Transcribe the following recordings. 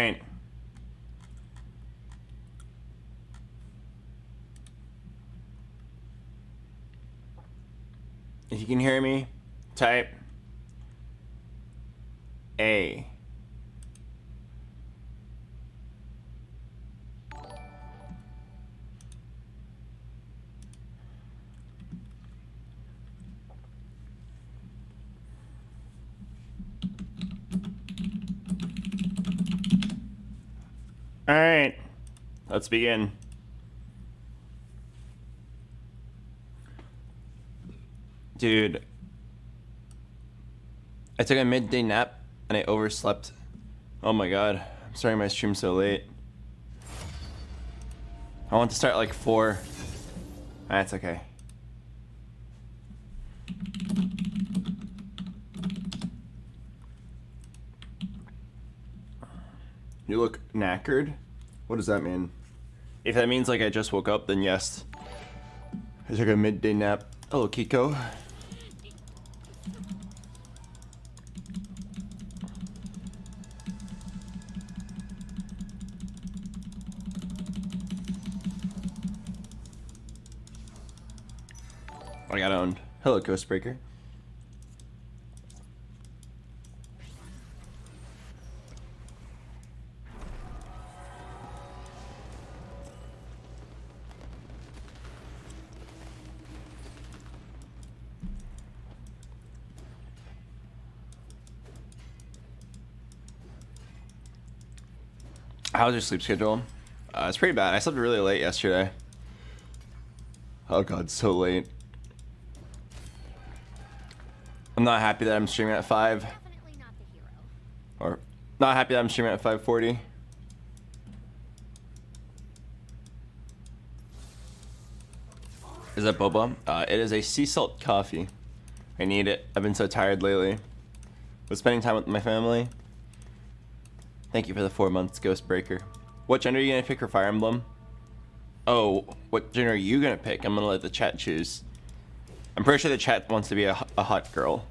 Alright. If you can hear me, type A. All right, let's begin. Dude, I took a midday nap and I overslept. Oh my god, I'm starting my stream so late. I want to start at like 4. That's okay. You look knackered? What does that mean? If that means like I just woke up, then yes. I took a midday nap. Hello, Kiko. I got owned. Hello, Ghostbreaker. How's your sleep schedule? It's pretty bad. I slept really late yesterday. Oh god, so late. I'm not happy that I'm streaming at 5. Definitely not the hero. Or not happy that I'm streaming at 5:40. Is that boba? It is a sea salt coffee. I need it. I've been so tired lately. Was spending time with my family. Thank you for the 4 months, Ghostbreaker. What gender are you gonna pick for Fire Emblem? Oh, what gender are you gonna pick? I'm gonna let the chat choose. I'm pretty sure the chat wants to be a hot girl.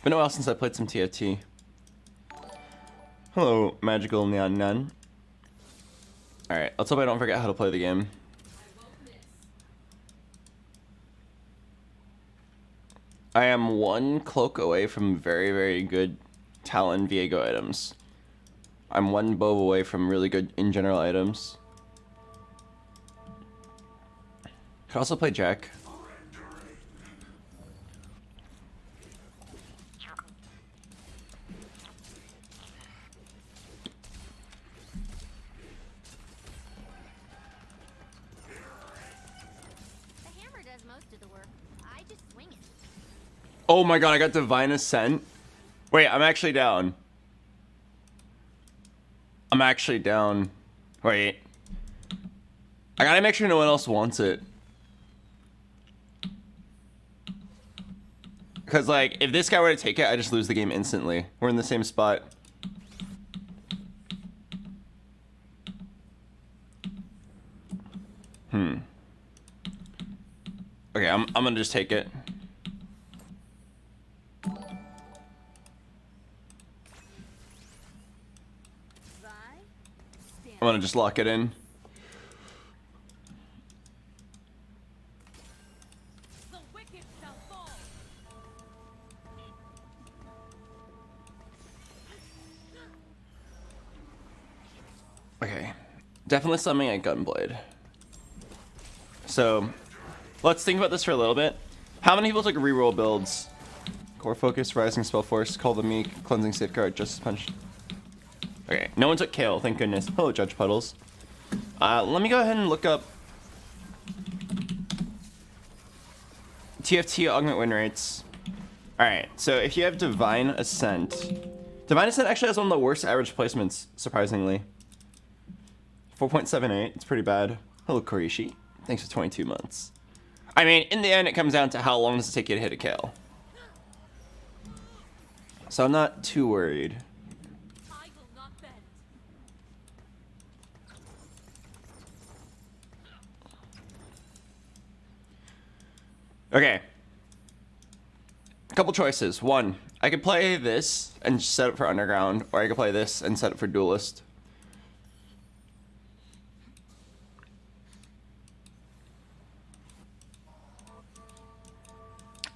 Been a while since I played some TFT. Hello, Magical Neon Nun. Alright, let's hope I don't forget how to play the game. I am 1 cloak away from very, very good Talon Viego items. I'm 1 bow away from really good in general items. Could also play Jack. The hammer does most of the work. I just swing it. Oh my god, I got Divine Ascent. Wait, I'm actually down. I'm actually down. Wait. I gotta make sure no one else wants it. Because, like, if this guy were to take it, I just lose the game instantly. We're in the same spot. Okay, I'm gonna just take it. I'm gonna just lock it in. The wicked shall fall. Okay, definitely summoning a Gunblade. So, let's think about this for a little bit. How many people took reroll builds? Core Focus, Rising Spell Force, Call the Meek, Cleansing Safeguard, Justice Punch. Okay, no one took Kale, thank goodness. Hello, Judge Puddles. Let me go ahead and look up TFT augment win rates. Alright, so if you have Divine Ascent. Divine Ascent actually has one of the worst average placements, surprisingly. 4.78, it's pretty bad. Hello, Korishi. Thanks for 22 months. I mean, in the end, it comes down to how long does it take you to hit a Kale. So I'm not too worried. I will not bend. Okay. A couple choices. One, I could play this and set it for underground, or I could play this and set it for duelist.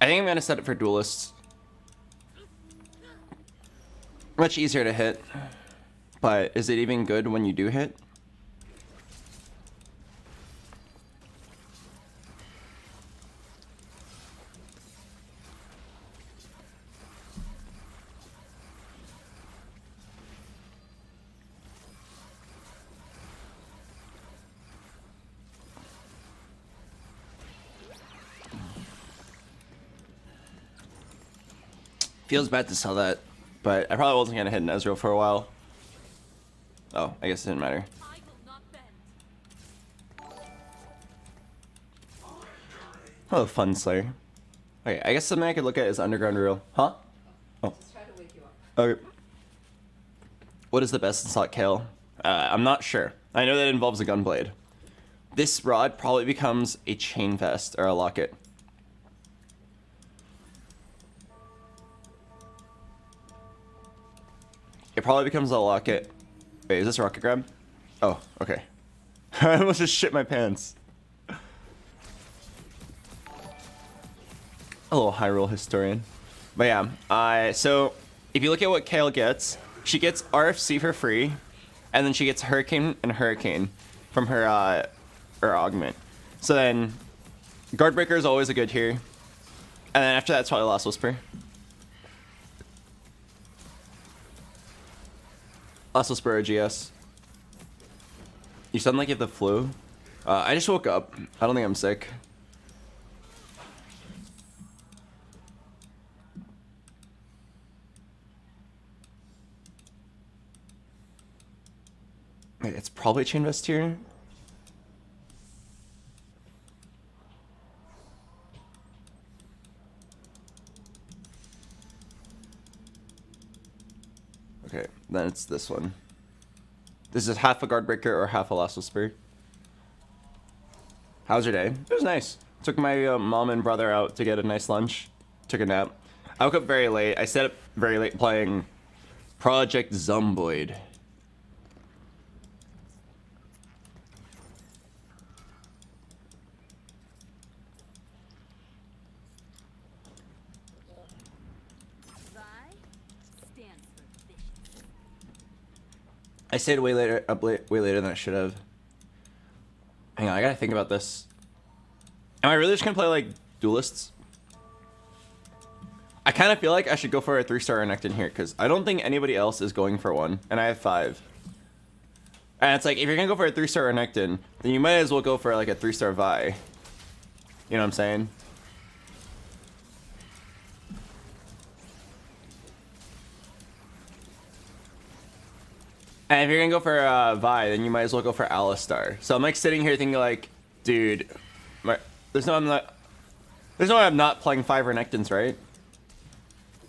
I think I'm gonna set it for duelists. Much easier to hit, but is it even good when you do hit? Feels bad to sell that, but I probably wasn't gonna hit an Ezreal for a while. Oh, I guess it didn't matter. Oh, fun Slayer. Okay, I guess something I could look at is Underground Reel. Huh? Oh. Okay. What is the best in slot kill? I'm not sure. I know that it involves a gunblade. This rod probably becomes a chain vest or a locket. It probably becomes a locket. Wait, is this a rocket grab? Oh, okay. I almost just shit my pants. A little Hyrule historian. But yeah, so if you look at what Kale gets, she gets RFC for free, and then she gets Hurricane and Hurricane from her augment. So then, Guardbreaker is always a good here. And then after that, it's probably Last Whisper. Last Whisper or GS. You sound like you have the flu. I just woke up. I don't think I'm sick. Wait, it's probably Chain Vest here. Okay, then it's this one. This is half a Guardbreaker or half a Last Whisper. How was your day? It was nice. Took my mom and brother out to get a nice lunch. Took a nap. I woke up very late. I stayed up very late playing Project Zomboid. I stayed way later than I should have. Hang on, I gotta think about this. Am I really just gonna play like duelists? I kind of feel like I should go for a 3-star Renekton here because I don't think anybody else is going for one, and I have 5. And it's like if you're gonna go for a 3-star Renekton, then you might as well go for like a 3-star Vi. You know what I'm saying? And if you're gonna go for Vi, then you might as well go for Alistar. So I'm like sitting here thinking like, dude, there's no way I'm not playing 5 Renektons, right?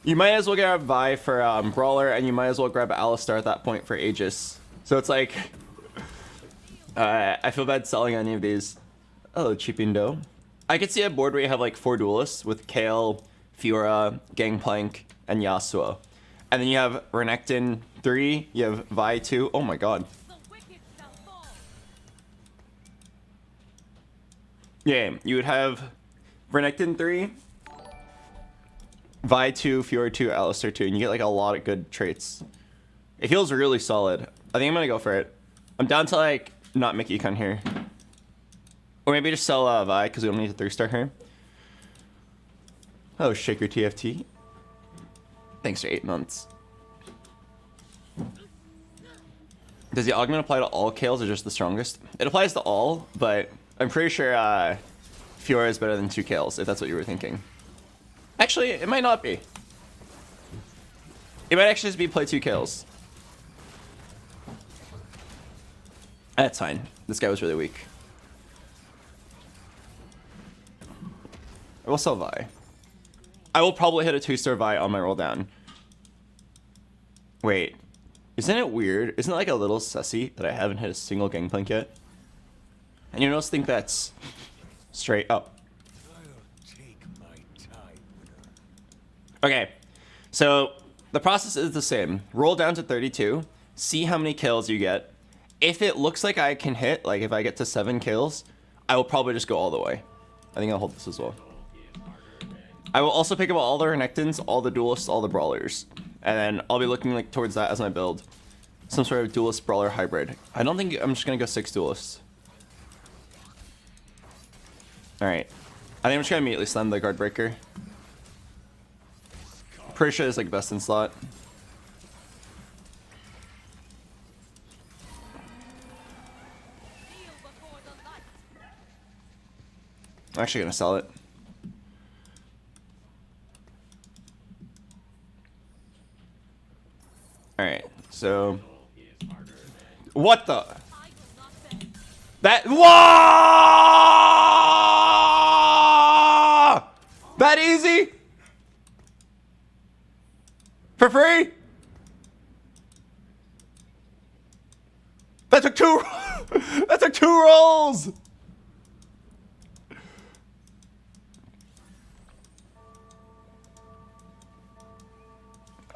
You might as well grab Vi for Brawler, and you might as well grab Alistar at that point for Aegis. So it's like, I feel bad selling any of these. Oh, Cheapindo. I could see a board where you have like 4 duelists with Kale, Fiora, Gangplank, and Yasuo. And then you have Renekton 3, you have Vi 2. Oh my god. Yeah, you would have Renekton 3, Vi 2, Fiora 2, Alistar 2, and you get like a lot of good traits. It feels really solid. I think I'm gonna go for it. I'm down to like not Mickey Kun here. Or maybe just sell Vi because we don't need a 3-star here. Oh, Shaker TFT. Thanks for 8 months. Does the augment apply to all Kales or just the strongest? It applies to all, but I'm pretty sure Fiora is better than 2 Kales, if that's what you were thinking. Actually, it might not be. It might actually just be play 2 Kales. That's fine. This guy was really weak. I will sell Vi. I will probably hit a 2-star Vi on my roll down. Wait. Isn't it weird? Isn't it like a little sussy that I haven't hit a single Gangplank yet? And you else think that's straight up. Okay, so the process is the same. Roll down to 32, see how many kills you get. If it looks like I can hit, like if I get to 7 kills, I will probably just go all the way. I think I'll hold this as well. I will also pick up all the Renekton's, all the duelists, all the brawlers. And then I'll be looking like towards that as my build. Some sort of duelist brawler hybrid. I don't think I'm just gonna go 6 duelists. Alright. I think I'm just gonna immediately slam the guard breaker. Pretty sure it's like best in slot. I'm actually gonna sell it. Alright, so what the? That whoa! That easy? For free? That took 2 that took 2 rolls!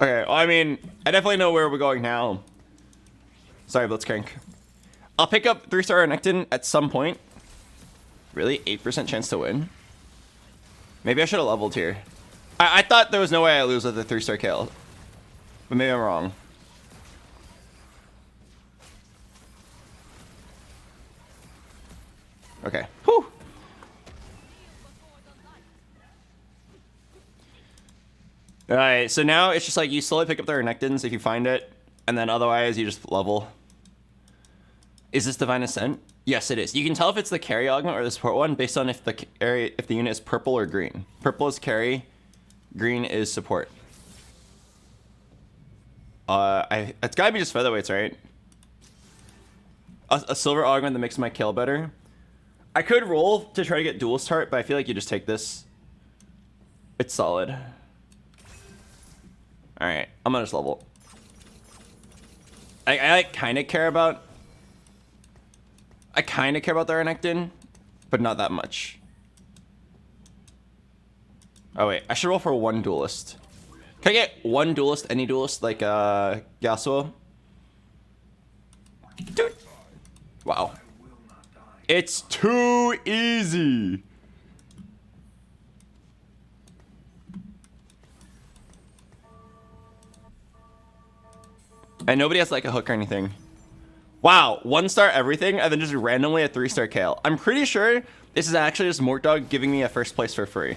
Okay, well, I mean, I definitely know where we're going now. Sorry, Blitzcrank. I'll pick up 3-star Renekton at some point. Really? 8% chance to win? Maybe I should have leveled here. I thought there was no way I lose with a 3-star kill. But maybe I'm wrong. Okay. Whew. Alright, so now it's just like you slowly pick up the Renekton's if you find it, and then otherwise you just level. Is this Divine Ascent? Yes, it is. You can tell if it's the carry augment or the support one based on if the unit is purple or green. Purple is carry, green is support. It's gotta be just featherweights, right? A silver augment that makes my kill better. I could roll to try to get dual start, but I feel like you just take this. It's solid. Alright, I'm gonna just level. I kind of care about... I kind of care about the Renekton, but not that much. Oh wait, I should roll for 1 duelist. Can I get 1 duelist, any duelist, like Yasuo? Dude! Wow. It's too easy! And nobody has like a hook or anything. Wow, 1-star everything and then just randomly a 3-star Kale. I'm pretty sure this is actually just Mortdog giving me a first place for free.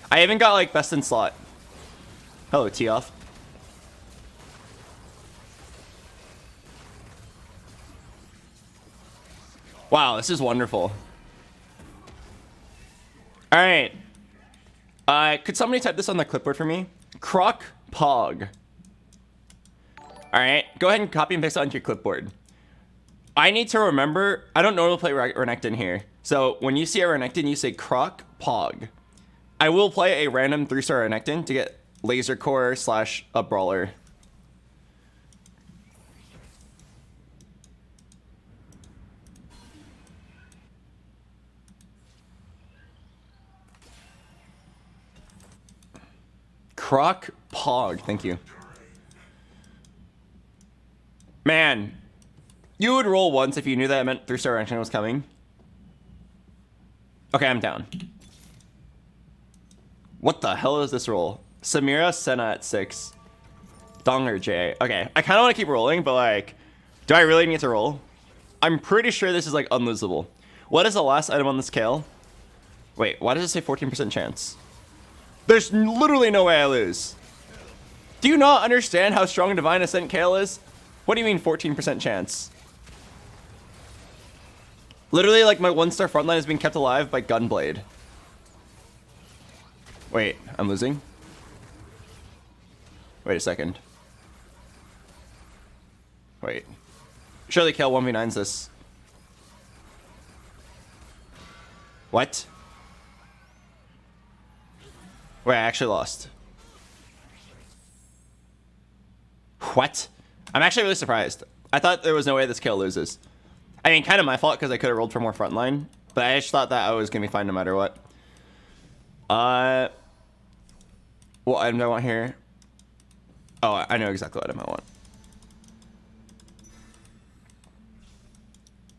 I even got like best in slot. Hello, T-off. Wow, this is wonderful. Alright. Could somebody type this on the clipboard for me? Croc Pog. Alright, go ahead and copy and paste it onto your clipboard. I need to remember, I don't normally play Renekton here. So when you see a Renekton, you say Croc Pog. I will play a random 3-star Renekton to get Laser Core / a Brawler. Croc Pog, thank you. Man, you would roll once if you knew that it meant 3-star Renekton was coming. Okay, I'm down. What the hell is this roll? Samira, Senna at 6. Donger J. Okay, I kind of want to keep rolling, but like, do I really need to roll? I'm pretty sure this is like unlosable. What is the last item on this Kale? Wait, why does it say 14% chance? There's literally no way I lose. Do you not understand how strong Divine Ascent Kale is? What do you mean 14% chance? Literally, like, my 1-star frontline is being kept alive by Gunblade. Wait, I'm losing? Wait a second. Wait. Surely Kale 1v9's this. What? Wait, I actually lost. What? I'm actually really surprised. I thought there was no way this Kale loses. I mean, kind of my fault because I could have rolled for more frontline, but I just thought that I was going to be fine no matter what. What item do I want here? Oh, I know exactly what item I want.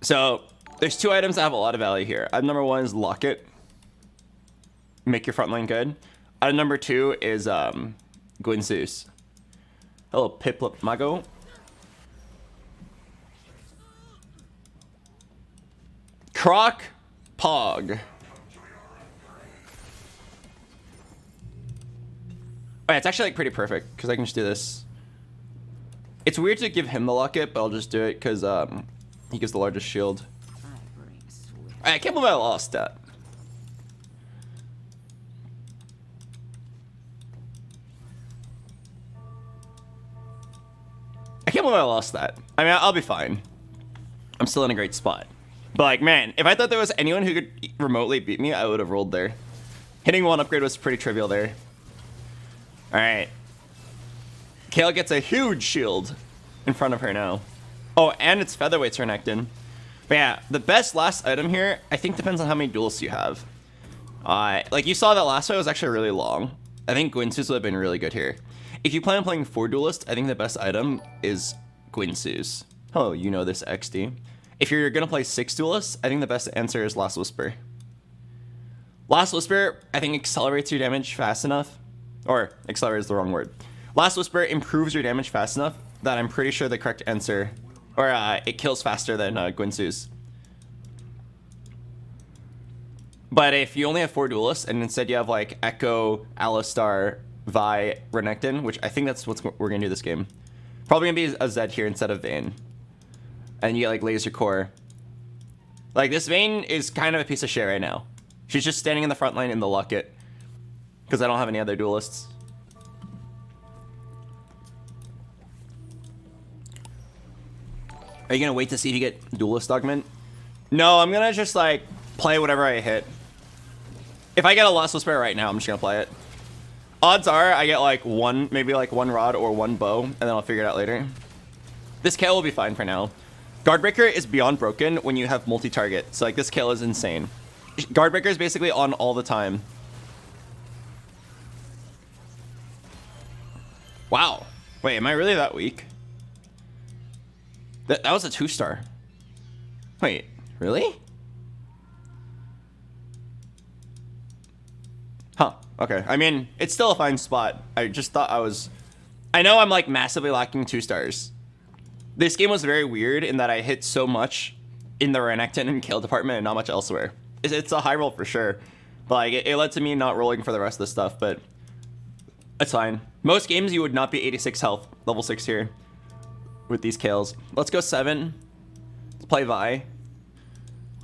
So there's 2 items that have a lot of value here. Item number 1 is Locket. Make your front line good. Item number 2 is Gwynzeus. Hello, Piplup Mago. Croc Pog. Oh, yeah, it's actually like pretty perfect because I can just do this. It's weird to give him the Locket, but I'll just do it because he gives the largest shield. I can't believe I lost that. I can't believe I lost that. I mean, I'll be fine. I'm still in a great spot. But like, man, if I thought there was anyone who could remotely beat me, I would have rolled there. Hitting 1 upgrade was pretty trivial there. All right. Kale gets a huge shield in front of her now. Oh, and it's featherweights are Renekton. But yeah, the best last item here, I think depends on how many duelists you have. Like you saw that last fight was actually really long. I think Gwynzeus would have been really good here. If you plan on playing 4 duelists, I think the best item is Gwynzeus. Oh, you know this, XD. If you're gonna play 6 duelists, I think the best answer is Last Whisper. Last Whisper, I think accelerates your damage fast enough. Or, accelerate is the wrong word. Last Whisper improves your damage fast enough that I'm pretty sure the correct answer, or it kills faster than Gwynzeus. But if you only have 4 duelists and instead you have like Echo, Alistar, Vi, Renekton, which I think that's what we're gonna do this game. Probably gonna be a Zed here instead of Vayne. And you get like Laser Core. Like this Vayne is kind of a piece of shit right now. She's just standing in the front line in the Locket. Because I don't have any other duelists. Are you gonna wait to see if you get duelist augment? No, I'm gonna just like play whatever I hit. If I get a Last Whisper right now, I'm just gonna play it. Odds are I get like maybe like one rod or 1 bow, and then I'll figure it out later. This Kale will be fine for now. Guardbreaker is beyond broken when you have multi-target. So like this Kale is insane. Guardbreaker is basically on all the time. Wow. Wait, am I really that weak? That was a 2-star. Wait, really? Huh, okay. I mean, it's still a fine spot. I just thought I know I'm like massively lacking 2 stars. This game was very weird in that I hit so much in the Renekton and Kale department and not much elsewhere. It's a high roll for sure. But like, it led to me not rolling for the rest of the stuff, but it's fine. Most games you would not be 86 health, level 6 here with these Kales. Let's go 7. Let's play Vi.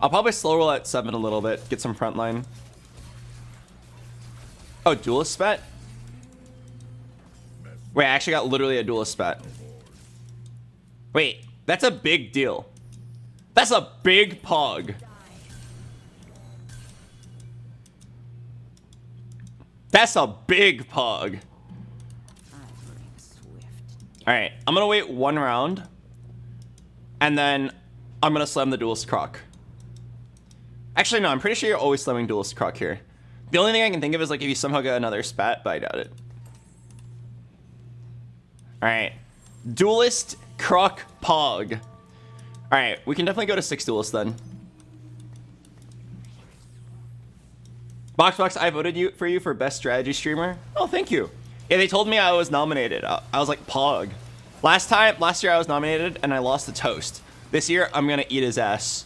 I'll probably slow roll at 7 a little bit, get some frontline. Oh, duelist spat? Wait, I actually got literally a duelist spat. Wait, that's a big deal. That's a big pog. That's a big pog. Alright, I'm gonna wait 1 round. And then I'm gonna slam the duelist croc. Actually, no, I'm pretty sure you're always slamming duelist croc here. The only thing I can think of is like if you somehow get another spat, but I doubt it. Alright. Duelist croc pog. Alright, we can definitely go to 6 duelists then. BoxBox, I voted for you for best strategy streamer. Oh, thank you. Yeah, they told me I was nominated. I was like, pog. Last year I was nominated and I lost to Toast. This year, I'm gonna eat his ass.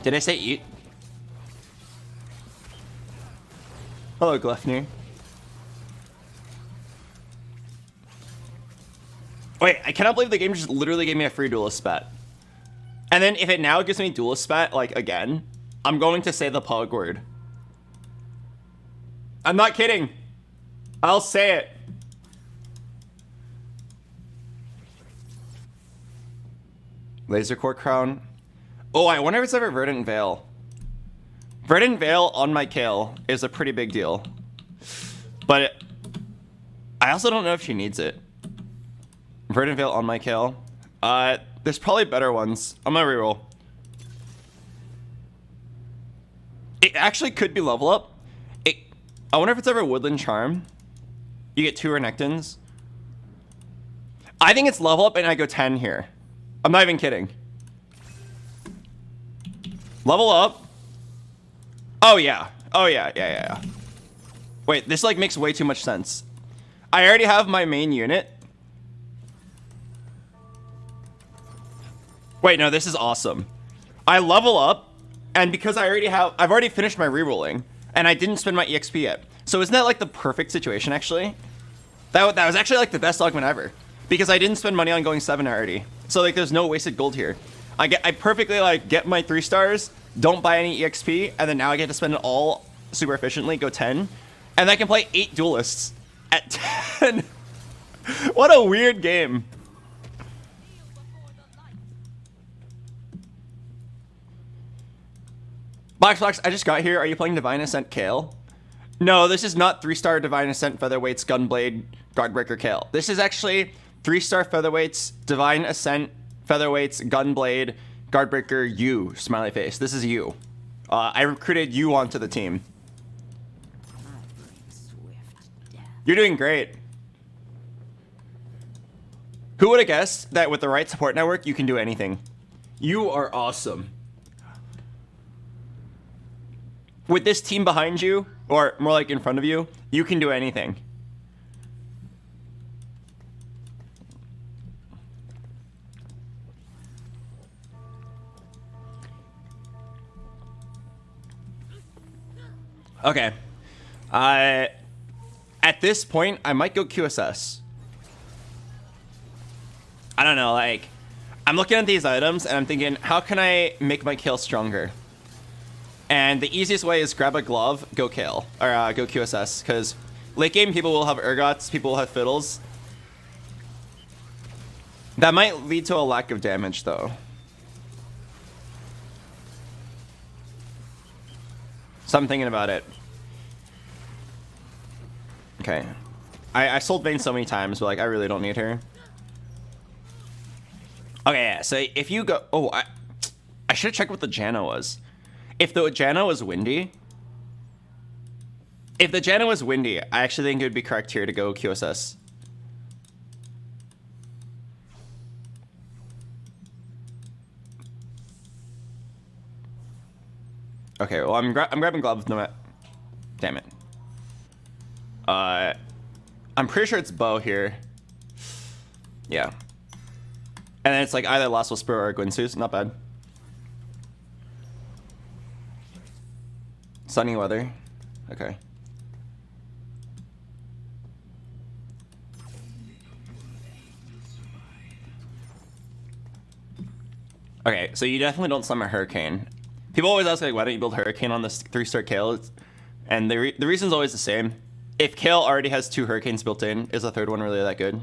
Did I say eat? Hello, Glefnir. Wait, I cannot believe the game just literally gave me a free duelist spat. And then if it now gives me duelist spat, like, again, I'm going to say the pog word. I'm not kidding. I'll say it. Laser Core Crown. Oh, I wonder if it's ever Verdant Veil. Verdant Veil on my Kale is a pretty big deal. But I also don't know if she needs it. Verdant Veil on my Kale. There's probably better ones. I'm gonna reroll. It actually could be level up. It I wonder if it's ever Woodland Charm. You get 2 Renekton's. I think it's level up and I go 10 here. I'm not even kidding. Level up. Oh yeah. Oh yeah. Wait, this like makes way too much sense. I already have my main unit. Wait, no, this is awesome. I level up, and because I've already finished my rerolling, and I didn't spend my EXP yet. So isn't that like the perfect situation actually? That was actually like the best augment ever. Because I didn't spend money on going 7 already. So like there's no wasted gold here. I perfectly like get my 3 stars, don't buy any EXP, and then now I get to spend it all super efficiently, go 10. And I can play 8 duelists at 10. What a weird game. BoxBox, I just got here. Are you playing Divine Ascent Kale? No, this is not 3-star Divine Ascent Featherweights Gunblade Guardbreaker Kale. This is actually 3-star Featherweights Divine Ascent Featherweights Gunblade Guardbreaker you, smiley face. This is you. I recruited you onto the team. You're doing great. Who would have guessed that with the right support network, you can do anything? You are awesome. With this team behind you, or more like in front of you, you can do anything. Okay. At this point, I might go QSS. I don't know, like, I'm looking at these items and I'm thinking, how can I make my kill stronger? And the easiest way is grab a glove, go kill, or go QSS, because late game people will have ergots, people will have fiddles. That might lead to a lack of damage though. So I'm thinking about it. Okay. I sold Vayne so many times, but like I really don't need her. Okay, yeah, so if you go... Oh, I should have checked what the Janna was. If the Janna was windy... If the Janna was windy, I actually think it would be correct here to go QSS. Okay, well, I'm grabbing gloves no matter... Damn it. I'm pretty sure it's bow here. Yeah. And then it's like either Last Whisper or Gwynsu's. Not bad. Sunny weather. Okay. Okay, so you definitely don't summon Hurricane. People always ask, like, why don't you build Hurricane on this 3-star Kale? And the reason's always the same. If Kale already has 2 Hurricanes built in, is the 3rd one really that good?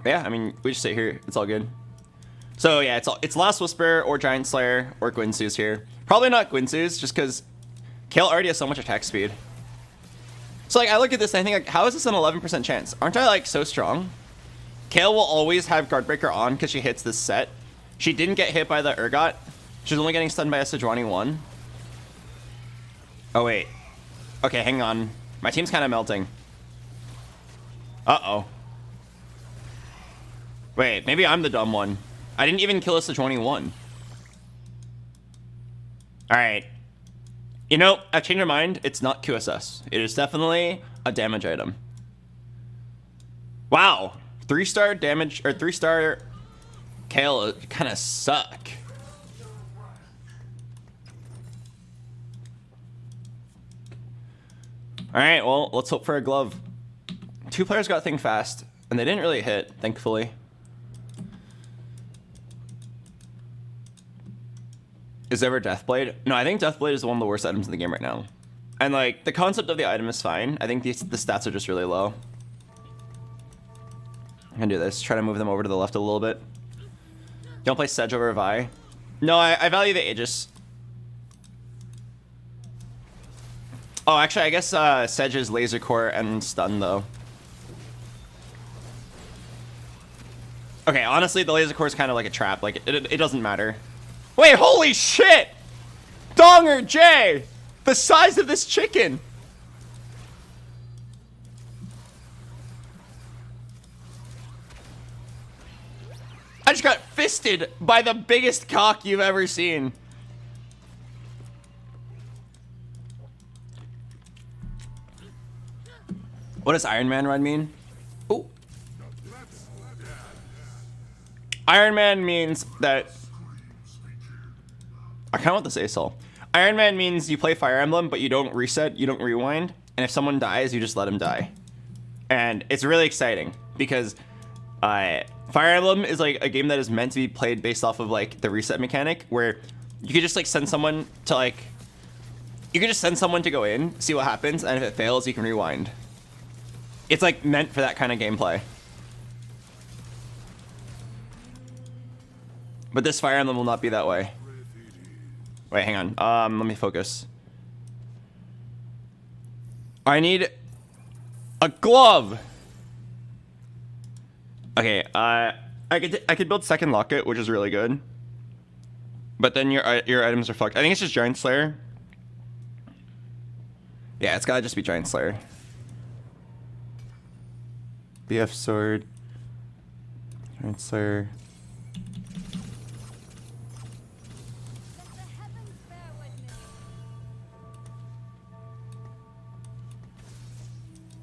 Yeah, I mean, we just sit here. It's all good. So yeah, it's Last Whisper or Giant Slayer or Gwynsu's here. Probably not Gwynsu's, just because Kale already has so much attack speed. So like, I look at this and I think, like, how is this an 11% chance? Aren't I like so strong? Kale will always have Guardbreaker on because she hits this set. She didn't get hit by the Urgot. She's only getting stunned by a Sejuani 1. Oh wait. Okay, hang on. My team's kind of melting. Uh-oh. Wait, maybe I'm the dumb one. I didn't even kill a Sejuani 1. Alright. You know, I've changed my mind. It's not QSS. It is definitely a damage item. Wow. 3-star damage, or 3-star Kale kind of suck. Alright, well, let's hope for a glove. 2 players got Think Fast, and they didn't really hit, thankfully. Is there ever Deathblade? No, I think Deathblade is one of the worst items in the game right now. And like, the concept of the item is fine. I think the stats are just really low. I'm gonna do this, try to move them over to the left a little bit. Don't play Sedge over Vi. No, I value the Aegis. Oh, actually, I guess Sedge is Laser Core and Stun, though. Okay, honestly, the Laser Core is kind of like a trap. Like, it doesn't matter. Wait, holy shit! Donger J! The size of this chicken! I just got fisted by the biggest cock you've ever seen. What does Iron Man run mean? Oh. Iron Man means that... I kind of want this ASOL. Iron Man means you play Fire Emblem, but you don't reset, you don't rewind. And if someone dies, you just let them die. And it's really exciting because Fire Emblem is like a game that is meant to be played based off of like the reset mechanic, where you could just like send someone to like... You could just send someone to go in, see what happens, and if it fails, you can rewind. It's like meant for that kind of gameplay. But this Fire Emblem will not be that way. Wait, hang on. Let me focus. I need a glove. Okay, I could build second locket, which is really good. But then your items are fucked. I think it's just Giant Slayer. Yeah, it's gotta just be Giant Slayer. BF sword. Giant Slayer.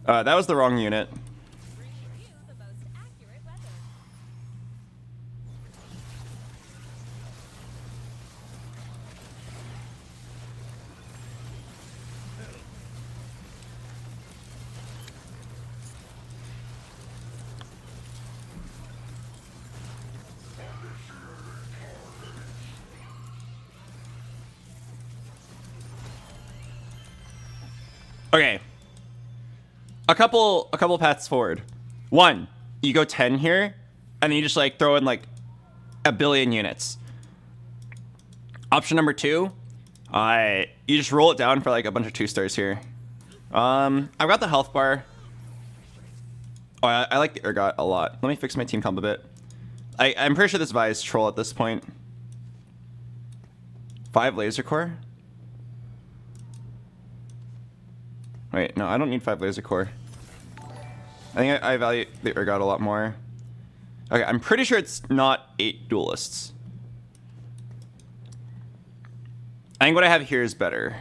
That was the wrong unit. Okay. A couple paths forward. One, you go 10 here, and then you just like throw in like a billion units. Option number 2, you just roll it down for like a bunch of 2 stars here. I've got the health bar. Oh, I like the ergot a lot. Let me fix my team comp a bit. I'm pretty sure this Vi is troll at this point. 5 laser core. Wait, no, I don't need 5 laser core. I think I value the ergot a lot more. Okay, I'm pretty sure it's not 8 duelists. I think what I have here is better.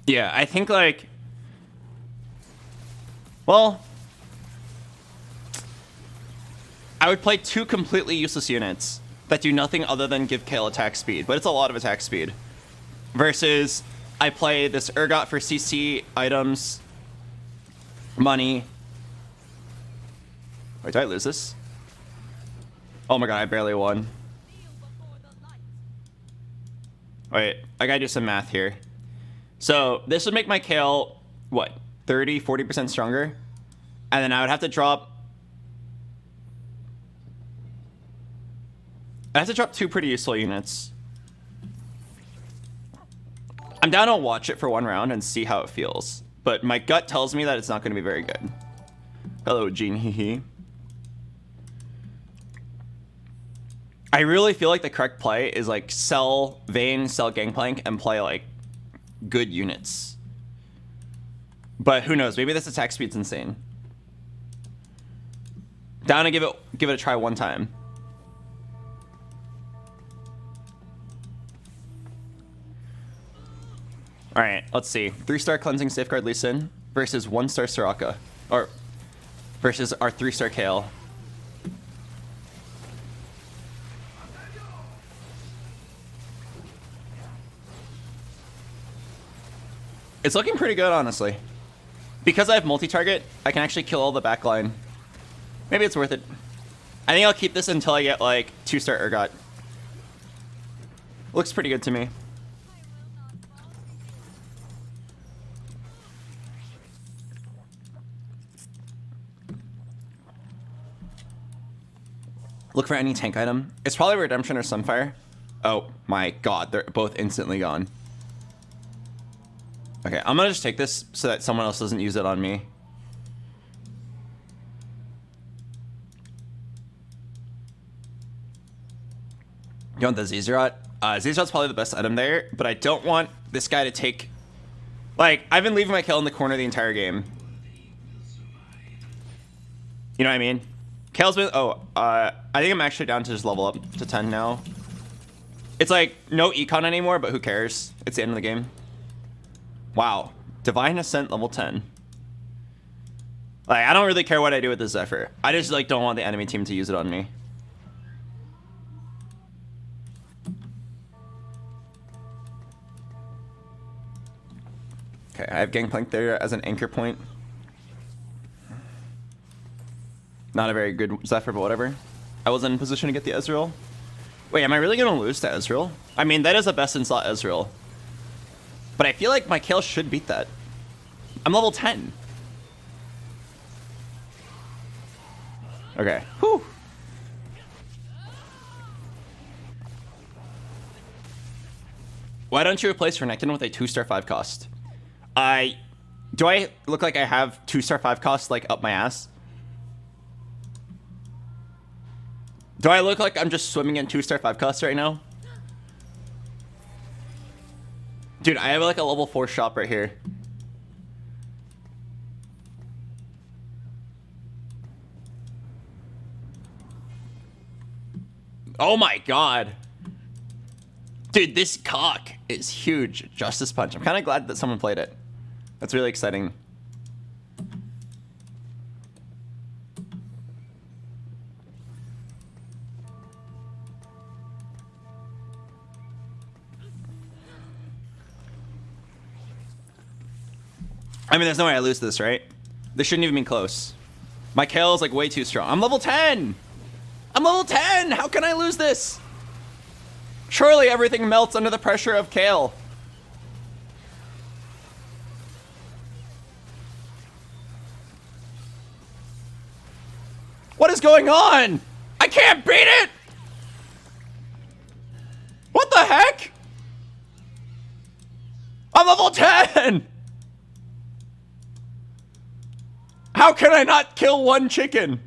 Yeah, I think like... Well... I would play 2 completely useless units that do nothing other than give Kale attack speed, but it's a lot of attack speed. Versus, I play this ergot for CC, items, money. Wait, did I lose this? Oh my god, I barely won. Wait, I gotta do some math here. So, this would make my Kale, what, 30, 40% stronger? And then I would have to drop... I have to drop 2 pretty useful units. I'm down to watch it for 1 round and see how it feels. But my gut tells me that it's not going to be very good. Hello, Gene, hee. I really feel like the correct play is like sell Vayne, sell Gangplank, and play like good units. But who knows? Maybe this attack speed's insane. Down to give it a try 1 time. All right, let's see. 3-star cleansing safeguard Lee Sin versus 1-star Soraka, or versus our 3-star Kale. It's looking pretty good, honestly. Because I have multi-target, I can actually kill all the backline. Maybe it's worth it. I think I'll keep this until I get like 2-star ergot. Looks pretty good to me. Look for any tank item. It's probably Redemption or Sunfire. Oh my god, they're both instantly gone. Okay, I'm gonna just take this so that someone else doesn't use it on me. You want the Zezrot? Zezrot's probably the best item there, but I don't want this guy to take... Like, I've been leaving my Kale in the corner the entire game. You know what I mean? Kale's been... Oh, I think I'm actually down to just level up to 10 now. It's like, no econ anymore, but who cares? It's the end of the game. Wow. Divine Ascent level 10. Like, I don't really care what I do with this Zephyr. I just, like, don't want the enemy team to use it on me. Okay, I have Gangplank there as an anchor point. Not a very good Zephyr, but whatever. I was in position to get the Ezreal. Wait, am I really going to lose to Ezreal? I mean, that is a best in slot Ezreal. But I feel like my Kale should beat that. I'm level 10. Okay. Whew. Why don't you replace Renekton with a 2-star 5 cost? Do I look like I have 2-star 5 costs like up my ass? Do I look like I'm just swimming in 2-star 5 costs right now? Dude, I have like a level 4 shop right here. Oh my god. Dude, this cock is huge. Justice Punch. I'm kind of glad that someone played it. That's really exciting. I mean, there's no way I lose this, right? This shouldn't even be close. My Kale is like way too strong. I'm level 10! I'm level 10! How can I lose this? Surely everything melts under the pressure of Kale. What is going on? I can't beat it! What the heck? I'm level 10! How can I not kill one chicken?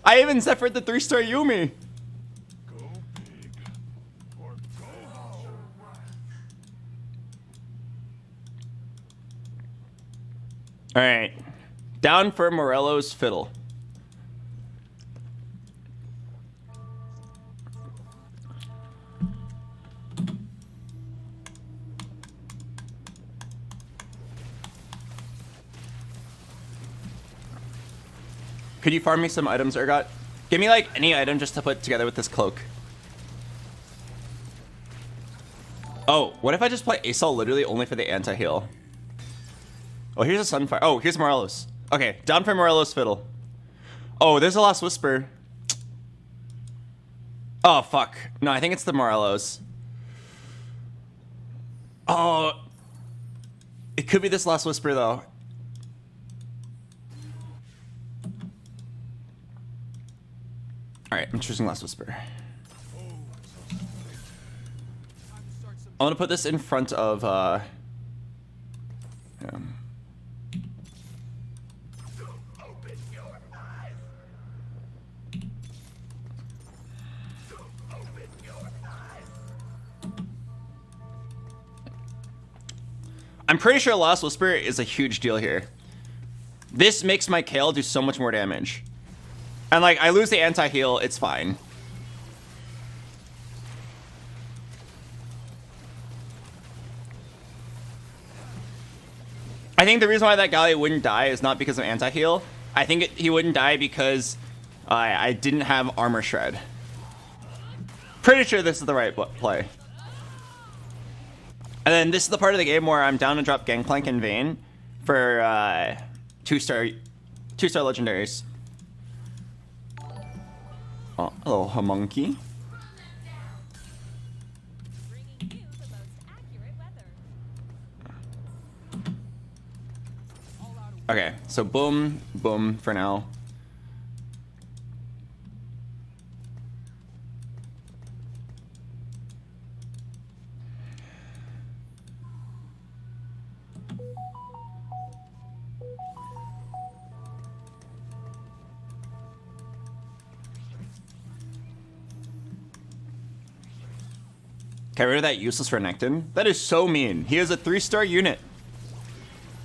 I even Zephyred the 3-star Yumi. Go big or go home. All right, down for Morello's fiddle. Could you farm me some items, Urgot? Give me like any item just to put together with this cloak. Oh, what if I just play Asol literally only for the anti-heal? Oh, here's a Sunfire. Oh, here's Morello's. Okay, down for Morello's fiddle. Oh, there's a Last Whisper. Oh, fuck. No, I think it's the Morello's. Oh. It could be this Last Whisper, though. Alright, I'm choosing Last Whisper. I'm gonna put this in front of, I'm pretty sure Last Whisper is a huge deal here. This makes my Kale do so much more damage. And like, I lose the anti-heal, it's fine. I think the reason why that Gallia wouldn't die is not because of anti-heal. I think he wouldn't die because I didn't have Armor Shred. Pretty sure this is the right play. And then this is the part of the game where I'm down to drop Gangplank in Vayne for 2-star legendaries. Oh, hello, Homunky. Okay, so boom, boom for now. Get rid of that useless Renekton. That is so mean. He is a 3-star unit.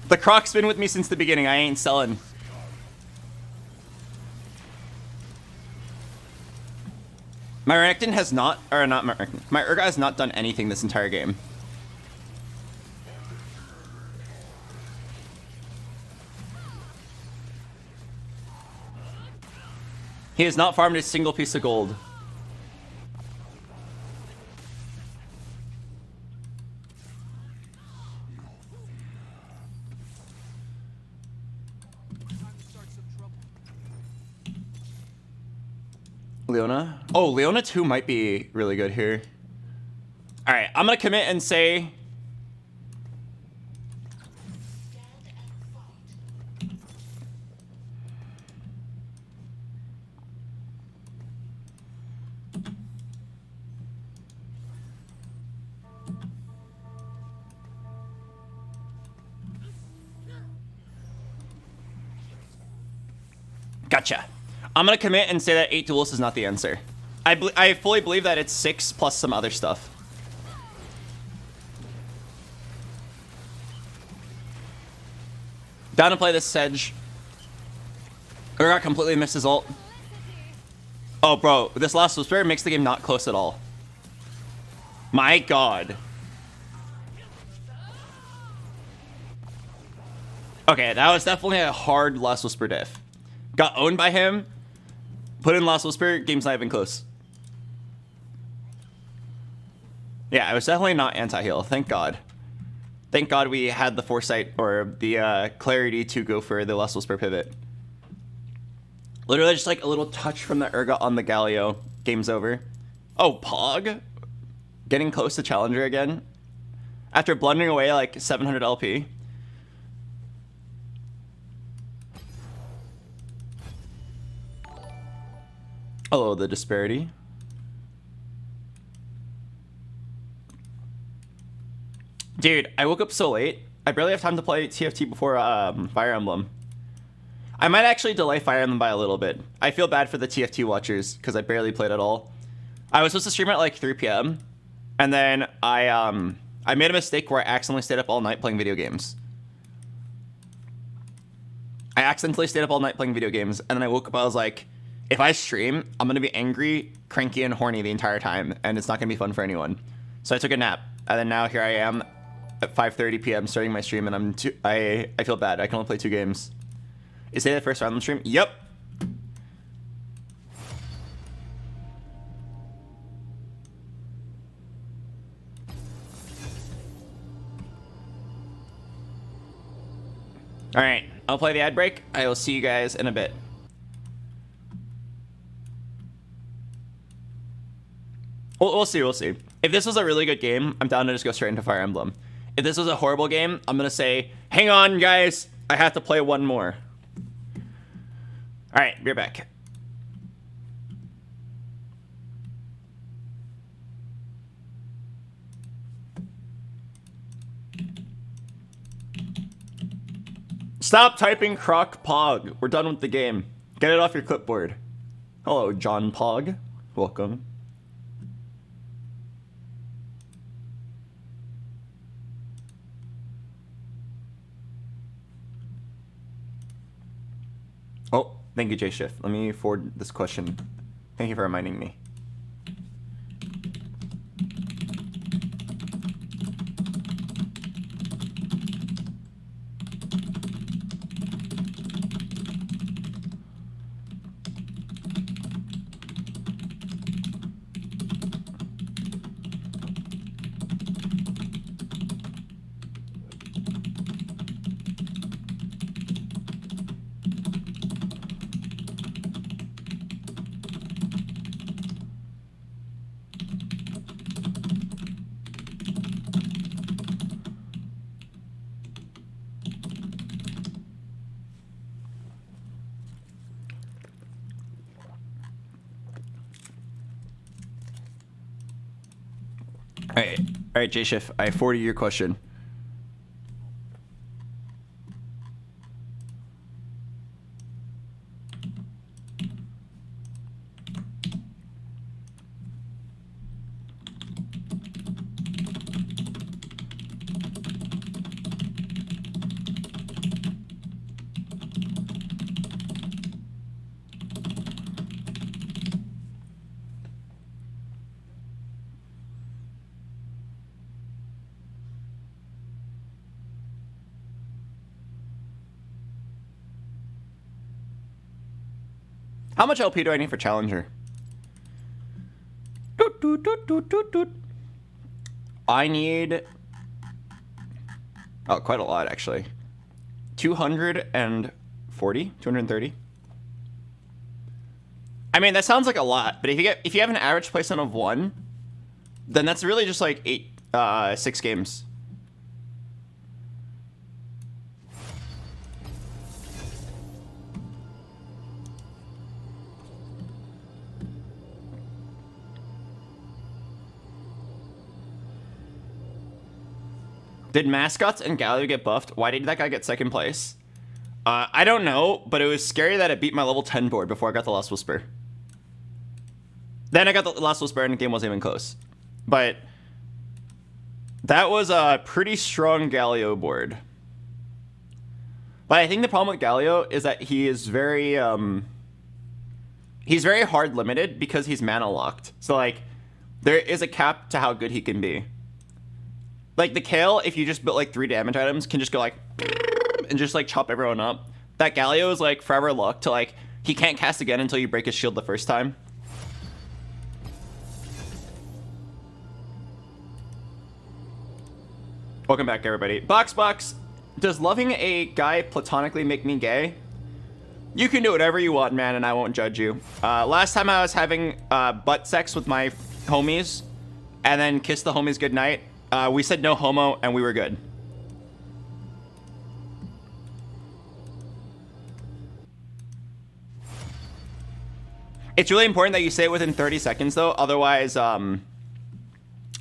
The Croc's been with me since the beginning. I ain't selling. My Renekton has not, or not my Renekton. My Urgot has not done anything this entire game. He has not farmed a single piece of gold. Leona? Oh, Leona 2 might be really good here. All right, I'm gonna commit and say... Gotcha. I'm gonna commit and say that 8 duelists is not the answer. I fully believe that it's 6 plus some other stuff. Down to play this Sedge. Urgot completely missed his ult. Oh, bro, this last Whisper makes the game not close at all. My god. Okay, that was definitely a hard Last Whisper diff. Got owned by him. Put in Last Whisper, game's not even close. Yeah, I was definitely not anti-heal, thank God. Thank God we had the foresight or the clarity to go for the Last Whisper pivot. Literally just like a little touch from the Urgot on the Galio. Game's over. Oh, Pog? Getting close to Challenger again? After blundering away like 700 LP. Hello, the disparity. Dude, I woke up so late. I barely have time to play TFT before Fire Emblem. I might actually delay Fire Emblem by a little bit. I feel bad for the TFT watchers because I barely played at all. I was supposed to stream at like 3 p.m. and then I made a mistake where I accidentally stayed up all night playing video games. I accidentally stayed up all night playing video games, and then I woke up, I was like, if I stream, I'm gonna be angry, cranky, and horny the entire time, and it's not gonna be fun for anyone. So I took a nap, and then now here I am at 5:30 p.m. starting my stream, and I feel bad. I can only play 2 games. Is today the first Fire Emblem stream? Yep. All right, I'll play the ad break. I will see you guys in a bit. We'll see, we'll see. If this was a really good game, I'm down to just go straight into Fire Emblem. If this was a horrible game, I'm gonna say, hang on, guys, I have to play one more. All right, we're back. Stop typing Croc Pog. We're done with the game. Get it off your clipboard. Hello, John Pog. Welcome. Oh, thank you, J Shift. Let me forward this question. Thank you for reminding me. All right, J Shift, I forwarded your question. How much LP do I need for Challenger? Doot, doot, doot, doot, doot, doot. I need... Oh, quite a lot, actually. 240? 230? I mean, that sounds like a lot, but if you have an average placement of 1, then that's really just like 6 games. Did Mascots and Galio get buffed? Why did that guy get 2nd place? I don't know, but it was scary that it beat my level 10 board before I got the Last Whisper. Then I got the Last Whisper and the game wasn't even close. But that was a pretty strong Galio board. But I think the problem with Galio is that he is very he's very hard limited because he's mana locked. So like there is a cap to how good he can be. Like the Kale, if you just built like 3 damage items, can just go like and just like chop everyone up. That Galio is like forever locked to like he can't cast again until you break his shield the first time. Welcome back, everybody. BoxBox, does loving a guy platonically make me gay? You can do whatever you want, man, and I won't judge you. Last time I was having butt sex with my homies and then kissed the homies goodnight. We said no homo and we were good. It's really important that you say it within 30 seconds though, otherwise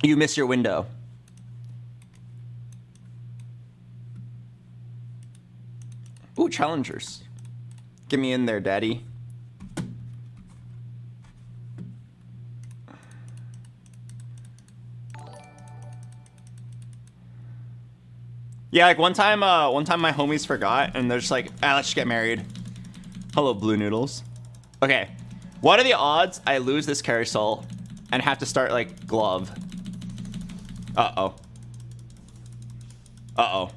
you miss your window. Ooh, challengers. Get me in there, daddy. Yeah, like one time my homies forgot and they're just like, let's just get married. Hello, Blue Noodles. Okay, what are the odds I lose this carousel and have to start like glove? Uh-oh. Uh-oh.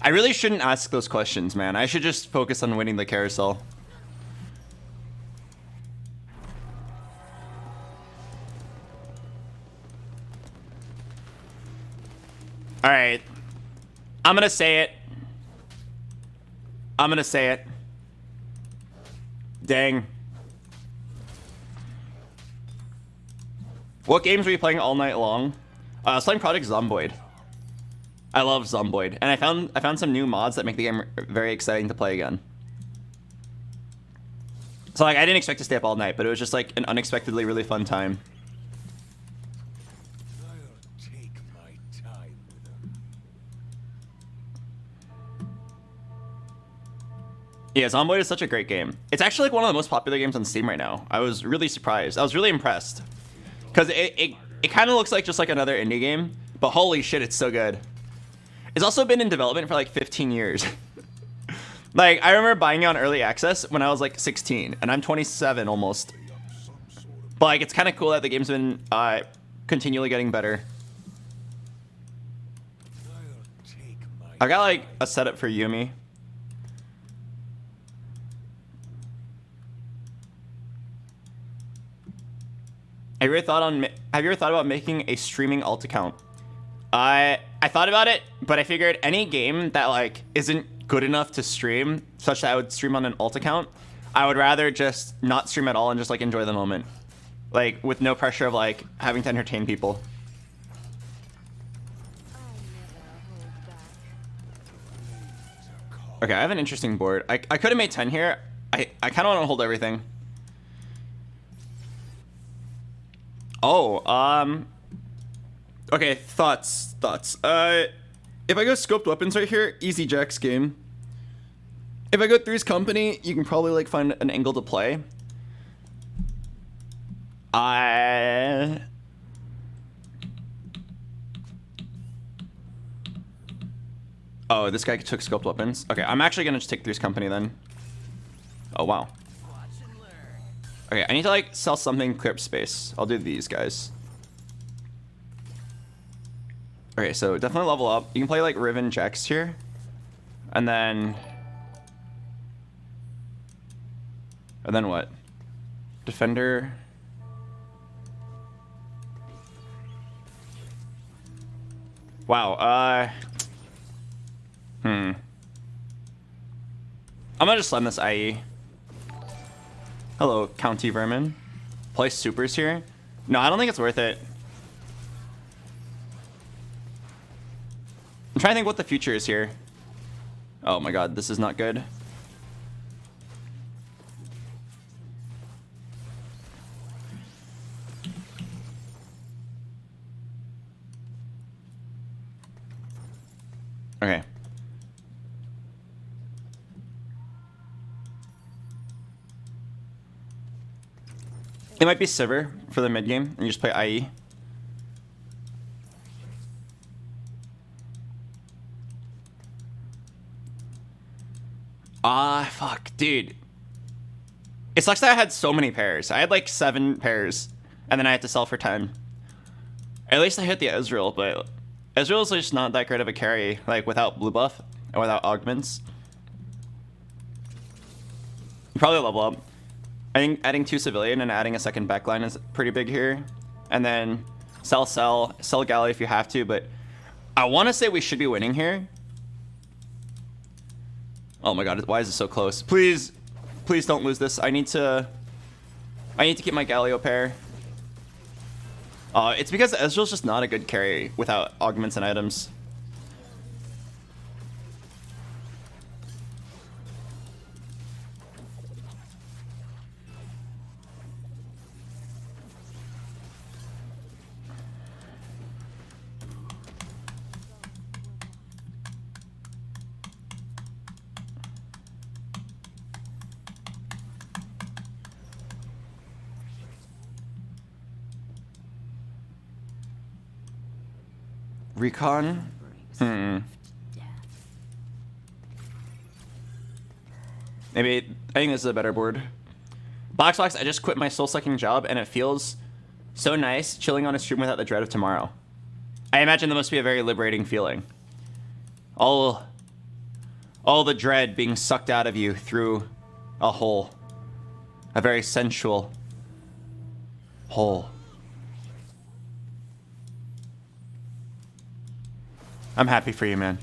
I really shouldn't ask those questions, man. I should just focus on winning the carousel. All right. I'm gonna say it. I'm gonna say it. Dang. What games were you playing all night long? I was playing Project Zomboid. I love Zomboid, and I found some new mods that make the game very exciting to play again. So like I didn't expect to stay up all night, but it was just like an unexpectedly really fun time. I'll take my time with them. Yeah, Zomboid is such a great game. It's actually like one of the most popular games on Steam right now. I was really surprised. I was really impressed. Because it kind of looks like just like another indie game, but holy shit, it's so good. It's also been in development for like 15 years. Like, I remember buying it on early access when I was like 16, and I'm 27 almost. But like, it's kind of cool that the game's been continually getting better. I got like a setup for Yumi. Have you ever thought about making a streaming alt account? I thought about it, but I figured any game that like isn't good enough to stream, such that I would stream on an alt account, I would rather just not stream at all and just like enjoy the moment, like with no pressure of like having to entertain people. Okay, I have an interesting board. I could have made 10 here. I kind of want to hold everything. Oh, okay, thoughts. If I go scoped weapons right here, easy Jack's game. If I go Three's Company, you can probably like find an angle to play. Oh, this guy took scoped weapons. Okay, I'm actually gonna just take Three's Company then. Oh, wow. Okay, I need to like sell something, clear up space. I'll do these guys. Okay, so definitely level up. You can play like Riven Jax here. And then... And then what? Defender. Wow, I'm gonna just slam this IE. Hello, County Vermin. Play supers here? No, I don't think it's worth it. I'm trying to think what the future is here. Oh my god, this is not good. Okay. It might be Sivir for the mid game, and you just play IE. Fuck, dude. It sucks that I had so many pairs. I had like 7 pairs, and then I had to sell for 10. At least I hit the Ezreal, but Ezreal's just not that great of a carry, like without blue buff or without augments. You probably level up. I think adding 2 civilian and adding a second backline is pretty big here. And then sell Galley if you have to, but I want to say we should be winning here. Oh my god, why is it so close? Please, please don't lose this. I need to keep my Galio pair. It's because Ezreal's just not a good carry without augments and items. Recon? Maybe, I think this is a better board. BoxBox, I just quit my soul-sucking job and it feels so nice chilling on a stream without the dread of tomorrow. I imagine that must be a very liberating feeling. All the dread being sucked out of you through a hole. A very sensual hole. I'm happy for you, man.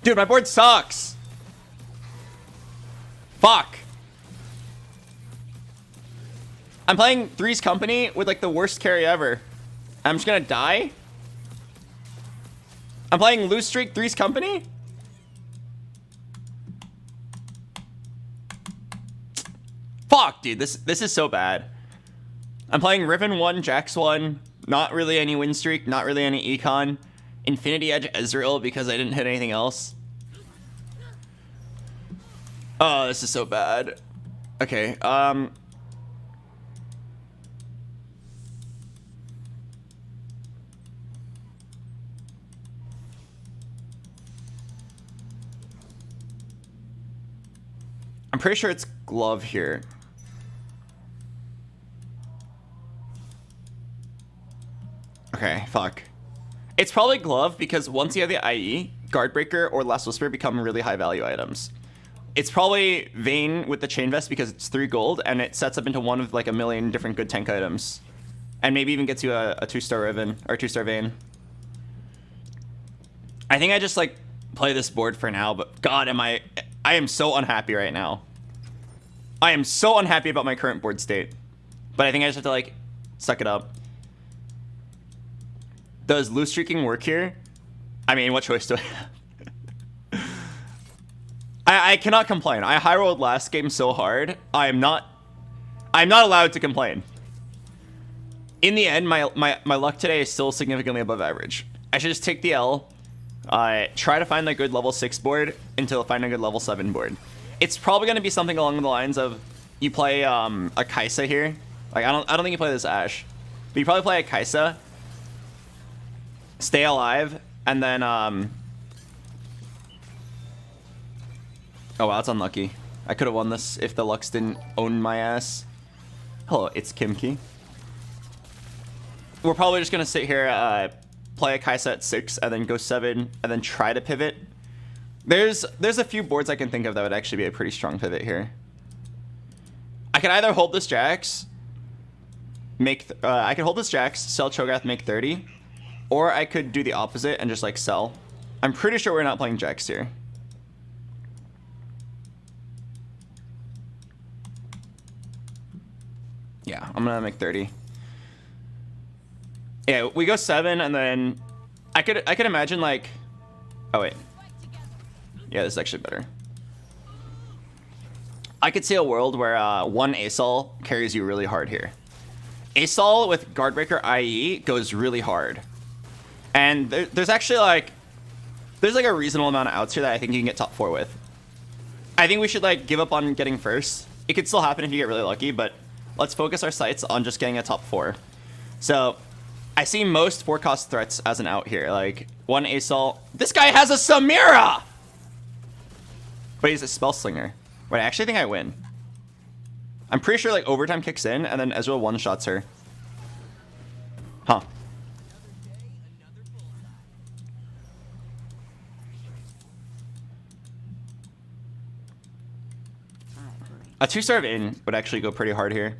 Dude, my board sucks. Fuck. I'm playing Three's Company with like the worst carry ever. I'm just gonna die. I'm playing Lose Streak Three's Company. Fuck, dude, this is so bad. I'm playing Riven 1, Jax 1. Not really any win streak, not really any econ. Infinity Edge Ezreal because I didn't hit anything else. Oh, this is so bad. Okay, I'm pretty sure it's Glove here. Okay, fuck. It's probably Glove because once you have the IE, Guardbreaker or Last Whisper become really high value items. It's probably Vayne with the Chain Vest because it's 3 gold and it sets up into one of like a million different good tank items. And maybe even gets you a 2-star Riven or 2-star Vayne. I think I just like play this board for now, but god I am so unhappy right now. I am so unhappy about my current board state. But I think I just have to like suck it up. Does loose streaking work here? I mean, what choice do I have? I cannot complain. I high rolled last game so hard. I'm not allowed to complain. In the end, my luck today is still significantly above average. I should just take the L, try to find a good level 6 board until I find a good level 7 board. It's probably going to be something along the lines of you play a Kai'Sa here. Like I don't think you play this Ashe, but you probably play a Kai'Sa. Stay alive, and then, oh wow, that's unlucky. I could have won this if the Lux didn't own my ass. Hello, it's Kimki. We're probably just gonna sit here, play a Kai'Sa at 6, and then go 7, and then try to pivot. There's a few boards I can think of that would actually be a pretty strong pivot here. I can either hold this Jax, I could hold this Jax, sell Cho'Gath, make 30, or I could do the opposite and just like sell. I'm pretty sure we're not playing Jax here. Yeah, I'm gonna make 30. Yeah, we go 7 and then I could imagine like, oh wait. Yeah, this is actually better. I could see a world where one ASOL carries you really hard here. ASOL with Guardbreaker IE goes really hard. And there's actually like, there's like a reasonable amount of outs here that I think you can get top 4 with. I think we should like give up on getting first. It could still happen if you get really lucky, but let's focus our sights on just getting a top 4. So I see most 4-cost threats as an out here. Like one ASOL. This guy has a Samira! But he's a spell slinger. Wait, I actually think I win. I'm pretty sure like overtime kicks in and then Ezreal one-shots her. Huh. A 2-star of in would actually go pretty hard here.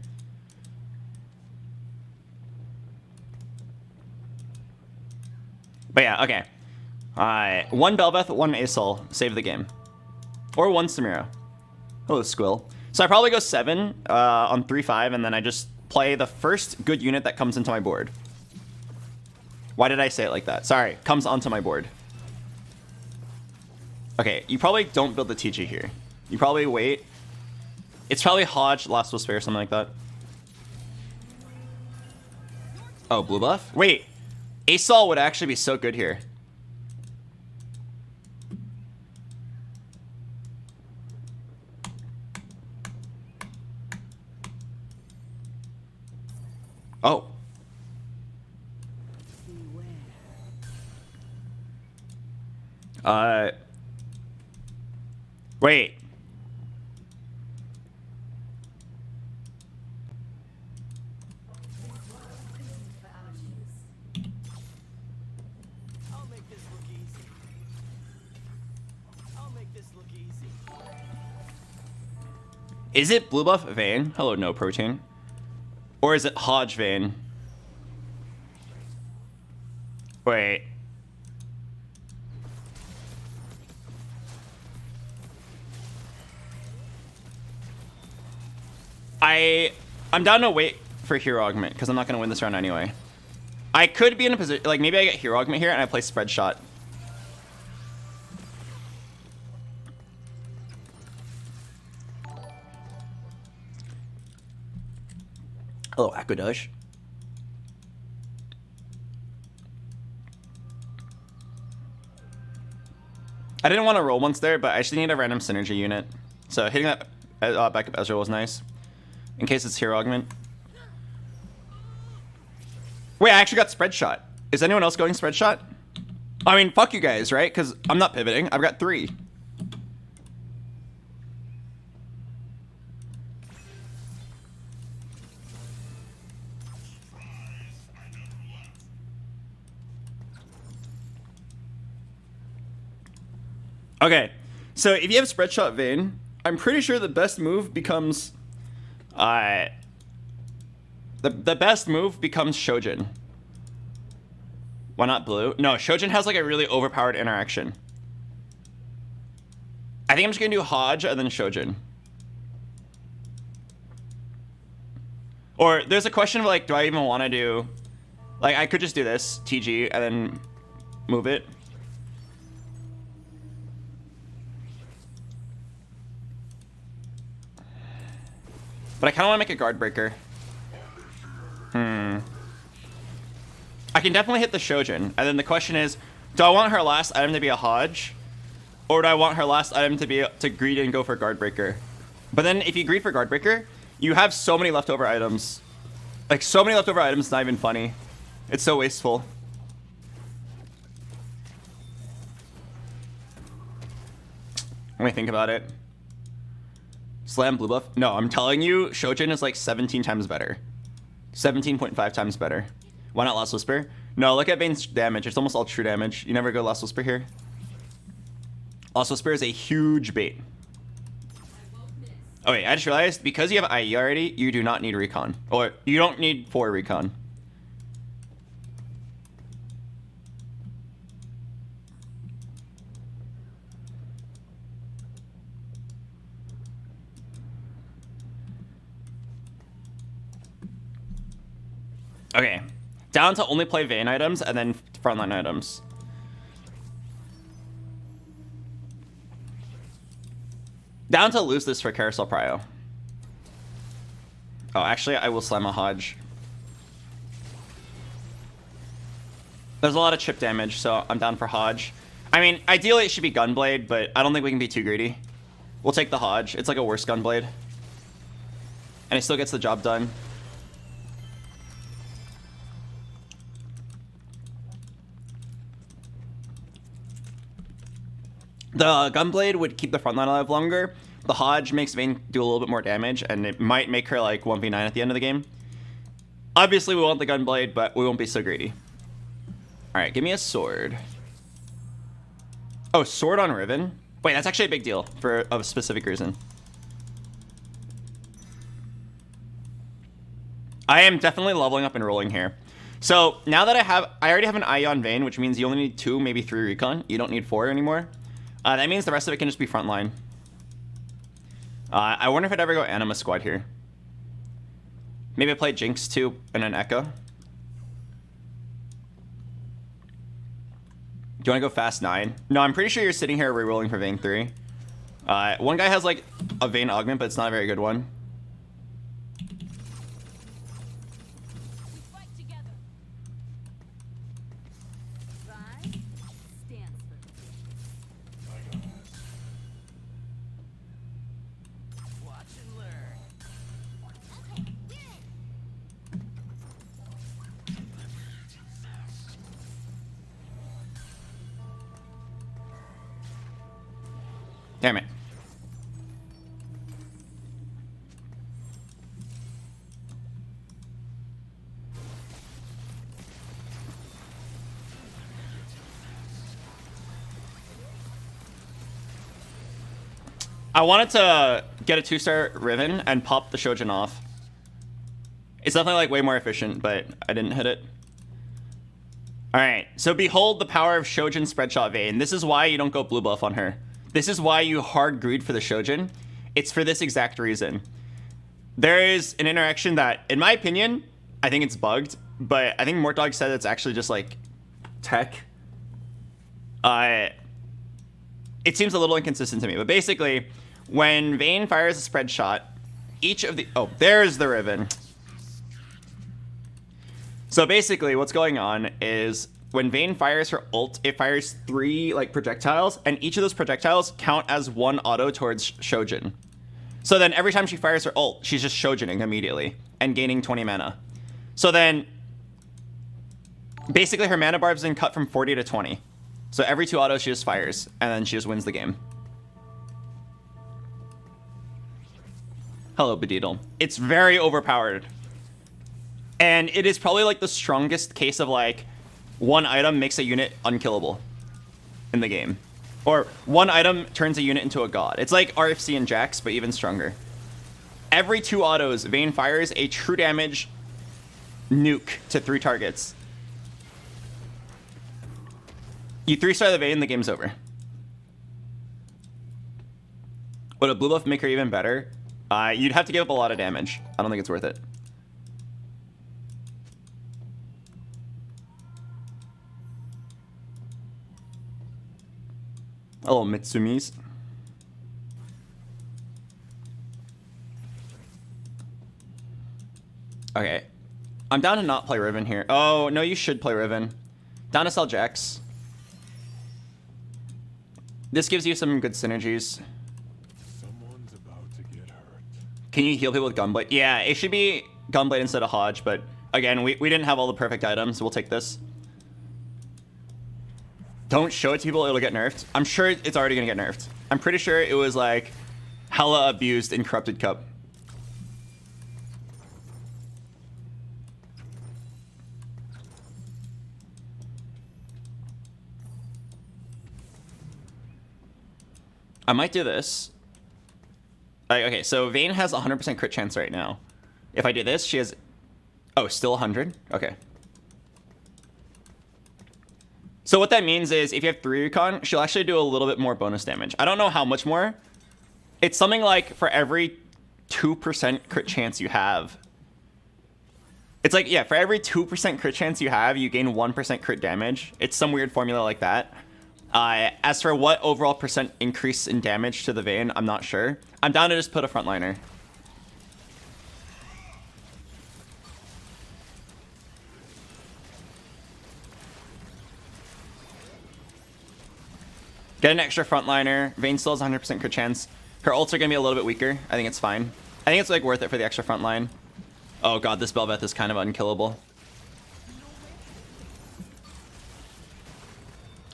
But yeah, okay. One Bel'Veth, one ASOL, save the game. Or one Samira. Hello, Squill. So I probably go 7 on 3-5, and then I just play the first good unit that comes into my board. Why did I say it like that? Sorry, comes onto my board. Okay, you probably don't build the TG here. You probably wait. It's probably Hodge, Last Whisper, or something like that. Oh, blue buff? Wait, ASOL would actually be so good here. Oh. Wait. I'll make this look easy. I'll make this look easy. Is it blue buff Vayne? Hello, no protein. Or is it Hodge Vayne? Wait. I'm down to wait for Hero Augment because I'm not going to win this round anyway. I could be in a position, like maybe I get Hero Augment here and I play Spread Shot. Hello, Aquadush. I didn't want to roll once there, but I just need a random synergy unit. So hitting that back up Ezreal was nice. In case it's Hero Augment. Wait, I actually got Spread Shot. Is anyone else going Spread Shot? I mean, fuck you guys, right? Because I'm not pivoting. I've got 3. Okay, so if you have Spread Shot Vayne, I'm pretty sure the best move becomes the best move becomes Shojin. Why not blue? No, Shojin has like a really overpowered interaction. I think I'm just gonna do Hodge and then Shojin. Or there's a question of like, do I even want to do, like I could just do this, TG, and then move it. But I kind of want to make a guard breaker. I can definitely hit the Shojin. And then the question is, do I want her last item to be a Hodge? Or do I want her last item to be to greed and go for guard breaker? But then if you greed for guard breaker, you have so many leftover items. Like so many leftover items, it's not even funny. It's so wasteful. Let me think about it. Slam blue buff? No, I'm telling you, Shojin is like 17 times better. 17.5 times better. Why not Last Whisper? No, look at Vayne's damage. It's almost all true damage. You never go Last Whisper here. Also, Spear is a huge bait. Oh wait, I just realized because you have IE already, you do not need recon. Or you don't need 4 recon. Okay, down to only play Vayne items and then frontline items. Down to lose this for Carousel Prio. Oh, actually, I will slam a Hodge. There's a lot of chip damage, so I'm down for Hodge. I mean, ideally it should be Gunblade, but I don't think we can be too greedy. We'll take the Hodge. It's like a worse Gunblade. And it still gets the job done. The Gunblade would keep the frontline alive longer. The Hodge makes Vayne do a little bit more damage, and it might make her like 1v9 at the end of the game. Obviously, we want the Gunblade, but we won't be so greedy. Alright, give me a sword. Oh, sword on Riven? Wait, that's actually a big deal for a specific reason. I am definitely leveling up and rolling here. So, now that I already have an IE on Vayne, which means you only need 2, maybe 3 recon. You don't need 4 anymore. That means the rest of it can just be frontline. I wonder if I'd ever go Anima Squad here. Maybe I play Jinx 2 and an Echo. Do you want to go fast 9? No, I'm pretty sure you're sitting here rerolling for Vayne 3. One guy has like a Vayne augment, but it's not a very good one. Damn it. I wanted to get a 2-star Riven and pop the Shojin off. It's definitely like way more efficient, but I didn't hit it. Alright, so behold the power of Shojin Spreadshot Vayne. This is why you don't go blue buff on her. This is why you hard greed for the Shojin. It's for this exact reason. There is an interaction that, in my opinion, I think it's bugged, but I think Mortdog said it's actually just like tech. It seems a little inconsistent to me, but basically, when Vayne fires a spread shot, each of the... Oh, there's the Riven. So basically, what's going on is when Vayne fires her ult, it fires 3 like projectiles, and each of those projectiles count as 1 auto towards Shojin. So then every time she fires her ult, she's just Shojining immediately and gaining 20 mana. So then basically her mana bar has been cut from 40 to 20. So every 2 autos she just fires, and then she just wins the game. Hello, Bedeedle. It's very overpowered. And it is probably like the strongest case of like, 1 item makes a unit unkillable in the game. Or 1 item turns a unit into a god. It's like RFC and Jax, but even stronger. Every 2 autos, Vayne fires a true damage nuke to 3 targets. You 3-star the Vayne, the game's over. Would a blue buff make her even better? You'd have to give up a lot of damage. I don't think it's worth it. Hello, Mitsumis. Okay. I'm down to not play Riven here. Oh, no, you should play Riven. Down to sell Jax. This gives you some good synergies. Someone's about to get hurt. Can you heal people with Gunblade? Yeah, it should be Gunblade instead of Hodge, but again, we didn't have all the perfect items, so we'll take this. Don't show it to people, it'll get nerfed. I'm sure it's already gonna get nerfed. I'm pretty sure it was like hella abused in Corrupted Cup. I might do this. Okay, so Vayne has 100% crit chance right now. If I do this, she has... Oh, still 100? Okay. So what that means is if you have 3 recon, she'll actually do a little bit more bonus damage. I don't know how much more. It's something like for every 2% crit chance you have. It's like, yeah, for every 2% crit chance you have, you gain 1% crit damage. It's some weird formula like that. As for what overall percent increase in damage to the Vayne, I'm not sure. I'm down to just put a frontliner. Get an extra frontliner. Vayne still has 100% crit chance. Her ults are going to be a little bit weaker. I think it's fine. I think it's like worth it for the extra frontline. Oh god, this Bel'Veth is kind of unkillable.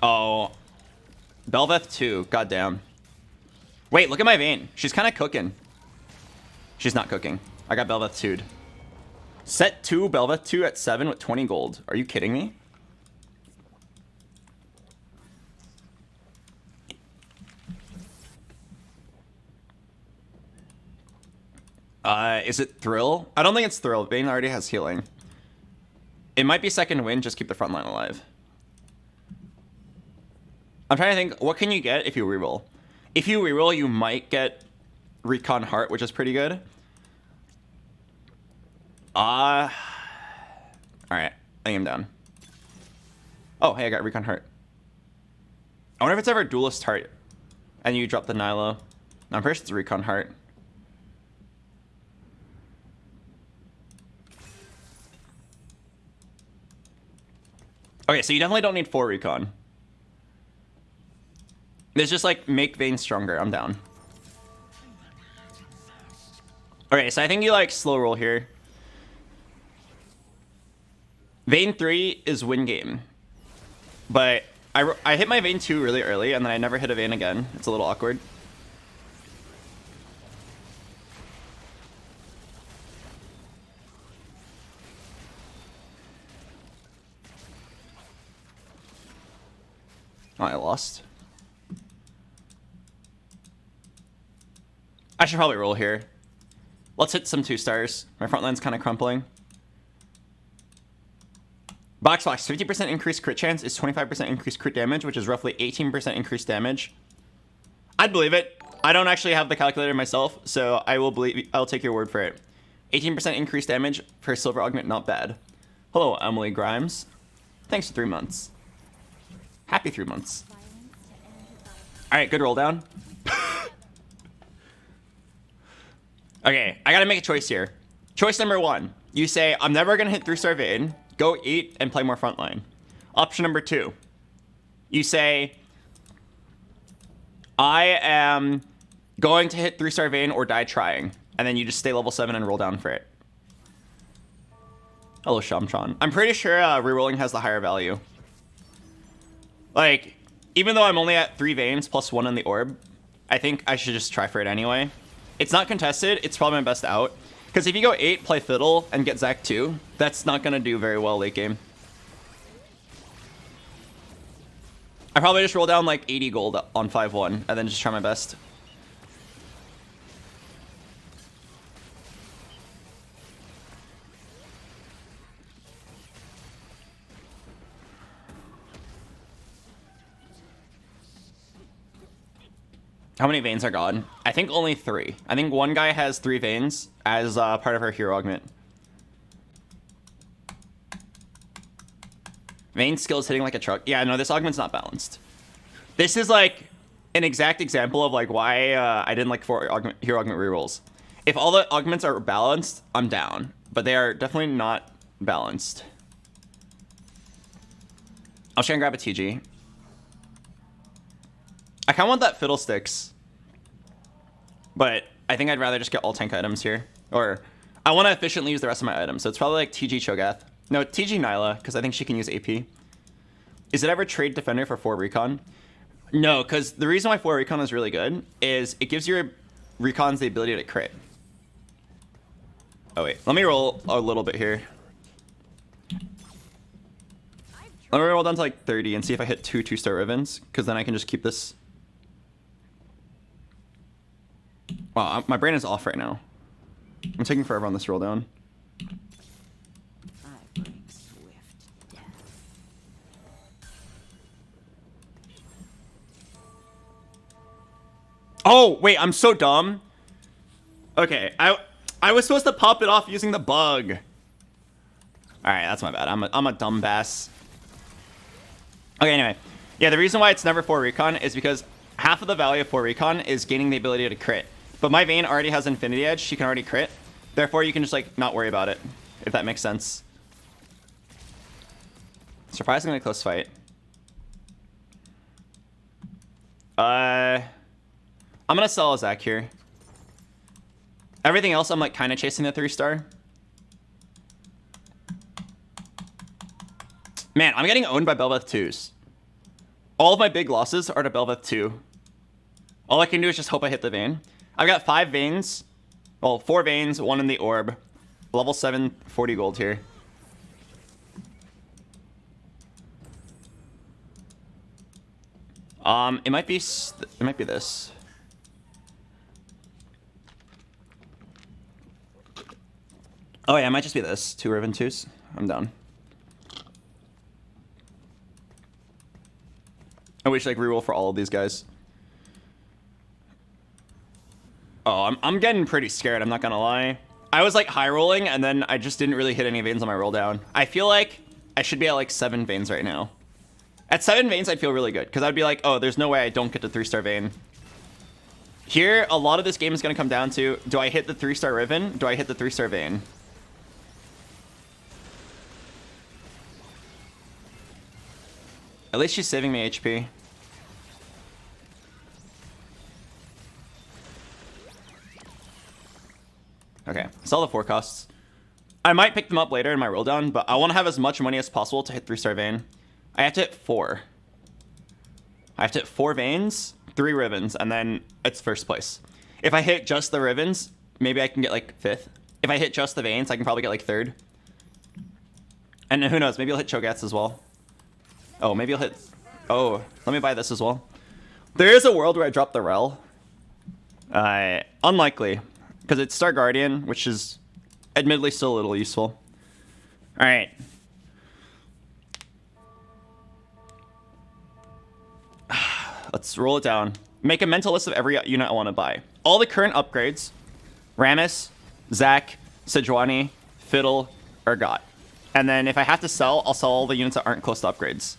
Oh. Bel'Veth 2. Goddamn. Wait, look at my Vayne. She's kind of cooking. She's not cooking. I got Bel'Veth 2'd. Set 2, Bel'Veth 2 at 7 with 20 gold. Are you kidding me? Is it Thrill? I don't think it's Thrill. Vayne already has healing. It might be second wind. Just keep the front line alive. I'm trying to think. What can you get if you reroll? If you reroll, you might get Recon Heart, which is pretty good. Alright. I think I'm down. Oh, hey, I got Recon Heart. I wonder if it's ever Duelist Heart. And you drop the Nilo. No, I'm pretty sure it's Recon Heart. Okay, so you definitely don't need 4 recon. It's just like make Vayne stronger. I'm down. Okay, so I think you like slow roll here. Vayne 3 is win game. But I hit my Vayne 2 really early and then I never hit a Vayne again. It's a little awkward. Oh, I lost. I should probably roll here. Let's hit some 2 stars. My front line's kind of crumpling. BoxBox, 50% increased crit chance is 25% increased crit damage, which is roughly 18% increased damage. I'd believe it. I don't actually have the calculator myself, so I'll take your word for it. 18% increased damage for Silver Augment, not bad. Hello, Emily Grimes. Thanks for 3 months. Happy 3 months. Alright, good roll down. Okay, I gotta make a choice here. Choice number 1. You say, I'm never gonna hit 3-star Vayne. Go eat and play more frontline. Option number 2. You say, I am going to hit 3-star Vayne or die trying. And then you just stay level 7 and roll down for it. Hello, Shamtron. I'm pretty sure rerolling has the higher value. Like, even though I'm only at 3 Vaynes plus 1 in the orb, I think I should just try for it anyway. It's not contested. It's probably my best out. Because if you go 8, play Fiddle, and get Zac 2, that's not going to do very well late game. I probably just roll down like 80 gold on 5-1, and then just try my best. How many Vaynes are gone? I think only 3. I think one guy has 3 Vaynes as part of her hero augment. Vayne skill is hitting like a truck. Yeah, no, this augment's not balanced. This is like an exact example of like why I didn't like 4 hero augment rerolls. If all the augments are balanced, I'm down. But they are definitely not balanced. I'll try and grab a TG. I kind of want that Fiddlesticks. But I think I'd rather just get all tank items here. Or I want to efficiently use the rest of my items. So it's probably like TG Cho'Gath. No, TG Nyla, because I think she can use AP. Is it ever trade defender for 4 recon? No, because the reason why 4 recon is really good is it gives your recons the ability to crit. Oh wait, let me roll a little bit here. Let me roll down to like 30 and see if I hit 2 2-star Rivens, because then I can just keep this. Wow, my brain is off right now. I'm taking forever on this roll down. I bring swift death. Oh, wait, I'm so dumb. Okay, I was supposed to pop it off using the bug. All right, that's my bad. I'm a dumb bass. Okay, anyway. Yeah, the reason why it's never 4 recon is because half of the value of 4 recon is gaining the ability to crit. But my Vayne already has Infinity Edge. She can already crit. Therefore, you can just, like, not worry about it, if that makes sense. Surprisingly close fight. I'm gonna sell a Zach here. Everything else, I'm, like, kind of chasing the 3-star. Man, I'm getting owned by Bel'Veth 2s. All of my big losses are to Bel'Veth 2. All I can do is just hope I hit the Vayne. I've got 5 Vaynes. Well, 4 Vaynes, 1 in the orb. Level 7, 40 gold here. It might be this. Oh yeah, it might just be this. 2 Riven 2s. I'm down. I wish like reroll for all of these guys. Oh, I'm getting pretty scared, I'm not gonna lie. I was like high rolling and then I just didn't really hit any Vaynes on my roll down. I feel like I should be at like 7 Vaynes right now. At 7 Vaynes, I'd feel really good because I'd be like, oh, there's no way I don't get the 3-star Vayne. Here, a lot of this game is gonna come down to, do I hit the 3-star Riven? Do I hit the 3-star Vayne? At least she's saving me HP. Okay, sell the 4 costs. I might pick them up later in my roll down, but I want to have as much money as possible to hit 3-star Vayne. I have to hit 4. I have to hit 4 Vaynes, 3 Rivens, and then it's first place. If I hit just the Rivens, maybe I can get like 5th. If I hit just the Vaynes, I can probably get like 3rd. And who knows, maybe I'll hit Cho'Gaths as well. Oh, maybe I'll hit... Oh, let me buy this as well. There is a world where I drop the Rel. Unlikely. Because it's Star Guardian, which is admittedly still a little useful. Alright. Let's roll it down. Make a mental list of every unit I want to buy. All the current upgrades. Rammus, Zac, Sejuani, Fiddle, Urgot. And then if I have to sell, I'll sell all the units that aren't close to upgrades.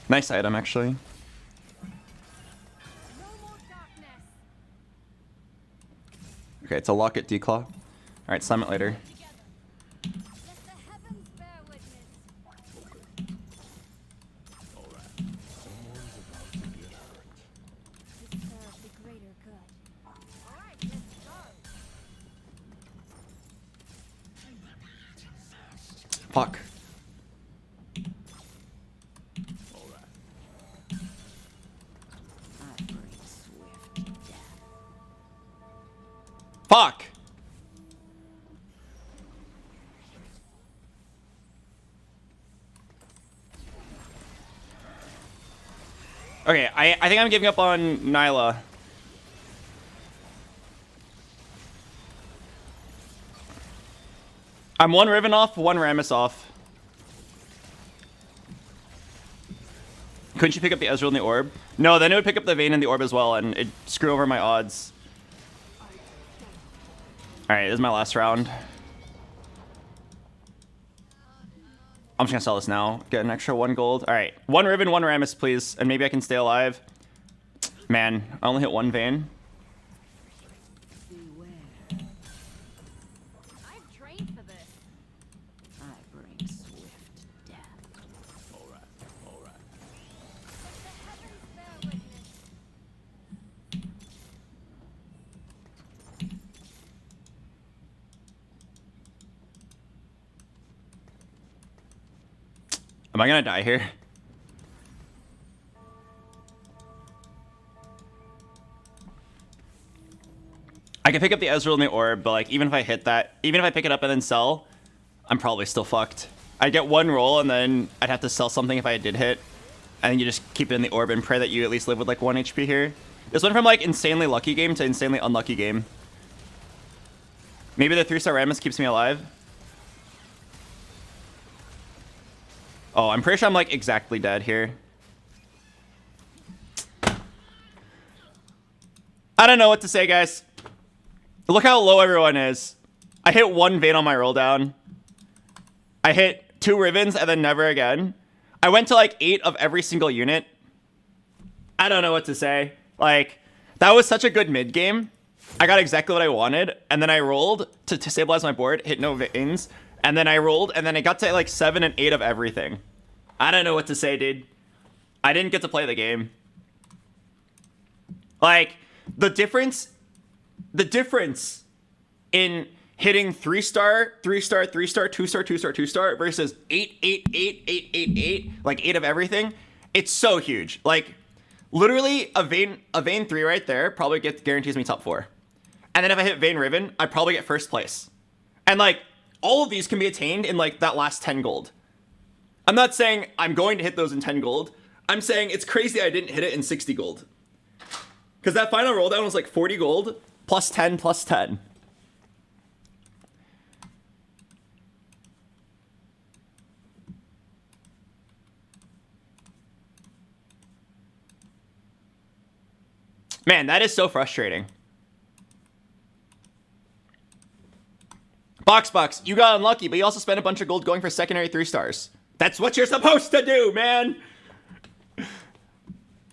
Nice item, actually. Okay, it's a Locket Declaw. Alright, slam it later. Fuck. Fuck! Okay, I think I'm giving up on Nyla. I'm 1 Riven off, 1 Rammus off. Couldn't you pick up the Ezreal in the orb? No, then it would pick up the Vayne in the orb as well, and it'd screw over my odds. Alright, this is my last round. I'm just gonna sell this now. Get an extra 1 gold. Alright, 1 Riven, 1 Rammus, please. And maybe I can stay alive. Man, I only hit 1 Vayne. I've trained for this. I bring swift death. Alright, alright. The heavens bear witness. Am I gonna die here? I can pick up the Ezreal in the orb, but like even if I hit that, even if I pick it up and then sell, I'm probably still fucked. I'd get 1 roll and then I'd have to sell something if I did hit. and you just keep it in the orb and pray that you at least live with like 1 HP here. This went from like insanely lucky game to insanely unlucky game. Maybe the 3-star Rammus keeps me alive. Oh, I'm pretty sure I'm like exactly dead here. I don't know what to say, guys. Look how low everyone is. I hit 1 vein on my roll down. I hit 2 Rivens and then never again. I went to like 8 of every single unit. I don't know what to say. Like, that was such a good mid game. I got exactly what I wanted, and then I rolled to stabilize my board, hit no veins, and then I rolled, and then I got to like 7 and 8 of everything. I don't know what to say, dude. I didn't get to play the game. Like, the difference in hitting 3-star, 3-star, 3-star, 2-star, 2-star, 2-star versus 8, 8, 8, 8, 8, 8, like 8 of everything, it's so huge. Like, literally a vein 3 right there probably guarantees me top 4. And then if I hit vein Riven, I probably get first place. And like, all of these can be attained in like that last 10 gold. I'm not saying I'm going to hit those in 10 gold. I'm saying it's crazy I didn't hit it in 60 gold. Because that final roll down was like 40 gold, plus 10, plus 10. Man, that is so frustrating. BoxBox, you got unlucky, but you also spent a bunch of gold going for secondary 3-stars. That's what you're supposed to do, man.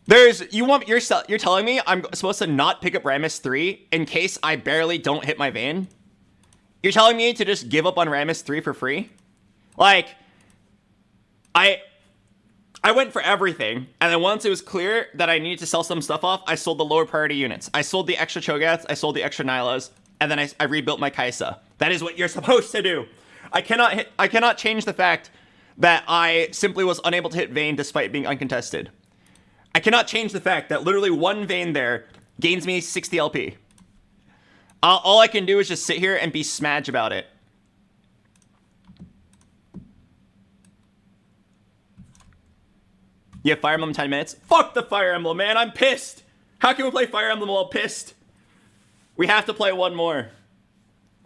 You're telling me I'm supposed to not pick up Rammus 3 in case I barely don't hit my vein? You're telling me to just give up on Rammus 3 for free? Like, I went for everything, and then once it was clear that I needed to sell some stuff off, I sold the lower priority units. I sold the extra Cho'Gaths, I sold the extra Nylas, and then I rebuilt my Kaisa. That is what you're supposed to do. I cannot change the fact that I simply was unable to hit vein despite being uncontested. I cannot change the fact that literally 1 vein there gains me 60 LP. All I can do is just sit here and be smudge about it. You have Fire Emblem in 10 minutes? Fuck the Fire Emblem, man. I'm pissed. How can we play Fire Emblem while pissed? We have to play one more.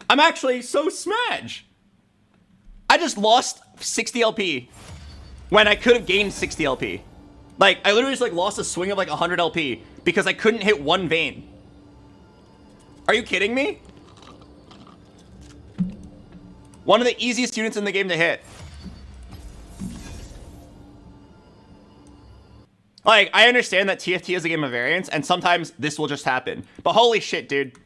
I'm actually so smudge. I just lost 60 LP when I could have gained 60 LP. Like, I literally just like lost a swing of like 100 LP because I couldn't hit 1 vein. Are you kidding me? One of the easiest units in the game to hit. Like, I understand that TFT is a game of variance, and sometimes this will just happen. But holy shit, dude.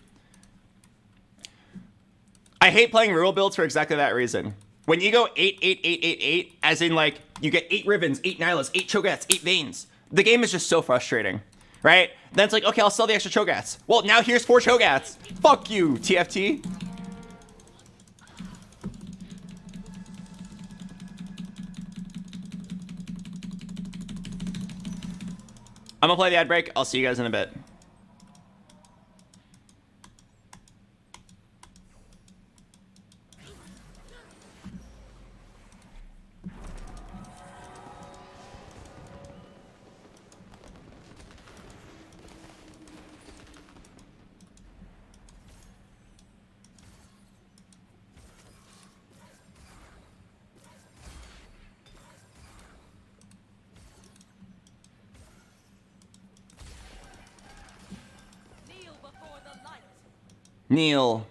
I hate playing rural builds for exactly that reason. When you go 8, 8, 8, 8, 8, as in, like, you get 8 Rivens, 8 Nylas, 8 Cho'Gaths, 8 Veins, the game is just so frustrating, right? Then it's like, okay, I'll sell the extra Cho'Gaths. Well, now here's 4 Cho'Gaths. Fuck you, TFT. I'm gonna play the ad break. I'll see you guys in a bit. Kneel.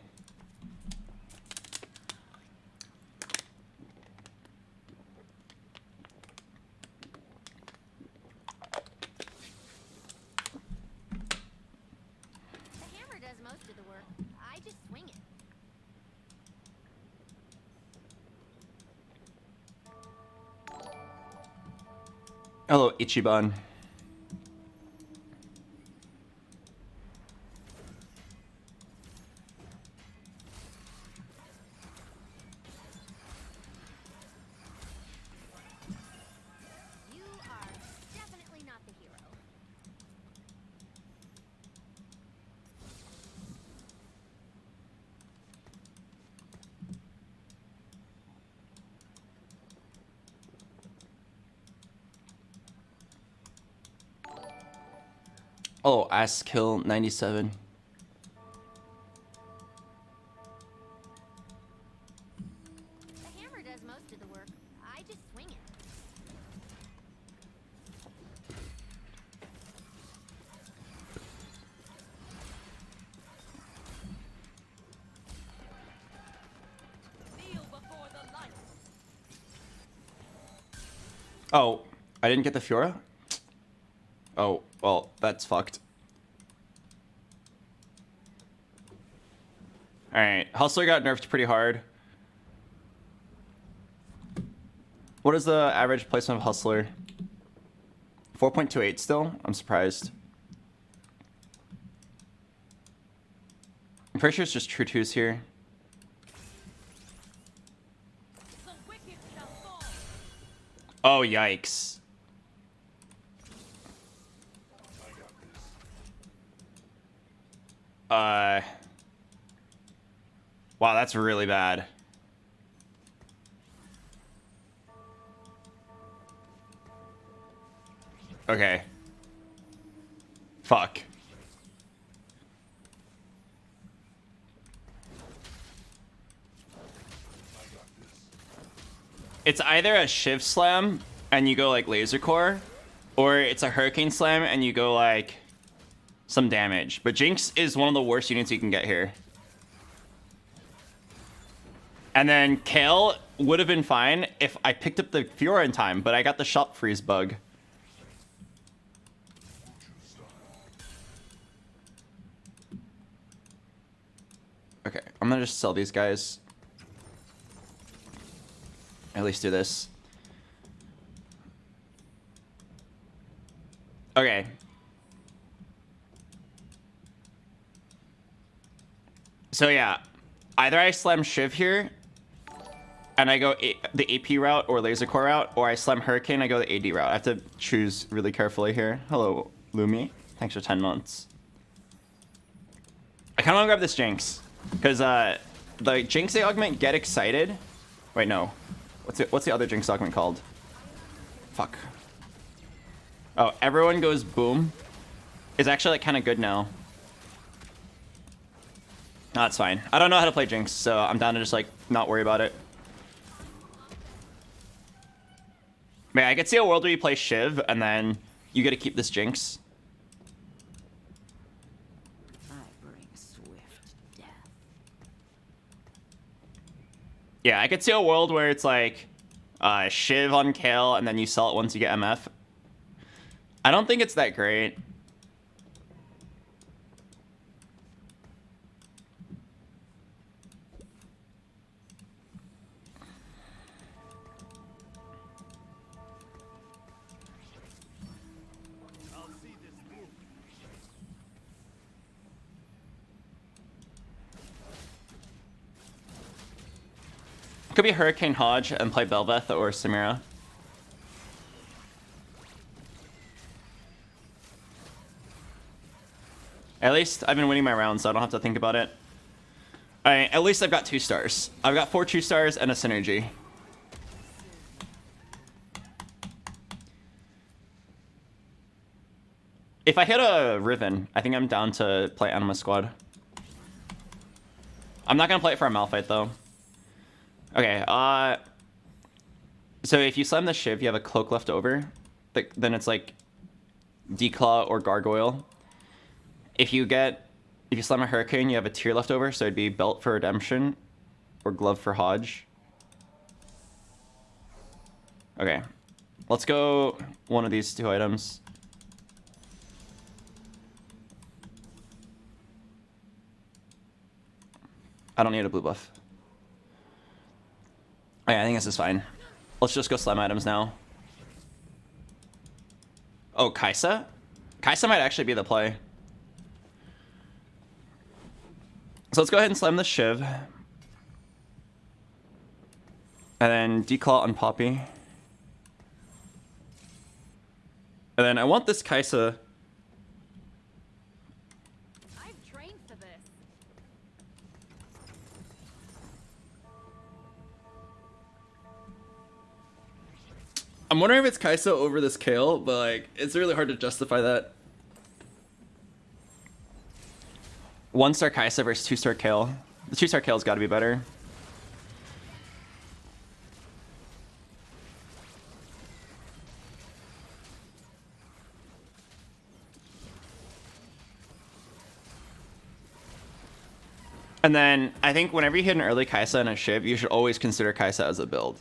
The hammer does most of the work. I just swing it. Hello, Ichiban. You are definitely not the hero. Oh, ass kill 97. The hammer does most of the work. I just swing it. Kneel before the light. Oh, I didn't get the Fiora? Oh, well, that's fucked. Alright, Hustler got nerfed pretty hard. What is the average placement of Hustler? 4.28 still? I'm surprised. I'm pretty sure it's just True Twos here. The wicked shall fall. Oh, yikes. Wow, that's really bad. Okay. Fuck. It's either a Shiv Slam and you go like Laser Core, or it's a Hurricane Slam and you go like some damage. But Jinx is one of the worst units you can get here. And then Kale would have been fine if I picked up the Fiora in time, but I got the shot freeze bug. Okay, I'm gonna just sell these guys. At least do this. Okay. So yeah, either I slam Shiv here, and I go the AP route or Laser Core route, or I slam Hurricane, I go the AD route. I have to choose really carefully here. Hello, Lumi. Thanks for 10 months. I kind of want to grab this Jinx, because the Jinx augment, Get Excited. Wait, no. What's the other Jinx augment called? Fuck. Oh, Everyone Goes Boom is actually like kind of good now. No, that's fine. I don't know how to play Jinx, so I'm down to just like not worry about it. Man, I could see a world where you play Shiv and then you get to keep this Jinx. I bring swift death. Yeah, I could see a world where it's like Shiv on Kale and then you sell it once you get MF. I don't think it's that great. Could be Hurricane Hodge and play Belveth or Samira. At least I've been winning my rounds, so I don't have to think about it. Alright, at least I've got 2 stars. I've got 4 2 stars and a synergy. If I hit a Riven, I think I'm down to play Anima Squad. I'm not gonna play it for a Malphite though. Okay, so if you slam the Shiv, you have a Cloak left over. Then it's like Declaw or Gargoyle. If you slam a Hurricane, you have a Tear left over, so it'd be Belt for Redemption or Glove for Hodge. Okay, let's go one of these 2 items. I don't need a blue buff. Okay, I think this is fine. Let's just go slam items now. Oh, Kaisa? Kaisa might actually be the play. So let's go ahead and slam the Shiv. And then Declaw on Poppy. And then I want this Kaisa. I've trained for this. I'm wondering if it's Kaisa over this Kale, but like it's really hard to justify that. 1-star Kaisa versus 2-star Kale. The 2-star Kale's got to be better. And then I think whenever you hit an early Kaisa and a Shiv, you should always consider Kaisa as a build.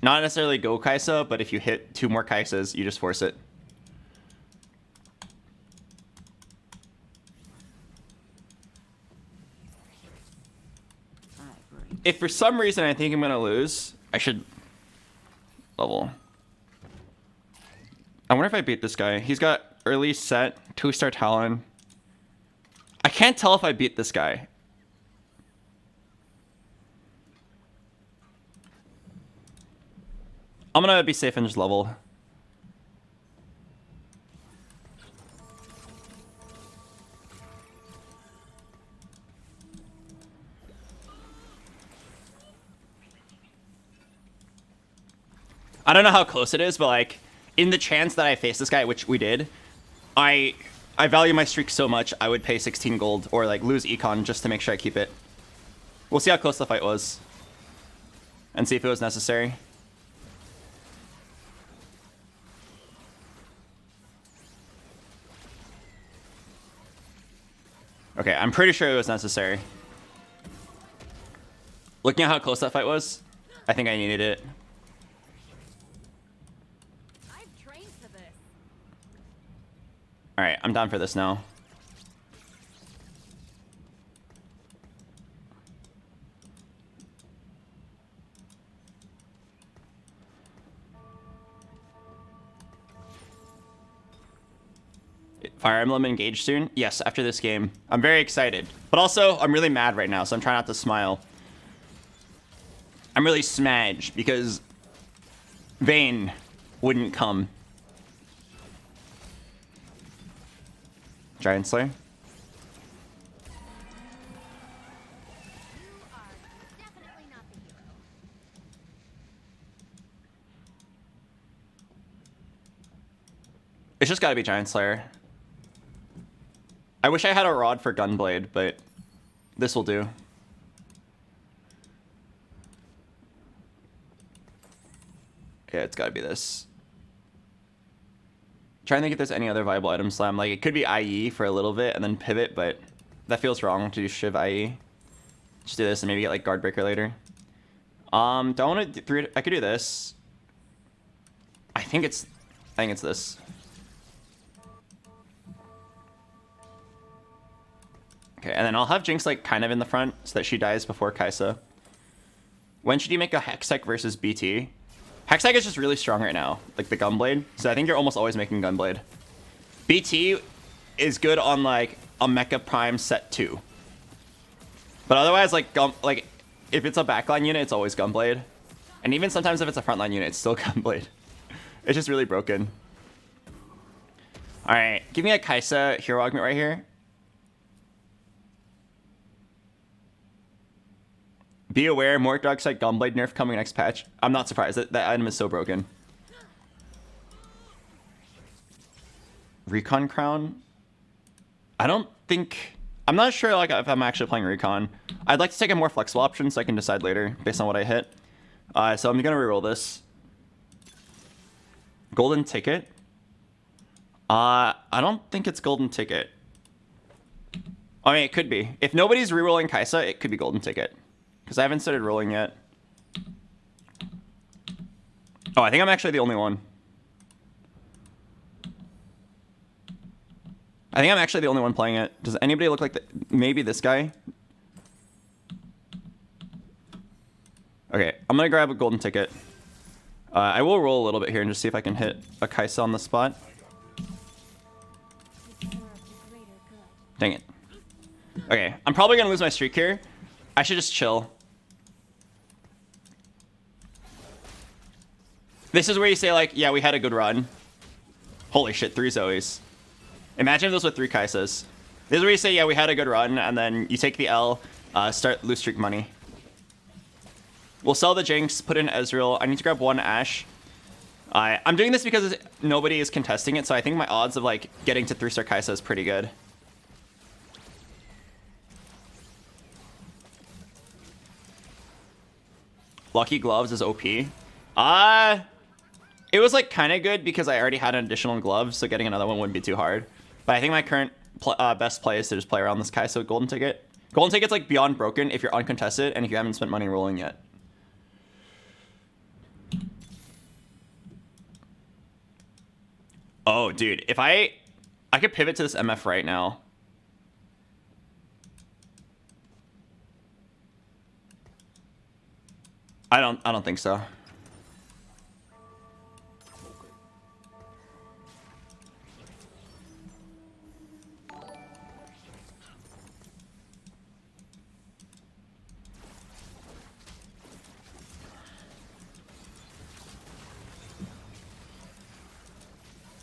Not necessarily go Kaisa, but if you hit 2 more Kaisas, you just force it. If for some reason I think I'm gonna lose, I should level. I wonder if I beat this guy. He's got early set, 2-star Talon. I can't tell if I beat this guy. I'm gonna be safe and just level. I don't know how close it is, but like, in the chance that I face this guy, which we did, I value my streak so much, I would pay 16 gold or like lose econ just to make sure I keep it. We'll see how close the fight was and see if it was necessary. Okay, I'm pretty sure it was necessary. Looking at how close that fight was, I think I needed it. I've trained for this. Alright, I'm down for this now. Fire Emblem Engage soon? Yes, after this game. I'm very excited. But also, I'm really mad right now, so I'm trying not to smile. I'm really smudged because Vayne wouldn't come. Giant Slayer? You are definitely not the hero. It's just gotta be Giant Slayer. I wish I had a rod for Gunblade, but this will do. Yeah, it's gotta be this. Trying to think if there's any other viable item slam. Like, it could be IE for a little bit and then pivot, but that feels wrong to do Shiv IE. Just do this and maybe get like Guard Breaker later. Don't want to I could do this. I think it's this. Okay, and then I'll have Jinx like kind of in the front so that she dies before Kaisa. When should you make a Hextech versus BT? Hextech is just really strong right now, like the Gunblade. So I think you're almost always making Gunblade. BT is good on like a Mecha Prime set 2. But otherwise, like if it's a backline unit, it's always Gunblade. And even sometimes if it's a frontline unit, it's still Gunblade. It's just really broken. All right, give me a Kaisa hero augment right here. Be aware, more Darkside Gunblade nerf coming next patch. I'm not surprised. That item is so broken. Recon Crown? I don't think... I'm not sure like if I'm actually playing Recon. I'd like to take a more flexible option so I can decide later based on what I hit. So I'm going to reroll this. Golden Ticket? I don't think it's Golden Ticket. I mean, it could be. If nobody's rerolling Kaisa, it could be Golden Ticket. Because I haven't started rolling yet. Oh, I think I'm actually the only one. I think I'm actually the only one playing it. Does anybody look like maybe this guy? Okay, I'm going to grab a golden ticket. I will roll a little bit here and just see if I can hit a Kaisa on the spot. Dang it. Okay, I'm probably going to lose my streak here. I should just chill. This is where you say like, yeah, we had a good run. Holy shit, 3 Zoes. Imagine if those were 3 Kaisas. This is where you say, yeah, we had a good run, and then you take the L, start lose streak money. We'll sell the Jinx, put in Ezreal. I need to grab 1 Ashe. I'm doing this because nobody is contesting it, so I think my odds of like getting to 3-star Kaisa is pretty good. Lucky Gloves is OP. It was like kind of good because I already had an additional glove, so getting another one wouldn't be too hard. But I think my current best play is to just play around this Kai'Sa with Golden Ticket. Golden Ticket's like beyond broken if you're uncontested and if you haven't spent money rolling yet. Oh, dude, if I could pivot to this MF right now. I don't think so.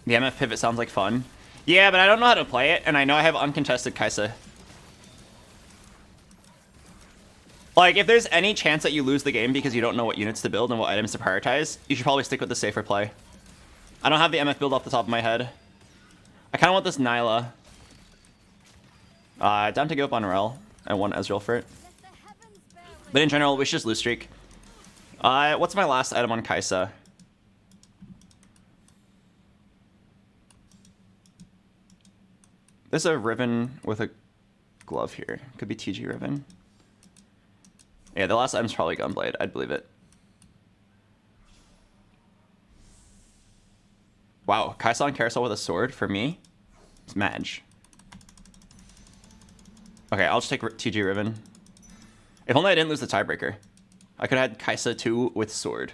The MF pivot sounds like fun. Yeah, but I don't know how to play it, and I know I have uncontested Kai'Sa. Like, if there's any chance that you lose the game because you don't know what units to build and what items to prioritize, you should probably stick with the safer play. I don't have the MF build off the top of my head. I kind of want this Nyla. Down to give up on Rel. I want Ezreal for it. But in general, we should just lose streak. What's my last item on Kai'Sa? There's a Riven with a glove here. Could be TG Riven. Yeah, the last item's probably Gunblade. I'd believe it. Wow, Kai'Sa on Carousel with a sword for me? It's Madge. Okay, I'll just take TG Riven. If only I didn't lose the tiebreaker. I could have had Kai'Sa 2 with sword.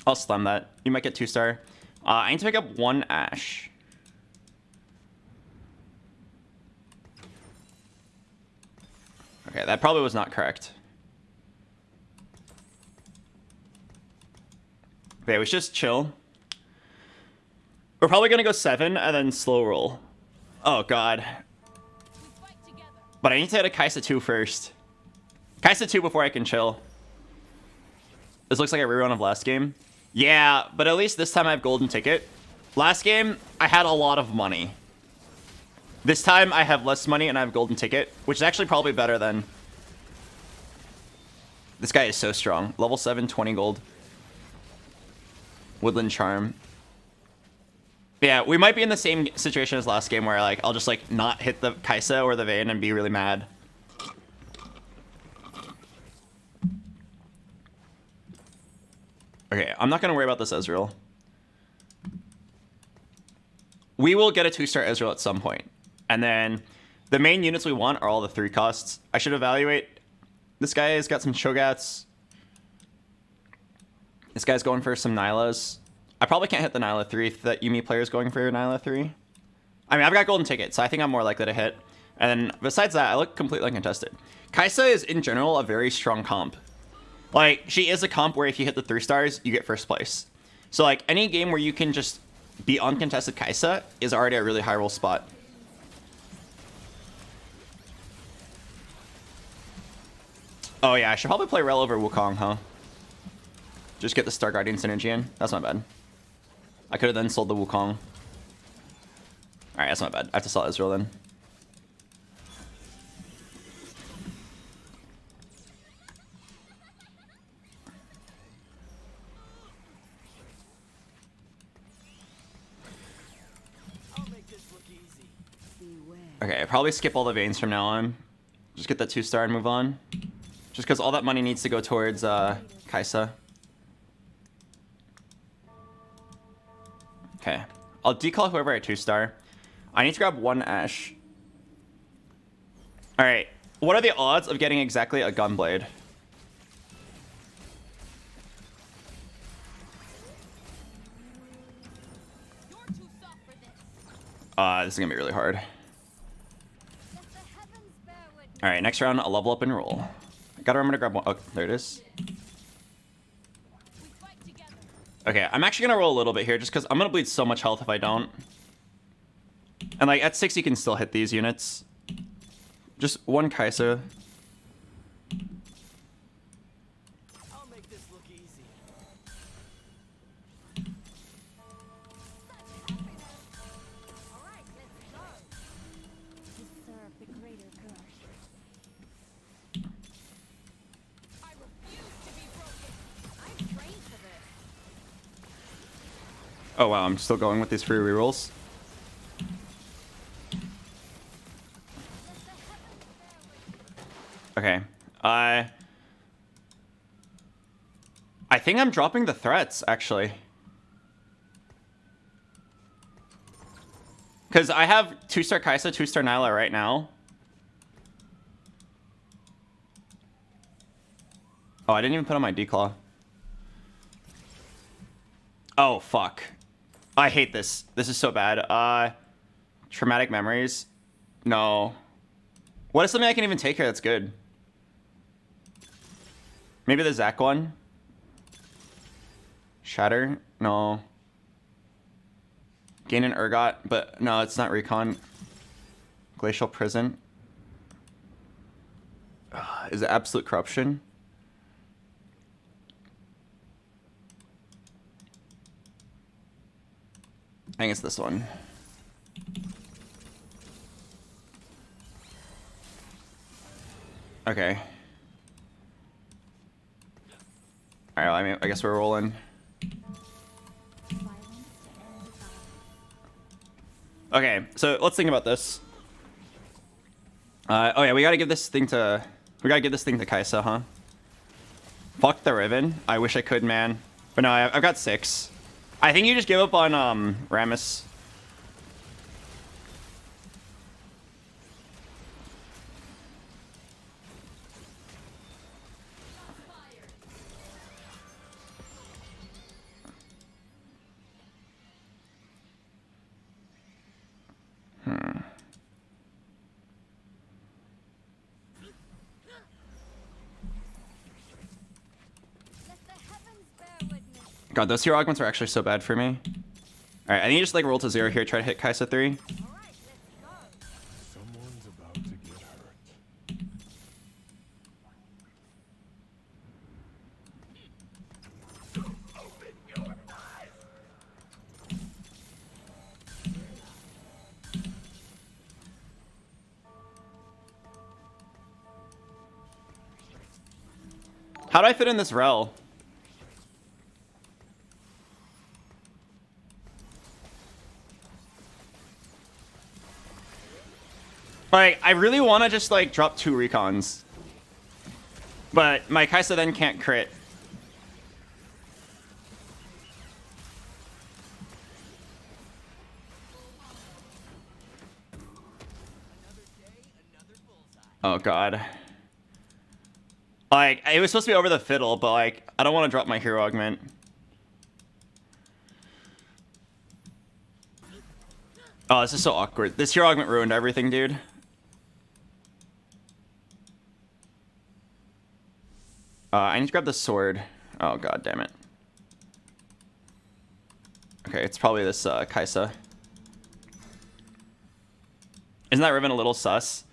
I'll slam that. You might get 2-star. I need to pick up 1 Ashe. Okay, that probably was not correct. Okay, we should just chill. We're probably gonna go 7 and then slow roll. Oh god. But I need to hit a Kai'Sa 2 first. Kai'Sa 2 before I can chill. This looks like a rerun of last game. Yeah, but at least this time I have Golden Ticket. Last game, I had a lot of money. This time, I have less money and I have Golden Ticket, which is actually probably better than... This guy is so strong. Level 7, 20 gold. Woodland Charm. Yeah, we might be in the same situation as last game where like I'll just like not hit the Kai'Sa or the Vayne and be really mad. Okay, I'm not going to worry about this Ezreal. We will get a 2-star Ezreal at some point. And then the main units we want are all the 3 costs. I should evaluate. This guy has got some Shogats. This guy's going for some Nylas. I probably can't hit the Nyla 3 if that Yuumi player is going for Nyla 3. I mean, I've got Golden Ticket, so I think I'm more likely to hit. And then besides that, I look completely uncontested. Kai'Sa is, in general, a very strong comp. Like, she is a comp where if you hit the 3 stars, you get first place. So, like, any game where you can just be uncontested Kai'Sa is already a really high roll spot. Oh, yeah, I should probably play Rel over Wukong, huh? Just get the Star Guardian synergy in. That's not bad. I could have then sold the Wukong. Alright, that's not bad. I have to sell Ezreal then. Okay, probably skip all the Vaynes from now on. Just get that 2-star and move on. Just because all that money needs to go towards Kai'Sa. Okay, I'll decall whoever I 2-star. I need to grab 1 Ashe. Alright, what are the odds of getting exactly a Gunblade? This is gonna be really hard. Alright, next round, I'll level up and roll. I gotta remember to grab 1. Oh, there it is. Okay, I'm actually gonna roll a little bit here just because I'm gonna bleed so much health if I don't. And like at 6 you can still hit these units. Just 1 Kai'Sa. I'll make this look easy. Oh wow, I'm still going with these free rerolls. Okay. I think I'm dropping the threats, actually. Because I have 2-star Kaisa, 2-star Nyla right now. Oh, I didn't even put on my declaw. Oh, fuck. I hate this. This is so bad. Traumatic memories. No. What is something I can even take here that's good? Maybe the Zac one? Shatter? No. Gain an Urgot, but no, it's not recon. Glacial Prison. Is it Absolute Corruption? I think it's this one. Okay. Alright, well, I mean, I guess we're rolling. Okay, so let's think about this. Oh yeah, we gotta give this thing to Kaisa, huh? Fuck the Riven. I wish I could, man. But no, I've got 6. I think you just give up on Rammus. God, those hero augments are actually so bad for me. Alright, I need to just like roll to 0 here, try to hit Kaisa 3. Someone's about to get hurt. How do I fit in this rel? Like, I really want to just, like, drop 2 recons. But my Kaisa then can't crit. Oh, God. Like, it was supposed to be over the fiddle, but, like, I don't want to drop my hero augment. Oh, this is so awkward. This hero augment ruined everything, dude. I need to grab the sword. Oh, God damn it. Okay, it's probably this Kaisa. Isn't that Riven a little sus?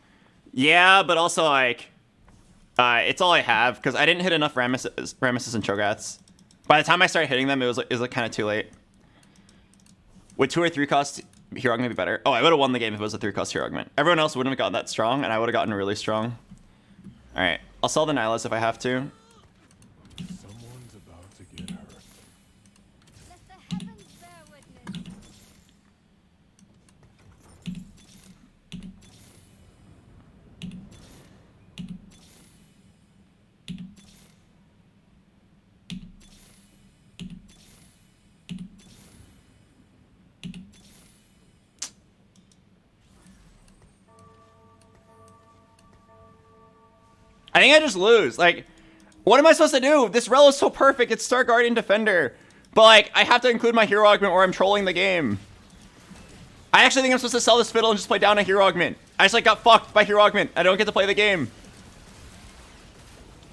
Yeah, but also, like, it's all I have, because I didn't hit enough Ramesses and Cho'Gaths. By the time I started hitting them, it was like kind of too late. Would 2 or 3 cost hero augment be better? Oh, I would have won the game if it was a 3-cost hero augment. Everyone else wouldn't have gotten that strong, and I would have gotten really strong. Alright, I'll sell the Nihilus if I have to. Someone's about to get hurt. Let the heavens bear witness. I think I just lose. Like, what am I supposed to do? This rel is so perfect. It's Star Guardian Defender. But, like, I have to include my hero augment or I'm trolling the game. I actually think I'm supposed to sell this fiddle and just play down a hero augment. I just, like, got fucked by hero augment. I don't get to play the game.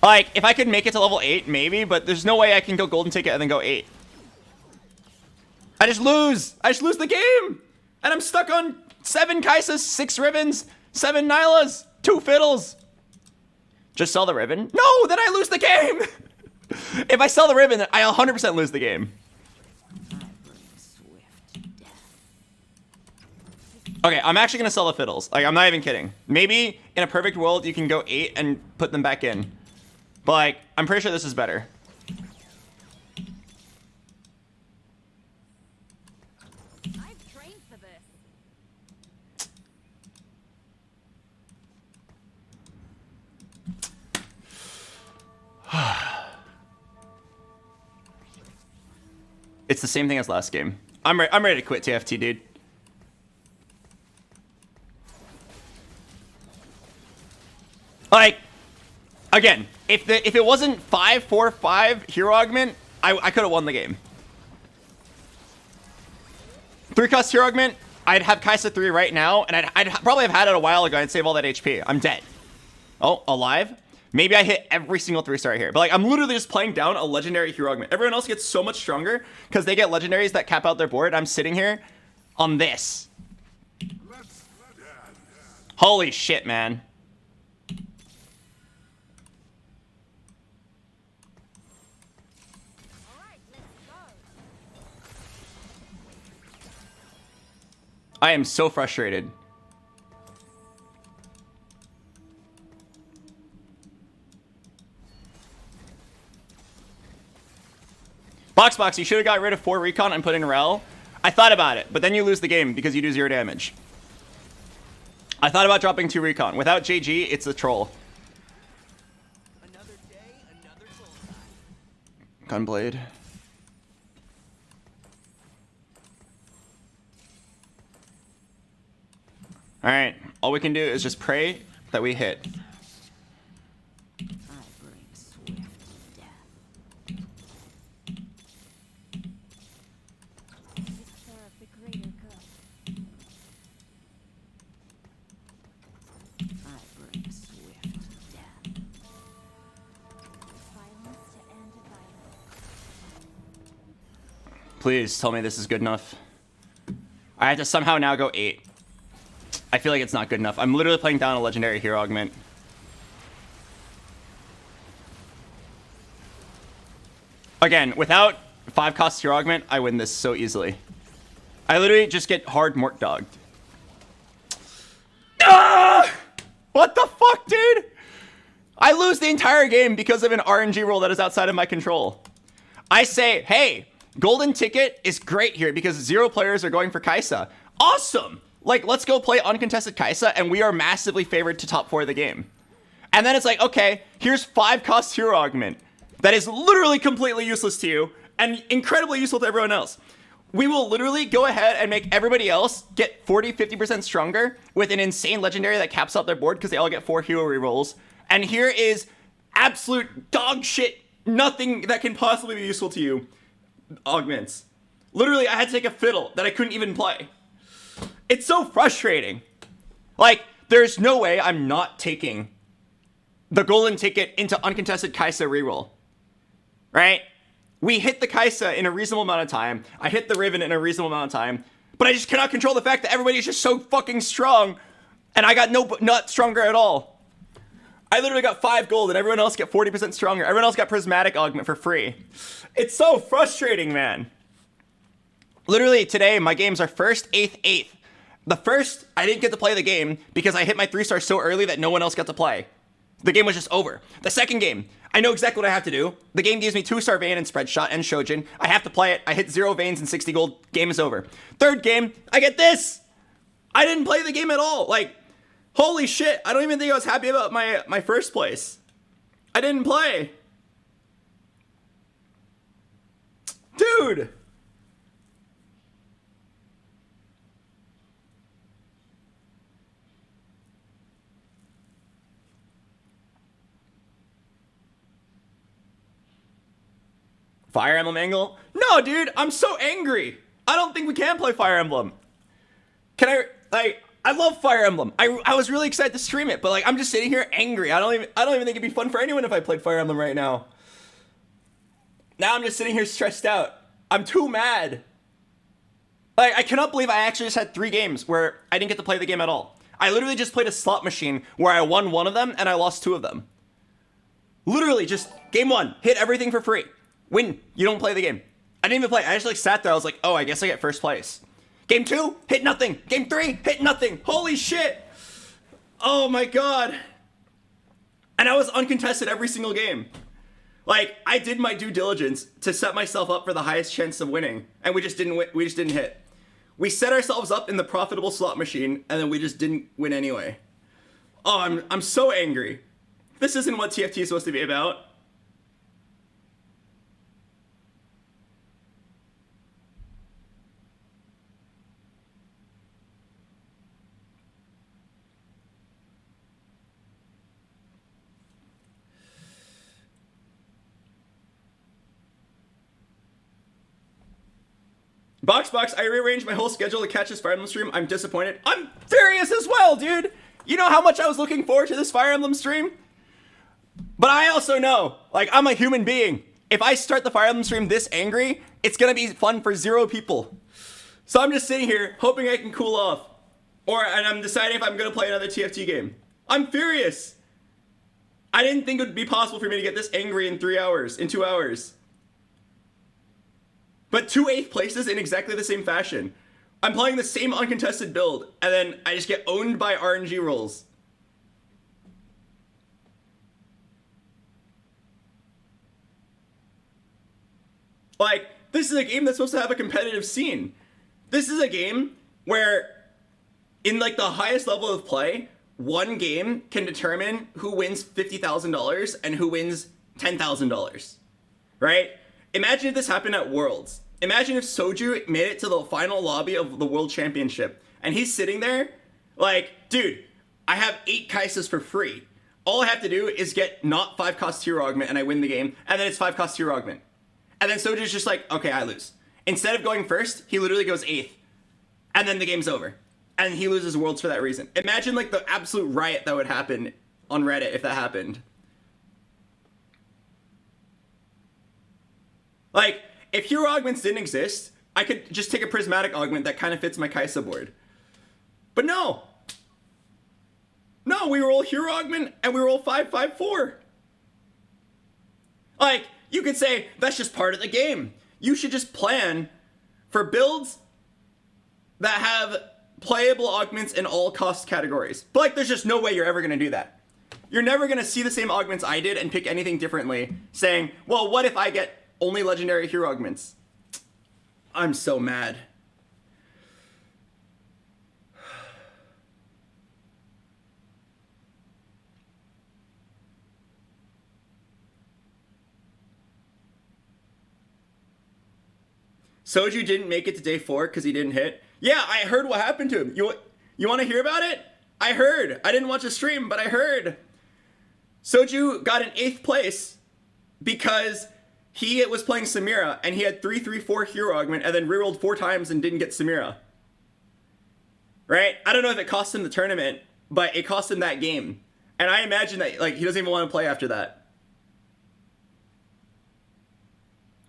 Like, if I could make it to level 8, maybe, but there's no way I can go golden ticket and then go 8. I just lose. I just lose the game. And I'm stuck on 7 Kaisas, 6 Rivens, 7 Nylas, 2 fiddles. Just sell the Riven? No, then I lose the game! If I sell the Riven, I 100% lose the game. Okay, I'm actually gonna sell the fiddles. Like, I'm not even kidding. Maybe in a perfect world, you can go 8 and put them back in. But, like, I'm pretty sure this is better. It's the same thing as last game. I'm ready to quit TFT, dude. Like, again, if it wasn't 5-4-5 hero augment, I could have won the game. 3-cost hero augment, I'd have Kaisa 3 right now, and I'd probably have had it a while ago. I'd save all that HP. I'm dead. Oh, alive? Maybe I hit every single 3-star here. But like, I'm literally just playing down a legendary hero augment. Everyone else gets so much stronger because they get legendaries that cap out their board. I'm sitting here on this. Holy shit, man. I am so frustrated. BoxBox, you should have got rid of 4 recon and put in Rel. I thought about it, but then you lose the game because you do 0 damage. I thought about dropping 2 recon. Without JG, it's a troll. Another day, another troll. Gunblade. Alright, all we can do is just pray that we hit. I bring swift death. To serve the greater good. I bring swift death. Violence to end violence. Please tell me this is good enough. I have to somehow now go 8. I feel like it's not good enough. I'm literally playing down a legendary hero augment. Again, without 5-cost hero augment, I win this so easily. I literally just get hard Mort dogged. Ah! What the fuck, dude? I lose the entire game because of an RNG roll that is outside of my control. I say, hey, golden ticket is great here because 0 players are going for Kaisa. Awesome! Like, let's go play uncontested Kaisa, and we are massively favored to top 4 of the game. And then it's like, okay, here's 5-cost hero augment that is literally completely useless to you and incredibly useful to everyone else. We will literally go ahead and make everybody else get 40-50% stronger with an insane legendary that caps out their board because they all get 4 hero rerolls. And here is absolute dog shit, nothing that can possibly be useful to you. Augments. Literally, I had to take a fiddle that I couldn't even play. It's so frustrating. Like, there's no way I'm not taking the golden ticket into uncontested Kaisa reroll. Right? We hit the Kaisa in a reasonable amount of time. I hit the Riven in a reasonable amount of time. But I just cannot control the fact that everybody is just so fucking strong. And I got not stronger at all. I literally got 5 gold and everyone else got 40% stronger. Everyone else got prismatic augment for free. It's so frustrating, man. Literally today, my games are 1st, 8th, 8th. The first, I didn't get to play the game because I hit my 3-star so early that no one else got to play. The game was just over. The second game, I know exactly what I have to do. The game gives me 2-star Vayne and Spread Shot and Shojin. I have to play it. I hit 0 Vaynes and 60 gold. Game is over. Third game, I get this. I didn't play the game at all. Like, holy shit. I don't even think I was happy about my first place. I didn't play. Dude. Fire Emblem Angle? No, dude, I'm so angry. I don't think we can play Fire Emblem. Can I love Fire Emblem. I was really excited to stream it, but like I'm just sitting here angry. I don't even think it'd be fun for anyone if I played Fire Emblem right now. Now I'm just sitting here stressed out. I'm too mad. Like, I cannot believe I actually just had 3 games where I didn't get to play the game at all. I literally just played a slot machine where I won 1 of them and I lost 2 of them. Literally just game 1, hit everything for free. Win, you don't play the game. I didn't even play. I just like sat there. I was like, oh, I guess I get first place. Game 2, hit nothing. Game 3, hit nothing. Holy shit. Oh my God. And I was uncontested every single game. Like, I did my due diligence to set myself up for the highest chance of winning. And we just didn't win. We just didn't hit. We set ourselves up in the profitable slot machine and then we just didn't win anyway. Oh, I'm so angry. This isn't what TFT is supposed to be about. BoxBox, I rearranged my whole schedule to catch this Fire Emblem stream. I'm disappointed. I'm furious as well, dude. You know how much I was looking forward to this Fire Emblem stream? But I also know, like, I'm a human being. If I start the Fire Emblem stream this angry, it's gonna be fun for 0 people. So I'm just sitting here hoping I can cool off. And I'm deciding if I'm gonna play another TFT game. I'm furious. I didn't think it would be possible for me to get this angry in 2 hours. But 2 8th places in exactly the same fashion. I'm playing the same uncontested build, and then I just get owned by RNG rolls. Like, this is a game that's supposed to have a competitive scene. This is a game where, in like the highest level of play, one game can determine who wins $50,000 and who wins $10,000, right? Imagine if this happened at Worlds. Imagine if Soju made it to the final lobby of the World Championship, and he's sitting there like, dude, I have 8 Kaisas for free. All I have to do is get not 5 cost hero augment and I win the game, and then it's 5 cost hero augment. And then Soju's just like, okay, I lose. Instead of going first, he literally goes 8th. And then the game's over. And he loses Worlds for that reason. Imagine like the absolute riot that would happen on Reddit if that happened. Like, if hero augments didn't exist, I could just take a prismatic augment that kind of fits my Kaisa board. But no! No, we roll hero augment and we roll 5-5-4. Like, you could say, that's just part of the game. You should just plan for builds that have playable augments in all cost categories. But like, there's just no way you're ever gonna do that. You're never gonna see the same augments I did and pick anything differently, saying, well, what if I get only legendary hero augments? I'm so mad. Soju didn't make it to day 4 because he didn't hit. Yeah, I heard what happened to him. You want to hear about it? I heard. I didn't watch the stream, but I heard. Soju got an 8th place because he was playing Samira, and he had 3-3-4 hero augment, and then rerolled 4 times and didn't get Samira. Right? I don't know if it cost him the tournament, but it cost him that game. And I imagine that like he doesn't even want to play after that.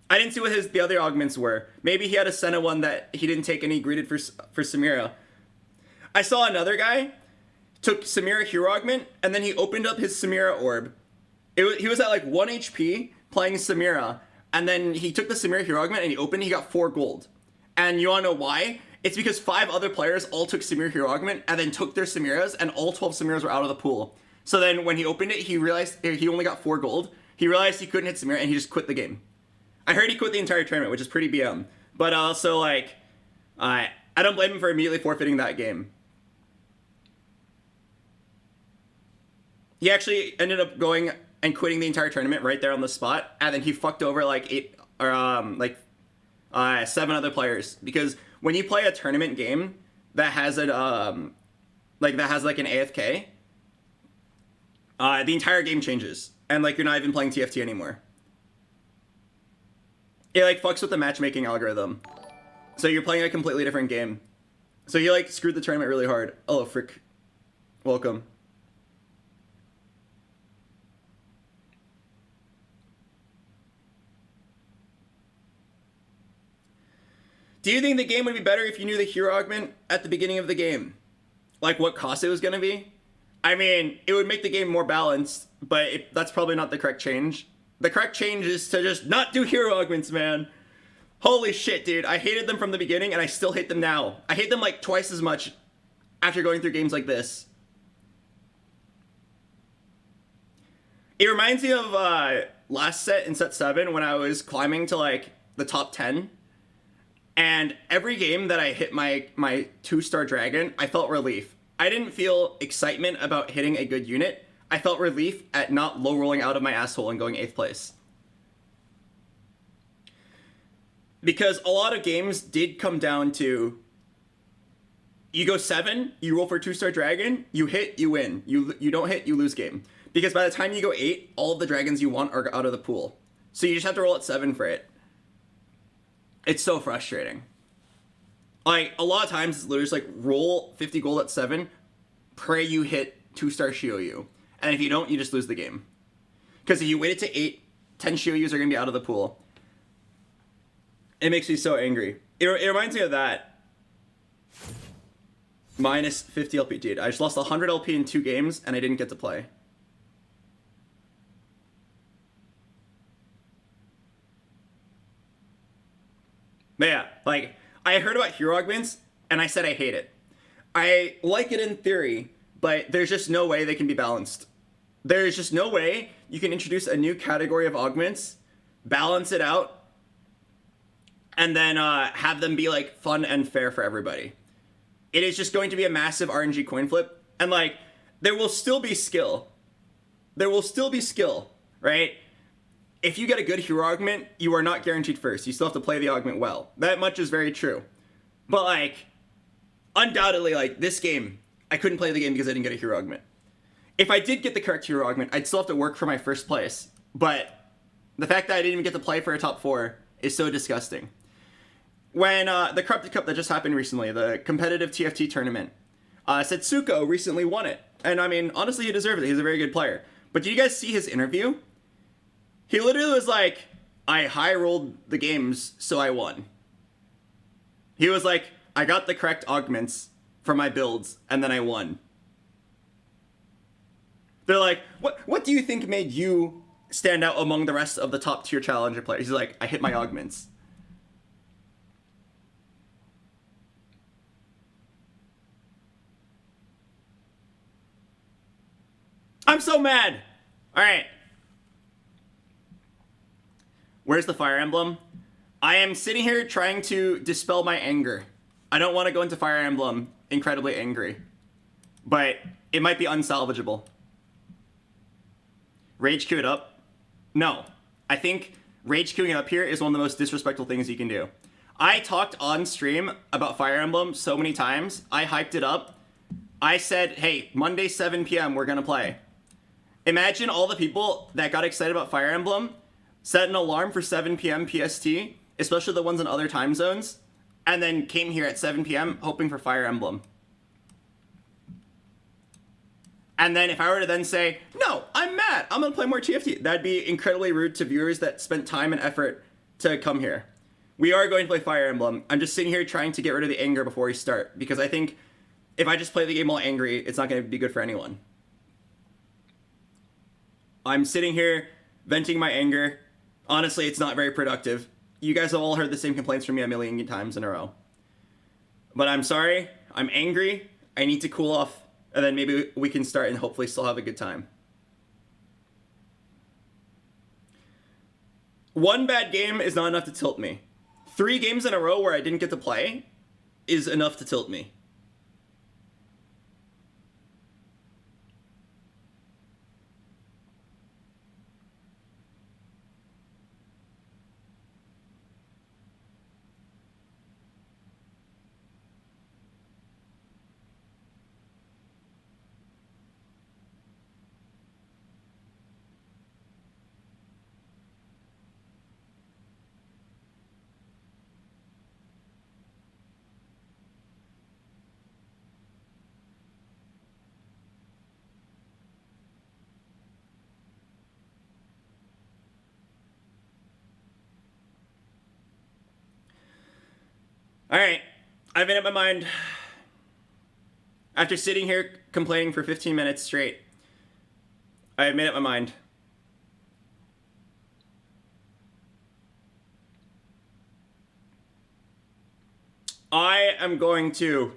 I didn't see what the other augments were. Maybe he had a Senna one that he didn't take and he greeted for Samira. I saw another guy took Samira hero augment and then he opened up his Samira orb. He was at like 1 HP playing Samira, and then he took the Samira hero augment and he got 4 gold. And you wanna know why? It's because 5 other players all took Samira hero augment and then took their Samiras, and all 12 Samiras were out of the pool. So then when he opened it, he realized he only got 4 gold. He realized he couldn't hit Samira and he just quit the game. I heard he quit the entire tournament, which is pretty BM. But also, like, I don't blame him for immediately forfeiting that game. He actually ended up going and quitting the entire tournament right there on the spot, and then he fucked over like 7 other players. Because when you play a tournament game that has an an AFK, the entire game changes, and like you're not even playing TFT anymore. It like fucks with the matchmaking algorithm. So you're playing a completely different game. So he like screwed the tournament really hard. Oh, frick. Welcome. Do you think the game would be better if you knew the hero augment at the beginning of the game? Like what cost it was gonna be? I mean, it would make the game more balanced, but that's probably not the correct change. The correct change is to just not do hero augments, man. Holy shit, dude. I hated them from the beginning, and I still hate them now. I hate them like twice as much after going through games like this. It reminds me of last set in set 7 when I was climbing to like the top 10. And every game that I hit my 2-star dragon, I felt relief. I didn't feel excitement about hitting a good unit. I felt relief at not low rolling out of my asshole and going 8th place. Because a lot of games did come down to, you go 7, you roll for 2-star dragon, you hit, you win. You don't hit, you lose game. Because by the time you go 8, all of the dragons you want are out of the pool. So you just have to roll at 7 for it. It's so frustrating. Like, a lot of times it's literally just like roll 50 gold at 7, pray you hit 2-star Shioyu. And if you don't, you just lose the game. Because if you wait it to 8, 10 Shioyus are going to be out of the pool. It makes me so angry. It reminds me of that. Minus 50 LP. Dude, I just lost 100 LP in 2 games, and I didn't get to play. But yeah, like, I heard about hero augments, and I said I hate it. I like it in theory, but there's just no way they can be balanced. There's just no way you can introduce a new category of augments, balance it out, and then have them be, like, fun and fair for everybody. It is just going to be a massive RNG coin flip, and, like, there will still be skill. There will still be skill, right? If you get a good hero augment, you are not guaranteed first. You still have to play the augment well. That much is very true. But, like, undoubtedly, like, this game, I couldn't play the game because I didn't get a hero augment. If I did get the correct hero augment, I'd still have to work for my first place. But the fact that I didn't even get to play for a top 4 is so disgusting. When the Corrupted Cup that just happened recently, the competitive TFT tournament, Setsuko recently won it. And, I mean, honestly, he deserved it. He's a very good player. But did you guys see his interview? He literally was like, I high-rolled the games, so I won. He was like, I got the correct augments for my builds, and then I won. They're like, what do you think made you stand out among the rest of the top-tier challenger players? He's like, I hit my augments. I'm so mad! Alright. Where's the Fire Emblem? I am sitting here trying to dispel my anger. I don't want to go into Fire Emblem incredibly angry. But it might be unsalvageable. Rage queue it up? No. I think rage queuing it up here is one of the most disrespectful things you can do. I talked on stream about Fire Emblem so many times. I hyped it up. I said, hey, Monday 7 p.m. we're going to play. Imagine all the people that got excited about Fire Emblem, set an alarm for 7 p.m. PST, especially the ones in other time zones, and then came here at 7 p.m. hoping for Fire Emblem. And then if I were to then say, no, I'm mad, I'm going to play more TFT, that'd be incredibly rude to viewers that spent time and effort to come here. We are going to play Fire Emblem. I'm just sitting here trying to get rid of the anger before we start, because I think if I just play the game all angry, it's not going to be good for anyone. I'm sitting here venting my anger. Honestly, it's not very productive. You guys have all heard the same complaints from me a million times in a row. But I'm sorry. I'm angry. I need to cool off. And then maybe we can start and hopefully still have a good time. One bad game is not enough to tilt me. 3 games in a row where I didn't get to play is enough to tilt me. Alright, I've made up my mind. After sitting here complaining for 15 minutes straight, I have made up my mind. I am going to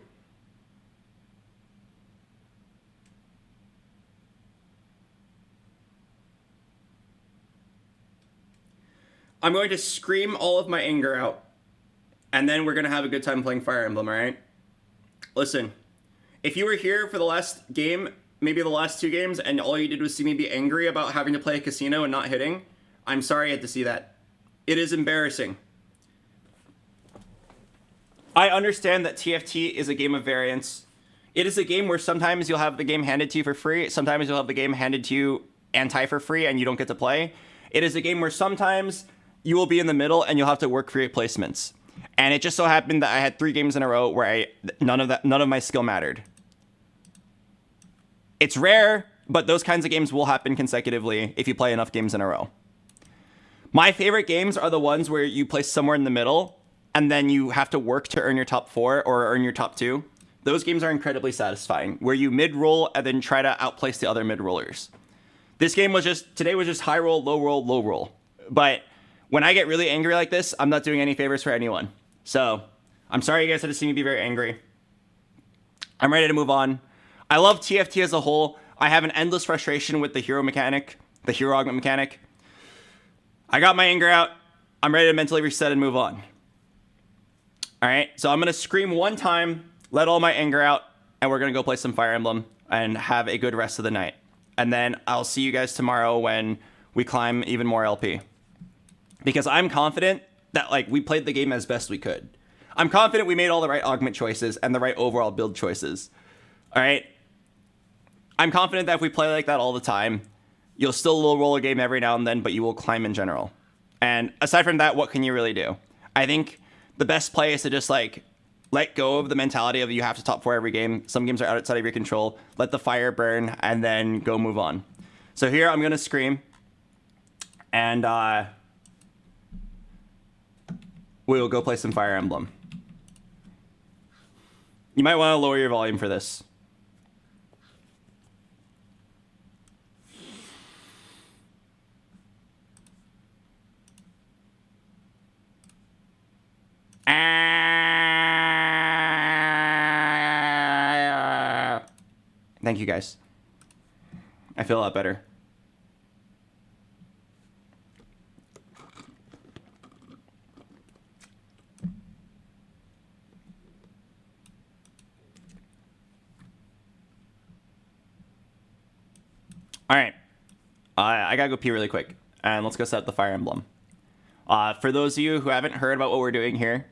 scream all of my anger out. And then we're going to have a good time playing Fire Emblem, alright? Listen, if you were here for the last game, maybe the last 2 games, and all you did was see me be angry about having to play a casino and not hitting, I'm sorry you had to see that. It is embarrassing. I understand that TFT is a game of variance. It is a game where sometimes you'll have the game handed to you for free, sometimes you'll have the game handed to you anti for free and you don't get to play. It is a game where sometimes you will be in the middle and you'll have to work for your placements. And it just so happened that I had 3 games in a row where none of my skill mattered. It's rare, but those kinds of games will happen consecutively if you play enough games in a row. My favorite games are the ones where you place somewhere in the middle and then you have to work to earn your top 4 or earn your top 2. Those games are incredibly satisfying, where you mid-roll and then try to outplace the other mid-rollers. Today was just high roll, low roll, low roll. But when I get really angry like this, I'm not doing any favors for anyone. So I'm sorry you guys had to see me be very angry. I'm ready to move on. I love TFT as a whole. I have an endless frustration with the hero mechanic, the hero augment mechanic. I got my anger out. I'm ready to mentally reset and move on. All right, so I'm going to scream one time, let all my anger out, and we're going to go play some Fire Emblem and have a good rest of the night. And then I'll see you guys tomorrow when we climb even more LP. Because I'm confident that we played the game as best we could. I'm confident we made all the right augment choices and the right overall build choices. All right? I'm confident that if we play like that all the time, you'll still low roll a game every now and then, but you will climb in general. And aside from that, what can you really do? I think the best play is to just let go of the mentality of you have to top 4 every game. Some games are outside of your control. Let the fire burn and then go move on. So here I'm going to scream. And we will go play some Fire Emblem. You might want to lower your volume for this. Thank you, guys. I feel a lot better. All right. I gotta go pee really quick, and let's go set up the Fire Emblem. For those of you who haven't heard about what we're doing here,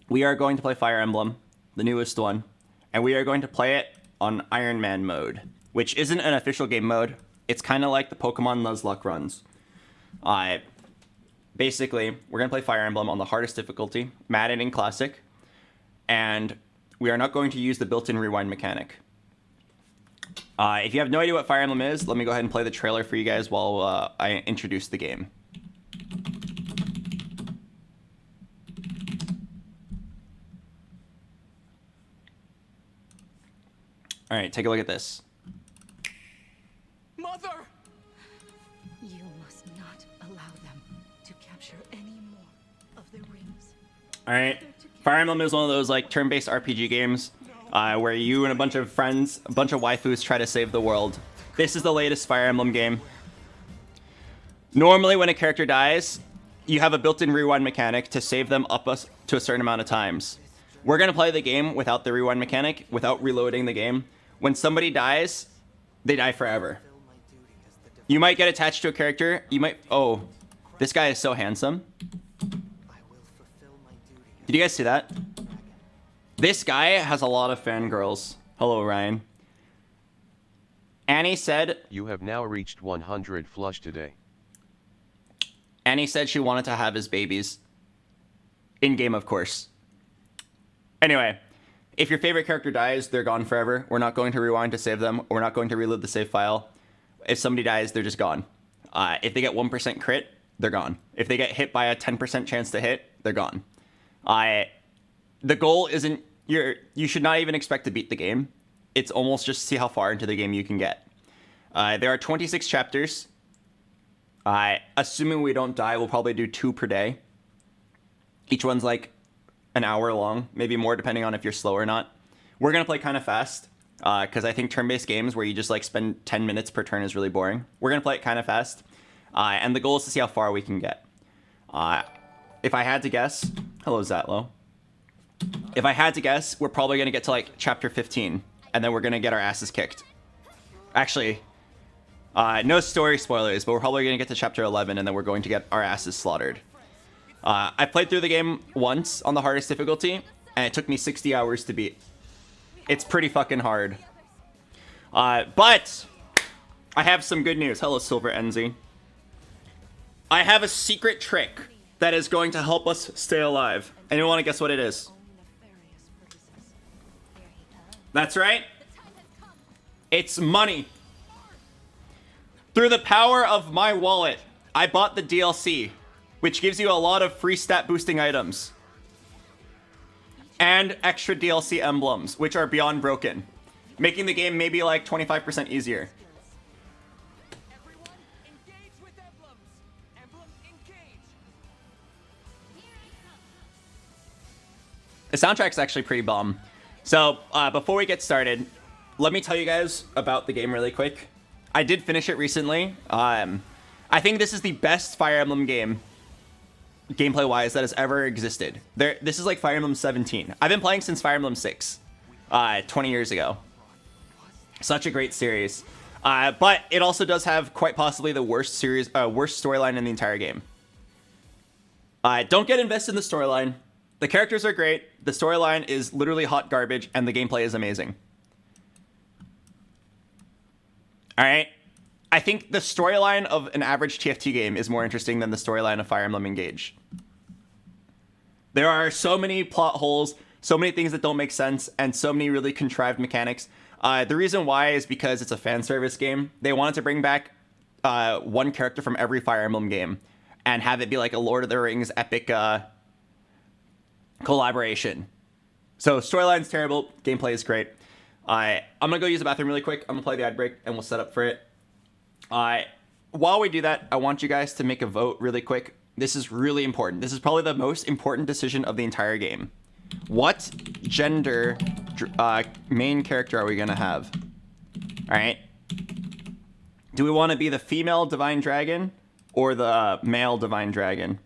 we are going to play Fire Emblem, the newest one, and we are going to play it on Ironman mode, which isn't an official game mode. It's kind of like the Pokemon Nuzlocke runs. Basically, we're going to play Fire Emblem on the hardest difficulty, Madden and Classic, and we are not going to use the built-in rewind mechanic. If you have no idea what Fire Emblem is, let me go ahead and play the trailer for you guys while I introduce the game. All right, take a look at this. Mother! You must not allow them to capture any more of the rings. All right, Fire Emblem is one of those turn-based RPG games where you and a bunch of friends, a bunch of waifus try to save the world. This is the latest Fire Emblem game. Normally, when a character dies, you have a built-in rewind mechanic to save them up to a certain amount of times. We're gonna play the game without the rewind mechanic, without reloading the game. When somebody dies, they die forever. You might get attached to a character. You might... Oh, this guy is so handsome. Did you guys see that? This guy has a lot of fangirls. Hello, Ryan. Annie said... You have now reached 100 flush today. Annie said she wanted to have his babies. In-game, of course. Anyway, if your favorite character dies, they're gone forever. We're not going to rewind to save them. We're not going to reload the save file. If somebody dies, they're just gone. If they get 1% crit, they're gone. If they get hit by a 10% chance to hit, they're gone. The goal isn't... You should not even expect to beat the game. It's almost just see how far into the game you can get. There are 26 chapters. Assuming we don't die, we'll probably do 2 per day. Each one's an hour long, maybe more depending on if you're slow or not. We're going to play kind of fast because I think turn-based games where you just spend 10 minutes per turn is really boring. We're going to play it kind of fast. And the goal is to see how far we can get. If I had to guess... Hello, Zatlo. If I had to guess, we're probably going to get to chapter 15, and then we're going to get our asses kicked. Actually, no story spoilers, but we're probably going to get to chapter 11, and then we're going to get our asses slaughtered. I played through the game once on the hardest difficulty, and it took me 60 hours to beat. It's pretty fucking hard. But I have some good news. Hello, Silver Enzy. I have a secret trick that is going to help us stay alive. Anyone want to guess what it is? That's right. It's money. Through the power of my wallet, I bought the DLC, which gives you a lot of free stat boosting items. And extra DLC emblems, which are beyond broken, making the game maybe like 25% easier. Everyone, engage with emblems. Emblem engage. The soundtrack's actually pretty bomb. So before we get started, let me tell you guys about the game really quick. I did finish it recently. I think this is the best Fire Emblem game, gameplay-wise, that has ever existed. This is like Fire Emblem 17. I've been playing since Fire Emblem 6, 20 years ago. Such a great series. But it also does have quite possibly the worst storyline in the entire game. Don't get invested in the storyline. The characters are great. The storyline is literally hot garbage, and the gameplay is amazing. All right. I think the storyline of an average TFT game is more interesting than the storyline of Fire Emblem Engage. There are so many plot holes, so many things that don't make sense, and so many really contrived mechanics. The reason why is because it's a fan service game. They wanted to bring back one character from every Fire Emblem game and have it be like a Lord of the Rings epic collaboration. So storyline's terrible, gameplay is great. I'm gonna go use the bathroom really quick. I'm gonna play the ad break and we'll set up for it. While we do that, I want you guys to make a vote really quick. This is really important. This is probably the most important decision of the entire game. What gender main character are we gonna have? All right. Do we want to be the female divine dragon or the male divine dragon?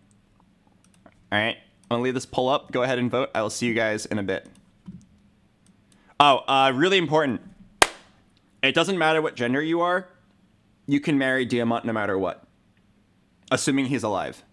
All right. I'm gonna leave this poll up. Go ahead and vote. I will see you guys in a bit. Oh, really important. It doesn't matter what gender you are. You can marry Diamant no matter what, assuming he's alive.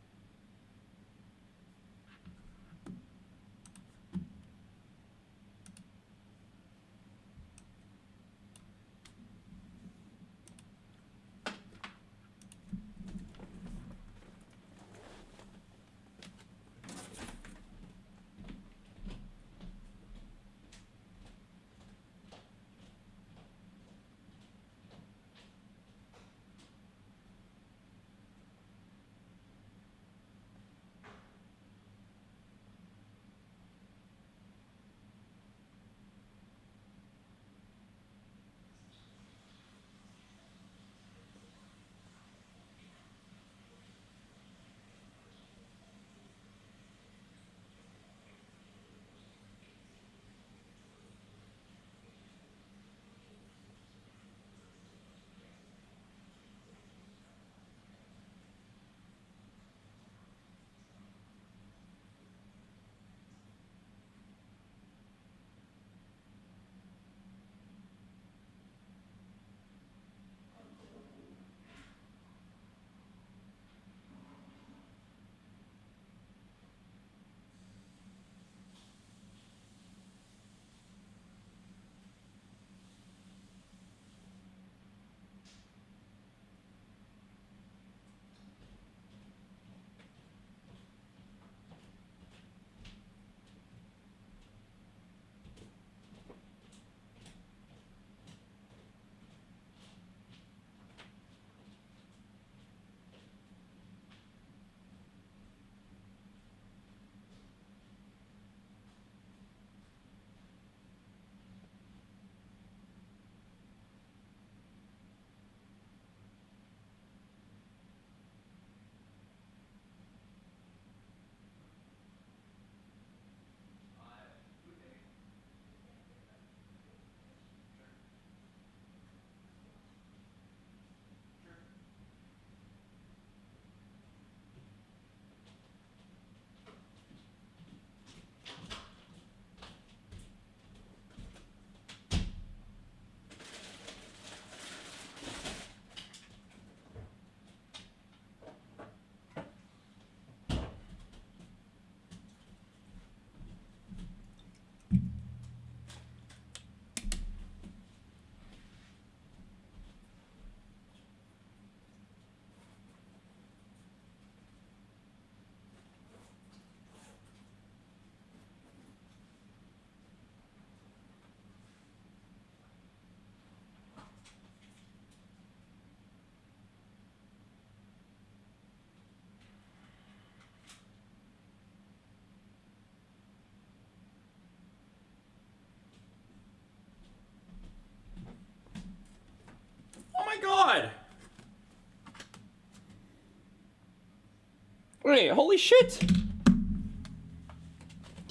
Wait, holy shit! Do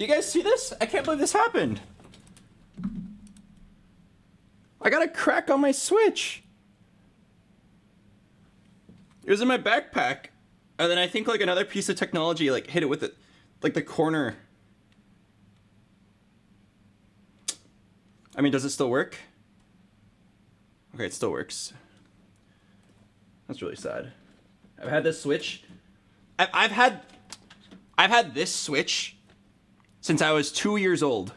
you guys see this? I can't believe this happened. I got a crack on my Switch. It was in my backpack. And then I think like another piece of technology like hit it with it. Like the corner. I mean, does it still work? Okay, it still works. That's really sad. I've had this Switch. I've had this Switch since I was 2 years old.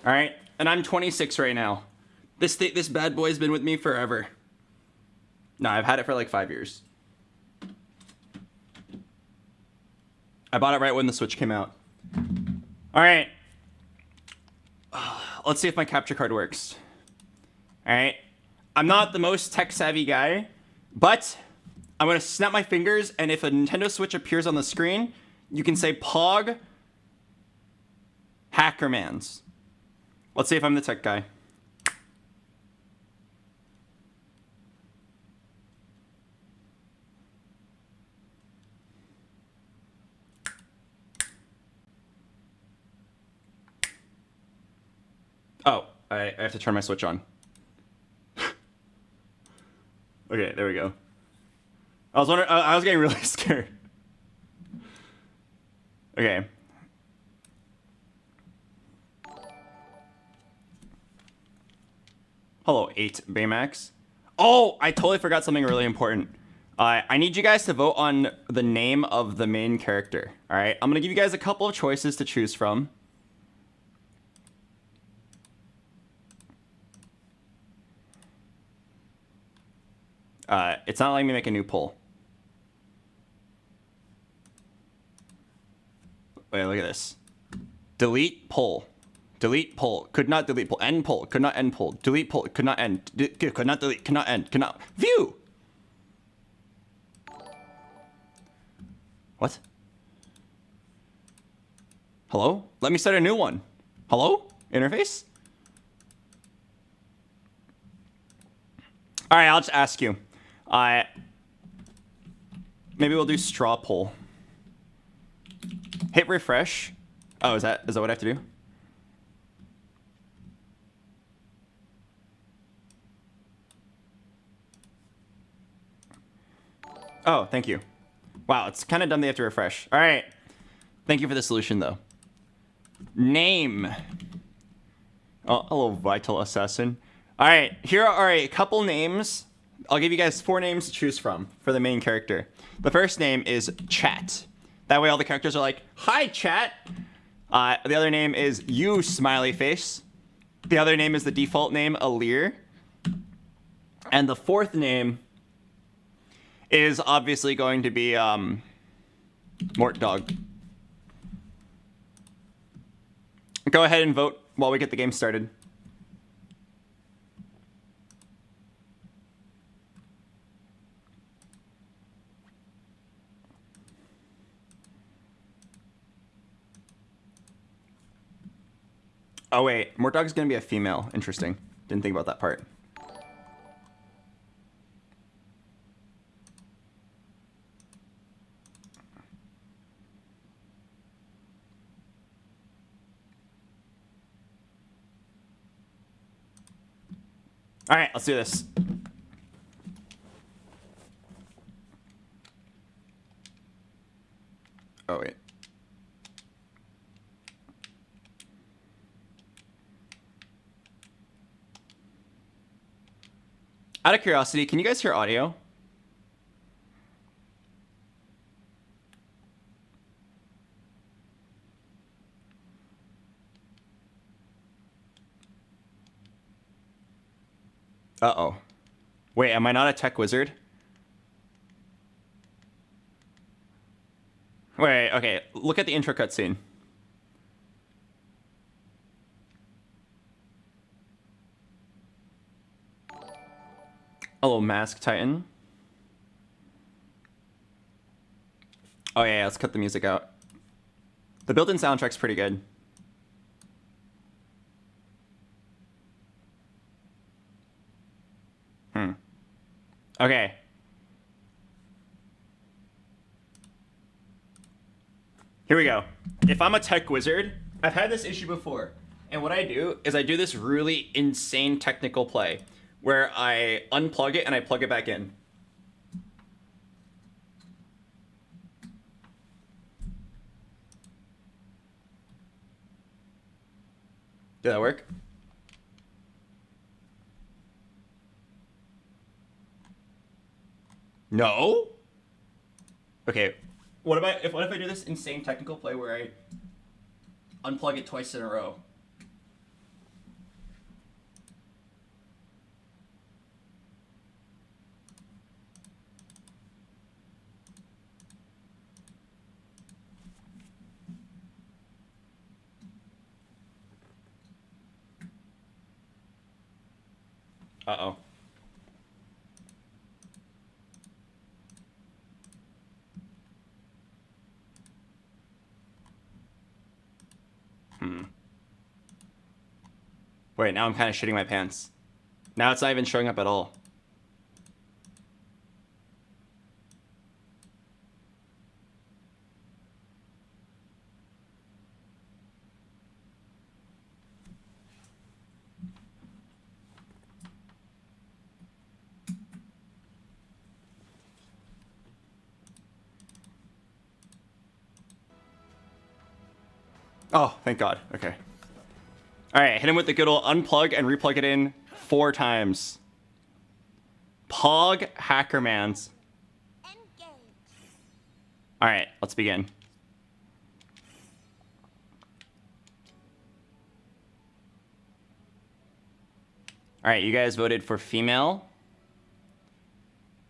All right, and I'm 26 right now. This bad boy's been with me forever. No, I've had it for like 5 years. I bought it right when the Switch came out. All right. Let's see if my capture card works. All right. I'm not the most tech savvy guy, but I'm going to snap my fingers, and if a Nintendo Switch appears on the screen, you can say Pog Hackermans. Let's see if I'm the tech guy. Oh, I have to turn my Switch on. Okay, there we go. I was getting really scared. Okay. Hello, 8 Baymax. Oh, I totally forgot something really important. I need you guys to vote on the name of the main character. All right, I'm gonna give you guys a couple of choices to choose from. It's not letting me make a new poll. Wait, look at this. Delete poll. Delete poll. Could not delete poll. End poll. Could not end poll. Delete poll. Could not end. Could not delete. Could not end. Could not. View! What? Hello? Let me start a new one. Hello? Interface? All right, I'll just ask you. Maybe we'll do straw poll. Hit refresh. Oh, is that what I have to do? Oh, thank you. Wow, it's kind of dumb they have to refresh. All right. Thank you for the solution, though. Name. Oh, hello, Vital Assassin. All right, here are a couple names. I'll give you guys 4 names to choose from for the main character. The first name is Chat. That way all the characters are like, hi, Chat. The other name is You, Smiley Face. The other name is the default name, Alir. And the fourth name is obviously going to be Mort Dog. Go ahead and vote while we get the game started. Oh wait, Mort Dog's gonna be a female. Interesting. Didn't think about that part. All right, let's do this. Oh wait. Out of curiosity, can you guys hear audio? Uh-oh. Wait, am I not a tech wizard? Wait, okay. Look at the intro cutscene. Hello, Mask Titan. Oh yeah, let's cut the music out. The built-in soundtrack's pretty good. Okay. Here we go. If I'm a tech wizard, I've had this issue before. And what I do is I do this really insane technical play where I unplug it and I plug it back in. Did that work? No? Okay. What if I do this insane technical play where I unplug it twice in a row? Uh-oh. Wait, now I'm kind of shitting my pants. Now it's not even showing up at all. Oh, thank God. Okay. All right, hit him with the good old unplug and replug it in 4 times. Pog Hackermans. Engage. All right, let's begin. All right, you guys voted for female.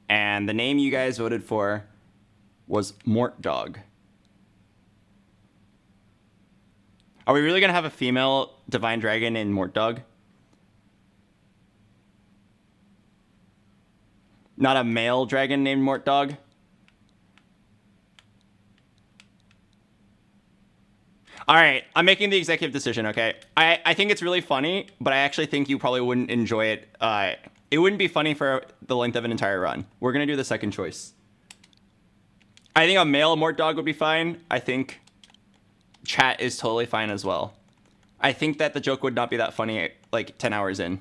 And the name you guys voted for was Mort Dog. Are we really going to have a female divine dragon in Mort Dog? Not a male dragon named Mort Dog? All right, I'm making the executive decision, okay? I think it's really funny, but I actually think you probably wouldn't enjoy it. It wouldn't be funny for the length of an entire run. We're going to do the second choice. I think a male Mort Dog would be fine. I think chat is totally fine as well. I think that the joke would not be that funny like 10 hours in.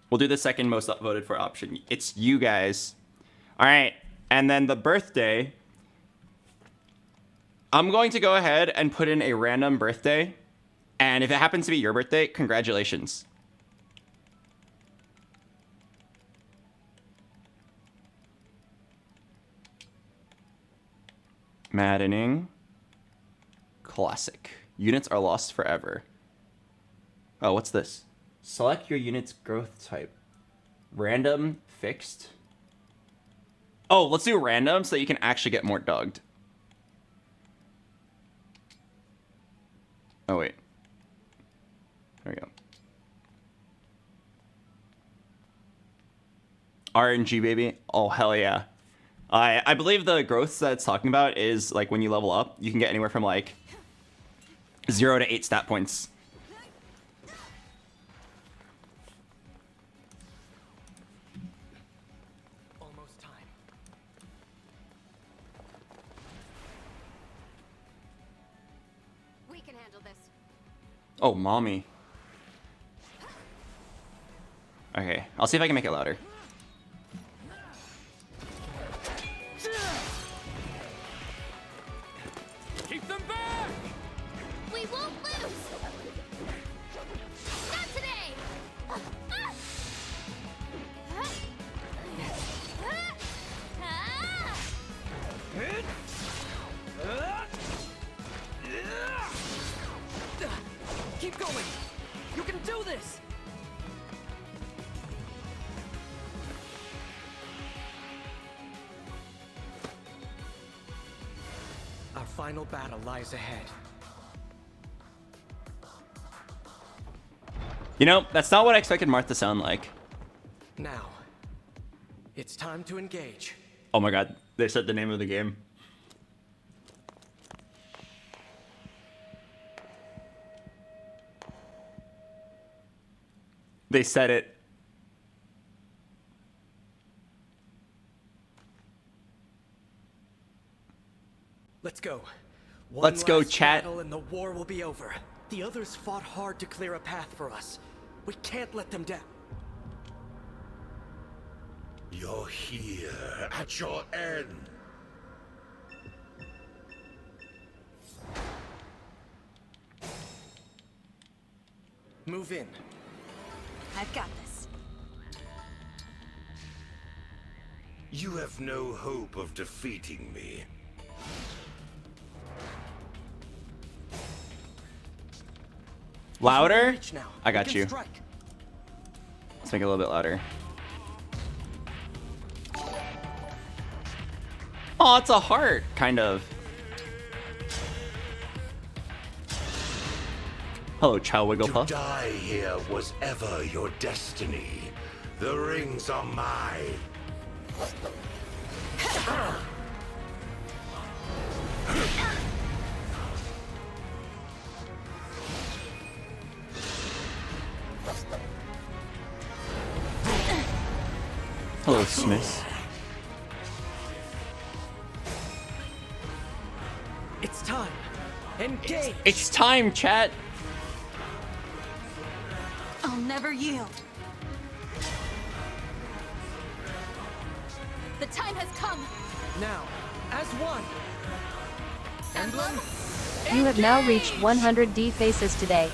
We'll do the second most voted for option. It's you guys. All right, and then the birthday. I'm going to go ahead and put in a random birthday. And if it happens to be your birthday, congratulations. Maddening. Classic. Units are lost forever. Oh, what's this? Select your unit's growth type. Random, fixed. Oh, let's do random so that you can actually get more dogged. Oh, wait. There we go. RNG, baby. Oh, hell yeah. I believe the growths that it's talking about is like when you level up, you can get anywhere from like 0 to 8 stat points. Almost time. We can handle this. Oh, mommy. Okay, I'll see if I can make it louder. Keep them back! We won't lose. Not today. Keep going! You can do this! Our final battle lies ahead. You know, that's not what I expected Marth to sound like. Now, it's time to engage. Oh my god, they said the name of the game. They said it. Let's go. Let's go, last chat. battle and the war will be over. The others fought hard to clear a path for us. We can't let them down. You're here at your end. Move in. I've got this. You have no hope of defeating me. Louder? Reach now. I We got can you. strike. Let's make it a little bit louder. Oh, it's a heart, kind of. Hello, Chow To Wigglepuff. die here was ever your destiny. The rings are mine. Hello, Smith. It's time. Engage. It's time, chat. I'll never yield. The time has come. Now, as one. Emblem. You have now reached 100 D faces today.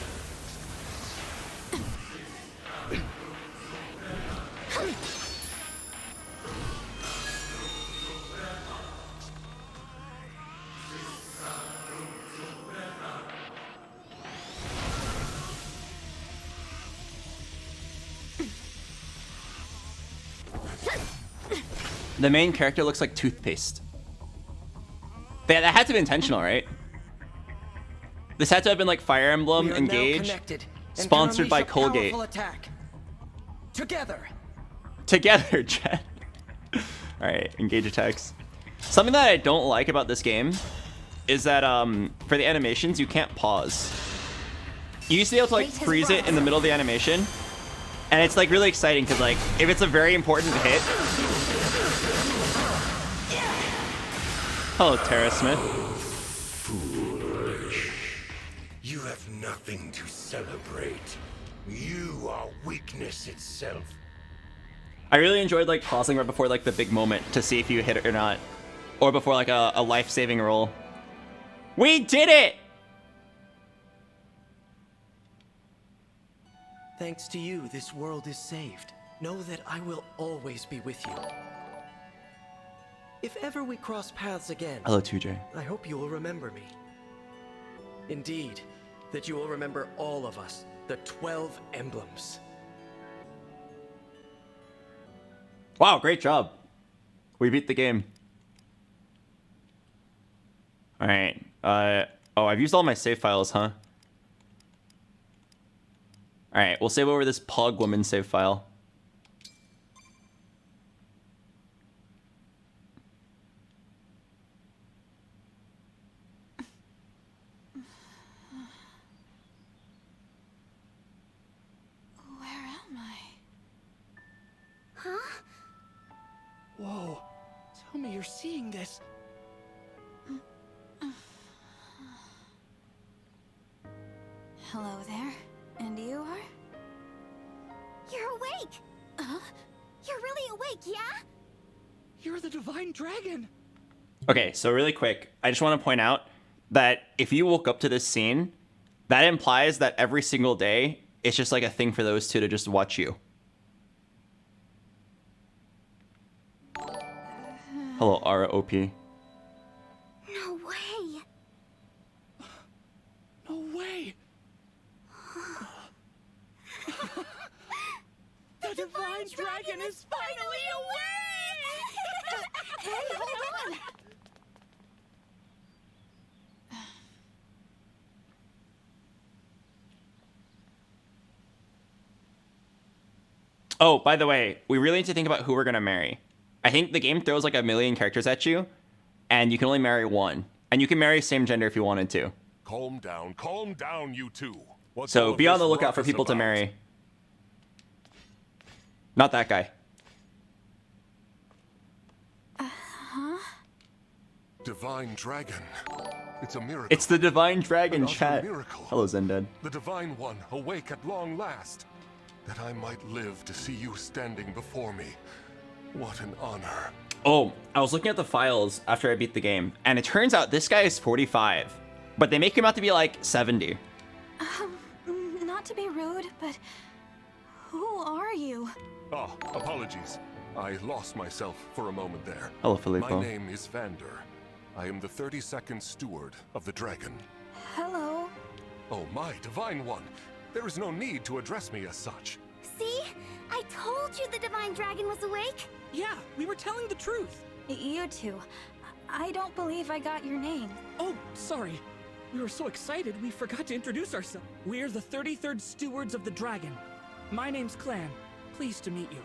The main character looks like toothpaste. That had to be intentional, right? This had to have been like Fire Emblem We are now Engage, connected and can sponsored by unleash a Colgate. powerful attack. Together. Together, chat. Alright, engage attacks. Something that I don't like about this game is that for the animations, you can't pause. You used to be able to like freeze it in the middle of the animation. And it's like really exciting because like if it's a very important hit. Hello, Tara Smith. Foolish. You have nothing to celebrate. You are weakness itself. I really enjoyed like pausing right before like the big moment to see if you hit it or not. Or before like a life-saving roll. We did it! Thanks to you, this world is saved. Know that I will always be with you. If ever we cross paths again, Hello, 2J. I hope you will remember me. Indeed, that you will remember all of us, the 12 emblems. Wow, great job. We beat the game. Alright. Oh, I've used all my save files, huh? Alright, we'll save over this Pog Woman save file. Where am I? Huh? Whoa, tell me you're seeing this. Hello there. And you are? You're awake! Huh? You're really awake, yeah? You're the divine dragon. Okay, so really quick, I just want to point out that if you woke up to this scene, that implies that every single day, it's just like a thing for those two to just watch you. Hello, ROP. No way! No way. The divine dragon is finally awake! Hey, hold on! Oh, by the way, we really need to think about who we're going to marry. I think the game throws like a million characters at you, and you can only marry one. And you can marry same gender if you wanted to. Calm down, you two. What's So all of be on this the lookout for ruckus people to about? marry. Not that guy. divine dragon. It's a miracle. It's the divine dragon An utter chat. miracle. Hello, Zended. The divine one awake at long last, that I might live to see you standing before me. What an honor. Oh, I was looking at the files after I beat the game, and it turns out this guy is 45, but they make him out to be like 70. Not to be rude, but who are you? Ah, apologies. I lost myself for a moment there. Hello, Filippo. My name is Vander. I am the 32nd steward of the dragon. Hello. Oh, my divine one. There is no need to address me as such. See? I told you the divine dragon was awake. Yeah, we were telling the truth. You two. I don't believe I got your name. Oh, sorry. We were so excited we forgot to introduce ourselves. We're the 33rd Stewards of the Dragon. My name's Clan. Pleased to meet you.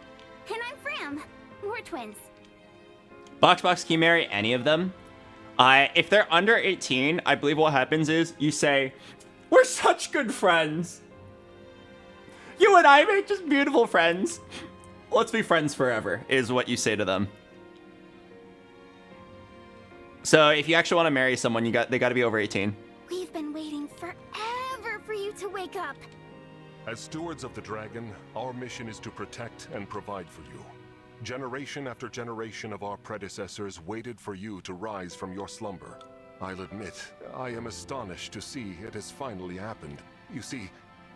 And I'm Fram. We're twins. BoxBox, can you marry any of them? If they're under 18, I believe what happens is you say, "We're such good friends. You and I make just beautiful friends. Let's be friends forever," is what you say to them. So if you actually want to marry someone, they got to be over 18. We've been waiting forever for you to wake up. As stewards of the dragon, our mission is to protect and provide for you. Generation after generation of our predecessors waited for you to rise from your slumber. I'll admit, I am astonished to see it has finally happened. You see,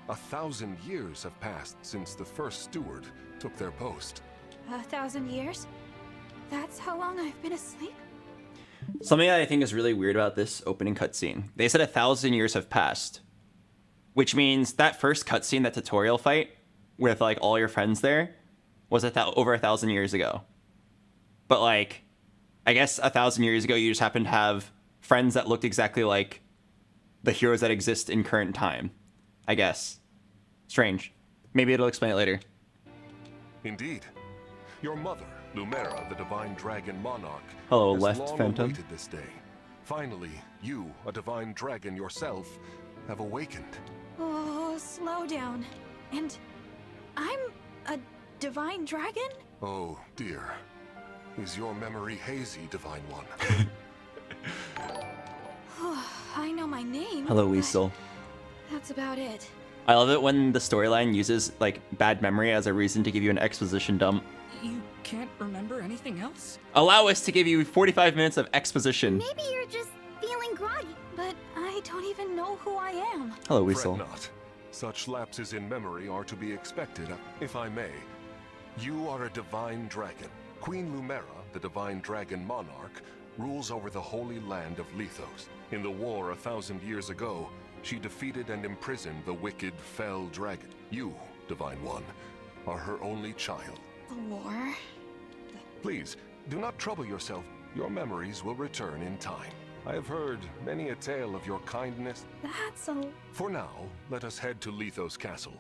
1,000 years have passed since the first steward took their post. 1,000 years? That's how long I've been asleep? Something that I think is really weird about this opening cutscene. They said 1,000 years have passed, which means that first cutscene, that tutorial fight with like all your friends there, was over 1,000 years ago. But like, I guess 1,000 years ago, you just happened to have friends that looked exactly like the heroes that exist in current time. I guess. Strange. Maybe it'll explain it later. Indeed. Your mother, Lumera, the divine dragon monarch, Hello, has Left long Phantom. awaited this day. Finally, you, a divine dragon yourself, have awakened. Oh, slow down. And I'm a divine dragon? Oh, dear. Is your memory hazy, divine one? I know my name. Hello, but Weasel. That's about it. I love it when the storyline uses like bad memory as a reason to give you an exposition dump. You can't remember anything else? Allow us to give you 45 minutes of exposition. Maybe you're just feeling groggy. But I don't even know who I am. Hello, Weasel. Fret not. Such lapses in memory are to be expected, if I may. You are a divine dragon. Queen Lumera, the divine dragon monarch, rules over the holy land of Lithos. In the war 1,000 years ago, she defeated and imprisoned the wicked, fell dragon. You, divine one, are her only child. The war? Please, do not trouble yourself. Your memories will return in time. I have heard many a tale of your kindness. That's a... For now, let us head to Lithos Castle.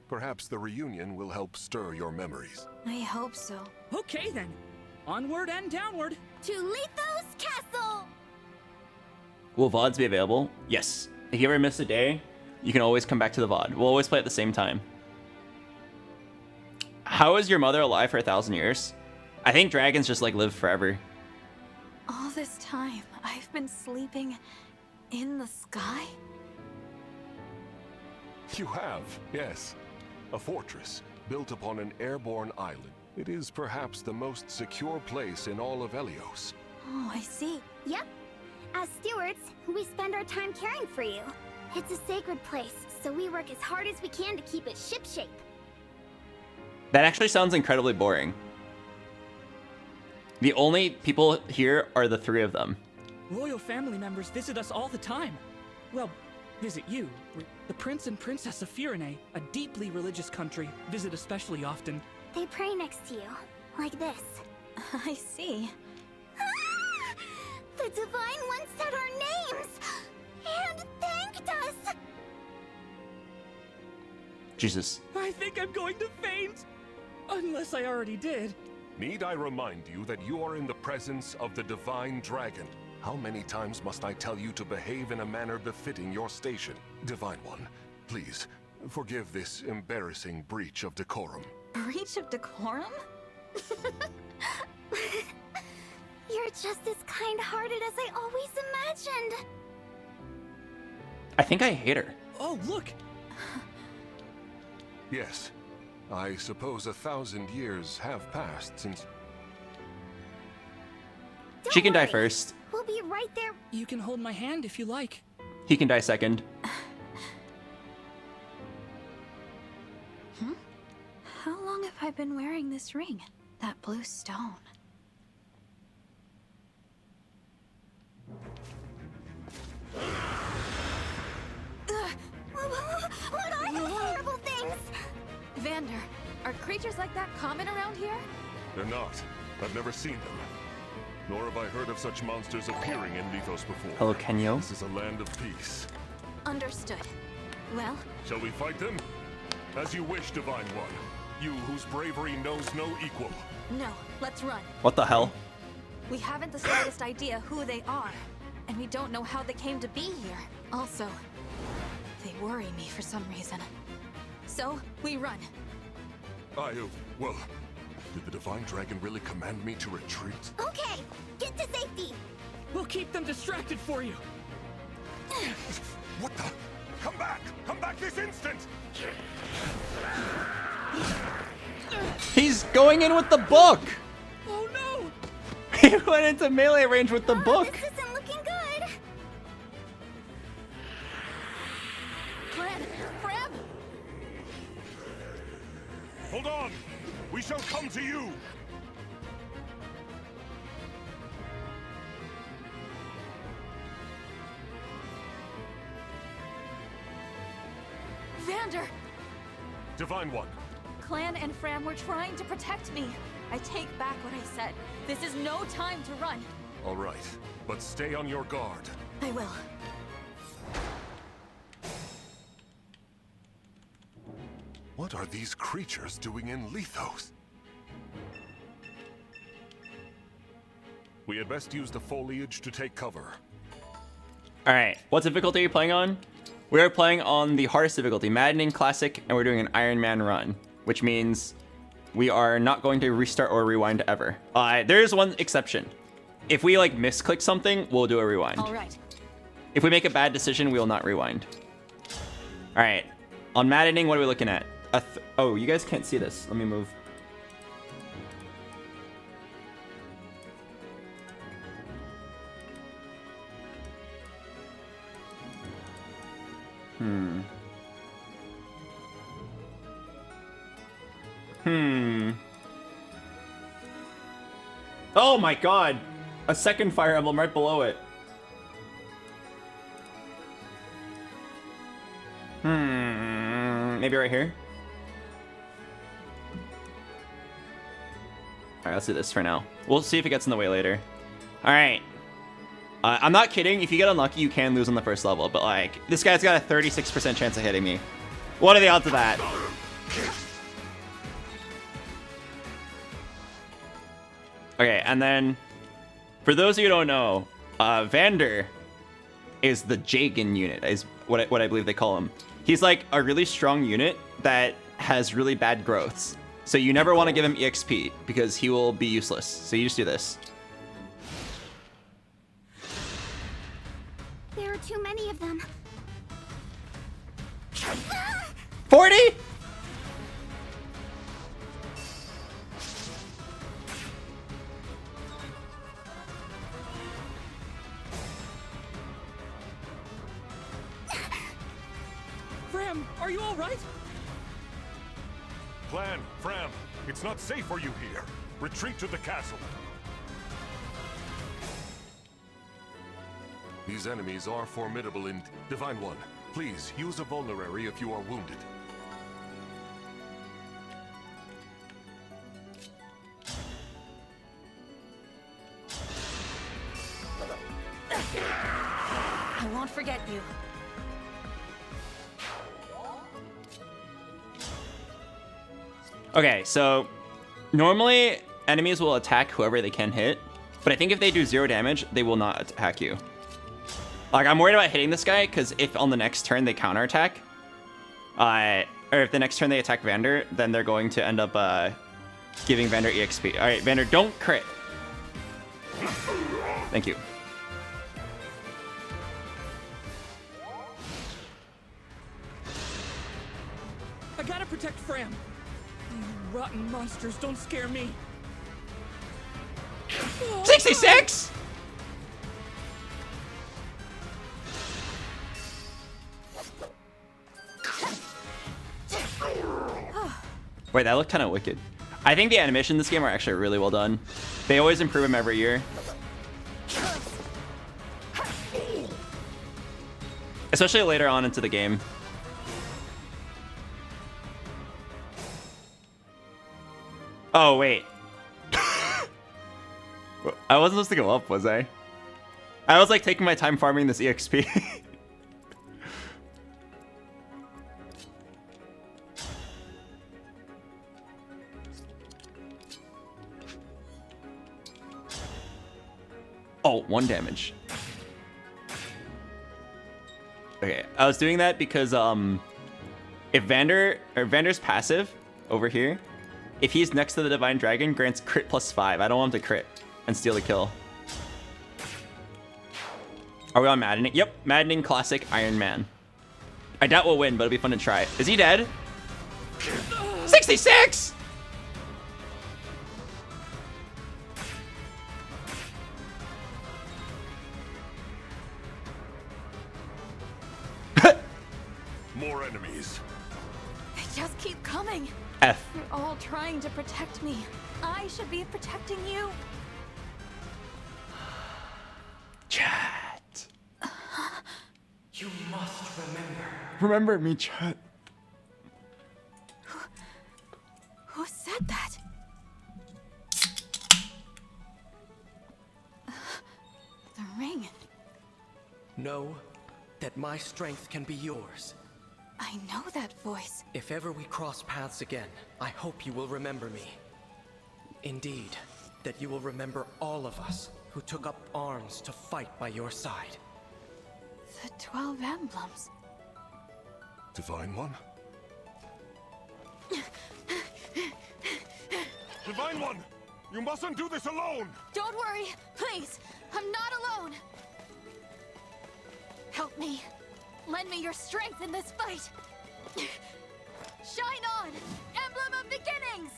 Perhaps the reunion will help stir your memories. I hope so. Okay then. Onward and downward. To Lithos Castle! Will VODs be available? Yes. If you ever miss a day, you can always come back to the VOD. We'll always play at the same time. How is your mother alive for 1,000 years? I think dragons just like live forever. All this time, I've been sleeping in the sky? You have, yes. A fortress built upon an airborne island. It is perhaps the most secure place in all of Helios. Oh, I see. Yep. As stewards, we spend our time caring for you. It's a sacred place, so we work as hard as we can to keep it shipshape. That actually sounds incredibly boring. The only people here are the three of them. Royal family members visit us all the time. Well, visit you. The Prince and Princess of Firene, a deeply religious country, visit especially often. They pray next to you, like this. I see. The Divine One said our names and thanked us. Jesus. I think I'm going to faint. Unless I already did. Need I remind you that you are in the presence of the divine dragon? How many times must I tell you to behave in a manner befitting your station? Divine One, please, forgive this embarrassing breach of decorum. Breach of decorum? You're just as kind-hearted as I always imagined. I think I hate her. Oh, look! Yes. I suppose 1,000 years have passed since... She can die worry. first. We'll be right there. You can hold my hand if you like. He can die second. How long have I been wearing this ring? That blue stone. What are those horrible things? Vander, are creatures like that common around here? They're not. I've never seen them. Nor have I heard of such monsters appearing in Lithos before. Hello, Kenyo. This is a land of peace. Understood. Well, Shall we fight them? As you wish, Divine One. You whose bravery knows no equal. no, let's run. What the hell? We haven't the slightest idea who they are, and we don't know how they came to be here. Also, they worry me for some reason. So, we run. Well, did the Divine Dragon really command me to retreat? Okay, get to safety. We'll keep them distracted for you. What the? Come back! Come back this instant! He's going in with the book! Oh no! He went into melee range with the book! This isn't looking good. Fran! Fran! Hold on! We shall come to you! Vander! Divine One, Clan and Fram were trying to protect me. I take back what I said. This is no time to run. all right. But stay on your guard. I will. What are these creatures doing in Lithos? We had best use the foliage to take cover. Alright, what difficulty are you playing on? We are playing on the hardest difficulty, Maddening Classic, and we're doing an Ironman run, which means we are not going to restart or rewind ever. There is one exception. If we like misclick something, we'll do a rewind. All right. If we make a bad decision, we will not rewind. Alright, on Maddening, what are we looking at? Oh, you guys can't see this. Let me move. Oh my god! A second Fire Emblem right below it. Maybe right here? Alright, let's do this for now. We'll see if it gets in the way later. Alright. I'm not kidding. If you get unlucky, you can lose on the first level. But, like, this guy's got a 36% chance of hitting me. What are the odds of that? Okay, and then, for those of you who don't know, Vander is the Jagan unit, is what I believe they call him. He's, like, a really strong unit that has really bad growths. So you never want to give him EXP, because he will be useless. So you just do this. There are too many of them. 40? Fram, are you all right? Clan, Fram, it's not safe for you here. Retreat to the castle. These enemies are formidable and... Divine One, please, use a vulnerary if you are wounded. I won't forget you. Okay, so normally enemies will attack whoever they can hit, but I think if they do 0 damage, they will not attack you. Like, I'm worried about hitting this guy, because if on the next turn they counterattack, or if the next turn they attack Vander, then they're going to end up giving Vander EXP. Alright, Vander, don't crit. Thank you. I gotta protect Fram. You rotten monsters don't scare me. 66? Wait, that looked kind of wicked. I think the animation in this game are actually really well done. They always improve them every year. Especially later on into the game. Oh, wait. I wasn't supposed to go up, was I? I was like taking my time farming this EXP. Oh, 1 damage. Okay, I was doing that because if Vander's passive over here, if he's next to the Divine Dragon, grants crit +5. I don't want him to crit and steal the kill. Are we on Maddening? Yep, Maddening Classic Iron Man. I doubt we'll win, but it'll be fun to try. Is he dead? 66! More enemies. They just keep coming. F. You're all trying to protect me. I should be protecting you. Chat. You must remember. Remember me, chat. Who said that? The ring. Know that my strength can be yours. I know that voice. If ever we cross paths again, I hope you will remember me. Indeed, that you will remember all of us who took up arms to fight by your side. The 12 emblems. Divine One? Divine One! You mustn't do this alone! Don't worry, please. I'm not alone. Help me. Lend me your strength in this fight. Shine on, Emblem of Beginnings!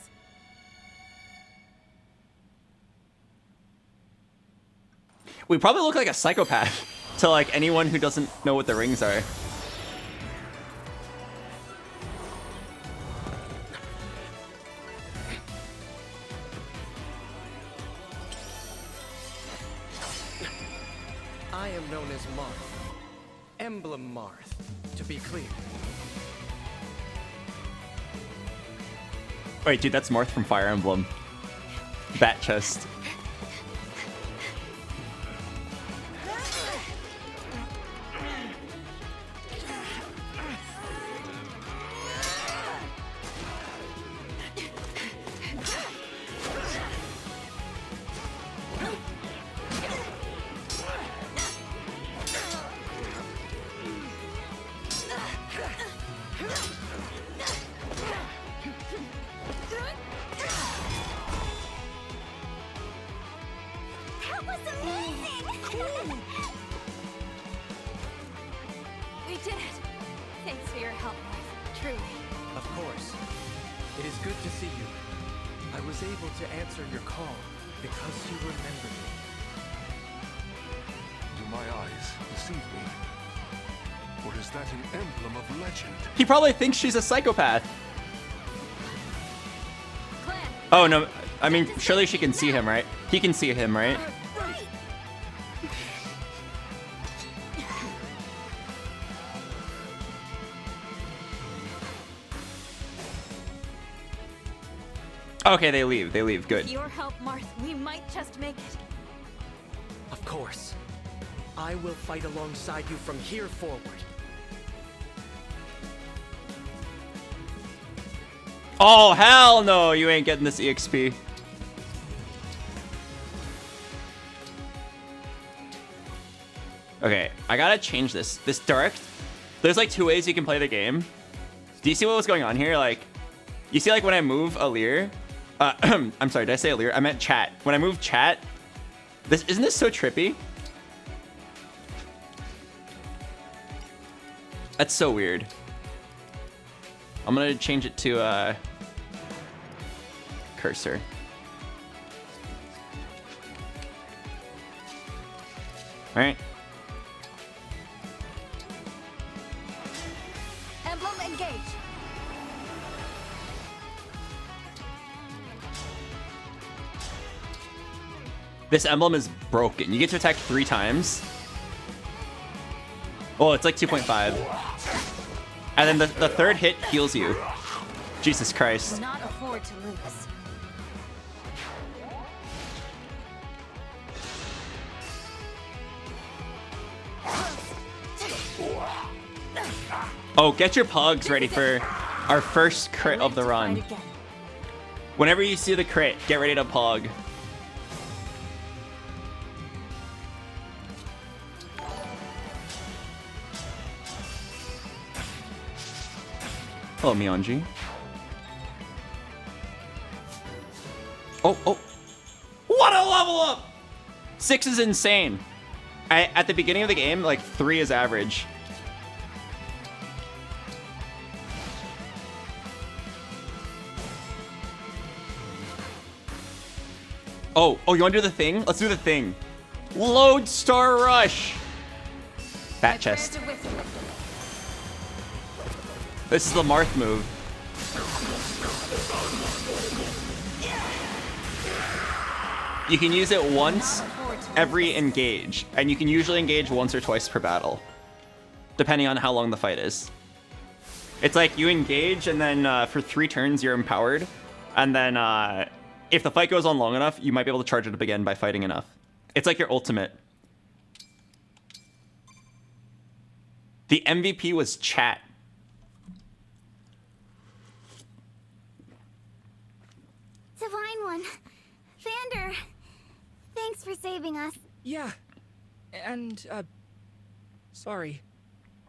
We probably look like a psychopath to like anyone who doesn't know what the rings are. I am known as Marth. Emblem Marth, to be clear. Wait, dude, that's Marth from Fire Emblem. Bat chest. That was amazing! We did it. Thanks for your help, Marth. Truly. Of course. It is good to see you. I was able to answer your call because you remembered me. Do my eyes deceive me? Or is that an emblem of legend? He probably thinks she's a psychopath. Clan. Oh no, I mean, surely she can see him, right? He can see him, right? Okay, they leave, good. With your help, Marth, we might just make it. Of course. I will fight alongside you from here forward. Oh, hell no, you ain't getting this EXP. Okay, I gotta change this. This direct, there's like 2 ways you can play the game. Do you see what was going on here? Like, you see like when I move Alir, I'm sorry, did I say Alir? I meant chat. When I move chat, Isn't this so trippy? That's so weird. I'm gonna change it to cursor. All right. Emblem Engage. This emblem is broken. You get to attack 3 times. Oh, it's like 2.5. And then the third hit heals you. Jesus Christ. Not afford to lose. Oh, get your pugs ready for our first crit of the run. Whenever you see the crit, get ready to pug. Hello, Mionji. Oh, oh. What a level up! 6 is insane. At the beginning of the game, like 3 is average. Oh, you want to do the thing? Let's do the thing. Lodestar Rush. Bat chest. This is the Marth move. You can use it once every engage, and you can usually engage once or twice per battle, depending on how long the fight is. It's like you engage, and then for 3 turns you're empowered, and then if the fight goes on long enough, you might be able to charge it up again by fighting enough. It's like your ultimate. The MVP was chat. Divine One. Vander. Thanks for saving us. Yeah. And, sorry.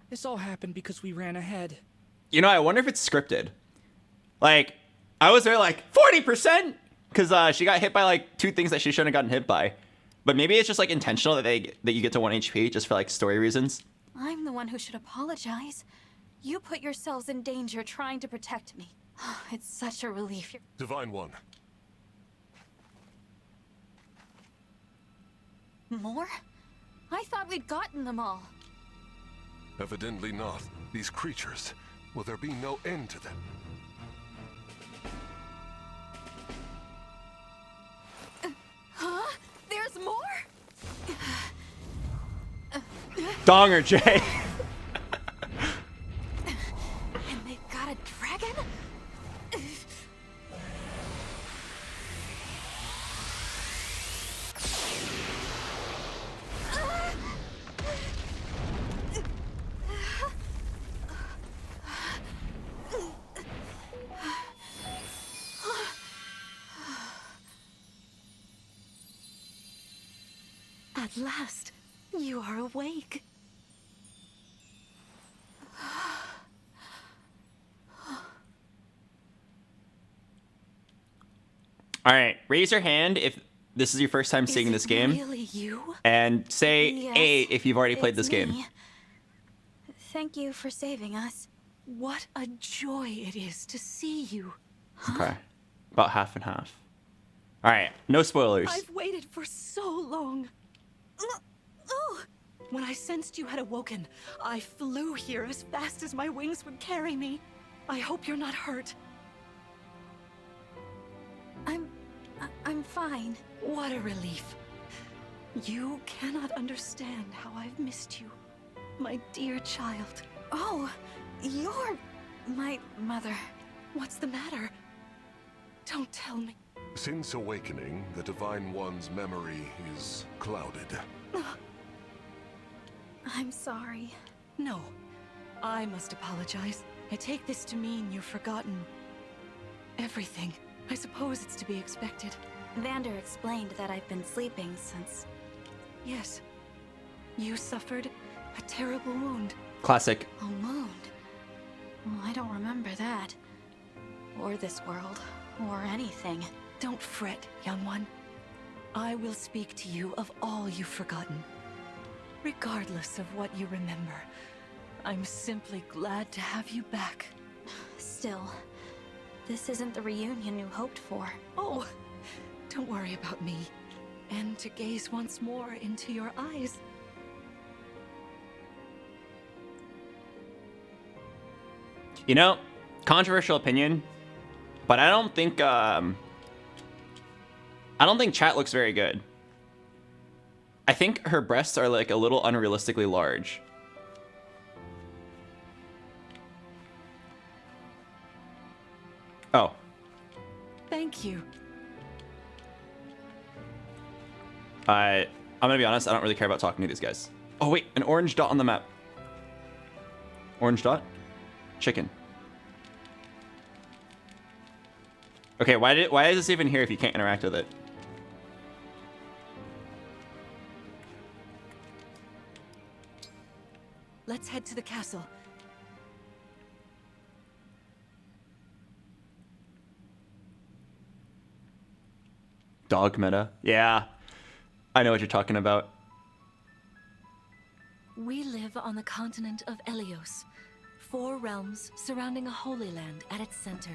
This all happened because we ran ahead. You know, I wonder if it's scripted. Like, I was there like 40%! Because she got hit by like 2 things that she shouldn't have gotten hit by. But maybe it's just like intentional that you get to 1 HP just for like story reasons. I'm the one who should apologize. You put yourselves in danger trying to protect me. It's such a relief. Divine One. More? I thought we'd gotten them all. Evidently not. These creatures. Will there be no end to them? Huh? There's more? Donger, Jay. And they've got a dragon? At last, you are awake. All right, raise your hand if this is your first time seeing this game. Really you? And say Yes, A if you've already played this game. me. Thank you for saving us. What a joy it is to see you. Okay. About half and half. All right, no spoilers. I've waited for so long. When I sensed you had awoken, I flew here as fast as my wings would carry me. I hope you're not hurt. I'm fine. What a relief. You cannot understand how I've missed you, my dear child. Oh, you're my mother. What's the matter? Don't tell me. Since awakening, the Divine One's memory is clouded. I'm sorry. No, I must apologize. I take this to mean you've forgotten everything. I suppose it's to be expected. Vander explained that I've been sleeping since... Yes. You suffered a terrible wound. Classic. A wound? Well, I don't remember that. Or this world. Or anything. Don't fret, young one. I will speak to you of all you've forgotten. Regardless of what you remember, I'm simply glad to have you back. Still, this isn't the reunion you hoped for. Oh, don't worry about me. And to gaze once more into your eyes. You know, controversial opinion, but I don't think chat looks very good. I think her breasts are like a little unrealistically large. Oh. Thank you. I'm gonna be honest, I don't really care about talking to these guys. Oh wait, an orange dot on the map. Orange dot? Chicken. Okay, why is this even here if you can't interact with it? Let's head to the castle. Dog meta? Yeah. I know what you're talking about. We live on the continent of Elios. 4 realms surrounding a holy land at its center.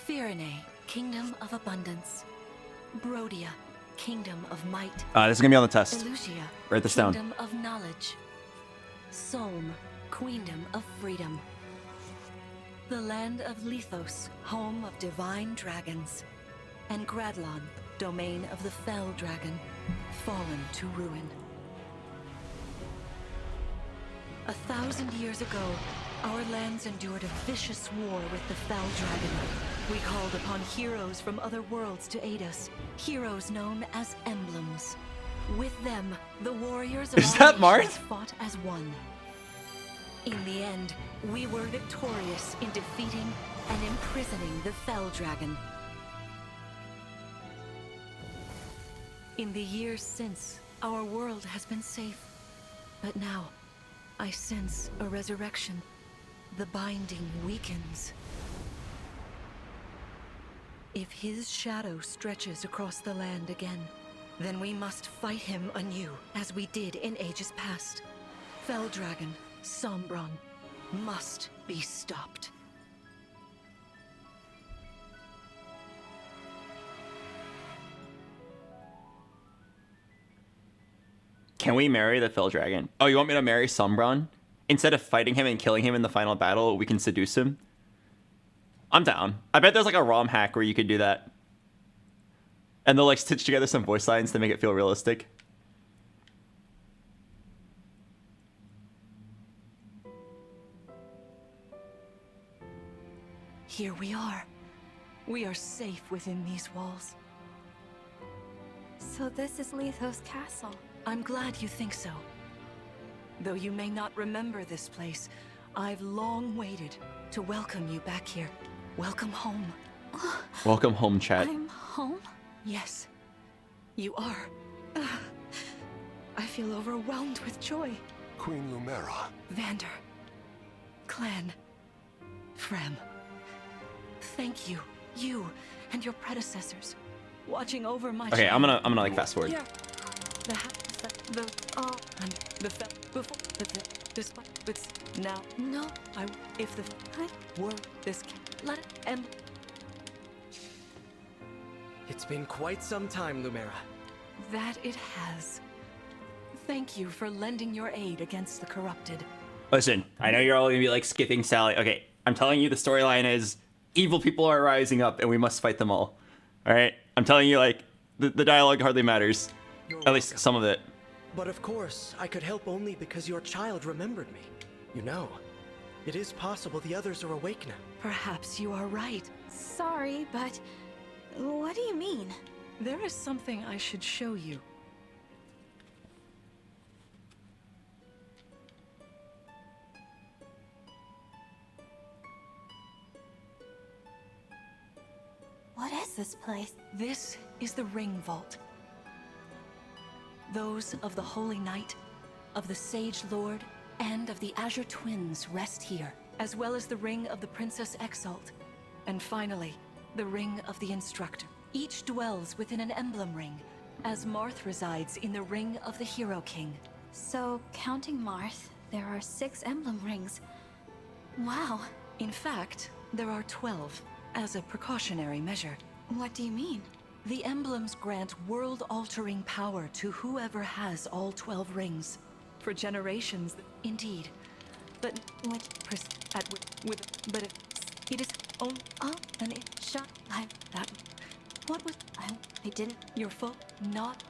Firene, Kingdom of Abundance. Brodia, Kingdom of Might. This is gonna be on the test. Elusia, Write this Kingdom down. of Knowledge. Solm, Queendom of Freedom. The land of Lethos, home of divine dragons. And Gradlon, domain of the fell dragon, fallen to ruin. 1,000 years ago, our lands endured a vicious war with the fell dragon. We called upon heroes from other worlds to aid us, heroes known as emblems. With them, the warriors of Is our that Marth? nations fought as one. In the end, we were victorious in defeating and imprisoning the fell dragon. In the years since, our world has been safe. But now, I sense a resurrection. The binding weakens. If his shadow stretches across the land again, then we must fight him anew, as we did in ages past. Fell Dragon, Sombron, must be stopped. Can we marry the Fell Dragon? Oh, you want me to marry Sombron? Instead of fighting him and killing him in the final battle, we can seduce him? I'm down. I bet there's like a ROM hack where you could do that. And they'll like stitch together some voice lines to make it feel realistic. Here we are. We are safe within these walls. So this is Lethos Castle. I'm glad you think so. Though you may not remember this place, I've long waited to welcome you back here. Welcome home. Welcome home, chat. I'm home? Yes, you are. I feel overwhelmed with joy. Queen Lumera. Vander. Clan. Frem. Thank you. You and your predecessors. Watching over my Okay, I'm gonna like fast forward. Yeah. Before despite it's now No. If the were this let it end. It's been quite some time, Lumera. That it has. Thank you for lending your aid against the corrupted. Listen, I know you're all gonna be like skipping Sally. Okay, I'm telling you the storyline is evil people are rising up and we must fight them all. Alright? I'm telling you, like, the dialogue hardly matters. At least some of it. But of course, I could help only because your child remembered me. You know, it is possible the others are awake now. Perhaps you are right. Sorry, but what do you mean? There is something I should show you. What is this place? This is the Ring Vault. Those of the Holy Knight, of the Sage Lord, and of the Azure Twins rest here, as well as the Ring of the Princess Exalt, and finally, the Ring of the Instructor. Each dwells within an emblem ring, as Marth resides in the Ring of the Hero King. So, counting Marth, there are 6 emblem rings. Wow. In fact, there are 12, as a precautionary measure. What do you mean? The emblems grant world-altering power to whoever has all 12 rings. For generations, indeed. But what it is only an shot. What was I didn't. Your fault. Not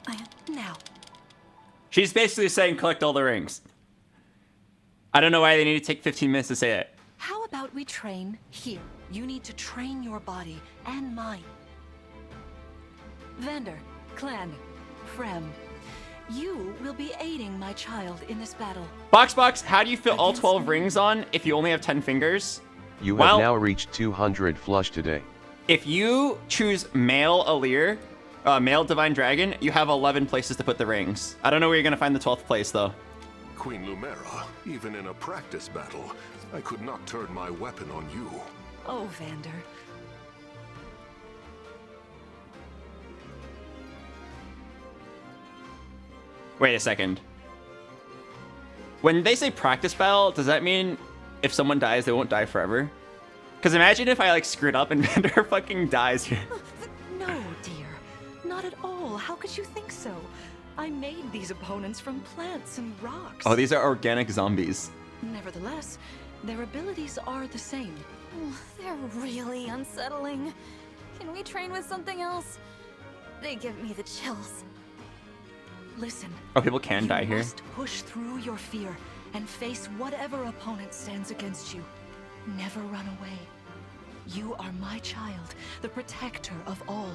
now. She's basically saying collect all the rings. I don't know why they need to take 15 minutes to say it. How about we train here? You need to train your body and mind. Vander, Clan, Frem, you will be aiding my child in this battle. BoxBox, how do you fit all 12 rings on if you only have 10 fingers? You have now reached 200 flush today. If you choose male Alir, male Divine Dragon, you have 11 places to put the rings. I don't know where you're going to find the 12th place, though. Queen Lumera, even in a practice battle, I could not turn my weapon on you. Oh, Vander. Wait a second. When they say practice battle, does that mean if someone dies, they won't die forever? Because imagine if I, like, screwed up and Vander fucking dies here. No, dear. Not at all. How could you think so? I made these opponents from plants and rocks. Oh, these are organic zombies. Nevertheless, their abilities are the same. Oh, they're really unsettling. Can we train with something else? They give me the chills. Listen. Oh, people can die here. You must push through your fear and face whatever opponent stands against you. Never run away. You are my child, the protector of all.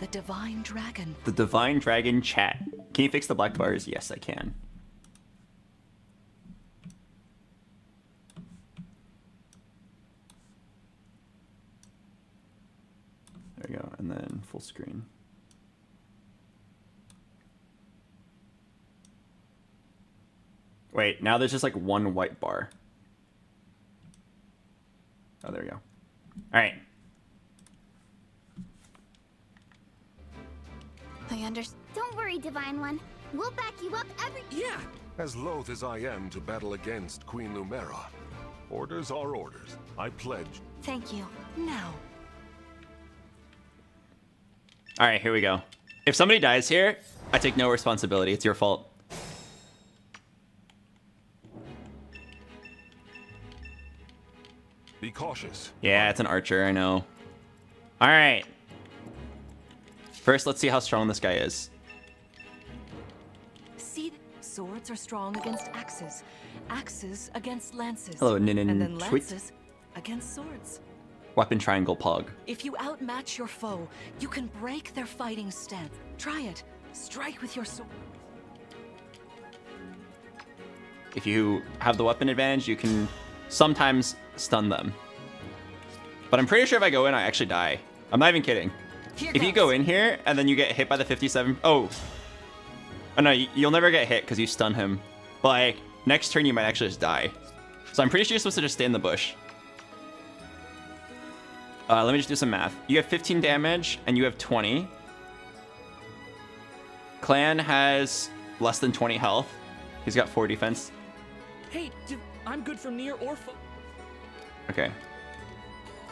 The Divine Dragon. The Divine Dragon chat. Can you fix the black bars? Yes, I can. There we go. And then full screen. Wait, now there's just like one white bar. Oh, there we go. All right. I understand. Don't worry, Divine One. We'll back you up every... Yeah! As loath as I am to battle against Queen Lumera, orders are orders. I pledge. Thank you. Now. All right, here we go. If somebody dies here, I take no responsibility. It's your fault. Be cautious. Yeah, it's an archer, I know. All right. First, let's see how strong this guy is. See, swords are strong against axes. Axes against lances. Hello, Nin and then Tweet. lances against swords. Weapon triangle pog. If you outmatch your foe, you can break their fighting stance. Try it. Strike with your sword. If you have the weapon advantage, you can sometimes stun them. But I'm pretty sure if I go in, I actually die. I'm not even kidding. If you go in here and then you get hit by the 57... Oh no, you'll never get hit because you stun him. But like, next turn you might actually just die. So I'm pretty sure you're supposed to just stay in the bush. Let me just do some math. You have 15 damage and you have 20. Clan has less than 20 health. He's got 4 defense. Hey, I'm good from near or far. Okay.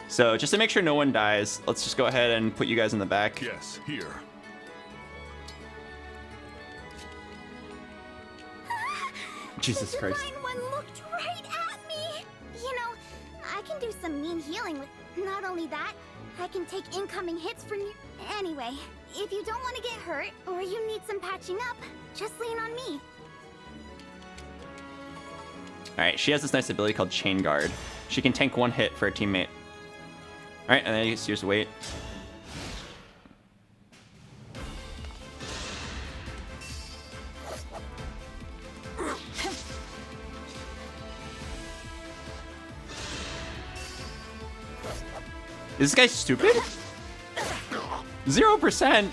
So just to make sure no one dies, let's just go ahead and put you guys in the back. Yes, here. Jesus Christ. The Divine One looked right at me! You know, I can do some mean healing with... Not only that, I can take incoming hits for new... Anyway, if you don't want to get hurt, or you need some patching up, just lean on me. Alright, she has this nice ability called Chain Guard. She can tank 1 hit for a teammate. Alright, and then you just wait. Is this guy stupid? 0%?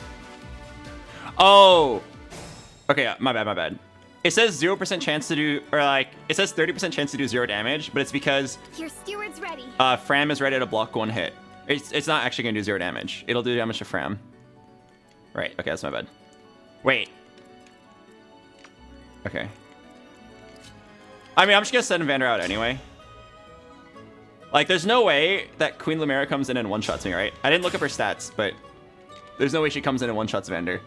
Oh! Okay, my bad. It says 0% chance to do, or like, it says 30% chance to do 0 damage, but it's because Your steward's ready. Fram is ready to block 1 hit. It's not actually gonna do 0 damage. It'll do damage to Fram. Right, okay, that's my bad. Wait. Okay. I mean, I'm just gonna send Vander out anyway. Like, there's no way that Queen Lumera comes in and one-shots me, right? I didn't look up her stats, but there's no way she comes in and one-shots Vander.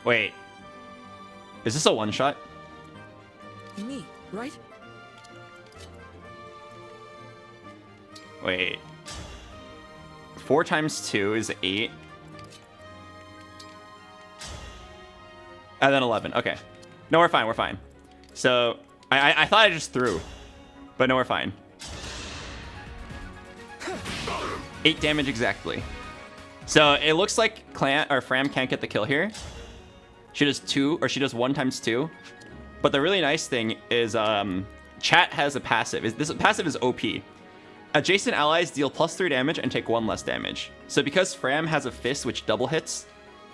Wait. Is this a one-shot? Me, right? Wait. 4 times 2 is 8. And then 11. Okay. No, we're fine. We're fine. So, I thought I just threw. But no, we're fine. 8 damage exactly. So, it looks like Fram can't get the kill here. She does 2, or she does 1 times 2. But the really nice thing is, chat has a passive. This passive is OP. Adjacent allies deal +3 damage and take 1 less damage. So because Fram has a fist which double hits,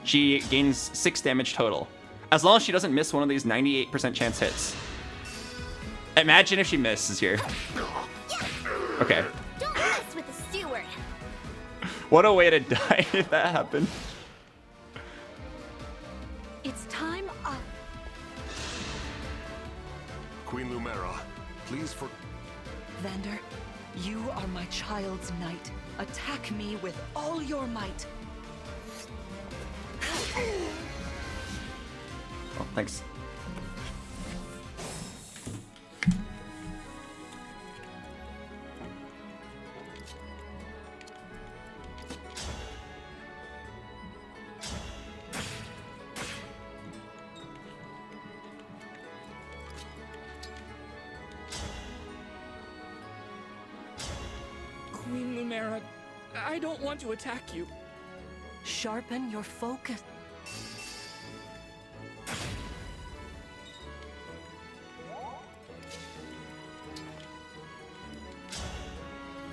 she gains 6 damage total. As long as she doesn't miss one of these 98% chance hits. Imagine if she misses here. Okay. Don't mess with the steward. What a way to die if that happened. It's time up. Queen Lumera, please for... Vander, you are my child's knight. Attack me with all your might. Oh, thanks. Queen Lumera, I don't want to attack you. Sharpen your focus.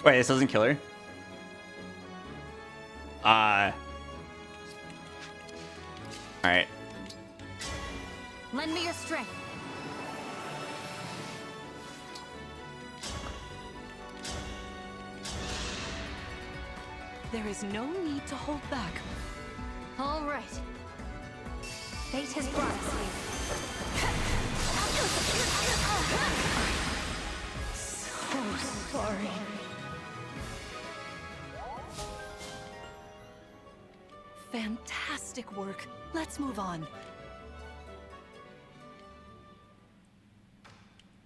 Wait, this doesn't kill her? Alright. Lend me your strength. There is no need to hold back. All right. Fate has brought us here. So sorry. Fantastic work. Let's move on.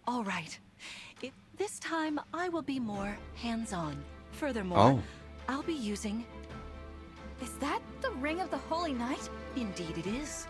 All right. This time, I will be more hands-on. Furthermore, I'll be using... Is that the Ring of the Holy Knight? Indeed it is.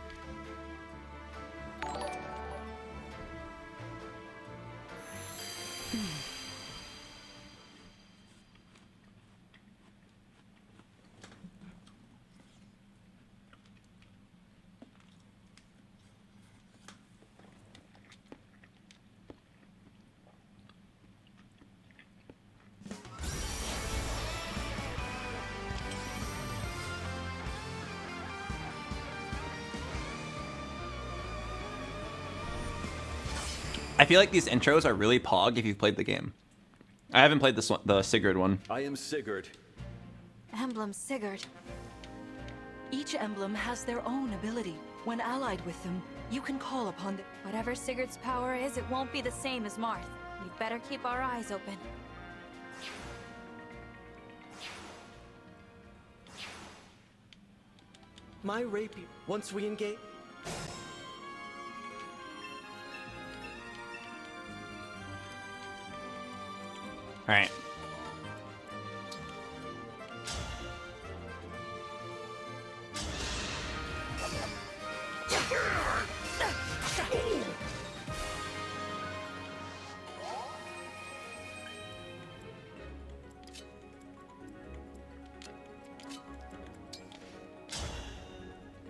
I feel like these intros are really pog if you've played the game. I haven't played this one, the Sigurd one. I am Sigurd. Emblem Sigurd. Each emblem has their own ability. When allied with them, you can call upon them. Whatever Sigurd's power is, it won't be the same as Marth. We'd better keep our eyes open. My rapier, once we engage... All right.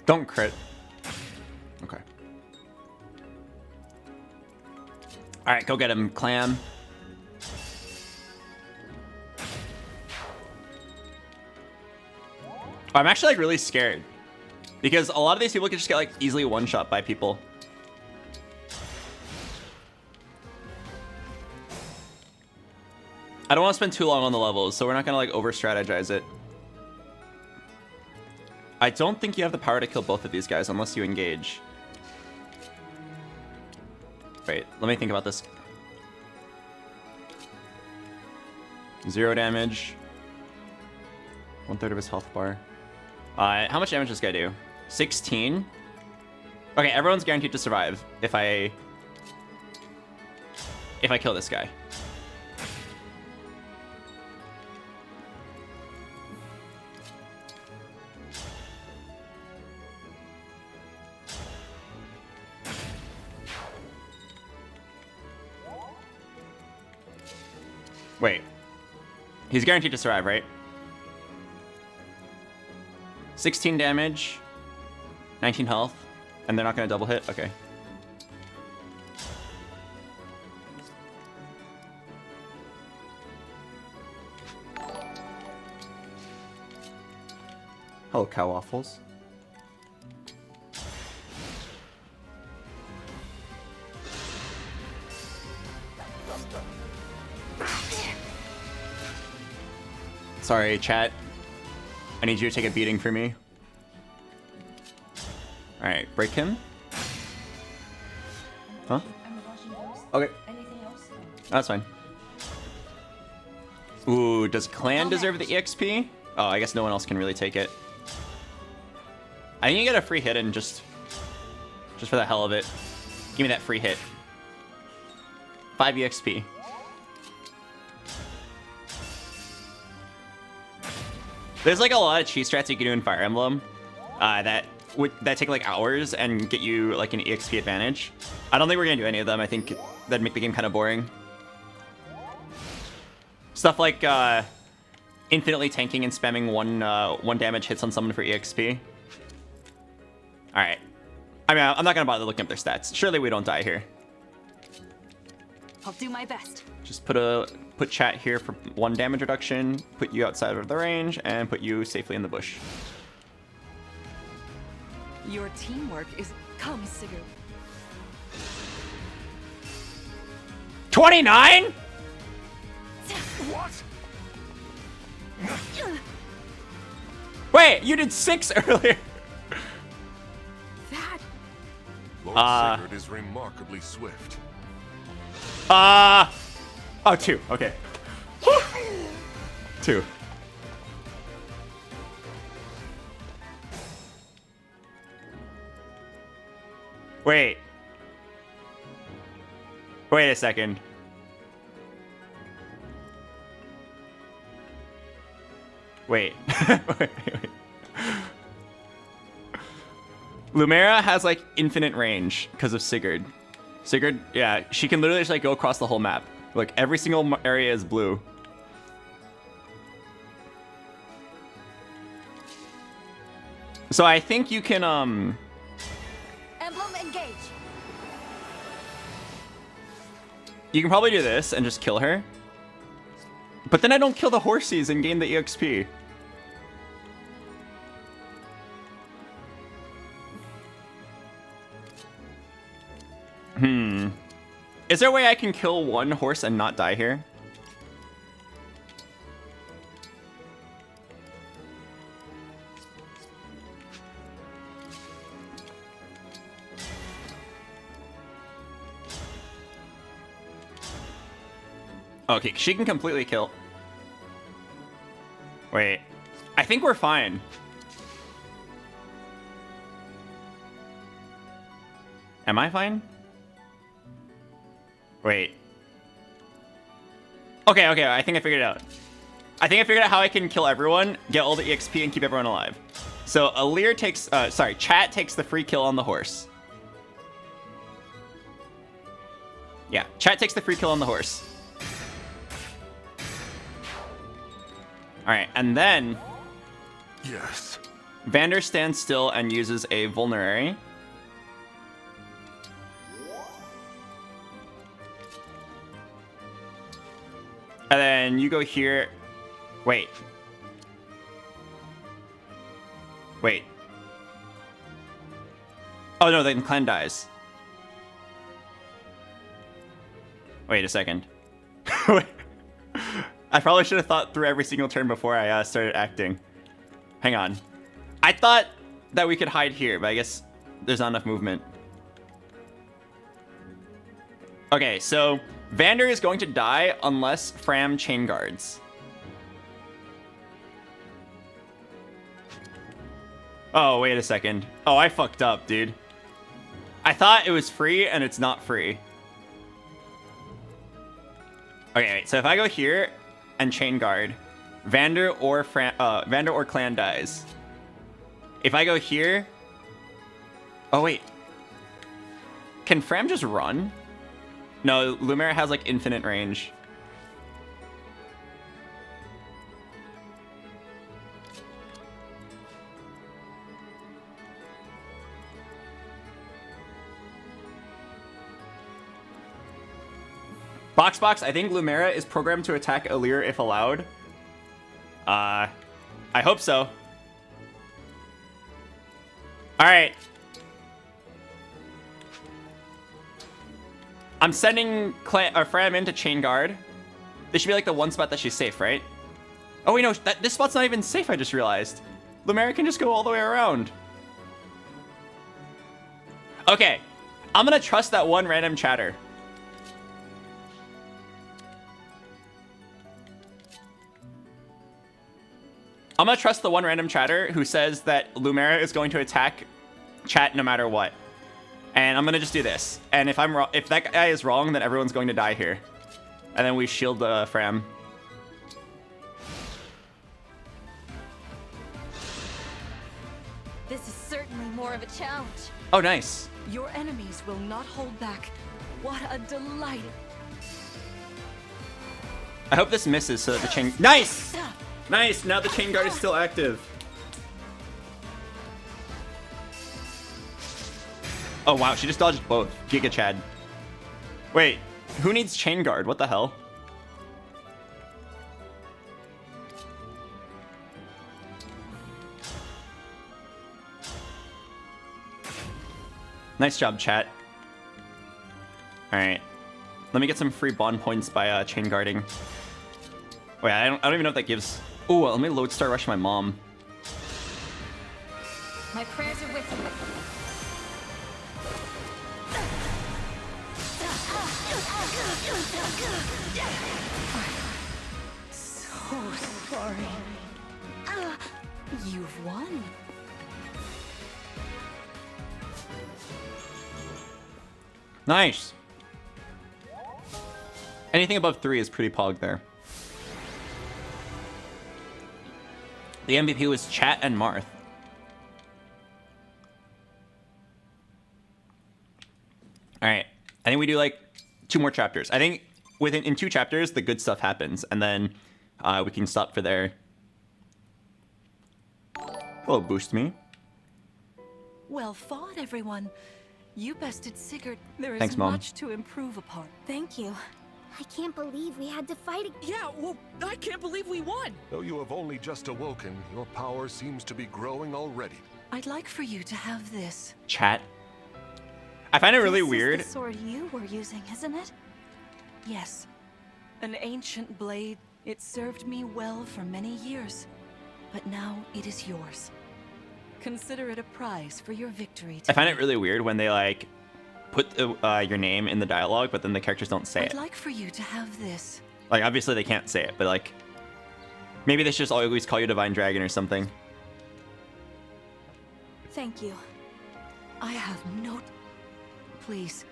Don't crit. Okay. All right, go get him, Clam. I'm actually like really scared. Because a lot of these people can just get like easily one-shot by people. I don't want to spend too long on the levels, so we're not gonna like over-strategize it. I don't think you have the power to kill both of these guys unless you engage. Wait, let me think about this. 0 damage. 1/3 of his health bar. How much damage does this guy do? 16? Okay, everyone's guaranteed to survive if I kill this guy. Wait. He's guaranteed to survive, right? 16 damage, 19 health, and they're not going to double hit? Okay. Hello, cow waffles. Sorry, chat. I need you to take a beating for me. Alright, break him. Huh? Okay. That's fine. Ooh, does Clan deserve the EXP? Oh, I guess no one else can really take it. I think you get a free hit and just for the hell of it. Give me that free hit. 5 EXP. There's like a lot of cheese strats you can do in Fire Emblem that take like hours and get you like an EXP advantage. I don't think we're gonna do any of them. I think that'd make the game kind of boring. Stuff like infinitely tanking and spamming one damage hits on someone for EXP. All right. I mean, I'm not gonna bother looking up their stats. Surely we don't die here. I'll do my best. Just put chat here for 1 damage reduction, put you outside of the range, and put you safely in the bush. Your teamwork is... Come, Sigurd. 29? What? Wait, you did 6 earlier. That... Lord Sigurd is remarkably swift. Oh, 2. Okay. 2. Wait. Wait a second. Wait. wait. Lumera has like infinite range because of Sigurd. Sigurd, yeah, she can literally just like go across the whole map. Like every single area is blue. So I think you can Emblem Engage. you can probably do this and just kill her. But then I don't kill the horsies and gain the EXP. Is there a way I can kill 1 horse and not die here? Okay, she can completely kill. Wait. I think we're fine. Am I fine? Wait. Okay, I think I figured it out. I think I figured out how I can kill everyone, get all the EXP, and keep everyone alive. So Alir takes, Chat takes the free kill on the horse. Yeah, Chat takes the free kill on the horse. All right, and then... Yes. Vander stands still and uses a vulnerary. And then you go here. Wait. Oh no, then Clan dies. Wait a second. Wait. I probably should have thought through every single turn before I started acting. Hang on. I thought that we could hide here, but I guess there's not enough movement. Okay, so Vander is going to die unless Fram chain guards. Oh, wait a second. Oh, I fucked up, dude. I thought it was free, and it's not free. Okay, wait, so if I go here and chain guard, Vander or Clan dies. If I go here... Oh, wait. Can Fram just run? No, Lumera has, like, infinite range. BoxBox, I think Lumera is programmed to attack Alir if allowed. I hope so. Alright. I'm sending Fram into chain guard. This should be like the one spot that she's safe, right? Oh wait, no, this spot's not even safe, I just realized. Lumera can just go all the way around. Okay, I'm gonna trust that one random chatter. I'm gonna trust the one random chatter who says that Lumera is going to attack chat no matter what. And I'm gonna just do this. And if I'm wrong, if that guy is wrong, then everyone's going to die here. And then we shield the Fram. This is certainly more of a challenge. Oh, nice. Your enemies will not hold back. What a delight. I hope this misses so that the chain... Nice! Nice! Now the chain guard is still active. Oh, wow. She just dodged both. Giga Chad. Wait. Who needs chain guard? What the hell? Nice job, chat. Alright. Let me get some free bond points by chain guarding. Wait, I don't even know if that gives... Ooh, let me lodestar rush my mom. My prayers are with you. So sorry. You've won. Nice. Anything above 3 is pretty pog there. The MVP was Chat and Marth. All right. I think we do like 2 more chapters. I think in 2 chapters, the good stuff happens, and then we can stop for there. Hello, Boost Me. Well fought, everyone. You bested Sigurd. There is Thanks, Mom. much to improve upon. Thank you. I can't believe we had to fight again. Yeah, well, I can't believe we won. Though you have only just awoken, your power seems to be growing already. I'd like for you to have this. Chat. I find it really This weird. is the sword you were using, isn't it? Yes. An ancient blade. It served me well for many years. But now it is yours. Consider it a prize for your victory today. I find it really weird when they like put your name in the dialogue, but then the characters don't say I'd it. like for you to have this. Like, obviously they can't say it, but like, maybe they should just always call you Divine Dragon or something. Thank you. I have no... Please.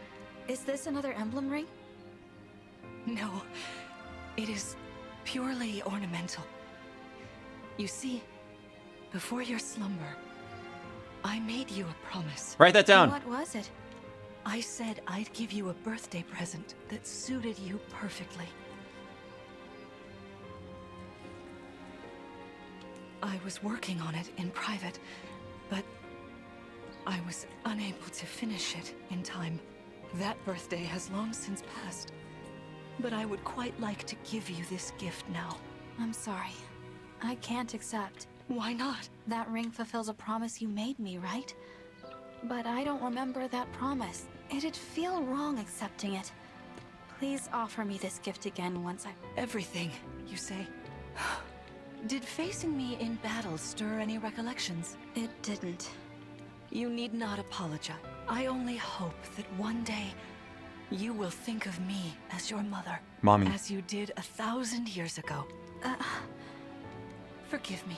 Is this another emblem ring? No. It is purely ornamental. You see, before your slumber, I made you a promise. Write that down. What was it? I said I'd give you a birthday present that suited you perfectly. I was working on it in private, but I was unable to finish it in time. That birthday has long since passed, but I would quite like to give you this gift now. I'm sorry. I can't accept. Why not? That ring fulfills a promise you made me, right? But I don't remember that promise. It'd feel wrong accepting it. Please offer me this gift again once I... Everything, you say? Did facing me in battle stir any recollections? It didn't. You need not apologize. I only hope that one day you will think of me as your mother. Mommy. As you did 1,000 years ago. Forgive me.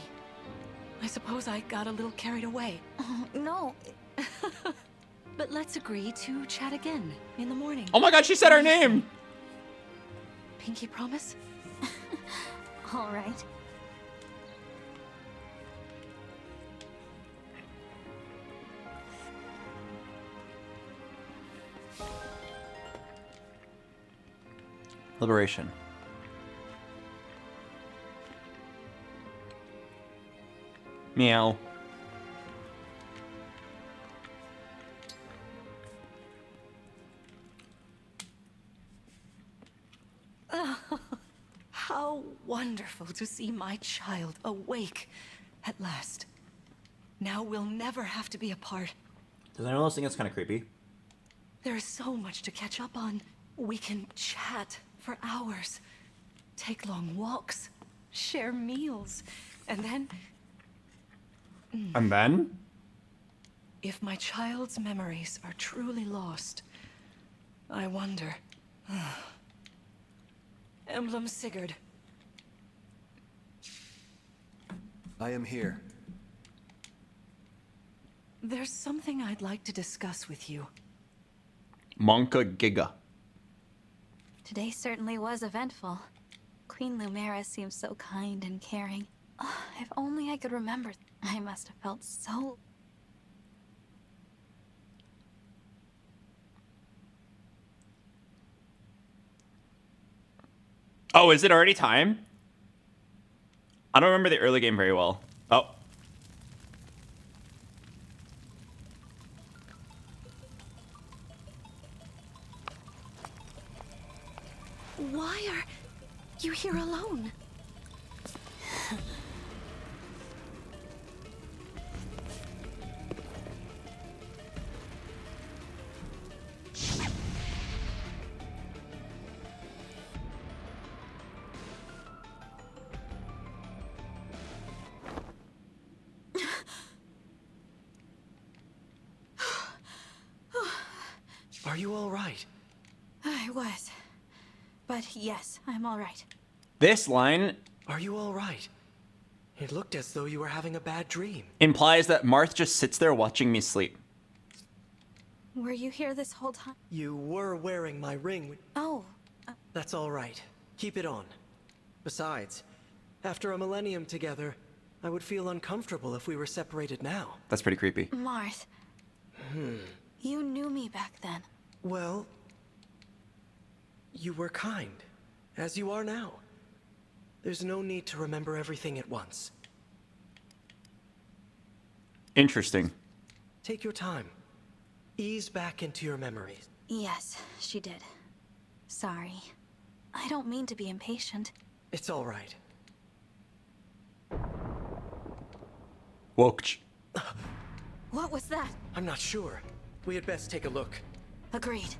I suppose I got a little carried away. No. But let's agree to chat again in the morning. Oh my god, she said her name! Pinky promise? All right. Liberation. Meow. How wonderful to see my child awake at last. Now we'll never have to be apart. Does anyone else think it's kind of creepy? There is so much to catch up on. We can chat for hours, take long walks, share meals, and then... And then? If my child's memories are truly lost, I wonder... Emblem Sigurd. I am here. There's something I'd like to discuss with you. Monka Giga. Today certainly was eventful. Queen Lumera seems so kind and caring. If only I could remember. I must have felt so... Oh, is it already time? I don't remember the early game very well. Oh. Why are you here alone? Are you all right? I was. But yes, I'm all right. This line... Are you all right? It looked as though you were having a bad dream. ...implies that Marth just sits there watching me sleep. Were you here this whole time? You were wearing my ring. Oh. That's all right. Keep it on. Besides, after a millennium together, I would feel uncomfortable if we were separated now. That's pretty creepy. Marth. You knew me back then. Well, you were kind, as you are now. There's no need to remember everything at once. Interesting. Take your time. Ease back into your memories. Yes, she did. Sorry. I don't mean to be impatient. It's all right. Wokch. What was that? I'm not sure. We had best take a look. Agreed.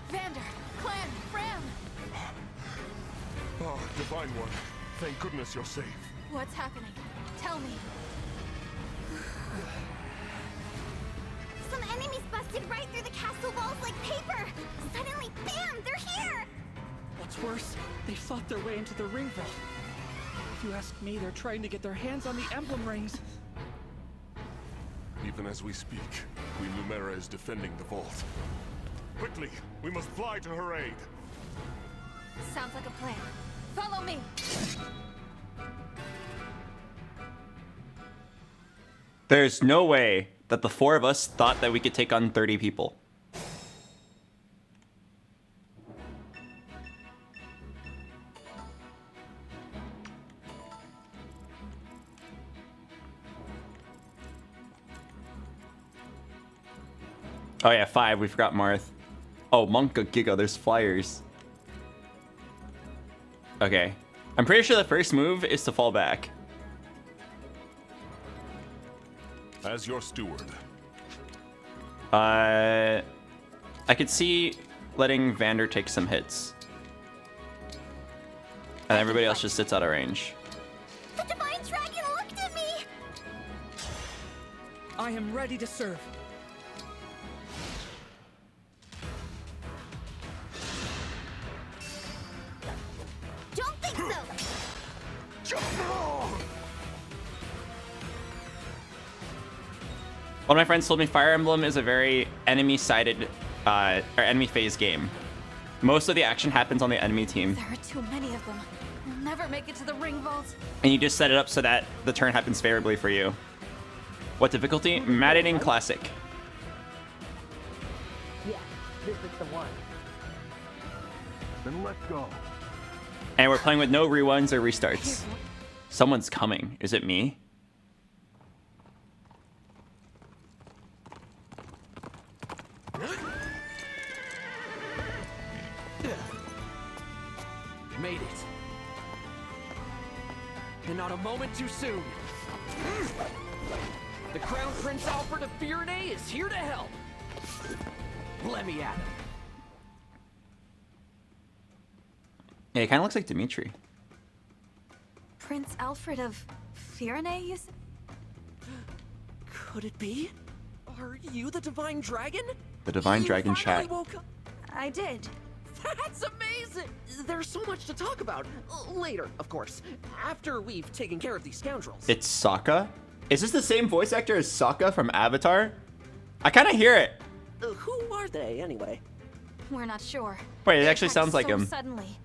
Vander, Clan, Fram! Oh, Divine One. Thank goodness you're safe. What's happening? Tell me. Some enemies busted right through the castle walls like paper! Suddenly, bam! They're here! What's worse, they fought their way into the ring vault. If you ask me, they're trying to get their hands on the emblem rings. Even as we speak, Queen Lumera is defending the vault. Quickly, we must fly to her aid. Sounds like a plan. Follow me! There's no way that the four of us thought that we could take on 30 people. Oh yeah, 5. We forgot Marth. Oh, Monka Giga. There's flyers. Okay. I'm pretty sure the first move is to fall back. As your steward. I could see letting Vander take some hits. And everybody else just sits out of range. The Divine Dragon looked at me! I am ready to serve. Don't think so! One of my friends told me Fire Emblem is a very enemy-sided, or enemy phase game. Most of the action happens on the enemy team. There are too many of them. We'll never make it to the ring vault. And you just set it up so that the turn happens favorably for you. What difficulty? Maddening Classic. Yeah, this is the one. Then let's go. And we're playing with no rewinds or restarts. Someone's coming. Is it me? Made it. And not a moment too soon. The Crown Prince Alfred of Firene is here to help. Let me at him. Yeah, it kind of looks like Dimitri. Prince Alfred of Firene, you said? Could it be? Are you the Divine Dragon? The Divine Dragon chat. Woke up. I did. That's amazing! There's so much to talk about. Later, of course. After we've taken care of these scoundrels. It's Sokka? Is this the same voice actor as Sokka from Avatar? I kind of hear it. Who are they, anyway? We're not sure. Wait, it actually sounds like him. Suddenly.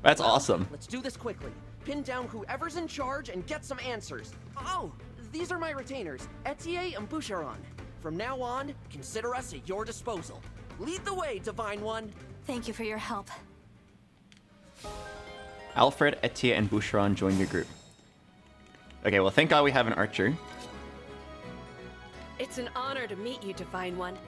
That's awesome. Let's do this quickly. Pin down whoever's in charge and get some answers. Oh, these are my retainers, Etier and Boucheron. From now on, consider us at your disposal. Lead the way, Divine One. Thank you for your help. Alfred, Etier, and Boucheron join your group. Okay, well, thank God we have an archer. It's an honor to meet you, Divine One.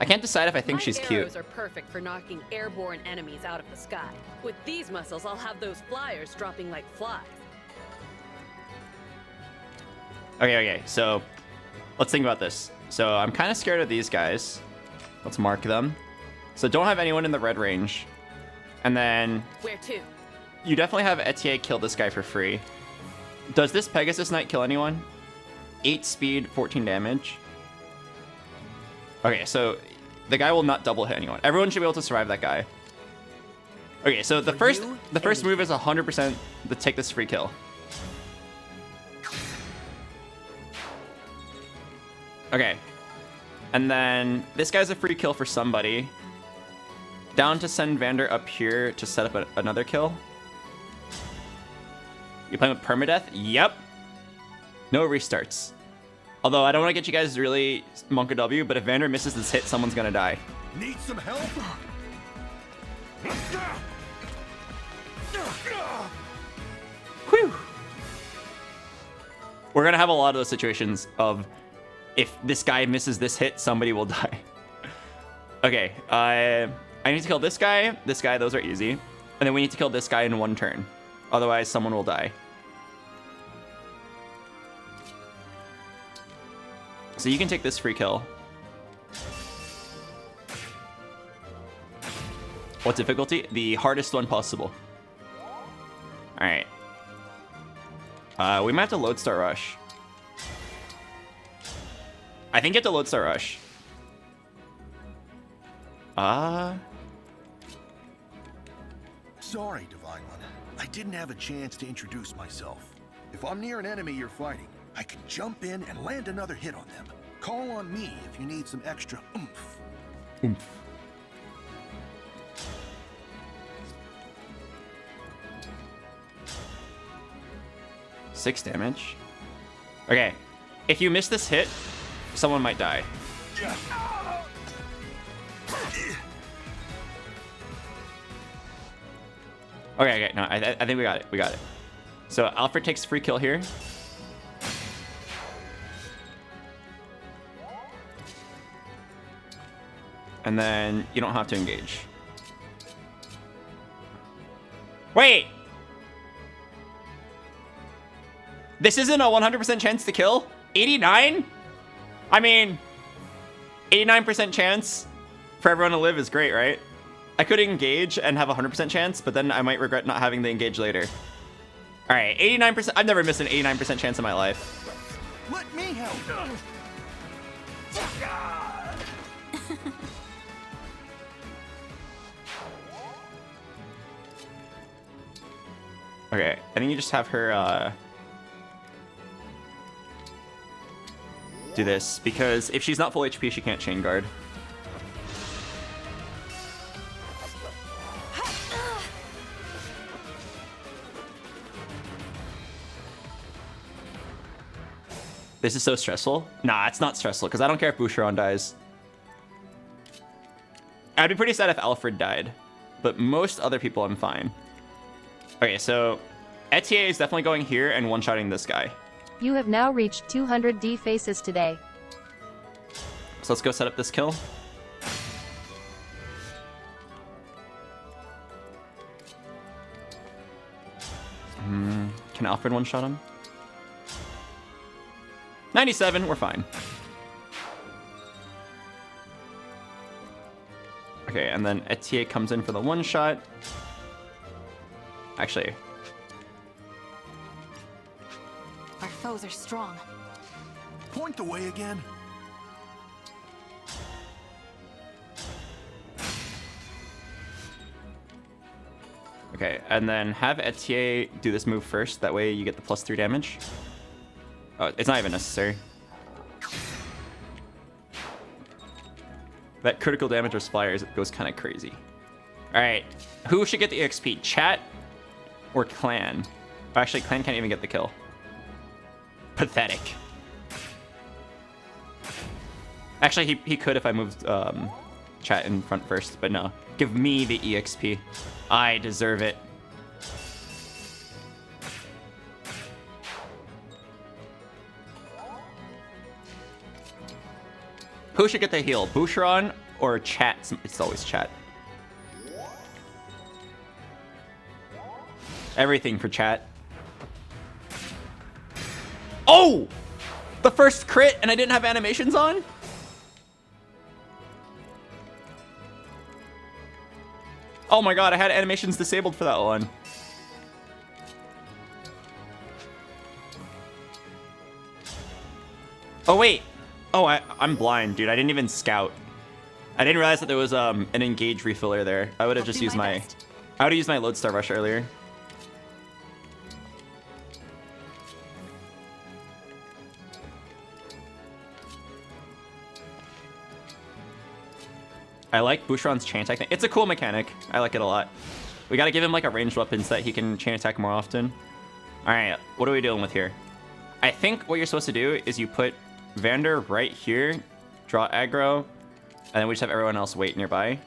I can't decide if I think she's My cute. arrows are perfect for knocking airborne enemies out of the sky. With these muscles, I'll have those flyers dropping like flies. Okay, so let's think about this. So I'm kind of scared of these guys. Let's mark them. So don't have anyone in the red range. And then Where to? you definitely have Etier kill this guy for free. Does this Pegasus Knight kill anyone? 8 speed, 14 damage. Okay, so the guy will not double hit anyone. Everyone should be able to survive that guy. Okay, so the first move is 100% to take this free kill. Okay. And then this guy's a free kill for somebody. Down to send Vander up here to set up another kill. You playing with permadeath? Yep. No restarts. Although I don't want to get you guys really Monka W, but if Vander misses this hit, someone's gonna die. Need some help? Whew. We're gonna have a lot of those situations of if this guy misses this hit, somebody will die. Okay, I need to kill this guy, those are easy. And then we need to kill this guy in one turn. Otherwise, someone will die. So you can take this free kill. What difficulty? The hardest one possible. Alright. We might have to Lodestar Rush. I think you have to Lodestar Rush. Sorry, Divine One. I didn't have a chance to introduce myself. If I'm near an enemy you're fighting, I can jump in and land another hit on them. Call on me if you need some extra oomph. Oomph. Six damage. Okay. If you miss this hit, someone might die. Okay, no, I think we got it. We got it. So Alfred takes free kill here. And then you don't have to engage. Wait! This isn't a 100% chance to kill? 89? I mean, 89% chance for everyone to live is great, right? I could engage and have a 100% chance, but then I might regret not having the engage later. All right, 89%. I've never missed an 89% chance in my life. Let me help. Okay, I think you just have her do this, because if she's not full HP, she can't chain guard. This is so stressful. Nah, it's not stressful, because I don't care if Boucheron dies. I'd be pretty sad if Alfred died, but most other people I'm fine. Okay, so Etier is definitely going here and one-shotting this guy. You have now reached 200 D faces today. So let's go set up this kill. Can Alfred one-shot him? 97, we're fine. Okay, and then Etier comes in for the one-shot. Actually, Our foes are strong. Point the way again. okay, and then have Etier do this move first. That way you get the +3 damage. Oh, it's not even necessary. That critical damage with flyers goes kind of crazy. All right, who should get the EXP? Chat or Clan? Oh, actually, Clan can't even get the kill. Pathetic. Actually, he could if I moved Chat in front first, but no. Give me the EXP. I deserve it. Who should get the heal? Boucheron or Chat? It's always Chat. Everything for Chat. Oh! The first crit and I didn't have animations on? Oh my god, I had animations disabled for that one. Oh wait. Oh, I'm blind, dude. I didn't even scout. I didn't realize that there was an engage refiller there. I would have just used my... I would have used my Lodestar Rush earlier. I like Boucheron's chain attack. It's a cool mechanic. I like it a lot. We gotta give him like a ranged weapon so that he can chain attack more often. Alright, what are we dealing with here? I think what you're supposed to do is you put Vander right here, draw aggro, and then we just have everyone else wait nearby.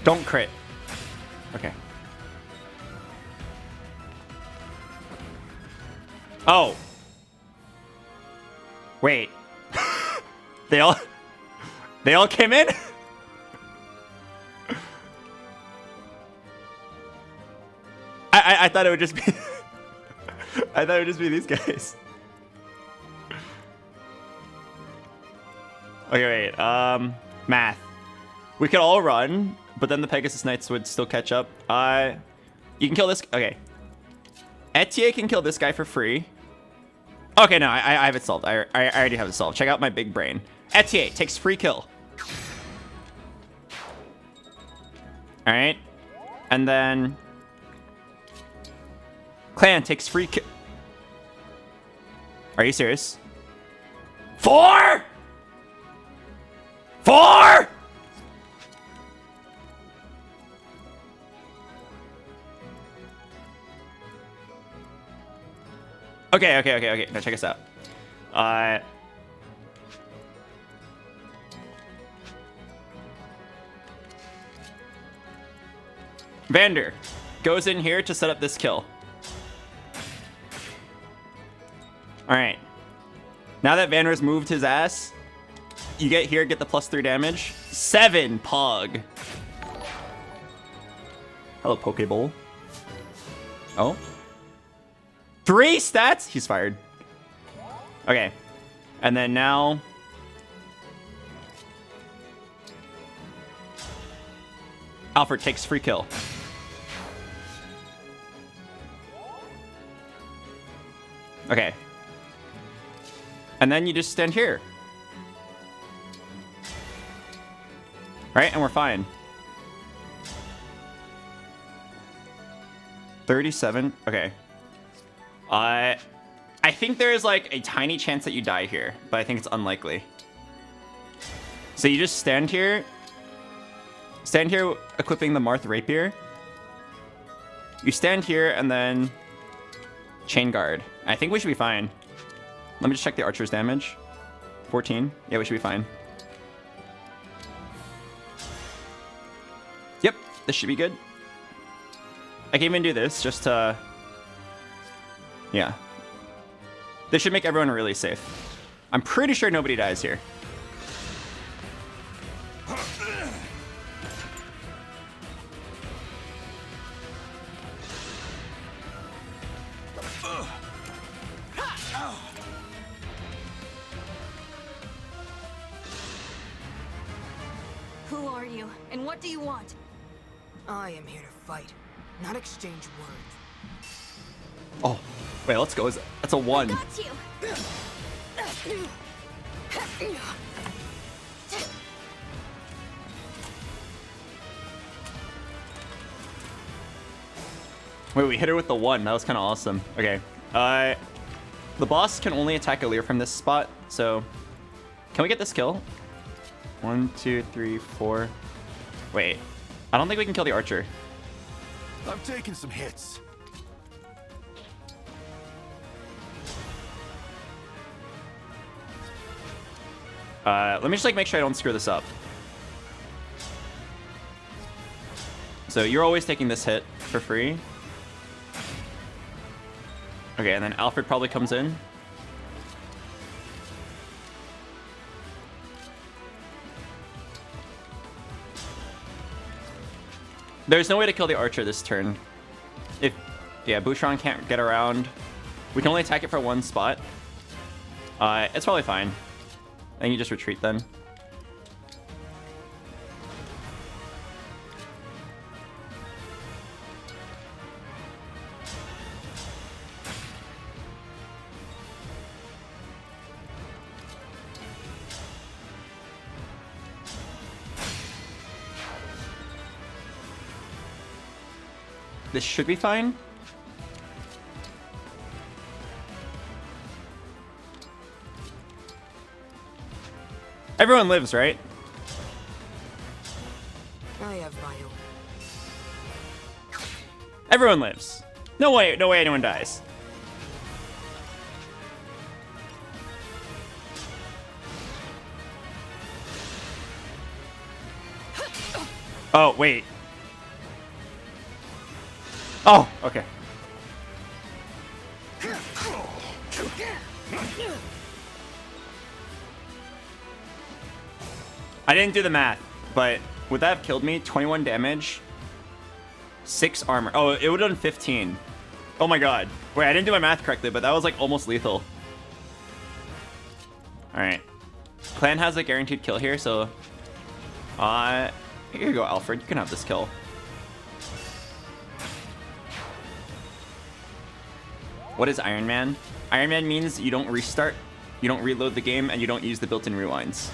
Don't crit. Okay. Oh. Wait. They all came in? I thought it would just be I thought it would just be these guys. Okay, wait. Math. We could all run, but then the Pegasus Knights would still catch up. You can kill this. Okay. Etier can kill this guy for free. Okay, no, I have it solved. I already have it solved. Check out my big brain. Etier takes free kill. All right. And then Clan takes free kill. Are you serious? 4? 4? Okay. Now check us out. Vander goes in here to set up this kill. Alright. Now that Vander's moved his ass, you get here, get the +3 damage. 7 Pog. Hello, Pokeball. Oh. 3 stats? He's fired. Okay. And then now... Alfred takes free kill. Okay. And then you just stand here. Right? And we're fine. 37. Okay. I think there is like a tiny chance that you die here, but I think it's unlikely. So you just stand here. Stand here equipping the Marth Rapier. You stand here and then chain guard. I think we should be fine. Let me just check the archer's damage. 14. Yeah, we should be fine. Yep, this should be good. I can even do this just to... Yeah. This should make everyone really safe. I'm pretty sure nobody dies here. Who are you, and what do you want? I am here to fight, not exchange words. Oh, wait, let's go. That's a 1. Got you. Wait, we hit her with the 1. That was kind of awesome. Okay. The boss can only attack Aleer from this spot, so... Can we get this kill? 1, 2, 3, 4... Wait. I don't think we can kill the archer. I'm taking some hits. Let me just like make sure I don't screw this up. So you're always taking this hit for free. Okay, and then Alfred probably comes in. There's no way to kill the archer this turn. Yeah, Bouchon can't get around. We can only attack it for 1 spot. It's probably fine. I think you just retreat then. This should be fine. Everyone lives, right? I have my own. Everyone lives. No way anyone dies. Oh, wait. Oh, okay. I didn't do the math, but would that have killed me? 21 damage, 6 armor. Oh, it would have done 15. Oh my god. Wait, I didn't do my math correctly, but that was like almost lethal. Alright. Clan has a guaranteed kill here, so... here you go, Alfred. You can have this kill. What is Iron Man? Iron Man means you don't restart, you don't reload the game, and you don't use the built-in rewinds.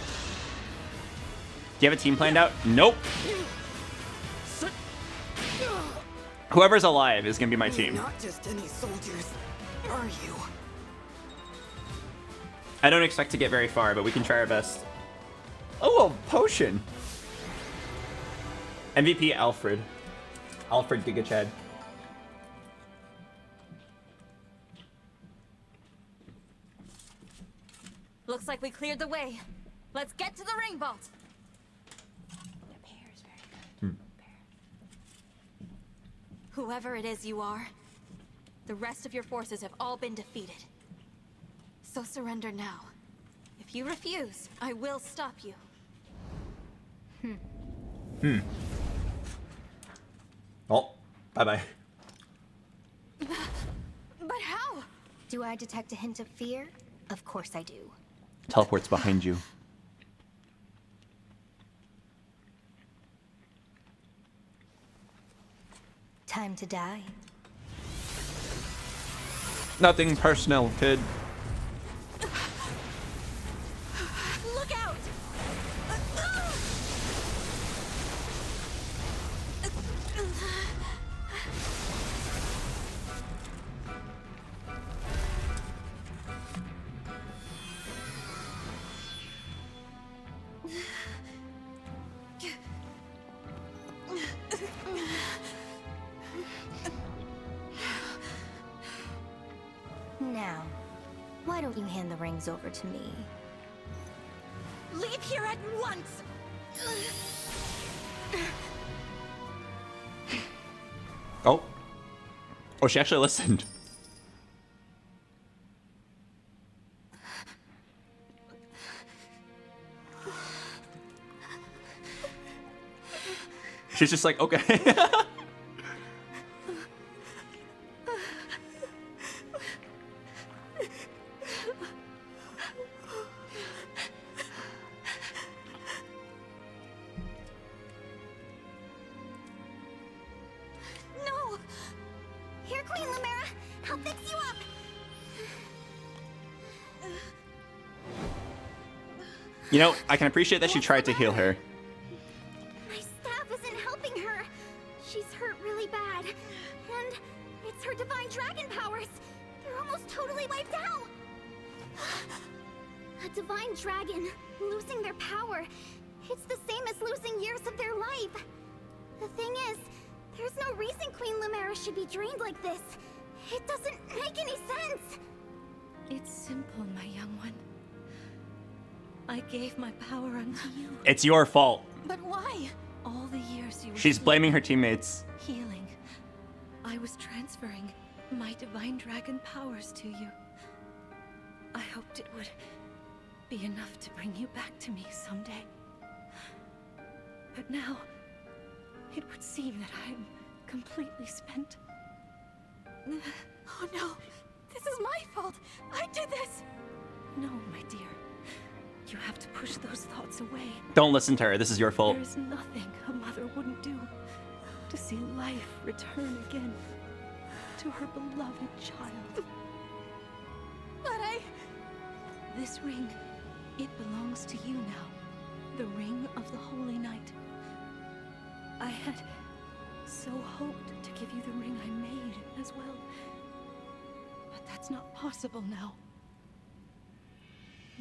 Do you have a team planned out? Nope. Whoever's alive is gonna be my team. Not just any soldiers, are you? I don't expect to get very far, but we can try our best. Oh, a potion. MVP Alfred. Alfred Giga Chad. Looks like we cleared the way. Let's get to the ring vault. Whoever it is you are, the rest of your forces have all been defeated. So surrender now. If you refuse, I will stop you. Oh, bye-bye. But how? Do I detect a hint of fear? Of course I do. Teleport's behind you. Time to die. Nothing personal, kid. Look out! Now, why don't you hand the rings over to me? Leave here at once! Oh. Oh, she actually listened. She's just like, okay. No! Here, Queen Lumera! I'll fix you up! You know, I can appreciate that she tried to heal her. My staff isn't helping her. She's hurt really bad. And it's her divine dragon powers. They're almost totally wiped out. A divine dragon, losing their power. It's the same as losing years of their life. The thing is, there's no reason Queen Lumera should be drained like this. It doesn't make any sense. It's simple, my young one. I gave my power unto you. It's your fault. But why? All the years you were She's blaming her teammates. healing, I was transferring my divine dragon powers to you. I hoped it would be enough to bring you back to me someday. But now, it would seem that I'm completely spent. Oh no! This is my fault! I did this! No, my dear. You have to push those thoughts away. Don't listen to her. This is your fault. There is nothing a mother wouldn't do to see life return again to her beloved child. But This ring, it belongs to you now. The ring of the Holy Night. I had so hoped to give you the ring I made as well. But that's not possible now.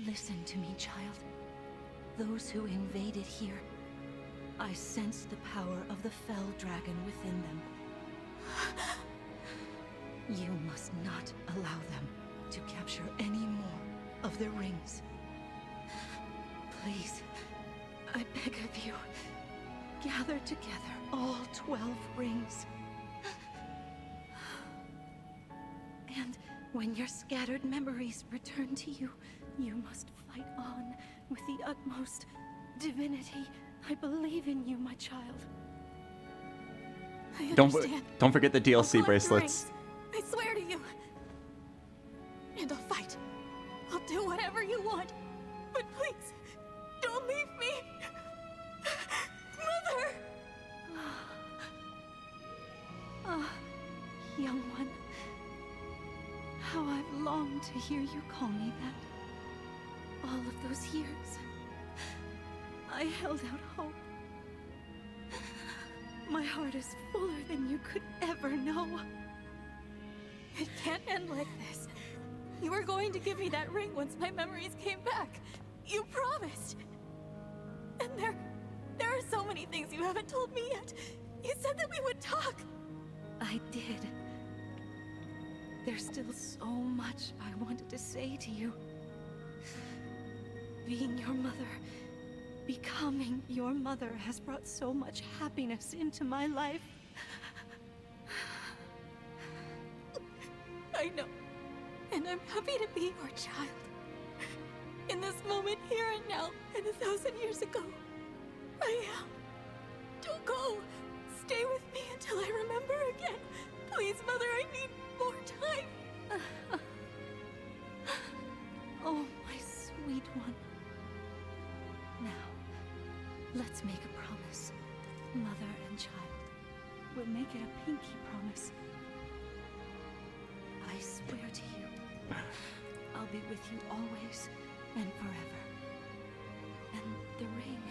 Listen to me, child. Those who invaded here, I sense the power of the fell dragon within them. You must not allow them to capture any more of the rings. Please, I beg of you, gather together all 12 rings. And when your scattered memories return to you, you must fight on with the utmost divinity. I believe in you, my child. I Don't understand. don't forget the I'll DLC collect the bracelets. rings. I swear to you. And I'll fight. I'll do whatever you want. But please, don't leave me. Mother! Ah, young one. How I've longed to hear you call me that. All of those years, I held out hope. My heart is fuller than you could ever know. It can't end like this. You were going to give me that ring once my memories came back. You promised. And there are so many things you haven't told me yet. You said that we would talk. I did. There's still so much I wanted to say to you. being your mother, becoming your mother has brought so much happiness into my life. I know. And I'm happy to be your child. In this moment, here and now, and 1,000 years ago. I am. Don't go. Stay with me until I remember again. Please, Mother, I need more time. Oh, my sweet one. Now, let's make a promise. Mother and child. We'll make it a pinky promise. I swear to you, I'll be with you always and forever. And the ring,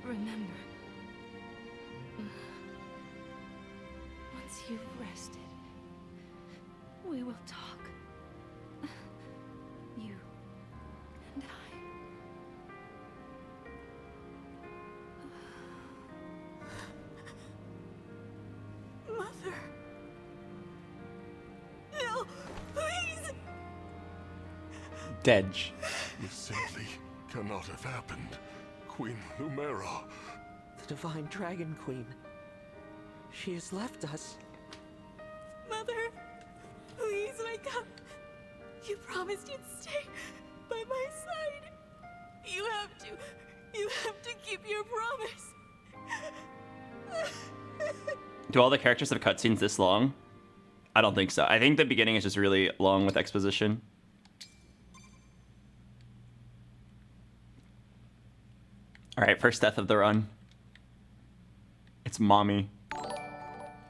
remember. Once you've rested, we will talk. You and I. Mother. No, please! Dedge. This simply cannot have happened. Queen Lumera. The Divine Dragon Queen. She has left us. Mother, please wake up. You promised you'd stay by my side. You have to keep your promise. Do all the characters have cutscenes this long? I don't think so. I think the beginning is just really long with exposition. All right, first death of the run. It's Mommy.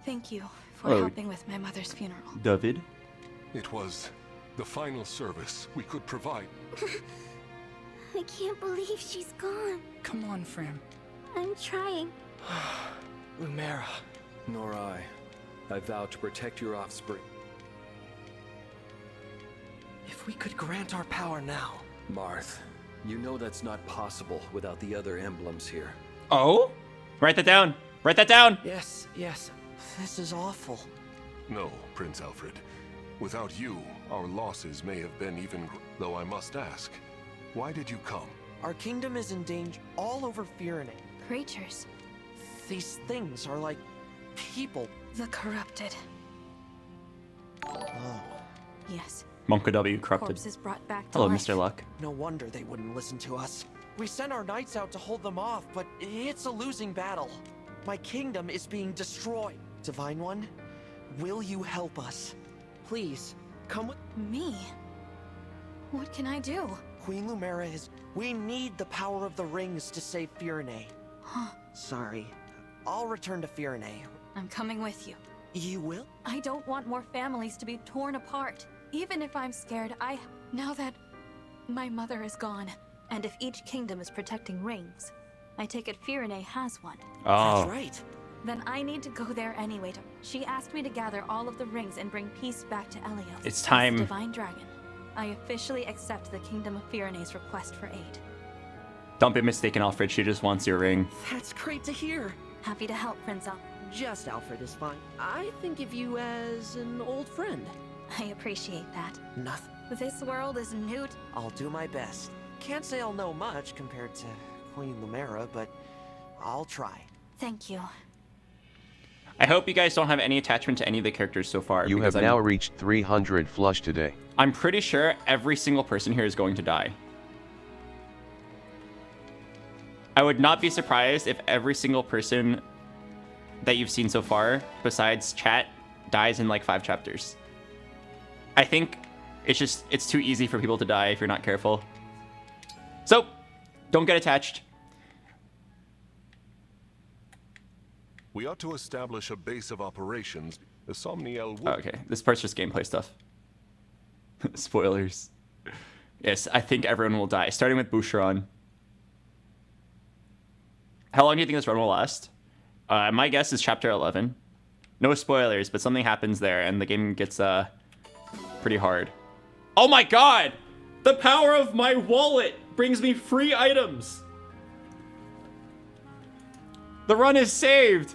Thank you for Hello. helping with my mother's funeral. David? It was the final service we could provide. I can't believe she's gone. Come on, Fram. I'm trying. Lumera. Nor I. I vow to protect your offspring. If we could grant our power now. Marth, you know that's not possible without the other emblems here. Oh? Write that down. Write that down. Yes, yes. This is awful. No, Prince Alfred. Without you, our losses may have been even... Though I must ask, why did you come? Our kingdom is in danger all over Firene. Creatures. These things are like people. The corrupted. Oh. Yes. Monka W. Corrupted. Corpses brought back to Hello, life. Mr. Luck. No wonder they wouldn't listen to us. We sent our knights out to hold them off, but it's a losing battle. My kingdom is being destroyed. Divine One, will you help us? Please, come with me. What can I do? Queen Lumera is... We need the power of the rings to save Firene. Huh. Sorry. I'll return to Firene. I'm coming with you. You will? I don't want more families to be torn apart. Even if I'm scared, now that my mother is gone, and if each kingdom is protecting rings, I take it Firene has one. Oh. That's right. Then I need to go there anyway. She asked me to gather all of the rings and bring peace back to Elios. It's time. As Divine Dragon, I officially accept the Kingdom of Firene's request for aid. Don't be mistaken, Alfred. She just wants your ring. That's great to hear. Happy to help, Prince Alfred. Just Alfred is fine. I think of you as an old friend. I appreciate that. Nothing. This world is new. I'll do my best. Can't say I'll know much compared to Queen Lumera, but I'll try. Thank you. I hope you guys don't have any attachment to any of the characters so far. You have now reached 300 flush today. I'm pretty sure every single person here is going to die. I would not be surprised if every single person that you've seen so far, besides chat, dies in like 5 chapters. I think it's too easy for people to die if you're not careful. So, don't get attached. We ought to establish a base of operations. The Somniel Oh, okay, this part's just gameplay stuff. Spoilers. Yes, I think everyone will die, starting with Boucheron. How long do you think this run will last? My guess is chapter 11. No spoilers, but something happens there, and the game gets pretty hard. Oh my god! The power of my wallet brings me free items! The run is saved!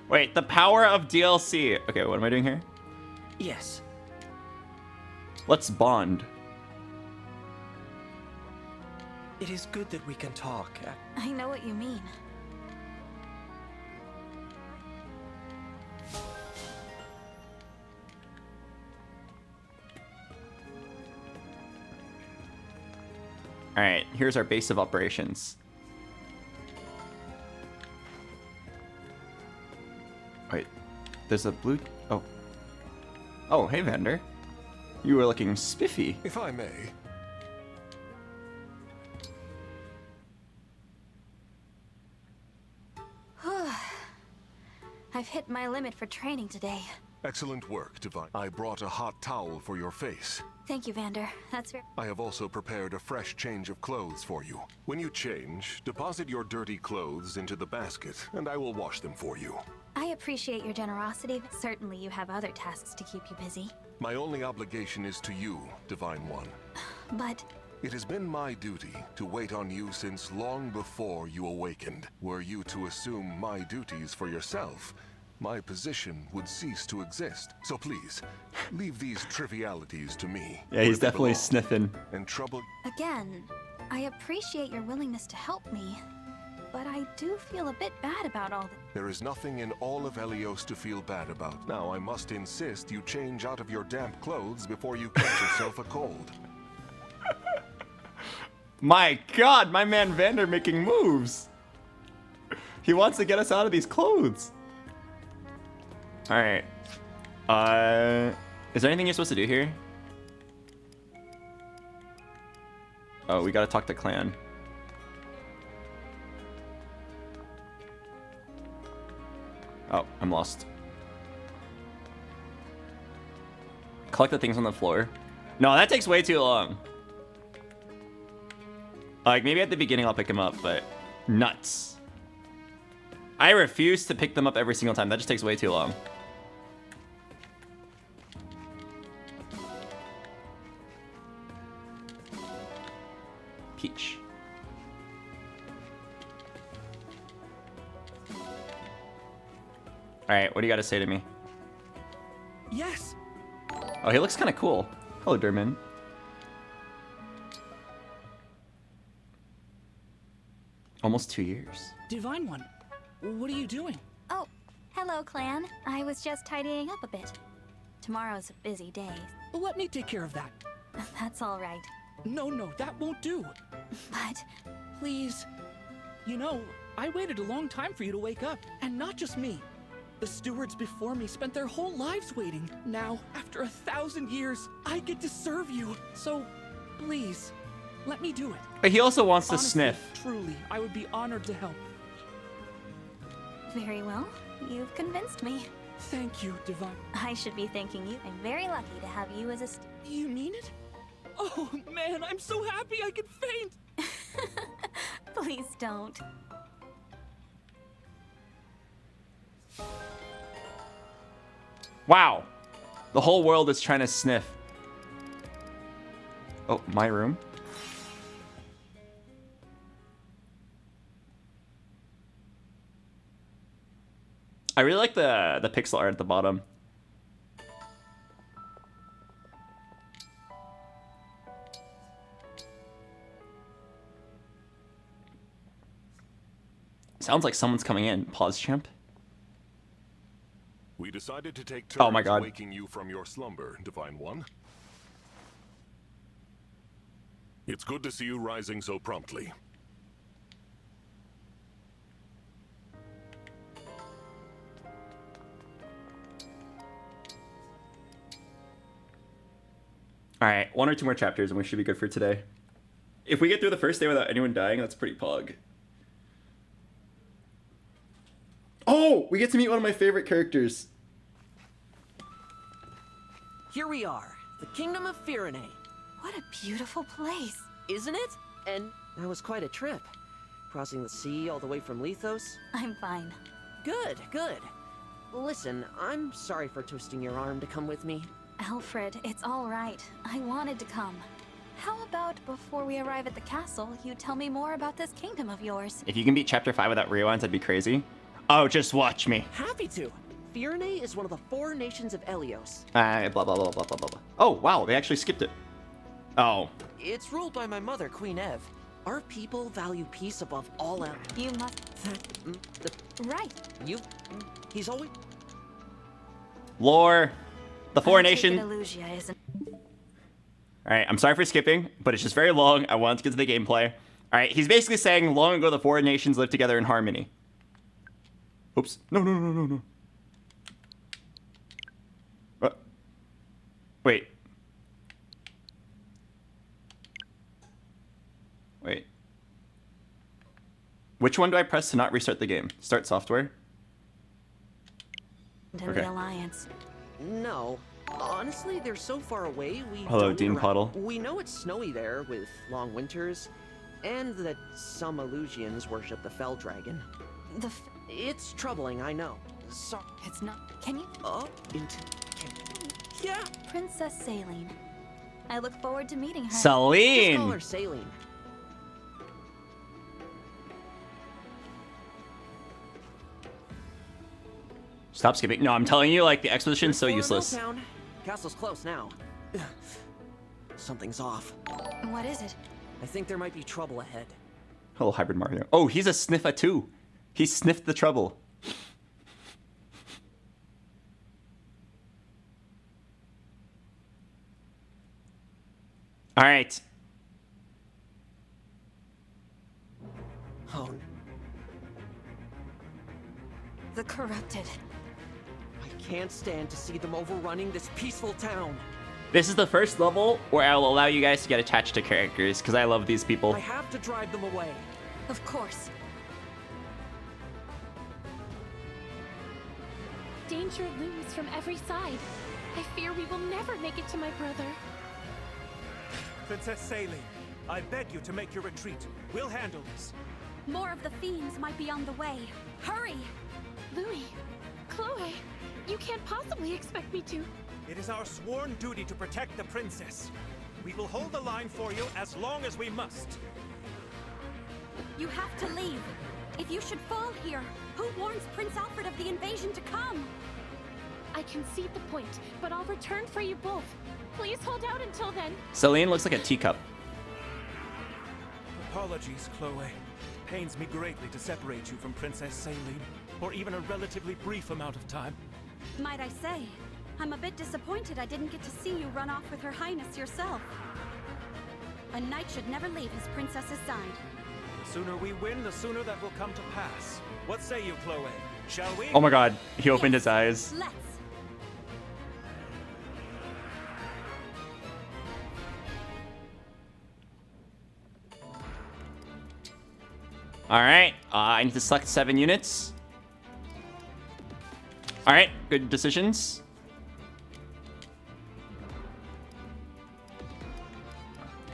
Wait, the power of DLC. Okay, what am I doing here? Yes. Let's bond. It is good that we can talk. I know what you mean. Alright, here's our base of operations. Wait, there's a blue... Oh. Oh, hey, vendor. You were looking spiffy. If I may. I've hit my limit for training today. Excellent work, Divine. I brought a hot towel for your face. Thank you, Vander. That's very... I have also prepared a fresh change of clothes for you. When you change, deposit your dirty clothes into the basket, and I will wash them for you. I appreciate your generosity, but certainly you have other tasks to keep you busy. My only obligation is to you, Divine One. But... It has been my duty to wait on you since long before you awakened. Were you to assume my duties for yourself, my position would cease to exist. So please, leave these trivialities to me. Yeah, he's definitely sniffing. And trouble... Again, I appreciate your willingness to help me, but I do feel a bit bad about all this. There is nothing in all of Helios to feel bad about. Now, I must insist you change out of your damp clothes before you catch yourself a cold. My god, my man Vander making moves. He wants to get us out of these clothes. Alright. Is there anything you're supposed to do here? Oh, we gotta talk to Clan. Oh, I'm lost. Collect the things on the floor. No, that takes way too long. Like, maybe at the beginning I'll pick them up, but nuts. I refuse to pick them up every single time. That just takes way too long. Peach. Alright, what do you got to say to me? Yes. Oh, he looks kind of cool. Hello, Durman. Almost 2 years. Divine One, what are you doing? Oh, hello, Clan. I was just tidying up a bit. Tomorrow's a busy day. Let me take care of that. That's all right. No, that won't do. But... Please. You know, I waited a long time for you to wake up. And not just me. The stewards before me spent their whole lives waiting. Now, after 1,000 years, I get to serve you. So, please, let me do it. But he also wants to Honestly, sniff. Truly, I would be honored to help. Very well. You've convinced me. Thank you, Divine. I should be thanking you. I'm very lucky to have you as a... You mean it? Oh, man, I'm so happy I could faint. Please don't. Wow. The whole world is trying to sniff. Oh, my room. I really like the pixel art at the bottom. Sounds like someone's coming in. Pause, champ. We decided to take turns Oh my God. waking you from your slumber, Divine One. It's good to see you rising so promptly. Alright, 1 or 2 more chapters and we should be good for today. If we get through the first day without anyone dying, that's pretty pog. Oh! We get to meet one of my favorite characters. Here we are, the Kingdom of Firene. What a beautiful place. Isn't it? And that was quite a trip. Crossing the sea all the way from Lethos. I'm fine. Good. Listen, I'm sorry for twisting your arm to come with me. Alfred, it's all right. I wanted to come. How about before we arrive at the castle, you tell me more about this kingdom of yours? If you can beat chapter 5 without rewinds, that'd be crazy. Oh, just watch me. Happy to. Firene is one of the 4 nations of Helios. Blah, blah, blah, blah, blah, blah, blah. Oh, wow, they actually skipped it. Oh. It's ruled by my mother, Queen Ev. Our people value peace above all else. You must... Right. He's always... Lore. The 4 nations. Illusia isn't... Alright, I'm sorry for skipping, but it's just very long. I wanted to get to the gameplay. Alright, he's basically saying long ago the 4 nations lived together in harmony. Oops. No. Wait. Which one do I press to not restart the game? Start software? In the Alliance. No. Honestly, they're so far away, we Hello, don't Dean interact. Puddle. We know it's snowy there with long winters, and that some Illusians worship the Fell Dragon. It's troubling, I know. So it's not. Can you? Yeah. Princess Saline. I look forward to meeting her. Saline. Just call her Saline. Stop skipping. No, I'm telling you, like, the exposition's so useless. Castle's close now. Something's off. What is it? I think there might be trouble ahead. Hello, Hybrid Mario. Oh, he's a sniffer too. He sniffed the trouble. All right. Oh. The corrupted. I can't stand to see them overrunning this peaceful town. This is the first level where I will allow you guys to get attached to characters, because I love these people. I have to drive them away. Of course. Danger looms from every side. I fear we will never make it to my brother. Princess Saline, I beg you to make your retreat. We'll handle this. More of the fiends might be on the way. Hurry! Louis, Chloe, you can't possibly expect me to. It is our sworn duty to protect the princess. We will hold the line for you as long as we must. You have to leave. If you should fall here, who warns Prince Alfred of the invasion to come? I concede the point, but I'll return for you both. Please hold out until then. Celine looks like a teacup. Apologies, Chloe. Pains me greatly to separate you from Princess Saline, for even a relatively brief amount of time. Might I say, I'm a bit disappointed I didn't get to see you run off with Her Highness yourself. A knight should never leave his princess's side. The sooner we win, the sooner that will come to pass. What say you, Chloe? Shall we? Oh my god, he opened his eyes. Let's. Alright, I need to select 7 units. Alright, good decisions.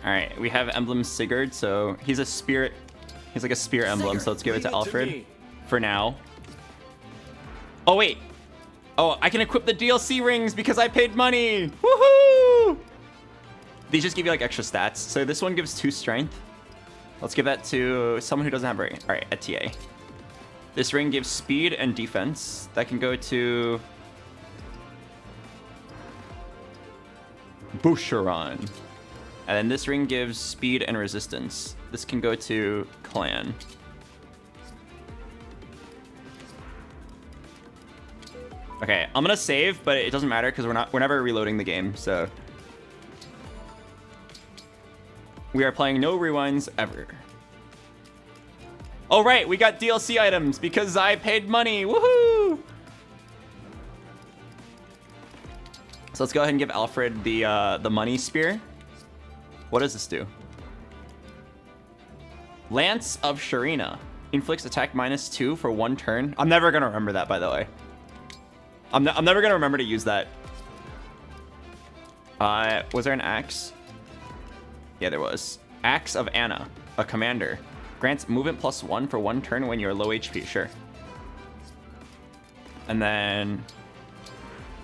Alright, we have Emblem Sigurd, so he's a spirit. He's like a spear emblem, so let's give it to Alfred for now. Oh, wait. Oh, I can equip the DLC rings because I paid money. Woohoo! These just give you like extra stats. So this one gives 2 strength. Let's give that to someone who doesn't have ring. All right, a TA. This ring gives speed and defense. That can go to Boucheron. And then this ring gives speed and resistance. This can go to Clan. Okay, I'm gonna save, but it doesn't matter because we're never reloading the game, so we are playing no rewinds ever. Oh right, we got DLC items because I paid money. Woohoo! So let's go ahead and give Alfred the money spear. What does this do? Lance of Sharina. Inflicts attack -2 for 1 turn. I'm never gonna remember that, by the way. I'm never gonna remember to use that. Was there an axe? Yeah, there was. Axe of Anna, a commander. Grants movement +1 for 1 turn when you're low HP. Sure. And then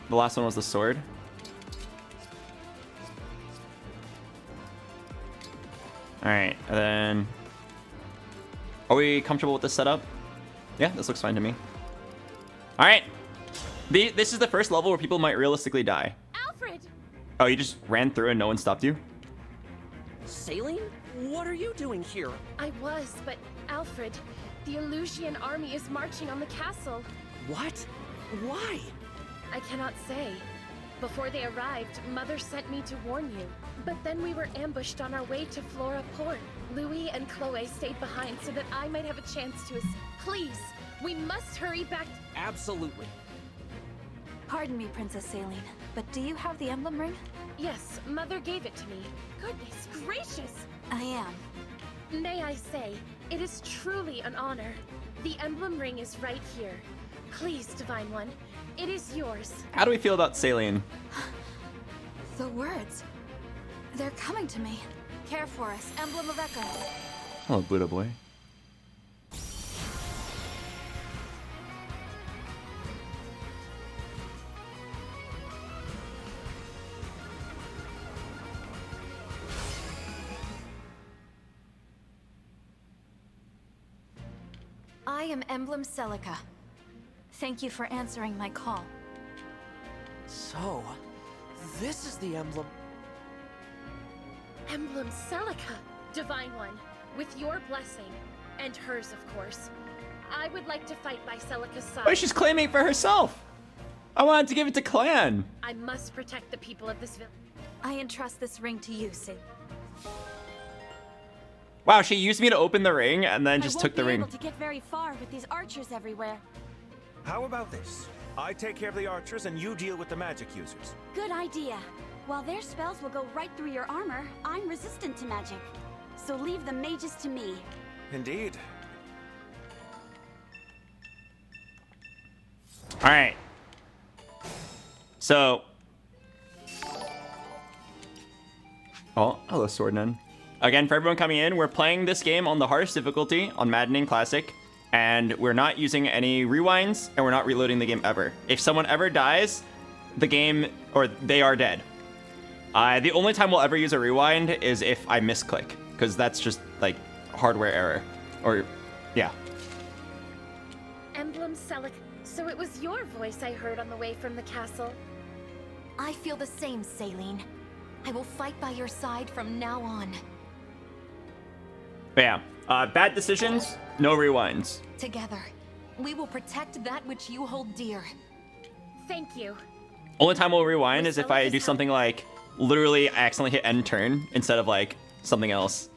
the last one was the sword. All right, and then are we comfortable with this setup? Yeah, this looks fine to me. All right, This is the first level where people might realistically die. Alfred! Oh, you just ran through and no one stopped you? Saline? What are you doing here? I was, but Alfred, the Illusian army is marching on the castle. What? Why? I cannot say. Before they arrived, Mother sent me to warn you. But then we were ambushed on our way to Flora Port. Louis and Chloe stayed behind so that I might have a chance to Please, we must hurry back. Absolutely. Pardon me, Princess Saline, but do you have the emblem ring? Yes, Mother gave it to me. Goodness gracious! I am. May I say, it is truly an honor. The emblem ring is right here. Please, Divine One, it is yours. How do we feel about Saline? The words. They're coming to me. Care for us, Emblem of Echo. Hello, Buddha boy. I am Emblem Celica. Thank you for answering my call. So, this is the emblem. Emblem Celica, Divine One, with your blessing, and hers, of course, I would like to fight by Celica's side. Wait, she's claiming it for herself. I wanted to give it to Clan. I must protect the people of this village. I entrust this ring to you, Sid. Wow, she used me to open the ring and then just took the ring. I won't be able to get very far with these archers everywhere. How about this? I take care of the archers and you deal with the magic users. Good idea. While their spells will go right through your armor, I'm resistant to magic. So leave the mages to me. Indeed. All right. So. Oh, hello, Swordnun. Again, for everyone coming in, we're playing this game on the hardest difficulty on Maddening Classic, and we're not using any rewinds, and we're not reloading the game ever. If someone ever dies, the game, or they are dead. The only time we'll ever use a rewind is if I misclick, because that's just like hardware error, or yeah. Emblem Celica, so it was your voice I heard on the way from the castle. I feel the same, Saline. I will fight by your side from now on. But yeah, bad decisions, no rewinds. Together, we will protect that which you hold dear. Thank you. Only time we'll rewind is if I do something like literally I accidentally hit end turn instead of like something else.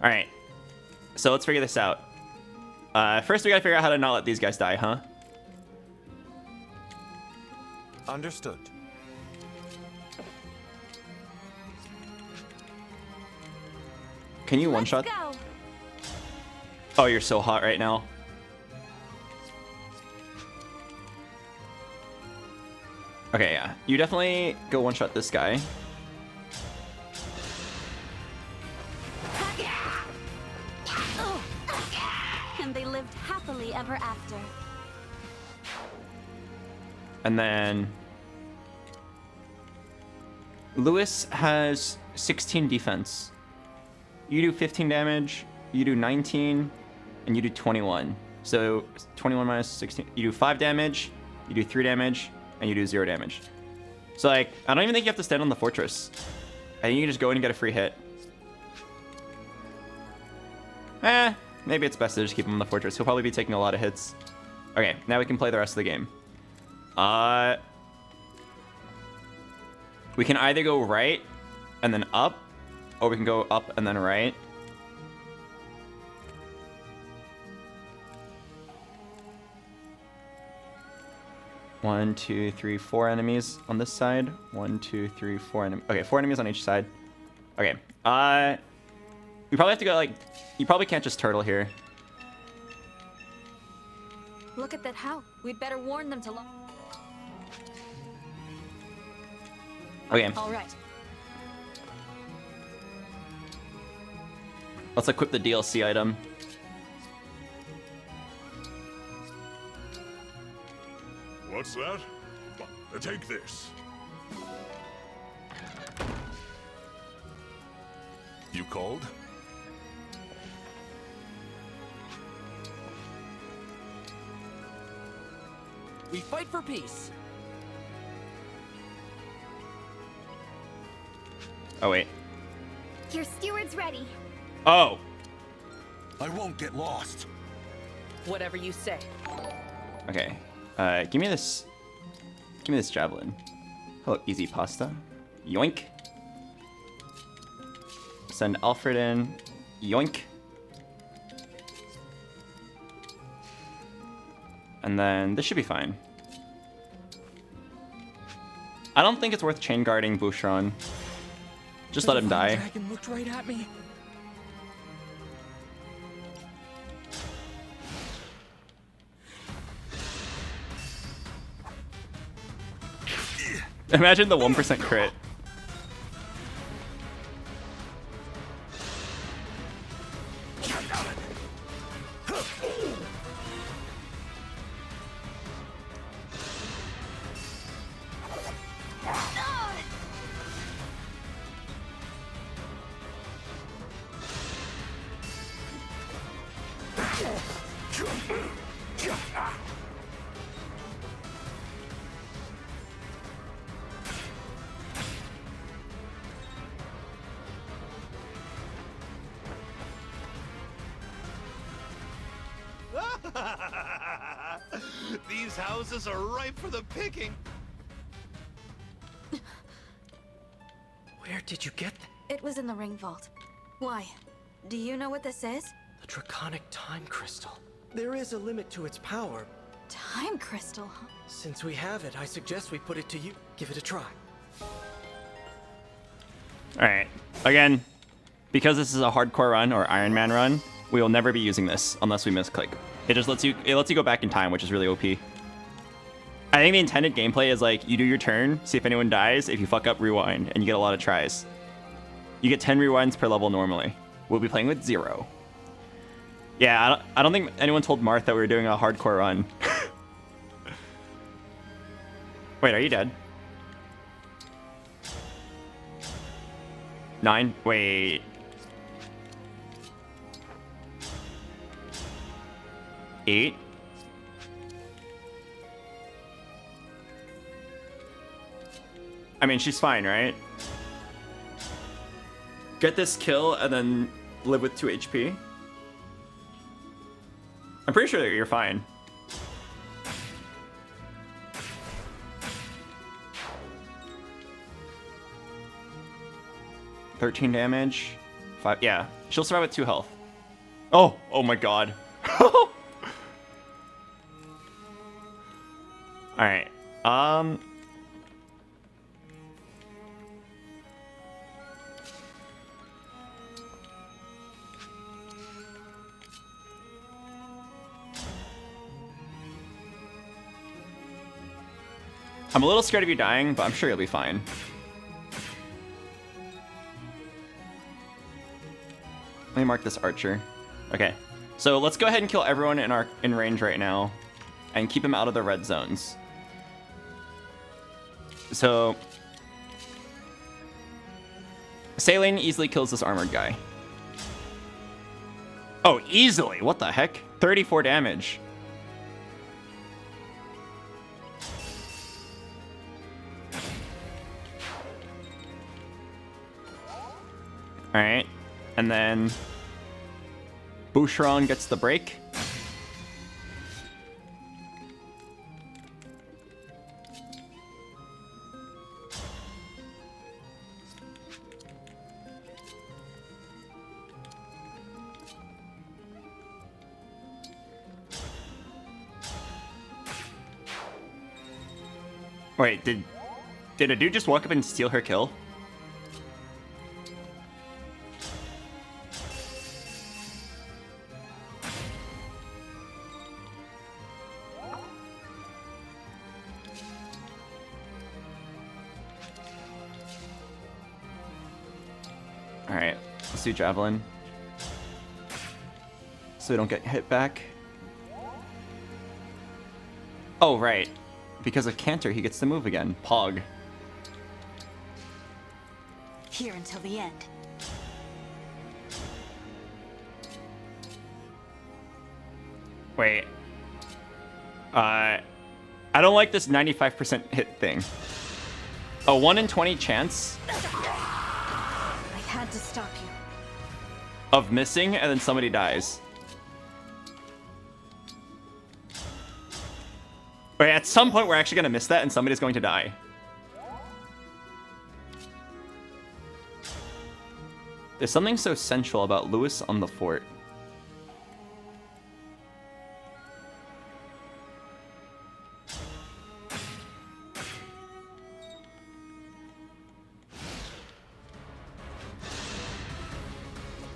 All right, so let's figure this out. First we gotta figure out how to not let these guys die, huh? Understood. Can you one-shot? Oh, you're so hot right now. Okay, yeah. You definitely go one-shot this guy. And they lived happily ever after. And then Lewis has 16 defense. You do 15 damage, you do 19, and you do 21. So 21 minus 16, you do 5 damage, you do 3 damage, and you do 0 damage. So like, I don't even think you have to stand on the fortress. I think you can just go in and get a free hit. Maybe it's best to just keep him on the fortress. He'll probably be taking a lot of hits. Okay, now we can play the rest of the game. We can either go right and then up, or we can go up and then right. One, two, three, 4 enemies on this side. 1, 2, 3, 4 enemies. Okay, 4 enemies on each side. Okay. We probably have to go like. You probably can't just turtle here. Look at that how. We'd better warn them to Okay. All right. Let's equip the DLC item. What's that? Take this. You called? We fight for peace. Oh, wait. Your steward's ready. Oh. I won't get lost. Whatever you say. Okay. Give me this. Give me this javelin. Hello, easy pasta. Yoink. Send Alfred in. Yoink. And then this should be fine. I don't think it's worth chain guarding Boucheron. Just let him die. Dragon looked right at me. Imagine the 1% crit. These houses are ripe for the picking. Where did you get that? It was in the ring vault. Why? Do you know what this is? The Draconic Time Crystal. There is a limit to its power. Time crystal, huh? Since we have it, I suggest we put it to you. Give it a try. Alright. Again, because this is a hardcore run or Ironman run, we will never be using this unless we misclick. It just lets you go back in time, which is really OP. I think the intended gameplay is like you do your turn, see if anyone dies. If you fuck up, rewind, and you get a lot of tries. You get 10 rewinds per level normally. We'll be playing with 0. Yeah, I don't think anyone told Marth that we were doing a hardcore run. Wait, are you dead? 9? Wait. Eight. I mean, she's fine, right? Get this kill and then live with 2 HP. I'm pretty sure that you're fine. $13 damage. 5. Yeah, she'll survive with 2 health. Oh my god. Alright. I'm a little scared of you dying, but I'm sure you'll be fine. Let me mark this archer. Okay. So let's go ahead and kill everyone in range right now and keep them out of the red zones. So Saline easily kills this armored guy. Oh, easily. What the heck? 34 damage. All right. And then Boucheron gets the break. Wait, did a dude just walk up and steal her kill? Alright, let's do Javelin. So we don't get hit back. Oh, right. Because of Cantor, he gets to move again. Pog. Here until the end. Wait. I I don't like this 95% hit thing. A 1 in 20 chance I had to stop you. of missing and then somebody dies. Wait, at some point we're actually gonna miss that and somebody's going to die. There's something so sensual about Lewis on the fort.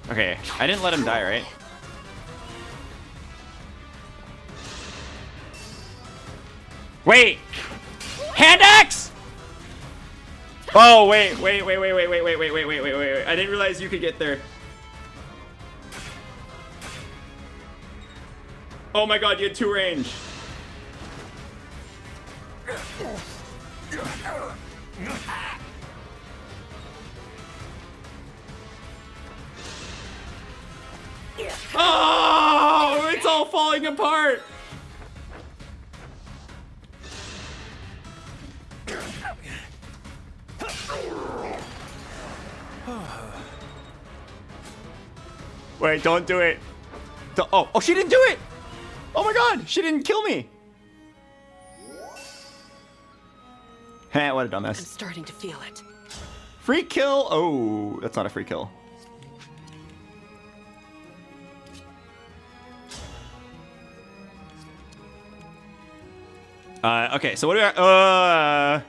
Okay, I didn't let him die, right? Wait! Hand axe! Oh, wait. I didn't realize you could get there. Oh my god, you had 2 range. Oh, it's all falling apart. Wait, don't do it. Oh, she didn't do it. Oh my god, she didn't kill me. Heh, what a dumbass. I'm starting to feel it. Free kill. Oh, that's not a free kill. Okay, so what do I...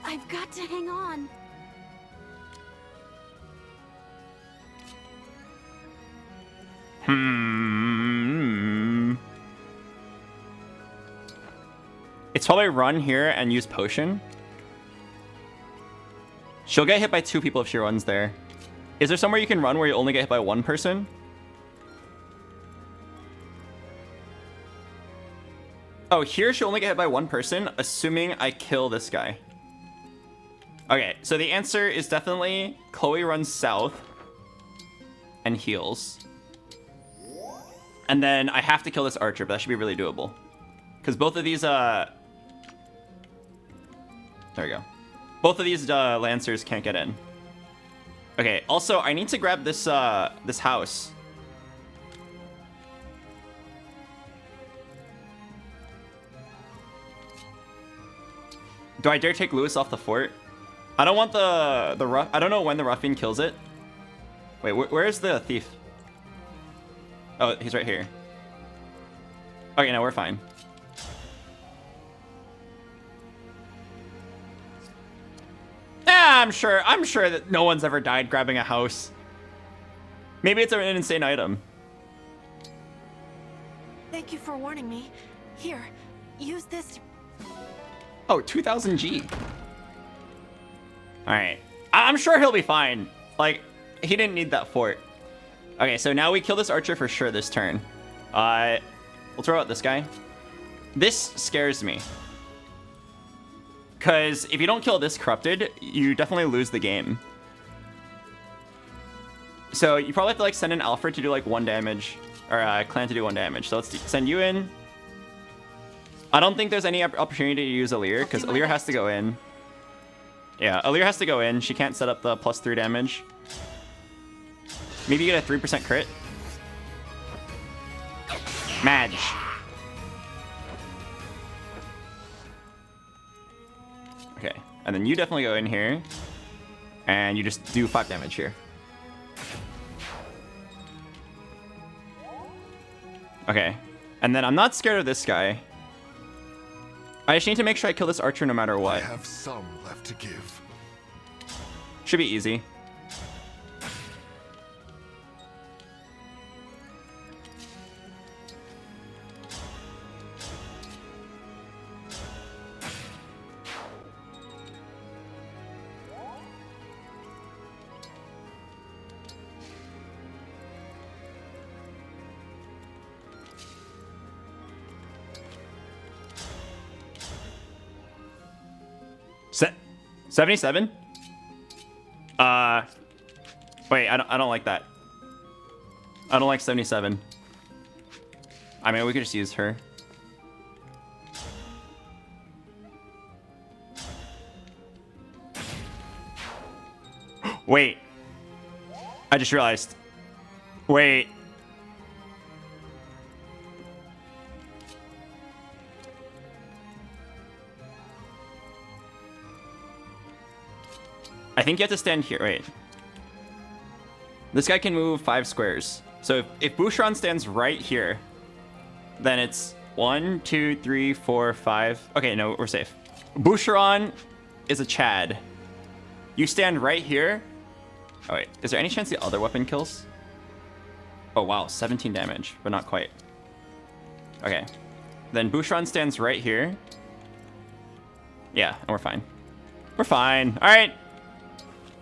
I've got to hang on. It's probably run here and use potion. She'll get hit by 2 people if she runs there. Is there somewhere you can run where you only get hit by 1 person? Oh, here she'll only get hit by 1 person, assuming I kill this guy. Okay, so the answer is definitely Chloe runs south and heals. And then I have to kill this archer, but that should be really doable. Because both of these, there we go. Both of these lancers can't get in. Okay, also, I need to grab this, this house. Do I dare take Lewis off the fort? I don't want the rough. I don't know when the ruffian kills it. Wait, where's the thief? Oh, he's right here. Okay, no, we're fine. Yeah, I'm sure that no one's ever died grabbing a house. Maybe it's an insane item. Thank you for warning me. Here, use this. Oh, 2000 G. All right. I'm sure he'll be fine. Like, he didn't need that fort. Okay, so now we kill this archer for sure this turn. We'll throw out this guy. This scares me. Because if you don't kill this corrupted, you definitely lose the game. So you probably have to like send in Alfred to do like 1 damage. Or Clan to do 1 damage. So let's send you in. I don't think there's any opportunity to use Alir, because Alir has to go in. Yeah, Alir has to go in. She can't set up the +3 damage. Maybe you get a 3% crit. Madge. Okay, and then you definitely go in here. And you just do 5 damage here. Okay, and then I'm not scared of this guy. I just need to make sure I kill this archer no matter what. I have some left to give. Should be easy. Set 77? Wait, I don't like that. I don't like 77. I mean, we could just use her. Wait. I just realized. Wait. I think you have to stand here. Wait. This guy can move 5 squares. So if Boucheron stands right here, then it's 1, 2, 3, 4, 5. Okay, no, we're safe. Boucheron is a Chad. You stand right here. Oh, wait. Is there any chance the other weapon kills? Oh, wow. 17 damage, but not quite. Okay. Then Boucheron stands right here. Yeah, and we're fine. We're fine. All right.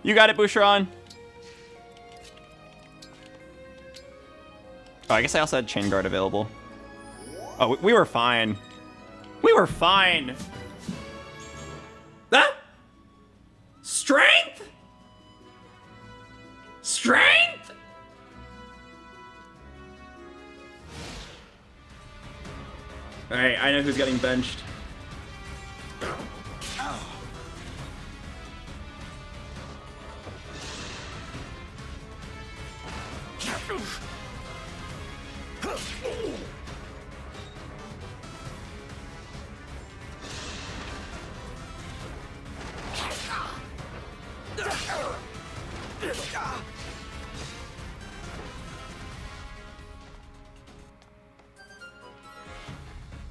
You got it, Boucheron. Oh, I guess I also had Chain Guard available. Oh, we were fine. We were fine. Ah! Strength? Strength? All right, I know who's getting benched.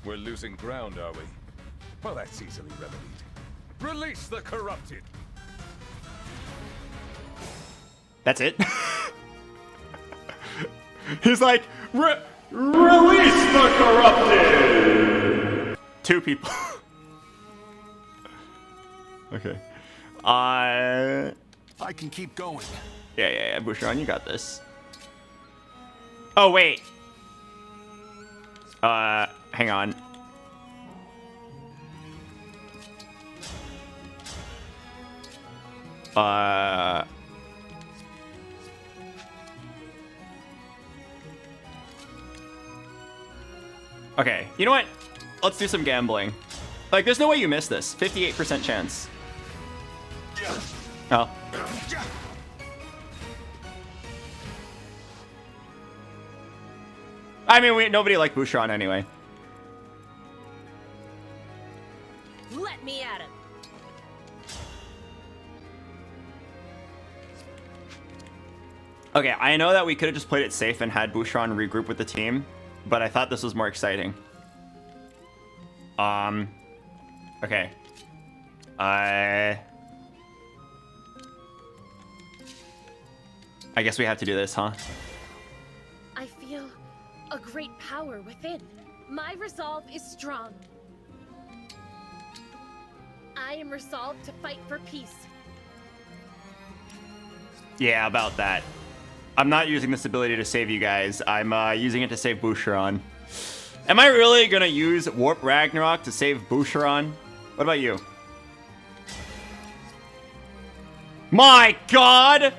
We're losing ground, are we? Well, that's easily remedied. Release the corrupted! That's it? He's like, release the corrupted! 2 people. Okay. I can keep going. Yeah, Boucheron, you got this. Oh, wait. Hang on. Okay, you know what? Let's do some gambling. Like, there's no way you miss this. 58% chance. Oh. I mean, nobody liked Boucheron anyway. Let me at him. Okay, I know that we could have just played it safe and had Boucheron regroup with the team, but I thought this was more exciting. Okay. I guess we have to do this, huh? I feel a great power within. My resolve is strong. I am resolved to fight for peace. Yeah, about that. I'm not using this ability to save you guys. I'm using it to save Boucheron. Am I really gonna use Warp Ragnarok to save Boucheron? What about you? My god!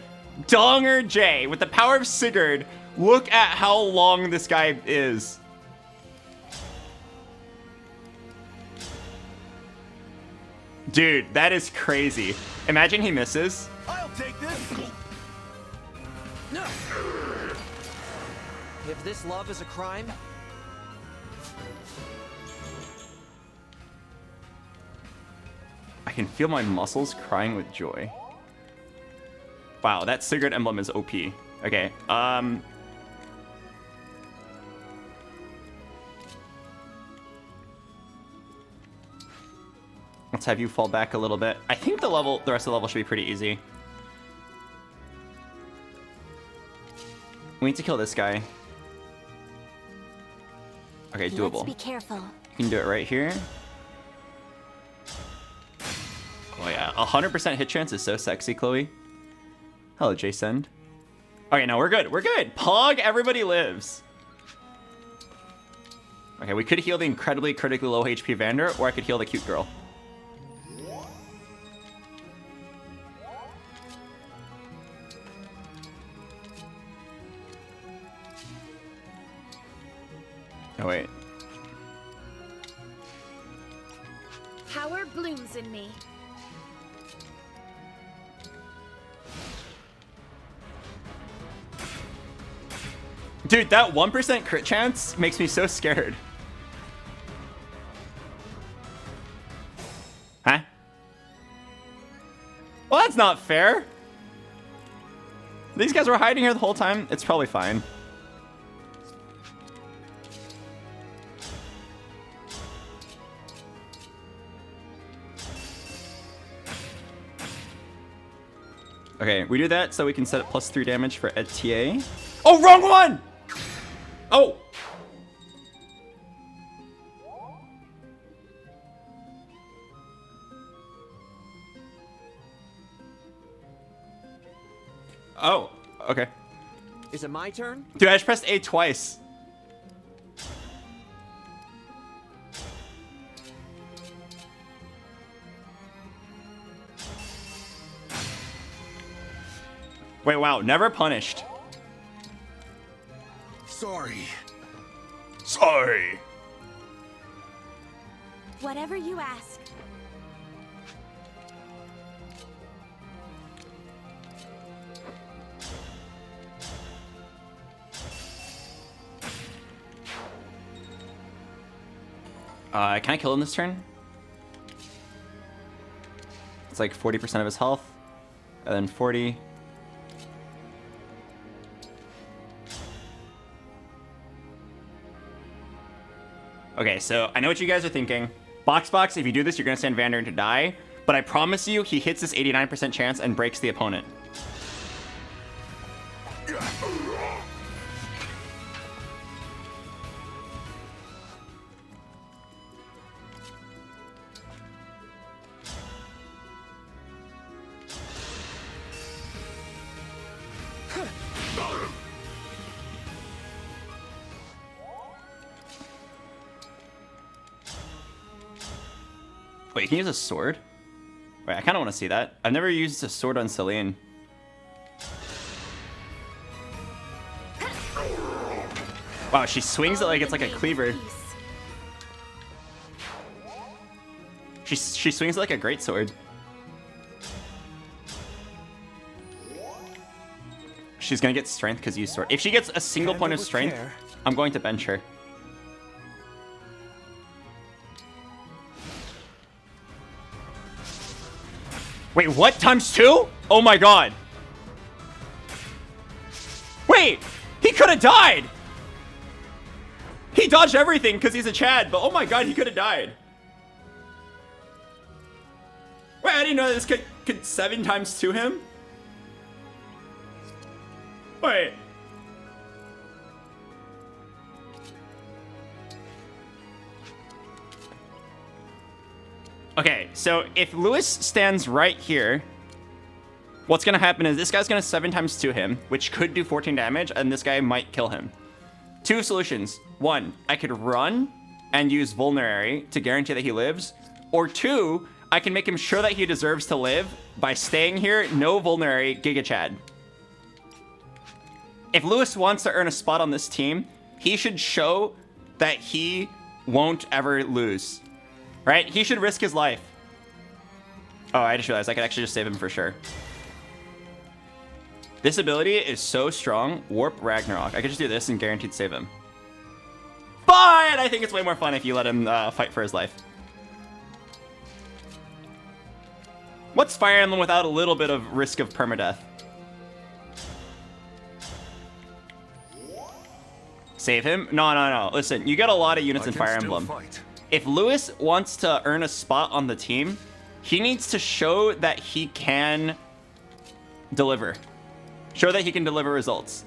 Donger J, with the power of Sigurd, look at how long this guy is. Dude, that is crazy. Imagine he misses. I'll take this. No. If this love is a crime, I can feel my muscles crying with joy. Wow, that Sigurd emblem is OP. Okay, let's have you fall back a little bit. I think the rest of the level should be pretty easy. We need to kill this guy. Okay, doable. Let's be careful. You can do it right here. Oh yeah, 100% hit chance is so sexy, Chloe. Hello, Jason. Okay, no, we're good. We're good. Pog, everybody lives. Okay, we could heal the incredibly critically low HP Vander, or I could heal the cute girl. Oh, wait. Power blooms in me. Dude, that 1% crit chance makes me so scared. Huh? Well, that's not fair. These guys were hiding here the whole time. It's probably fine. Okay, we do that so we can set up +3 damage for ETA. Oh, wrong one! Oh! Oh, okay. Is it my turn? Dude, I just pressed A twice. Wait, wow, never punished. Sorry. Sorry. Whatever you ask. Can I kill him this turn? It's like 40% of his health. And then 40. Okay, so I know what you guys are thinking. BoxBox, if you do this, you're going to send Vander to die. But I promise you, he hits this 89% chance and breaks the opponent. Wait, can you use a sword? Wait, I kind of want to see that. I've never used a sword on Celine. Wow, she swings it like it's like a cleaver. She swings it like a greatsword. She's gonna get strength because you use sword. If she gets a single point of strength, I'm going to bench her. Wait, what? ×2? Oh my god. Wait! He could have died! He dodged everything because he's a Chad, but oh my god, he could have died. Wait, I didn't know this could 7×2 him? Wait. Okay, so if Lewis stands right here, what's going to happen is this guy's going to 7×2 him, which could do 14 damage, and this guy might kill him. Two solutions. One, I could run and use Vulnerary to guarantee that he lives. Or two, I can make him sure that he deserves to live by staying here, no Vulnerary, Giga Chad. If Lewis wants to earn a spot on this team, he should show that he won't ever lose. Right? He should risk his life. Oh, I just realized I could actually just save him for sure. This ability is so strong. Warp Ragnarok. I could just do this and guaranteed save him. But I think it's way more fun if you let him fight for his life. What's Fire Emblem without a little bit of risk of permadeath? Save him? No. Listen, you got a lot of units in Fire Emblem. If Lewis wants to earn a spot on the team, he needs to show that he can deliver. Show that he can deliver results.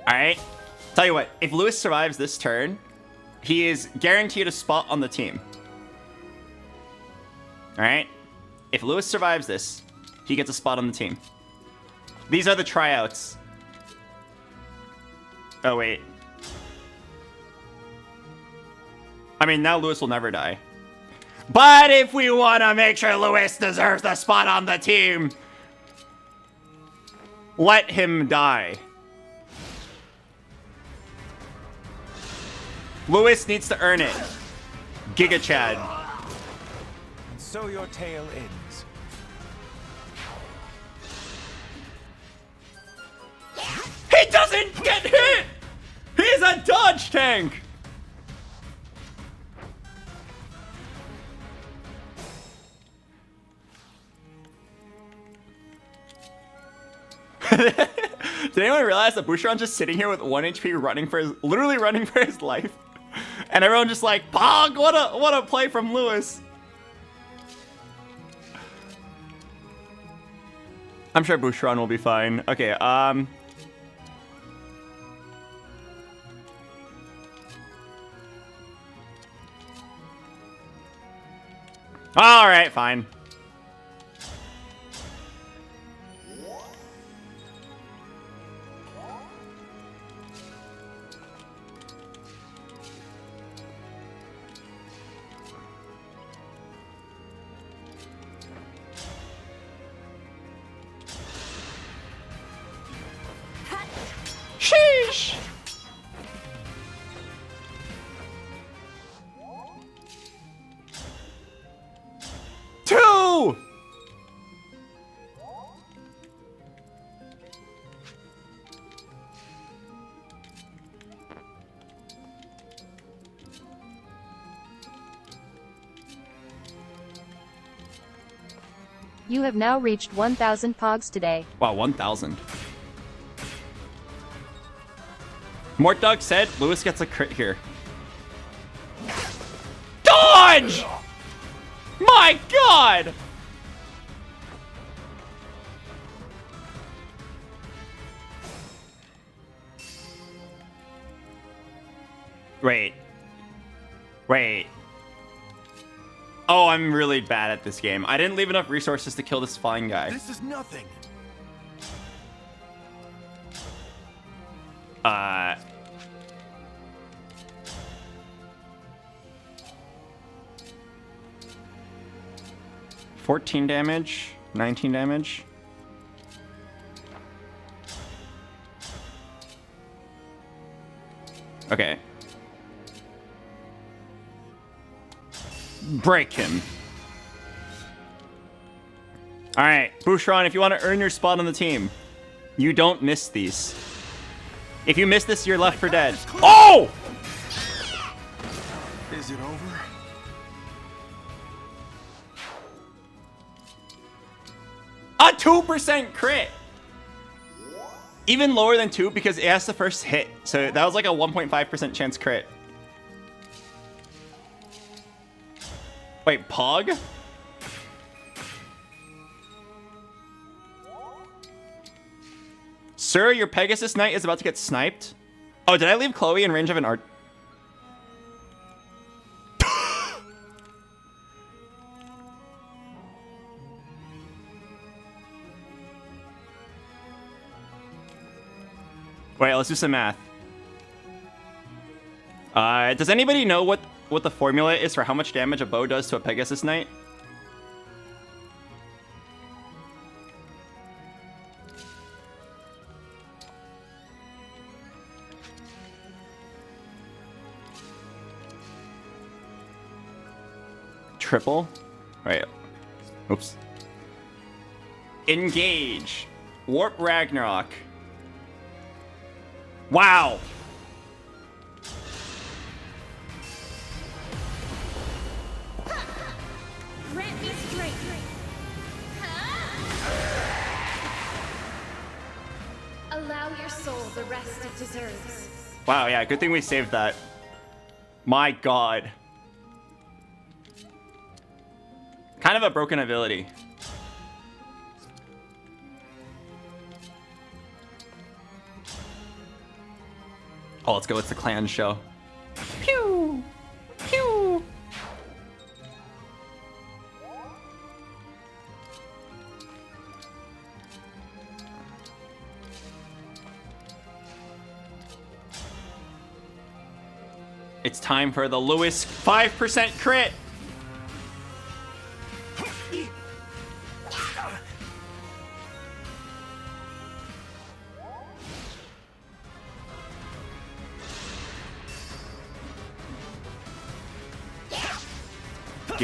Alright. Tell you what, if Lewis survives this turn, he is guaranteed a spot on the team. Alright? If Lewis survives this, he gets a spot on the team. These are the tryouts. Oh, wait. I mean, now Lewis will never die. But if we want to make sure Lewis deserves the spot on the team, let him die. Lewis needs to earn it. Giga Chad. And so your tale ends. He doesn't get hit! He's a dodge tank! Did anyone realize that Boucheron's just sitting here with 1 HP running for his, literally running for his life? And everyone just like, Pog, what a play from Lewis. I'm sure Boucheron will be fine. Okay, all right, fine. Sheesh! Two! You have now reached 1,000 pogs today. Wow, 1,000. Mort Dog said Lewis gets a crit here. Dodge! My God! Wait. Wait. Oh, I'm really bad at this game. I didn't leave enough resources to kill this flying guy. This is nothing. 14 damage, 19 damage. Okay. Break him. All right, Boucheron, if you want to earn your spot on the team, you don't miss these. If you miss this, you're left for dead. Oh! Is it over? A 2% crit! Even lower than 2 because it has the first hit. So that was like a 1.5% chance crit. Wait, Pog? Sir, your Pegasus Knight is about to get sniped. Oh, did I leave Chloe in range of an art? Wait, let's do some math. Does anybody know what the formula is for how much damage a bow does to a Pegasus Knight? Triple? Right. Oops. Engage. Warp Ragnarok. Wow. Grant me strength. Allow your soul the rest it deserves. Wow, yeah, good thing we saved that. My God. Kind of a broken ability. Oh, let's go. It's the clan show. Pew! Pew! It's time for the Lewis 5% crit.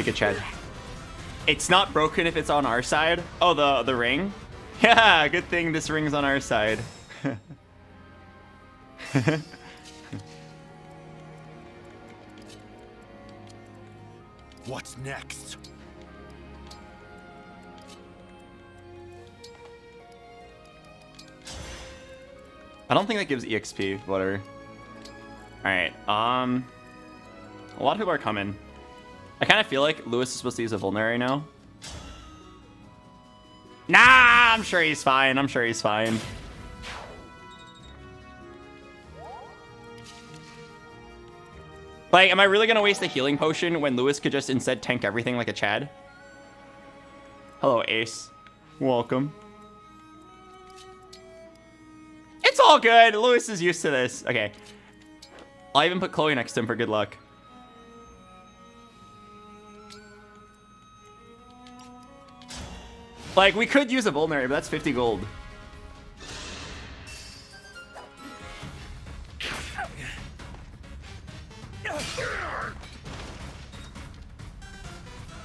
Giga Chad. It's not broken if it's on our side. Oh, the ring? Yeah, good thing this ring's on our side. What's next? I don't think that gives EXP, whatever. Alright, a lot of people are coming. I kind of feel like Lewis is supposed to use a vulner right now. Nah, I'm sure he's fine. I'm sure he's fine. Like, am I really gonna waste a healing potion when Lewis could just instead tank everything like a Chad? Hello, Ace. Welcome. It's all good. Lewis is used to this. Okay. I'll even put Chloe next to him for good luck. Like, we could use a vulnerary, but that's 50 gold.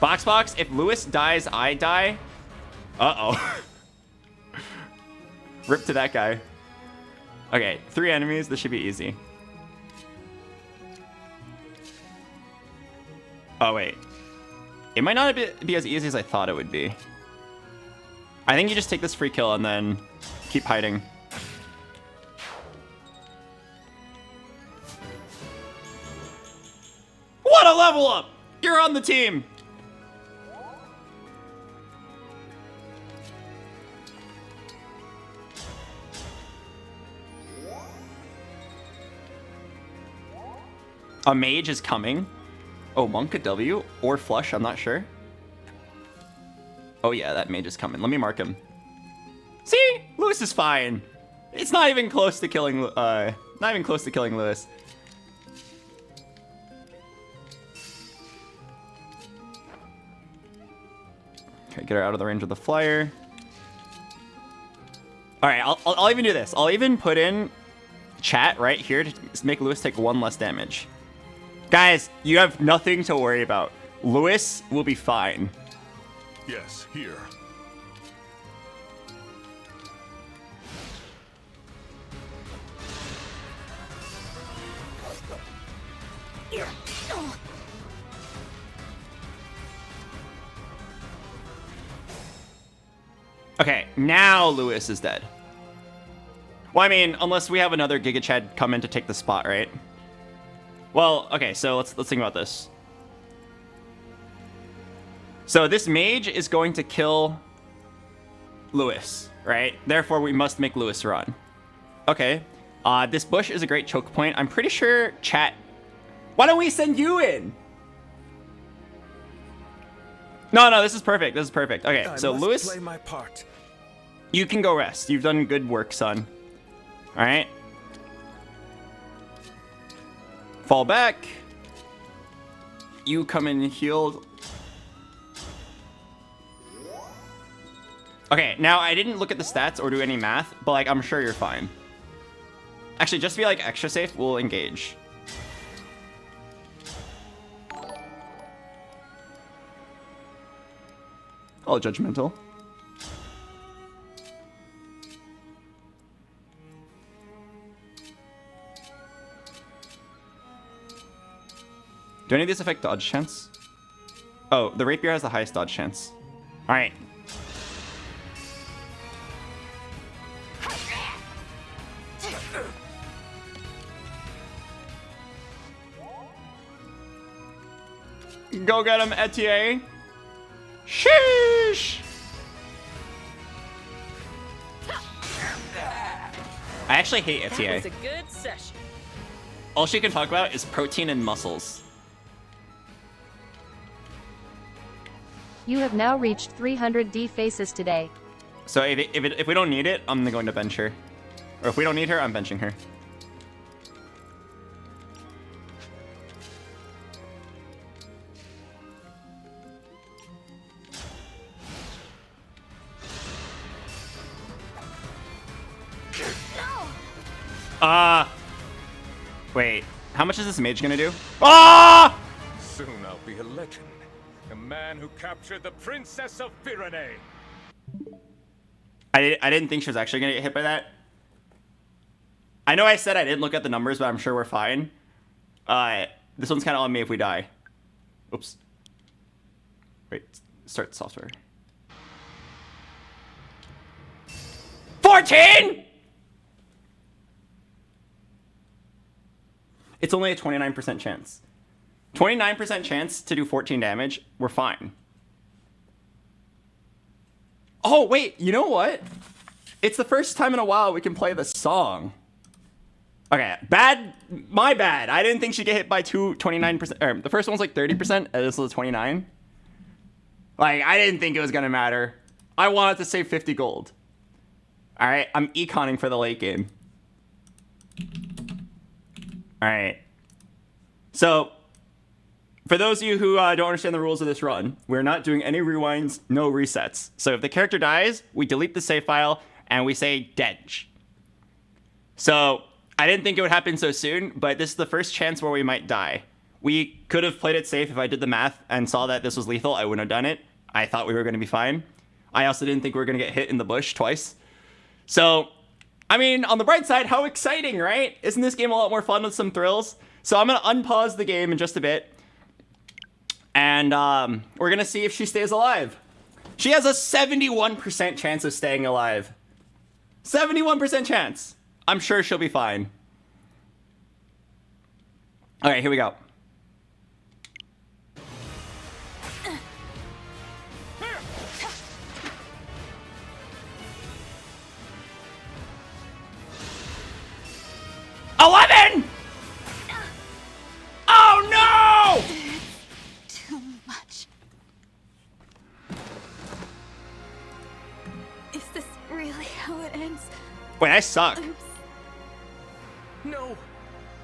BoxBox, if Lewis dies, I die. Uh-oh. Rip to that guy. Okay, 3 enemies. This should be easy. Oh, wait. It might not be as easy as I thought it would be. I think you just take this free kill and then keep hiding. What a level up! You're on the team! A mage is coming. Oh, Monka W or Flush, I'm not sure. Oh yeah, that mage is coming. Let me mark him. See? Lewis is fine. It's not even close to killing Lewis. Okay, get her out of the range of the flyer. All right, I'll even do this. I'll even put in chat right here to make Lewis take 1 less damage. Guys, you have nothing to worry about. Lewis will be fine. Yes, here. Okay, now Lewis is dead. Well, I mean, unless we have another Giga Chad come in to take the spot, right? Well, okay, so let's think about this. So this mage is going to kill Lewis, right? Therefore, we must make Lewis run. Okay. This bush is a great choke point. I'm pretty sure chat... Why don't we send you in? No, this is perfect. This is perfect. Okay, so Lewis... play my part. You can go rest. You've done good work, son. All right. Fall back. You come in healed. Okay, now I didn't look at the stats or do any math, but like I'm sure you're fine. Actually, just to be like extra safe, we'll engage. All judgmental. Do any of these affect dodge chance? Oh, the rapier has the highest dodge chance. All right. Go get him, Etier. Sheesh. I actually hate That Etier. was a good session. All she can talk about is protein and muscles. You have now reached 300 D faces today. So if we don't need it, I'm going to bench her. Or if we don't need her, I'm benching her. Wait. How much is this mage gonna do? Ah! Soon I'll be a legend. The man who captured the Princess of Firene. I didn't think she was actually going to get hit by that. I know I said I didn't look at the numbers, but I'm sure we're fine. This one's kind of on me if we die. Oops. Wait, start software. 14! It's only a 29% chance. 29% chance to do 14 damage. We're fine. Oh, wait, you know what? It's the first time in a while we can play the song. Okay, my bad. I didn't think she'd get hit by 29%. The first one's like 30%, and this was 29. Like, I didn't think it was gonna matter. I wanted to save 50 gold. All right, I'm econing for the late game. All right. So, for those of you who don't understand the rules of this run, we're not doing any rewinds, no resets. So if the character dies, we delete the save file and we say denge. So I didn't think it would happen so soon, but this is the first chance where we might die. We could have played it safe if I did the math and saw that this was lethal. I wouldn't have done it. I thought we were going to be fine. I also didn't think we were going to get hit in the bush twice. So, I mean, on the bright side, how exciting, right? Isn't this game a lot more fun with some thrills? So I'm going to unpause the game in just a bit. And we're going to see if she stays alive. She has a 71% chance of staying alive. 71% chance. I'm sure she'll be fine. All right, here we go. $11! Oh no! Too much. Is this really how it ends? Wait, I suck. Oops. No!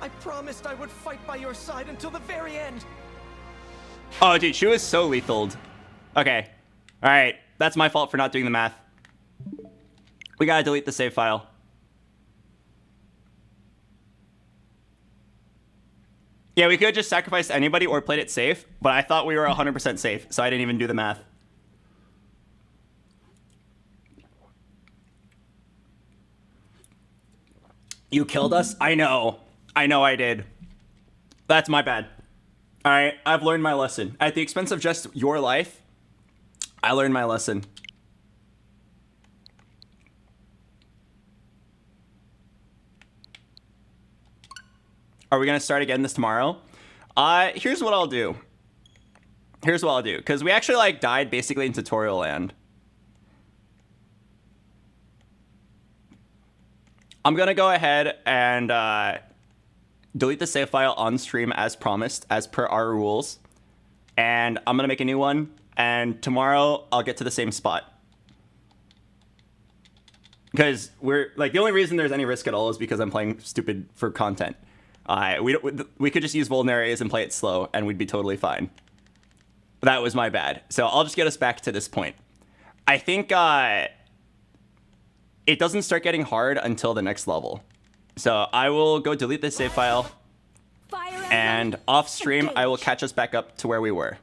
I promised I would fight by your side until the very end! Oh, dude, she was so lethaled. Okay. Alright, that's my fault for not doing the math. We gotta delete the save file. Yeah, we could have just sacrificed anybody or played it safe, but I thought we were 100% safe, so I didn't even do the math. You killed us? I know. I know I did. That's my bad. All right, I've learned my lesson. At the expense of just your life, I learned my lesson. Are we going to start again this tomorrow? Here's what I'll do. Because we actually, like, died basically in tutorial land. I'm going to go ahead and delete the save file on stream as promised, as per our rules. And I'm going to make a new one. And tomorrow, I'll get to the same spot. Because we're, like, the only reason there's any risk at all is because I'm playing stupid for content. We could just use vulneraries and play it slow, and we'd be totally fine. That was my bad. So I'll just get us back to this point. I think it doesn't start getting hard until the next level. So I will go delete this save file, and off stream, I will catch us back up to where we were.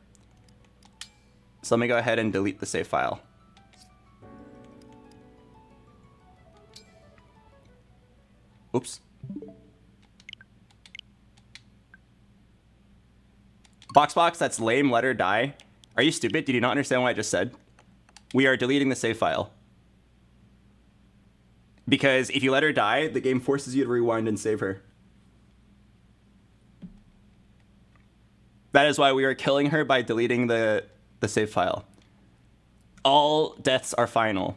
So let me go ahead and delete the save file. Oops. BoxBox, that's lame, let her die. Are you stupid? Did you not understand what I just said? We are deleting the save file. Because if you let her die, the game forces you to rewind and save her. That is why we are killing her by deleting the save file. All deaths are final.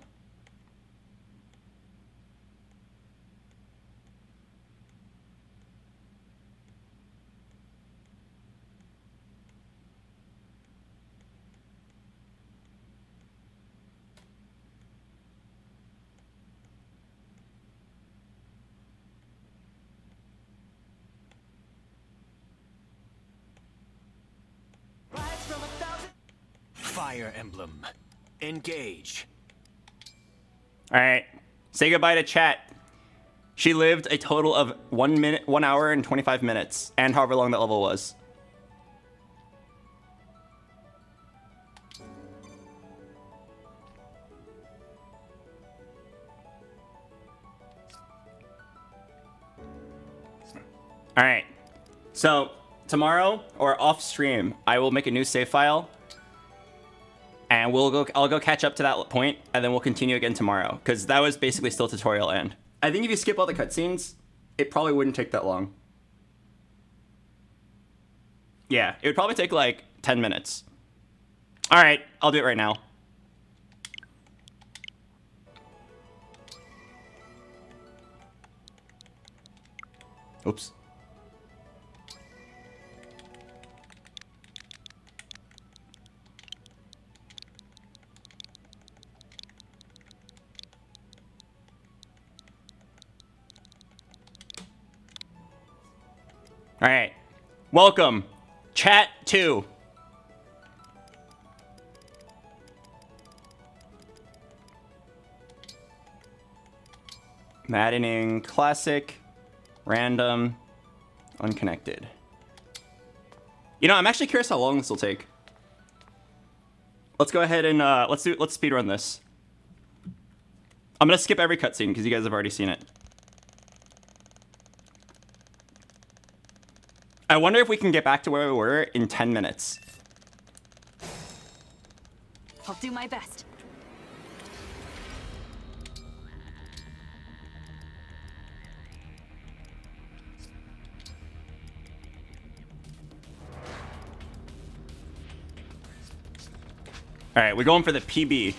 Fire Emblem Engage. All right, say goodbye to chat. She lived a total of 1 hour and 25 minutes, and however long that level was. All right. So tomorrow or off stream, I will make a new save file, and I'll go catch up to that point, and then we'll continue again tomorrow, because that was basically still tutorial end. I think if you skip all the cutscenes, it probably wouldn't take that long. Yeah, it would probably take like 10 minutes. All right, I'll do it right now. Oops. All right. Welcome. Chat 2. Maddening, classic, random, unconnected. You know, I'm actually curious how long this will take. Let's go ahead and let's speedrun this. I'm gonna skip every cutscene because you guys have already seen it. I wonder if we can get back to where we were in 10 minutes. I'll do my best. All right, we're going for the PB.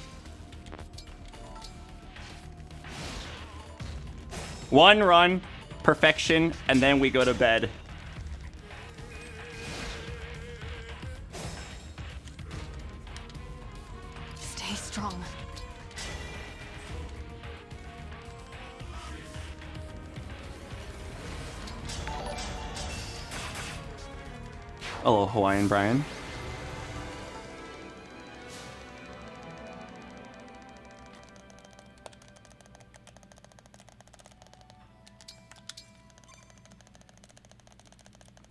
One run, perfection, and then we go to bed. Stay strong. Hello, Hawaiian Brian.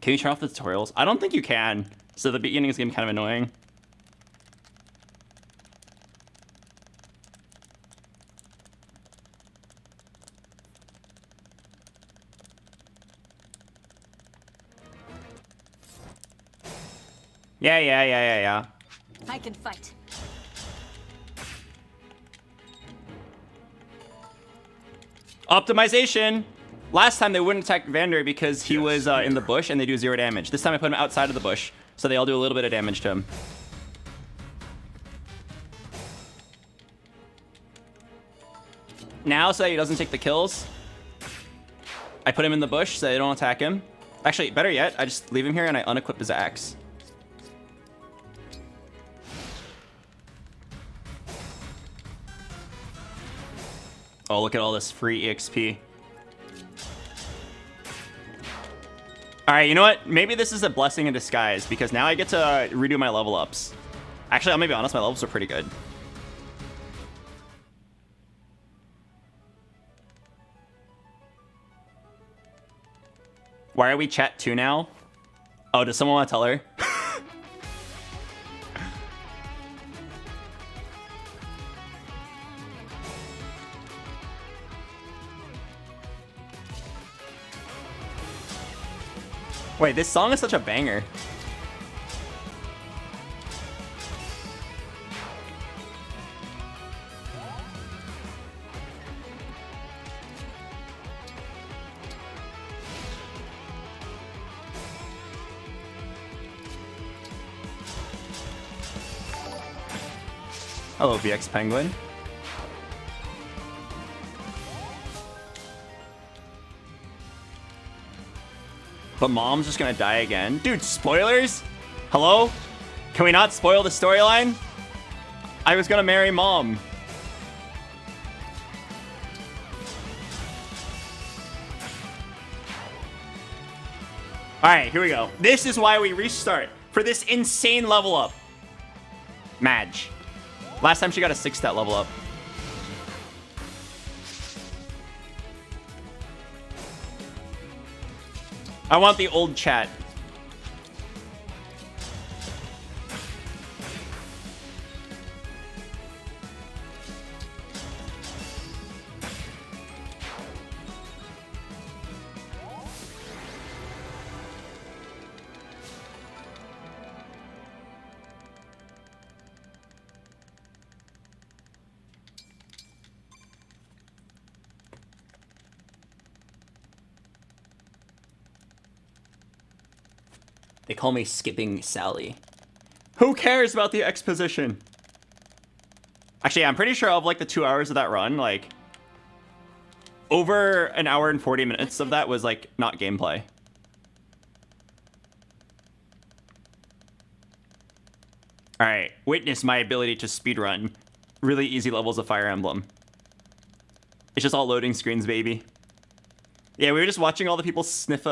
Can you turn off the tutorials? I don't think you can. So the beginning is gonna be kind of annoying. Yeah. I can fight. Optimization! Last time they wouldn't attack Vander because he was in the bush and they do 0 damage. This time I put him outside of the bush, so they all do a little bit of damage to him. Now, so that he doesn't take the kills, I put him in the bush so they don't attack him. Actually, better yet, I just leave him here and I unequip his axe. Oh, look at all this free EXP. All right, you know what? Maybe this is a blessing in disguise because now I get to redo my level ups. Actually, I'm gonna be honest, my levels are pretty good. Why are we chat 2 now? Oh, does someone want to tell her? Wait, this song is such a banger. Hello, VX Penguin. But Mom's just gonna die again. Dude, spoilers? Hello? Can we not spoil the storyline? I was gonna marry Mom. Alright, here we go. This is why we restart. For this insane level up. Madge. Last time she got a 6-stat level up. I want the old chat. They call me Skipping Sally. Who cares about the exposition? Actually, I'm pretty sure of like the 2 hours of that run, like over an hour and 40 minutes of that was like not gameplay. All right, witness my ability to speedrun really easy levels of Fire Emblem. It's just all loading screens, baby. Yeah, we were just watching all the people sniff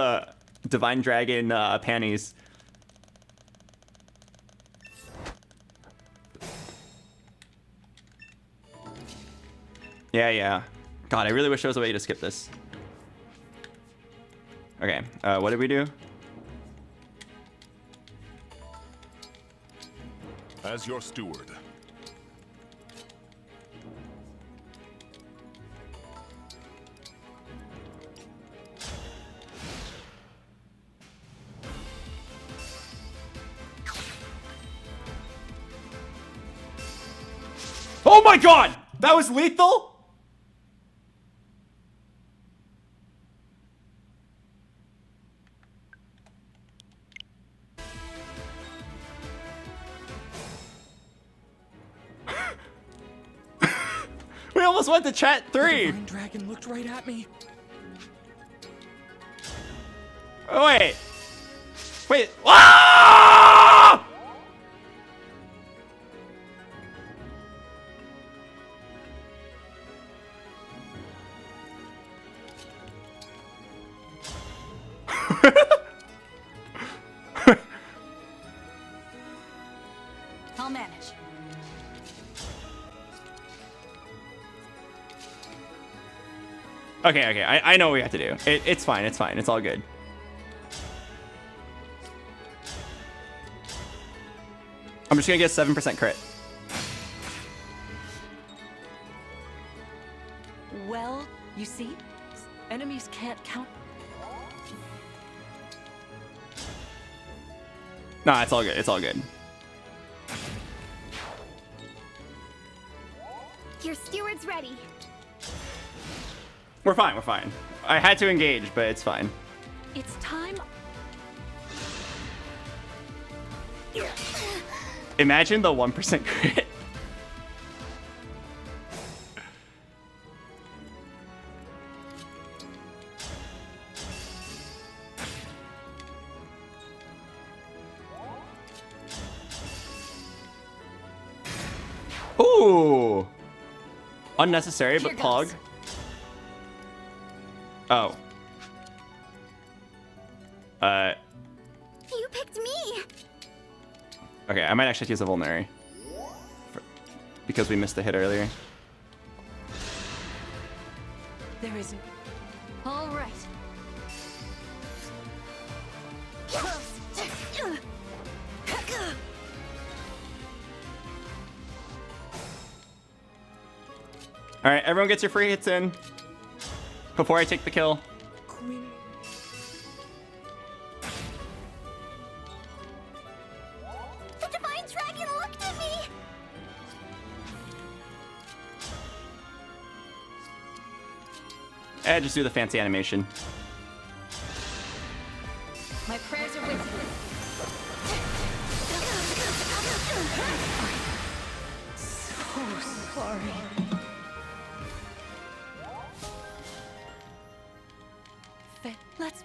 Divine Dragon panties. Yeah. God, I really wish there was a way to skip this. Okay, what did we do? As your steward. Oh my god! That was lethal? We almost went to chat 3. The Divine Dragon looked right at me. Oh, wait. Wait. Ah! I'll manage. Okay. I know what we have to do. It's fine. It's fine. It's all good. I'm just gonna get 7% crit. Well, you see, enemies can't count. Nah, it's all good. It's all good. Your steward's ready. We're fine. We're fine. I had to engage, but it's fine. It's time. Imagine the 1% crit. Ooh. Unnecessary, but Pog. Oh. You picked me. Okay, I might actually use a vulnerary. Because we missed the hit earlier. There isn't. All right. Alright, everyone gets your free hits in. Before I take the kill. The Divine Dragon looked at me. Just do the fancy animation. My prayers are with you. So sorry. Let's.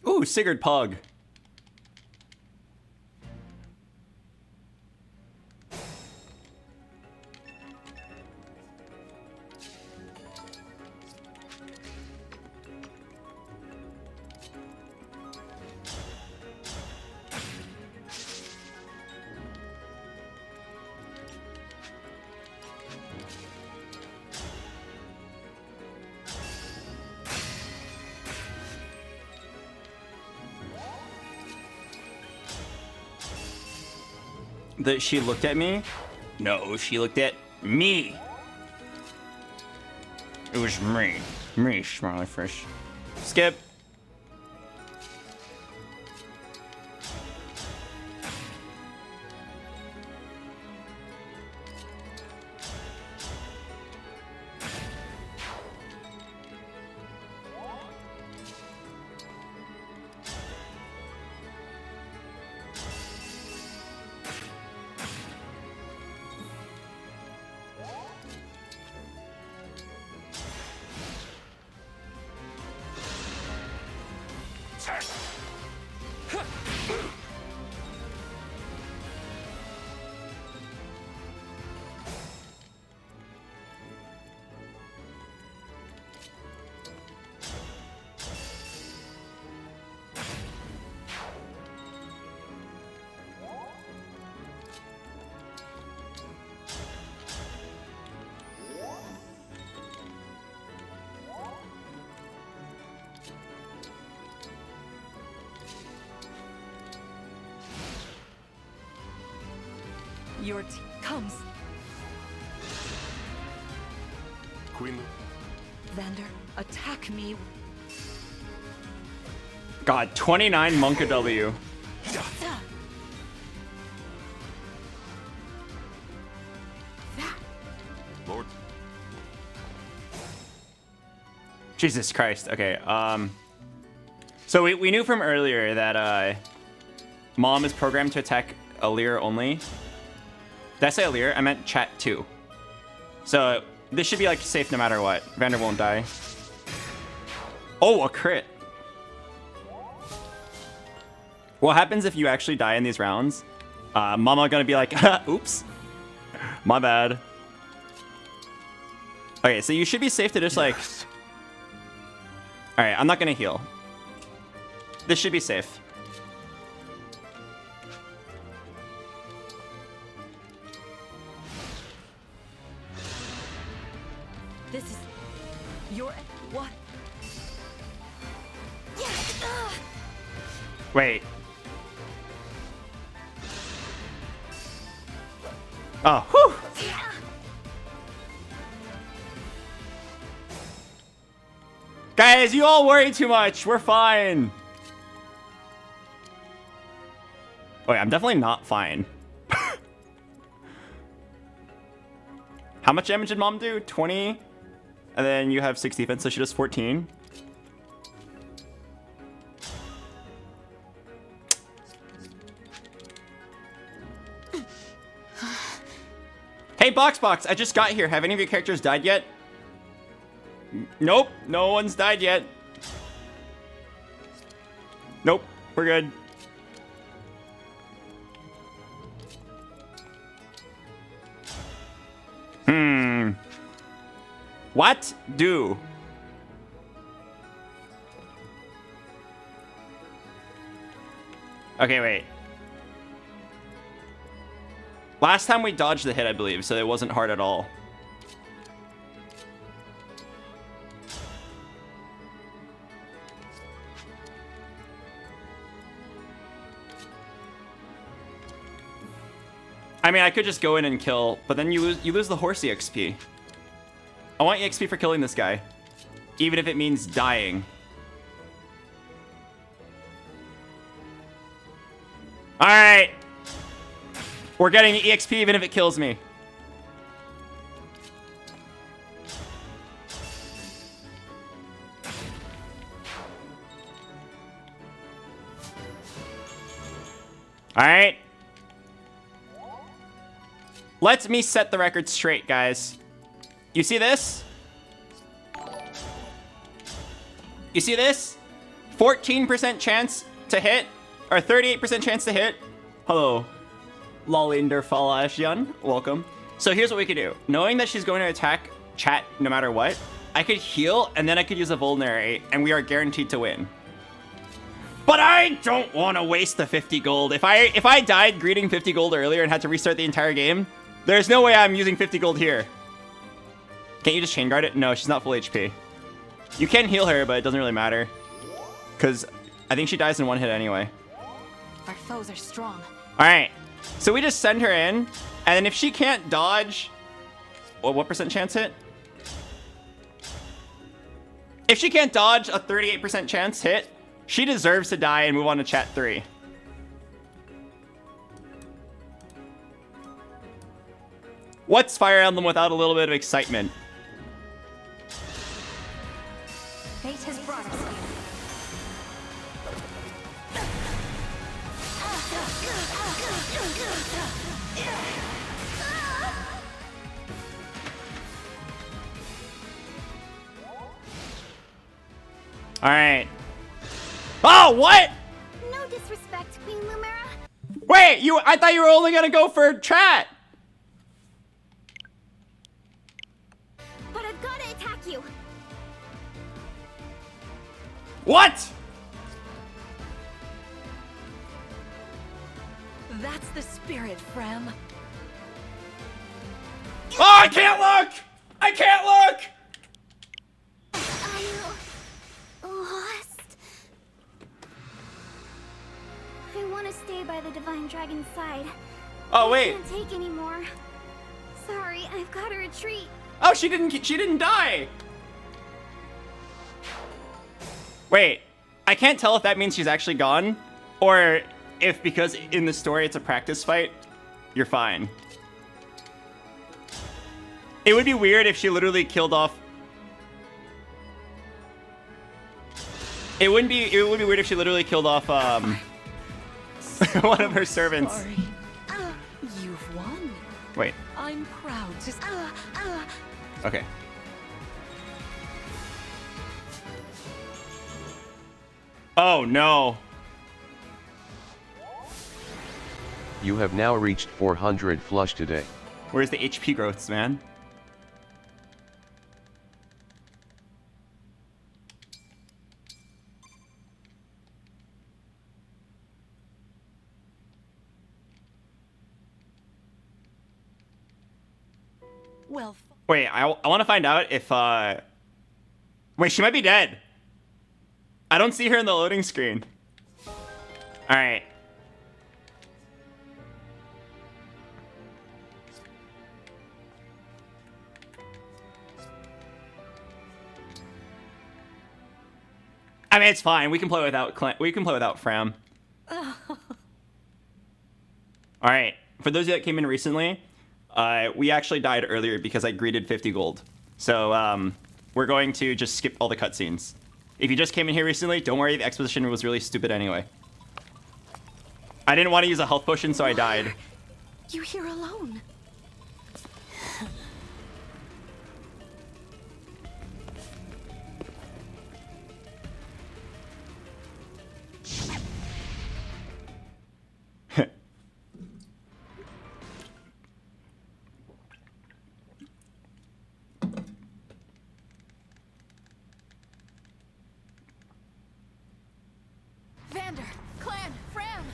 Ooh, Sigurd Pug. That she looked at me? No, she looked at me. It was me. Me, smiley fish. Skip. Your team comes. Queen. Vander, attack me. God, 29 Monka W. Lord. Jesus Christ. Okay. So we knew from earlier that Mom is programmed to attack Alir only. Did I say Alir? I meant chat 2. So this should be like safe no matter what. Vander won't die. Oh, a crit. What happens if you actually die in these rounds? Mama gonna be like, oops, my bad. Okay, so you should be safe to just like... Alright, I'm not gonna heal. This should be safe. This is your what? Wait. Oh, whew. Guys, you all worry too much. We're fine. Wait, I'm definitely not fine. How much damage did Mom do? 20? And then you have 6 defense, so she does 14. Hey, BoxBox, I just got here. Have any of your characters died yet? Nope, no one's died yet. Nope, we're good. What do? Okay, wait. Last time we dodged the hit, I believe, so it wasn't hard at all. I mean, I could just go in and kill, but then you lose the horsey XP. I want EXP for killing this guy, even if it means dying. All right. We're getting the EXP even if it kills me. All right. Let me set the record straight, guys. You see this? You see this? 14% chance to hit, or 38% chance to hit. Hello, Lolinder Falashian. Welcome. So here's what we could do. Knowing that she's going to attack chat no matter what, I could heal and then I could use a vulnerate, and we are guaranteed to win. But I don't want to waste the 50 gold. If I died greeting 50 gold earlier and had to restart the entire game, there's no way I'm using 50 gold here. Can't you just chain guard it? No, she's not full HP. You can heal her, but it doesn't really matter. Because I think she dies in one hit anyway. Our foes are strong. Alright. So we just send her in. And then if she can't dodge... Well, what percent chance hit? If she can't dodge a 38% chance hit, she deserves to die and move on to chat 3. What's Fire Emblem without a little bit of excitement? Fate has brought us here. All right. Oh, what? No disrespect, Queen Lumera. Wait, I thought you were only gonna go for chat. But I've got to attack you. What? That's the spirit, Fram. Oh, I can't look! I can't look! I'm lost. I want to stay by the Divine Dragon's side, Oh wait. I can't take anymore. Sorry, I've got to retreat. Oh, she didn't die. Wait, I can't tell if that means she's actually gone, or if because in the story it's a practice fight, you're fine. It would be weird if she literally killed off. It would be weird if she literally killed off one of her servants. Sorry. You've won. Wait. I'm proud to. Okay. Oh no. You have now reached 400 flush today. Where's the HP growths, man? Well. Wait, I want to find out if wait, she might be dead. I don't see her in the loading screen. All right. I mean, it's fine. We can play without Fram. All right. For those of you that came in recently, we actually died earlier because I greeted 50 gold. So we're going to just skip all the cutscenes. If you just came in here recently, don't worry. The exposition was really stupid anyway. I didn't want to use a health potion, so I died. You here alone? Vander, Clan, Fram.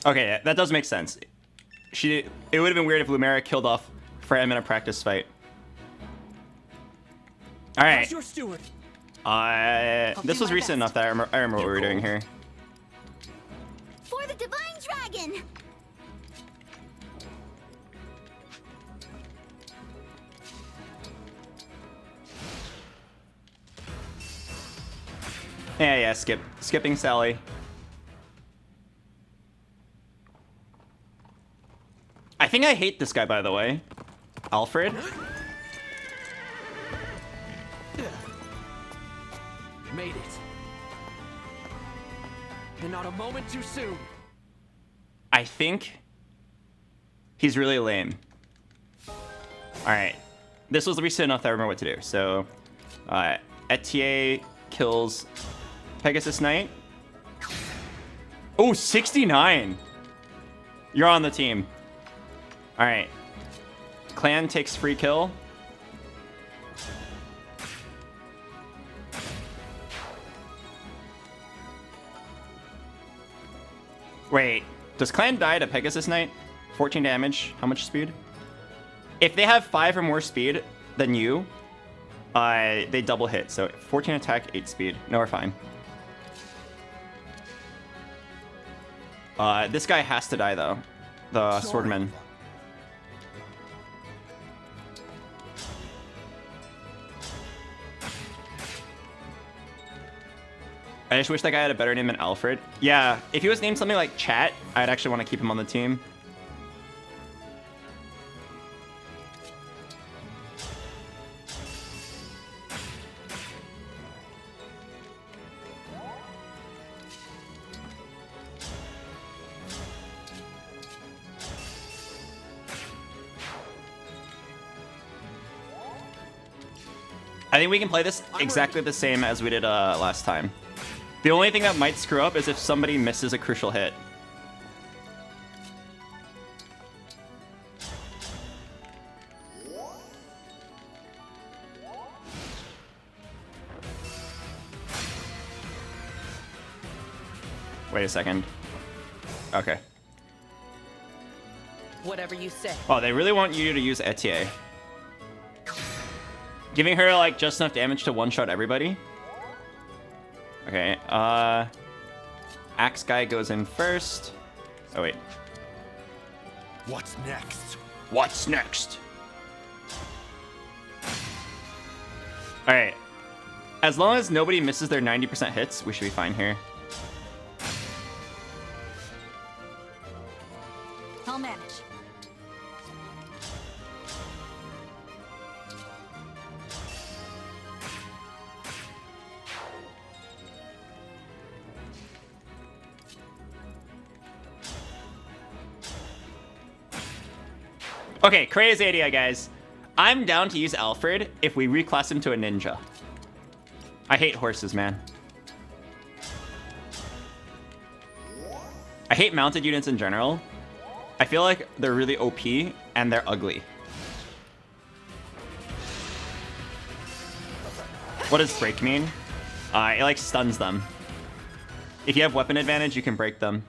Okay, that does make sense. It would have been weird if Lumera killed off Fram in a practice fight. All right. How's your steward? This was recent enough that I remember what we were doing here. For the Divine Dragon! Yeah, skipping Sally. I think I hate this guy, by the way. Alfred. Made it. And not a moment too soon. I think he's really lame. All right. This was recent enough that I remember what to do. So, Etier kills Pegasus Knight. Oh, 69. You're on the team. All right. Clan takes free kill. Wait, does Clan die to Pegasus Knight? 14 damage. How much speed? If they have 5 or more speed than you, they double hit. So 14 attack, 8 speed. No, we're fine. This guy has to die though. The swordman. I just wish that guy had a better name than Alfred. Yeah, if he was named something like Chat, I'd actually want to keep him on the team. I think we can play this exactly the same as we did last time. The only thing that might screw up is if somebody misses a crucial hit. Wait a second. Okay. Whatever you say. Oh, they really want you to use Etier. Giving her like just enough damage to one-shot everybody. Okay, Axe guy goes in first. Oh, wait. What's next? What's next? Alright. As long as nobody misses their 90% hits, we should be fine here. I'll manage. Okay, crazy idea, guys. I'm down to use Alfred if we reclass him to a ninja. I hate horses, man. I hate mounted units in general. I feel like they're really OP and they're ugly. What does break mean? It like stuns them. If you have weapon advantage, you can break them.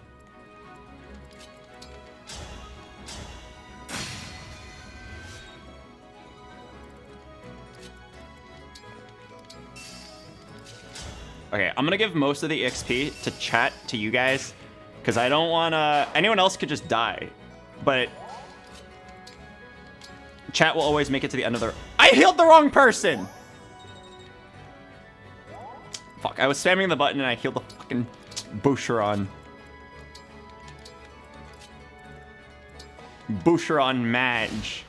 Okay, I'm gonna give most of the XP to chat to you guys, because I don't want to... Anyone else could just die, but chat will always make it to the end of the... I healed the wrong person! Fuck, I was spamming the button and I healed the fucking Boucheron. Boucheron Mage.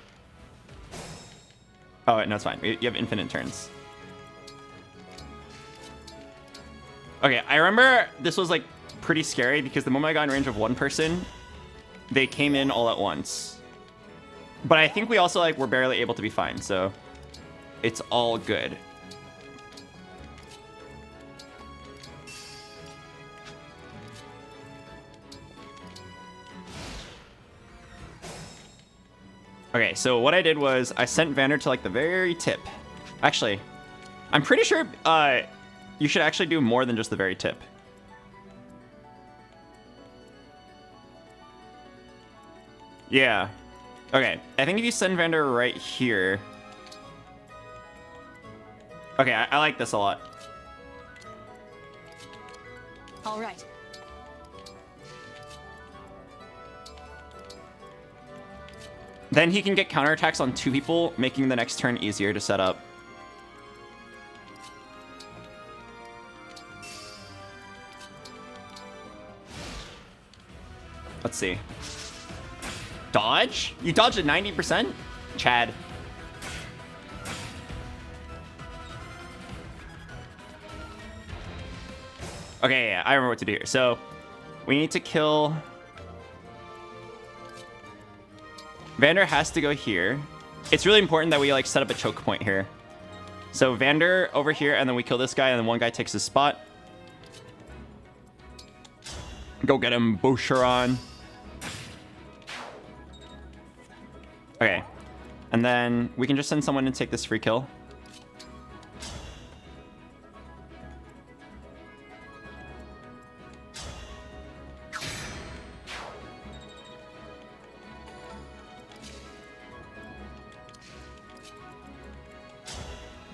Oh, wait, no, it's fine. You have infinite turns. Okay, I remember this was like pretty scary because the moment I got in range of one person, they came in all at once. But I think we also like were barely able to be fine, so it's all good. Okay, so what I did was I sent Vander to like the very tip. Actually, I'm pretty sure you should actually do more than just the very tip. Yeah. Okay, I think if you send Vander right here... Okay, I like this a lot. All right. Then he can get counterattacks on 2 people, making the next turn easier to set up. Let's see. Dodge? You dodged at 90%? Chad. Okay, yeah, I remember what to do here. So, we need to kill... Vander has to go here. It's really important that we like set up a choke point here. So Vander over here, and then we kill this guy, and then one guy takes his spot. Go get him, Boucheron. Okay. And then we can just send someone to take this free kill.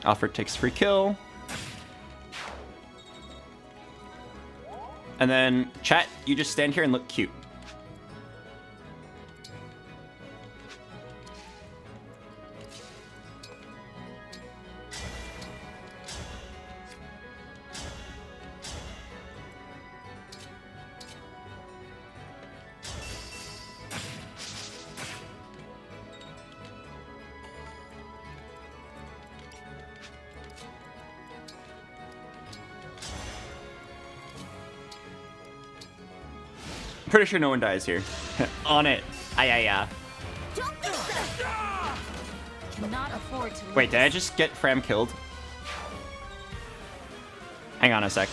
Alfred takes free kill. And then, chat, you just stand here and look cute. Pretty sure no one dies here. On it. Ayaya. Cannot afford to Wait, did I just get Fram killed? Hang on a sec.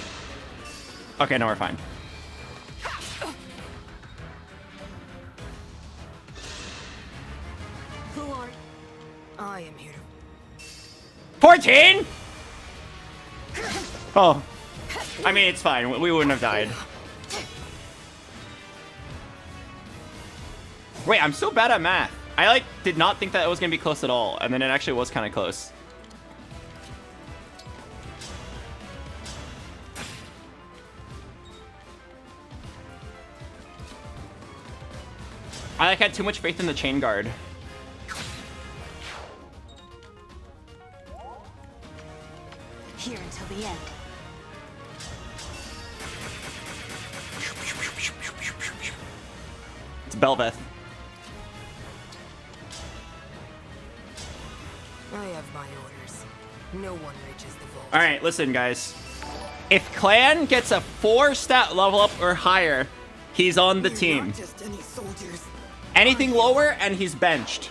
Okay, no, we're fine. Who are... I am here to... 14? Oh. I mean, it's fine. We wouldn't have died. Wait, I'm so bad at math. I, like, did not think that it was going to be close at all. And then it actually was kind of close. I like had too much faith in the chain guard. Here until the end. It's Belveth. I have my orders. No one reaches the vault. All right, listen, guys. If Clan gets a 4-stat level up or higher, he's on the team. Not just any soldiers. Anything lower, and he's benched.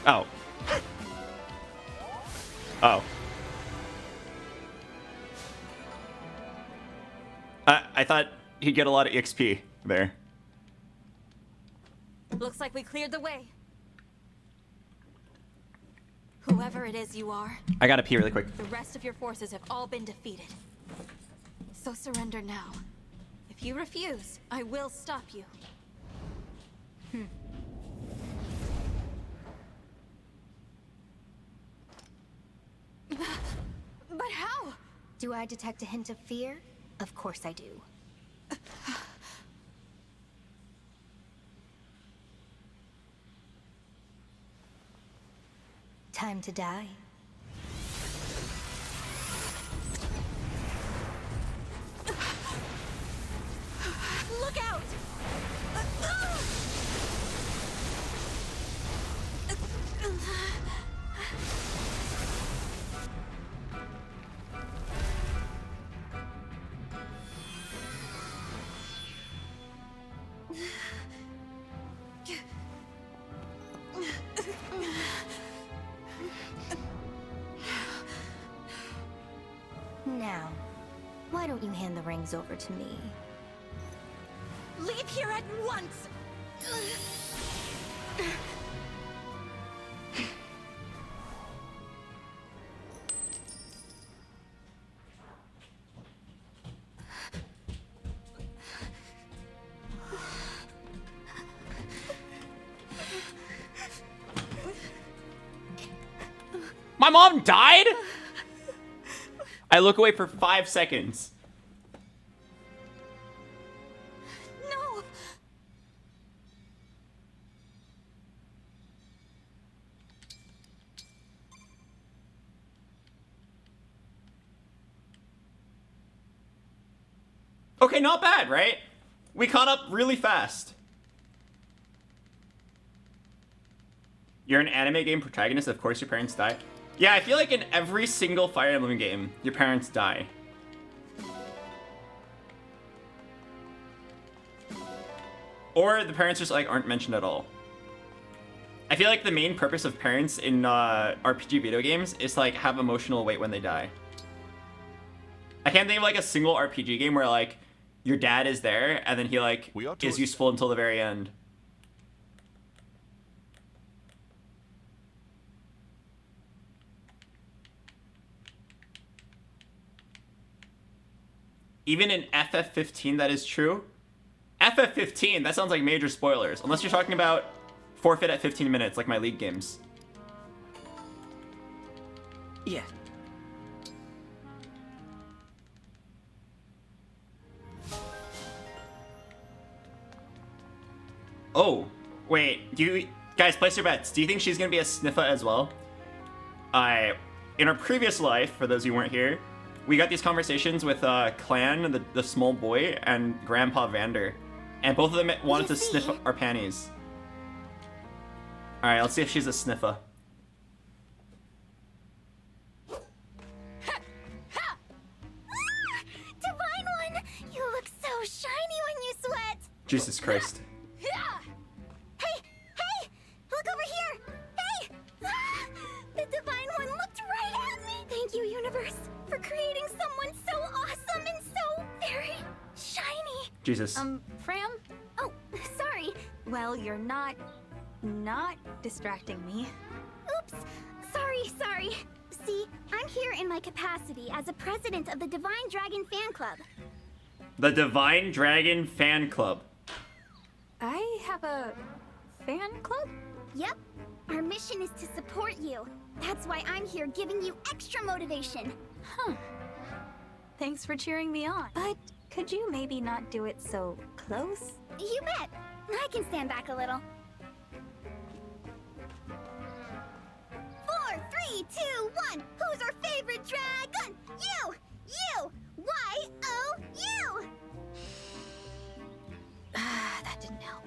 Oh. Oh. I thought he'd get a lot of EXP there. Looks like we cleared the way. Whoever it is you are, I gotta pee really quick. the rest of your forces have all been defeated. So surrender now. If you refuse, I will stop you. But how? Do I detect a hint of fear? Of course I do. Time to die. Look out! Now, why don't you hand the rings over to me? Leave here at once! My mom died? I look away for 5 seconds. No! Okay, not bad, right? We caught up really fast. You're an anime game protagonist, of course your parents die. Yeah, I feel like in every single Fire Emblem game, your parents die. Or the parents just like aren't mentioned at all. I feel like the main purpose of parents in RPG video games is to like have emotional weight when they die. I can't think of like a single RPG game where like your dad is there and then he like is useful until the very end. Even in FF15 that is true. FF15, that sounds like major spoilers. Unless you're talking about forfeit at 15 minutes, like my League games. Yeah. Oh, wait. Do you guys place your bets? Do you think she's gonna be a Sniffa as well? In our previous life, for those who weren't here, we got these conversations with Clan, the small boy, and Grandpa Vander. And both of them wanted to sniff our panties. Alright, let's see if she's a Sniffa. Divine One! You look so shiny when you sweat! Jesus Christ. Hey! Hey! Look over here! Hey! The Divine One looked right at me! Thank you, Universe, for creating someone so awesome and so very shiny! Jesus. Fram? Oh, sorry. Well, you're not distracting me. Oops. Sorry. See, I'm here in my capacity as a president of the Divine Dragon Fan Club. The Divine Dragon Fan Club. I have a fan club? Yep. Our mission is to support you. That's why I'm here giving you extra motivation. Huh. Thanks for cheering me on. But could you maybe not do it so close? You bet. I can stand back a little. 4, 3, 2, 1. Who's our favorite dragon? You! You! Y-O-U! That didn't help.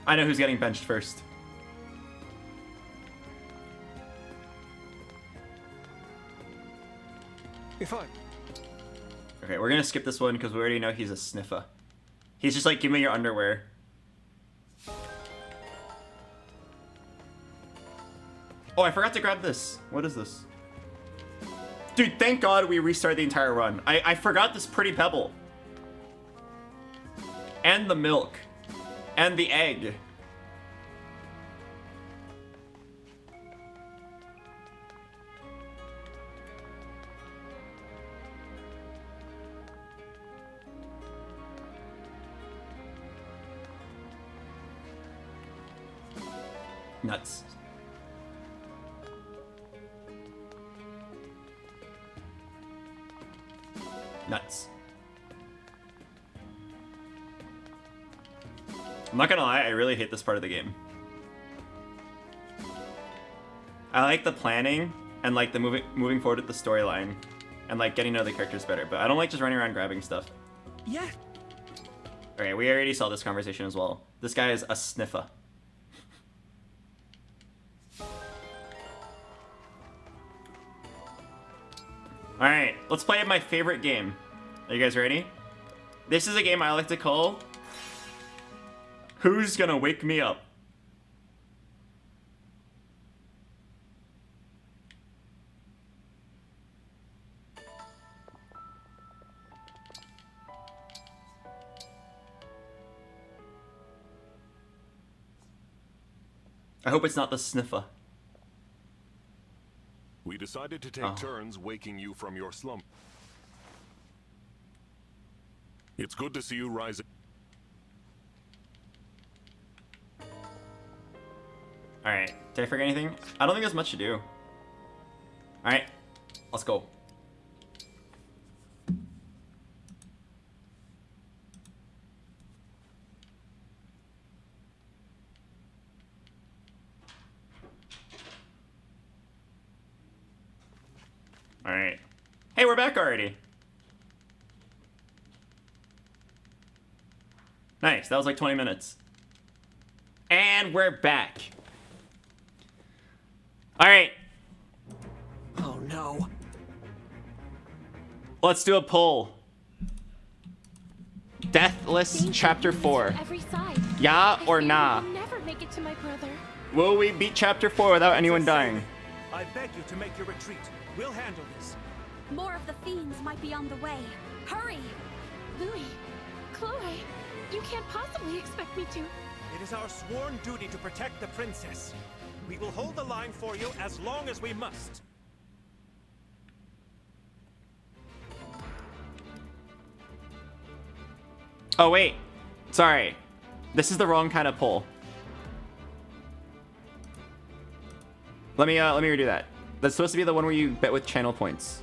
I know who's getting benched first. You're fine. Okay, we're gonna skip this one because we already know he's a sniffer. He's just like, give me your underwear. Oh, I forgot to grab this. What is this? Dude, thank God we restarted the entire run. I forgot this pretty pebble. And the milk. And the egg. Nuts. Nuts. I'm not gonna lie, I really hate this part of the game. I like the planning and like the moving forward with the storyline and like getting to know the characters better, but I don't like just running around grabbing stuff. Yeah. Okay, we already saw this conversation as well. This guy is a sniffer. Alright, let's play my favorite game. Are you guys ready? This is a game I like to call Who's Gonna Wake Me Up? I hope it's not the sniffer. We decided to take turns waking you from your slump. It's good to see you rising. Alright, did I forget anything? I don't think there's much to do. Alright, let's go. Alright. Hey, we're back already. Nice, that was like 20 minutes. And we're back. Alright. Oh no. Let's do a poll. Deathless Chapter 4. Yeah or nah? Never make it to my brother. Will we beat Chapter 4 without anyone dying? I beg you to make your retreat. We'll handle this. More of the fiends might be on the way. Hurry! Louis, Chloe, you can't possibly expect me to. It is our sworn duty to protect the princess. We will hold the line for you as long as we must. Oh wait, sorry. This is the wrong kind of poll. Let me redo that. That's supposed to be the one where you bet with channel points.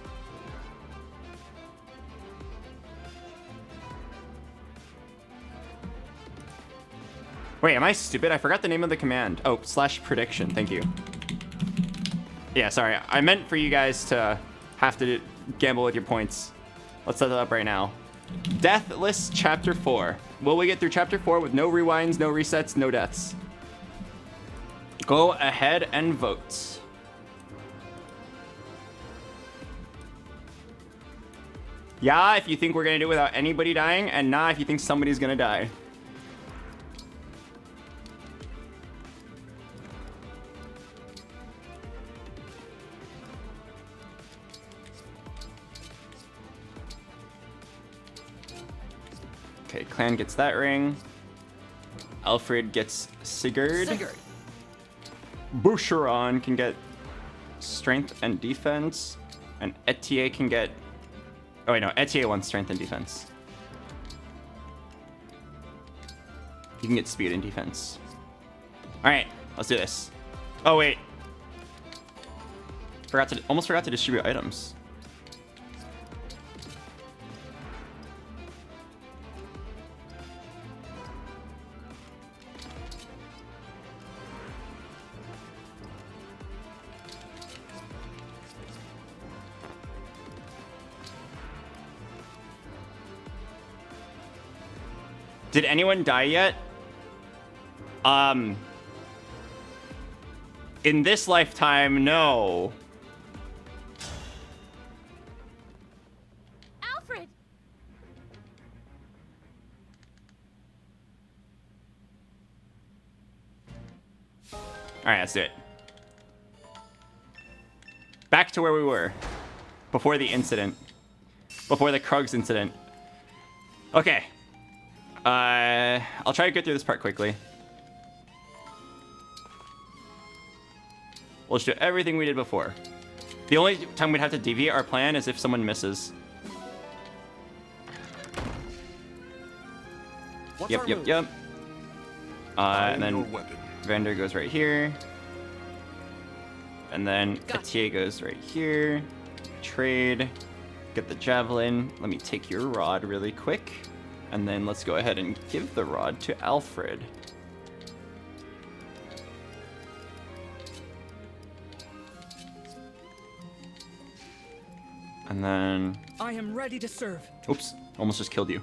Wait, am I stupid? I forgot the name of the command. Oh, /prediction. Thank you. Yeah, sorry. I meant for you guys to have to gamble with your points. Let's set that up right now. Deathless Chapter 4. Will we get through Chapter 4 with no rewinds, no resets, no deaths? Go ahead and vote. Yeah, if you think we're gonna do it without anybody dying, and nah, if you think somebody's gonna die. Okay, Clan gets that ring. Alfred gets Sigurd. Boucheron can get strength and defense. And Etier can get... Oh wait, no, Etier wants strength and defense. You can get speed and defense. Alright, let's do this. Oh wait. almost forgot to distribute items. Did anyone die yet? In this lifetime, no. Alfred! Alright, let's do it. Back to where we were. Before the incident. Before the Krugs incident. Okay. I'll try to get through this part quickly. We'll just do everything we did before. The only time we'd have to deviate our plan is if someone misses. Yep. And then Vander goes right here. And then Etier goes right here. Trade. Get the javelin. Let me take your rod really quick. And then let's go ahead and give the rod to Alfred. And then... I am ready to serve. Oops, almost just killed you.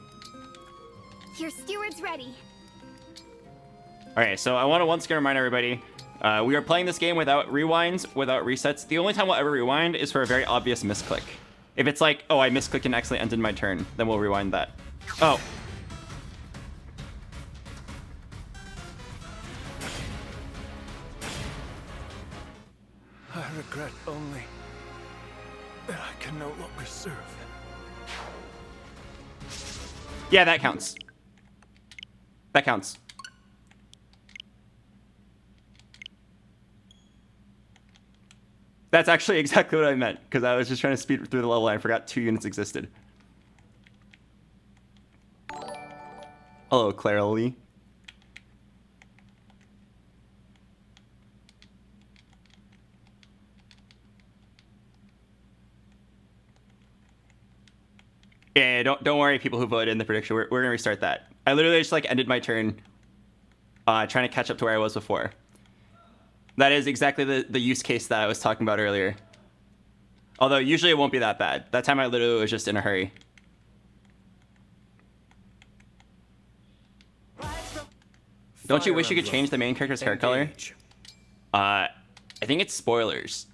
Your steward's ready. Alright, so I want to once again remind everybody, we are playing this game without rewinds, without resets. The only time we'll ever rewind is for a very obvious misclick. If it's like, oh, I misclicked and accidentally ended my turn, then we'll rewind that. Oh. I regret only that I can no longer serve. Yeah, that counts. That counts. That's actually exactly what I meant, because I was just trying to speed through the level and I forgot 2 units existed. Hello, Clara Lee. Yeah, don't worry, people who voted in the prediction. We're gonna restart that. I literally just like ended my turn, trying to catch up to where I was before. That is exactly the use case that I was talking about earlier. Although usually it won't be that bad. That time I literally was just in a hurry. Don't you wish you could change the main character's hair color? I think it's spoilers.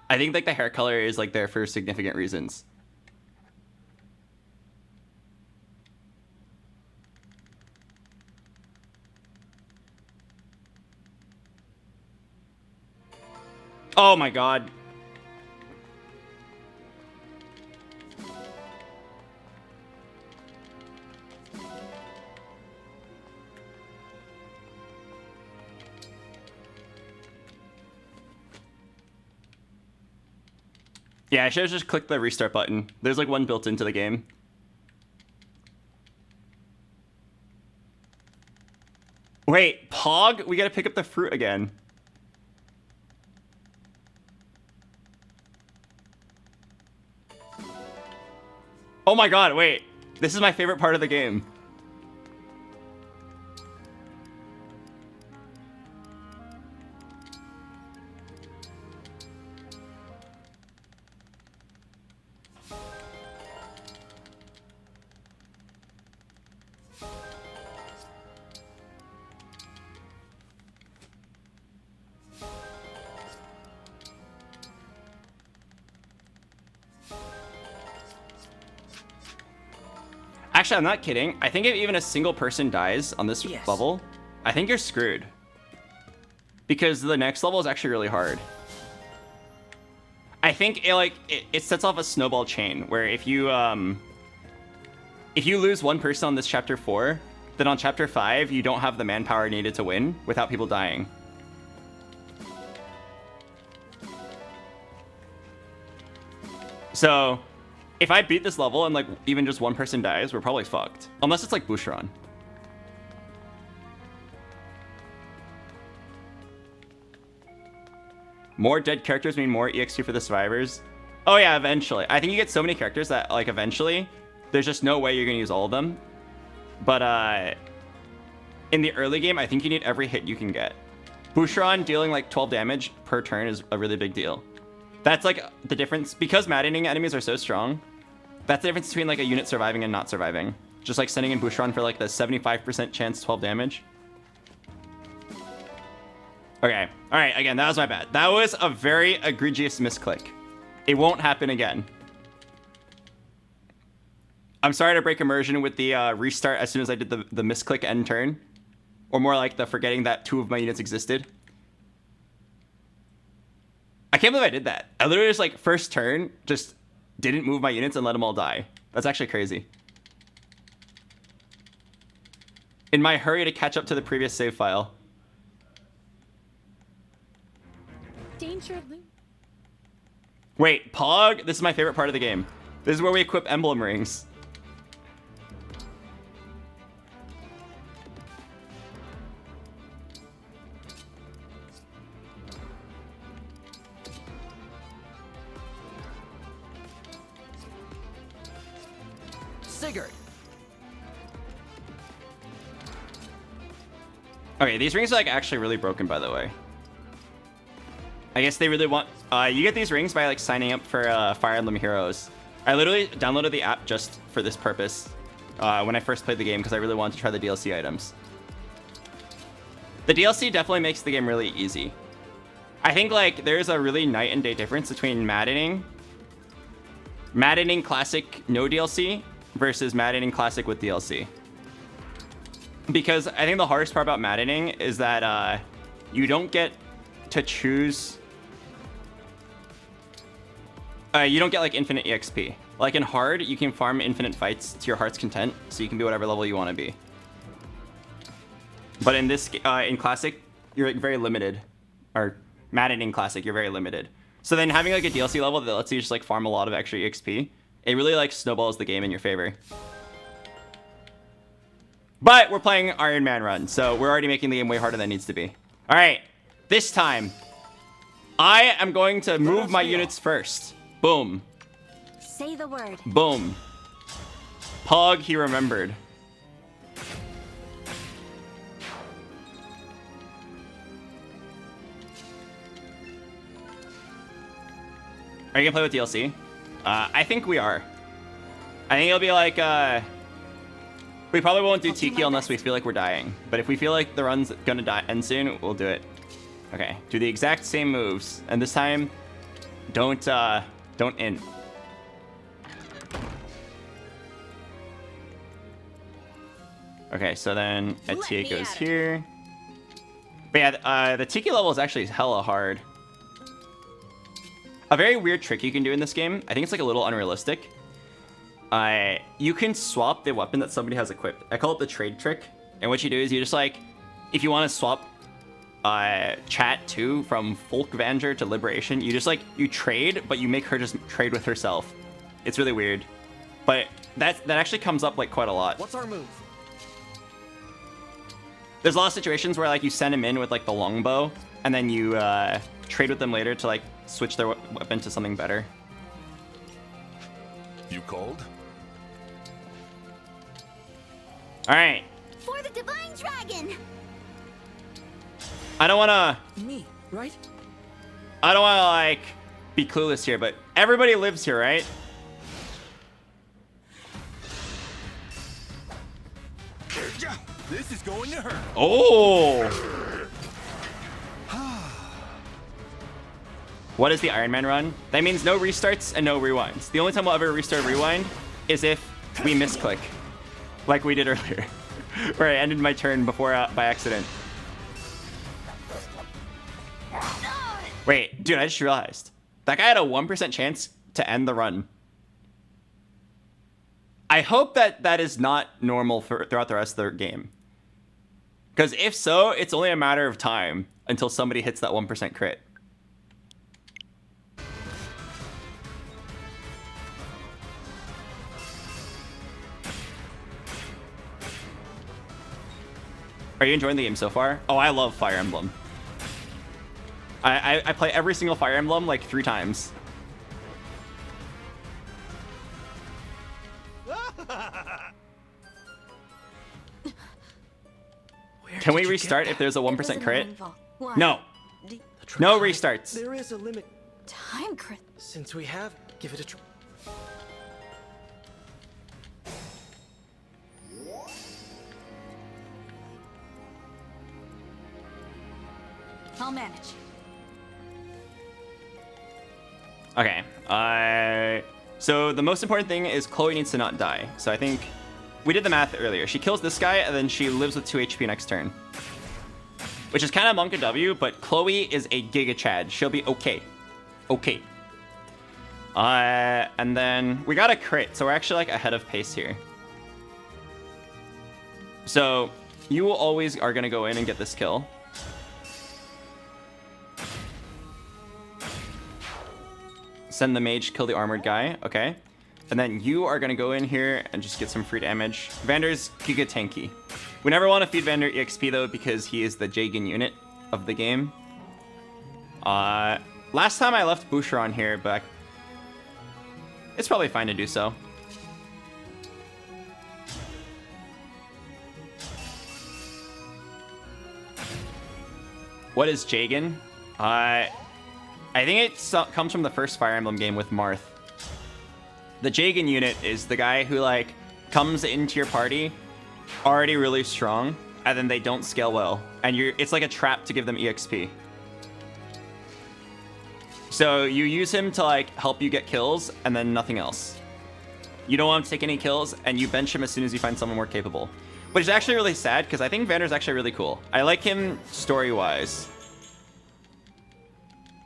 I think like the hair color is like there for significant reasons. Oh my god. Yeah, I should have just clicked the restart button. There's like one built into the game. Wait, Pog? We gotta pick up the fruit again. Oh my god, wait. This is my favorite part of the game. Actually, I'm not kidding. I think if even a single person dies on this level, I think you're screwed. Because the next level is actually really hard. I think it sets off a snowball chain where if you lose one person on this chapter 4, then on chapter 5 you don't have the manpower needed to win without people dying. So if I beat this level and like even just one person dies, we're probably fucked. Unless it's like Boucheron. More dead characters mean more EXP for the survivors. Oh yeah, eventually. I think you get so many characters that like eventually there's just no way you're gonna use all of them. But in the early game, I think you need every hit you can get. Boucheron dealing like 12 damage per turn is a really big deal. That's like the difference, because maddening enemies are so strong. That's the difference between like a unit surviving and not surviving. Just like sending in Boucheron for like the 75% chance 12 damage. Okay, all right, again, that was my bad. That was a very egregious misclick. It won't happen again. I'm sorry to break immersion with the restart as soon as I did the misclick end turn. Or more like the forgetting that 2 of my units existed. I can't believe I did that. I literally just like first turn, just didn't move my units and let them all die. That's actually crazy. In my hurry to catch up to the previous save file. Danger. Wait, Pog? This is my favorite part of the game. This is where we equip emblem rings. Sigurd. Okay, these rings are like actually really broken, by the way. I guess they really want... you get these rings by like signing up for Fire Emblem Heroes. I literally downloaded the app just for this purpose when I first played the game because I really wanted to try the DLC items. The DLC definitely makes the game really easy. I think like there's a really night and day difference between Maddening Classic no DLC versus Maddening Classic with DLC. Because I think the hardest part about Maddening is that you don't get to choose... you don't get like infinite EXP. Like in hard, you can farm infinite fights to your heart's content, so you can be whatever level you want to be. But in this, in Classic, you're like very limited. Or Maddening Classic, you're very limited. So then having like a DLC level that lets you just like farm a lot of extra EXP, it really like snowballs the game in your favor. But we're playing Iron Man run, so we're already making the game way harder than it needs to be. All right, this time, I am going to move my units first. Boom. Say the word. Boom. Pog, he remembered. Are you gonna play with DLC? I think we are. I think it'll be like, we probably won't do Tiki unless we feel like we're dying. But if we feel like the run's gonna end soon, we'll do it. Okay, do the exact same moves. And this time, don't int. Okay, so then Etia goes here. But yeah, the Tiki level is actually hella hard. A very weird trick you can do in this game, I think it's like a little unrealistic. You can swap the weapon that somebody has equipped. I call it the trade trick. And what you do is you just like, if you want to swap Chat 2 from Folkvanger to Liberation, you just like, you trade, but you make her just trade with herself. It's really weird. But that actually comes up like quite a lot. What's our move? There's a lot of situations where like you send him in with like the longbow, and then you trade with them later to like switch their weapon to something better. You called? All right. For the Divine Dragon. I don't wanna. Me, right? I don't wanna like be clueless here, but everybody lives here, right? This is going to hurt. Oh. What is the Iron Man run? That means no restarts and no rewinds. The only time we'll ever restart rewind is if we misclick, like we did earlier, where I ended my turn before by accident. Wait, dude, I just realized that guy had a 1% chance to end the run. I hope that that is not normal throughout the rest of the game. Because if so, it's only a matter of time until somebody hits that 1% crit. Are you enjoying the game so far? Oh, I love Fire Emblem. I play every single Fire Emblem like 3 times. Can we restart if there's a 1% crit? No. No restarts. There is a limit. Time crit. Since we have, give it a try. I'll manage. Okay. So the most important thing is Chloe needs to not die. So I think we did the math earlier. She kills this guy, and then she lives with 2 HP next turn. Which is kind of Monka W, but Chloe is a Giga Chad. She'll be okay. Okay. And then we got a crit, so we're actually like ahead of pace here. So you always are gonna go in and get this kill. Send the mage, kill the armored guy. Okay. And then you are gonna go in here and just get some free damage. Vander's Giga Tanky. We never want to feed Vander EXP though, because he is the Jagan unit of the game. Last time I left Boucheron here, but it's probably fine to do so. What is Jagan? I think it comes from the first Fire Emblem game with Marth. The Jagan unit is the guy who like comes into your party already really strong, and then they don't scale well, and it's like a trap to give them EXP. So you use him to like help you get kills, and then nothing else. You don't want him to take any kills, and you bench him as soon as you find someone more capable. Which is actually really sad, because I think Vander's actually really cool. I like him story-wise.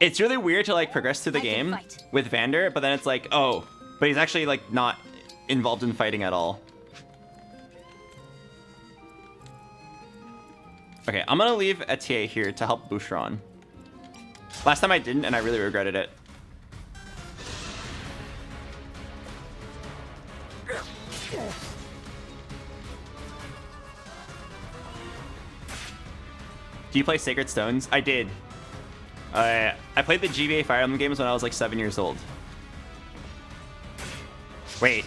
It's really weird to like progress through the game with Vander, but then it's like, oh, but he's actually like not involved in fighting at all. Okay, I'm gonna leave Etier here to help Boucheron. Last time I didn't, and I really regretted it. Do you play Sacred Stones? I did. I played the GBA Fire Emblem games when I was like 7 years old. Wait.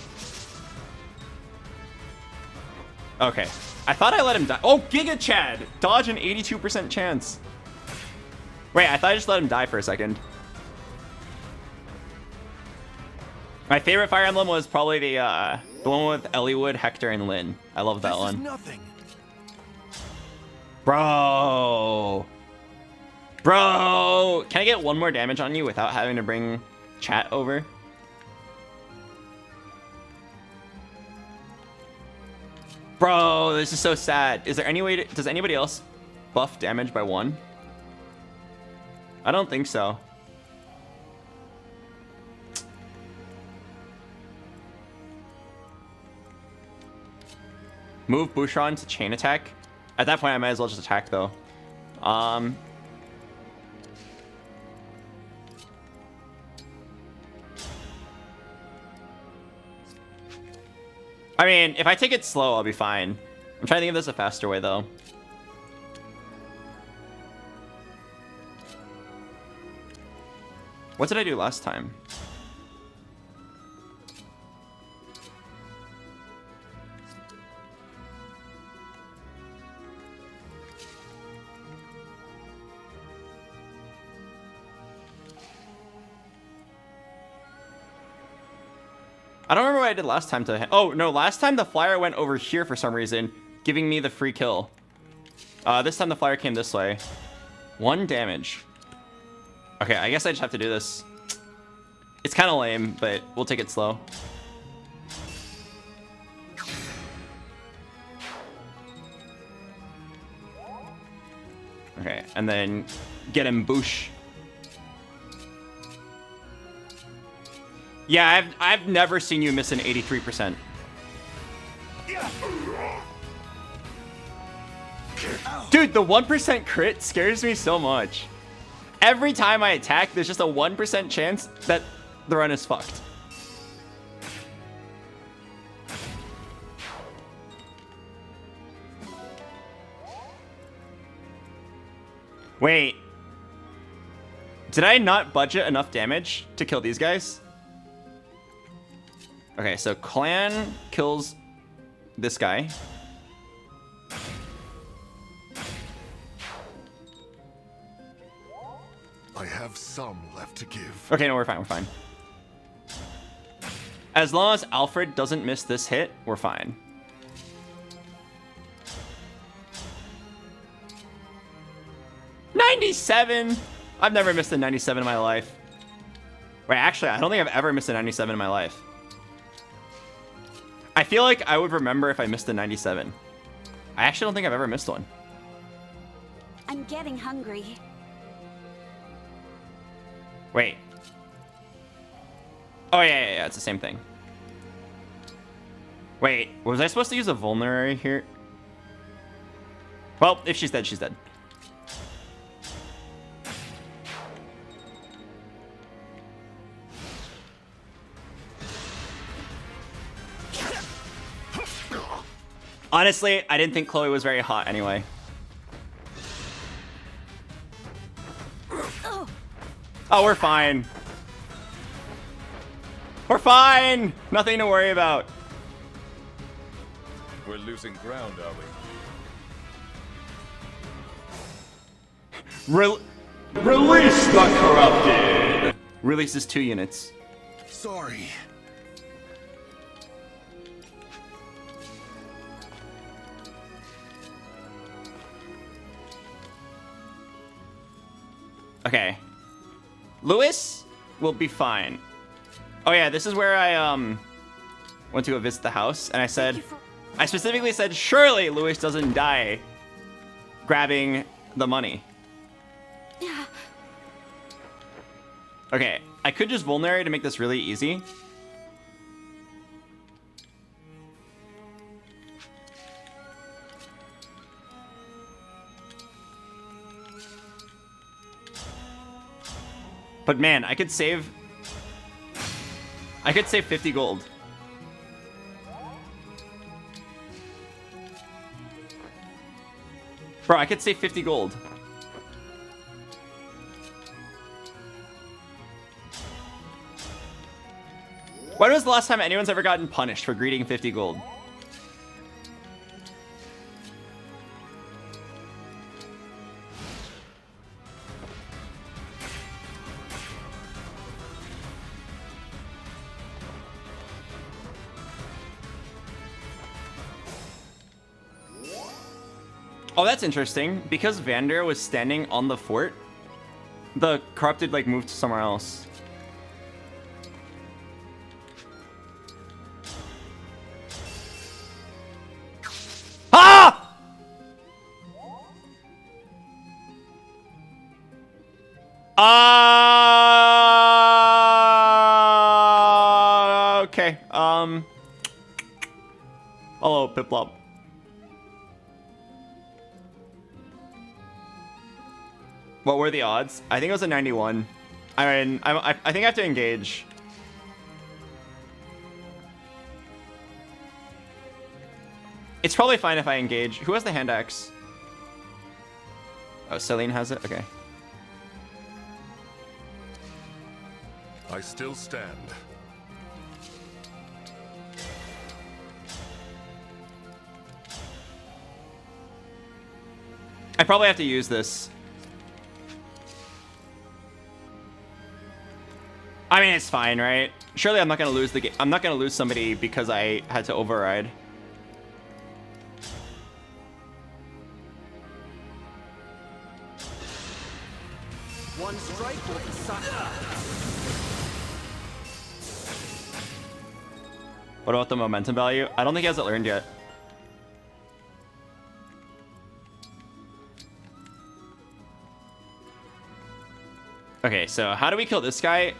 Okay. I thought I let him die. Oh, Giga Chad! Dodge an 82% chance. Wait, I thought I just let him die for a second. My favorite Fire Emblem was probably the one with Eliwood, Hector, and Lyn. I love that one. Nothing. Bro! Bro! Can I get 1 more damage on you without having to bring chat over? Bro, this is so sad. Is there any way to... Does anybody else buff damage by 1? I don't think so. Move Boucheron to chain attack. At that point, I might as well just attack, though. I mean, if I take it slow, I'll be fine. I'm trying to think if there's a faster way, though. What did I do last time? I don't remember what I did last time to... Oh, no, last time the flyer went over here for some reason, giving me the free kill. This time the flyer came this way. 1 damage. Okay, I guess I just have to do this. It's kind of lame, but we'll take it slow. Okay, and then get him boosh. Yeah, I've never seen you miss an 83%. Dude, the 1% crit scares me so much. Every time I attack, there's just a 1% chance that the run is fucked. Wait. Did I not budget enough damage to kill these guys? Okay, so clan kills this guy. I have some left to give. Okay, no, we're fine, we're fine. As long as Alfred doesn't miss this hit, we're fine. $97! I've never missed a 97 in my life. Wait, actually, I don't think I've ever missed a 97 in my life. I feel like I would remember if I missed a 97. I actually don't think I've ever missed one. I'm getting hungry. Wait. Oh, yeah, it's the same thing. Wait, was I supposed to use a vulnerary here? Well, if she's dead, she's dead. Honestly, I didn't think Chloe was very hot anyway. Oh, we're fine. We're fine! Nothing to worry about. We're losing ground, are we? Release the corrupted! Releases 2 units. Sorry. Okay. Lewis will be fine. Oh yeah, this is where I went to go visit the house, and I specifically said, surely Lewis doesn't die grabbing the money. Okay, I could just vulnerate to make this really easy. But man, I could save 50 gold. Bro, I could save 50 gold. When was the last time anyone's ever gotten punished for greeting 50 gold? Oh, that's interesting. Because Vander was standing on the fort, the corrupted like moved somewhere else. Ah! Okay. Hello, Piplop. What were the odds? I think it was a 91. I mean, I think I have to engage. It's probably fine if I engage. Who has the hand axe? Oh, Celine has it? Okay. I still stand. I probably have to use this. I mean, it's fine, right? Surely I'm not gonna lose the game. I'm not gonna lose somebody because I had to override. One strike will suck. What about the momentum value? I don't think he has it learned yet. Okay, so how do we kill this guy?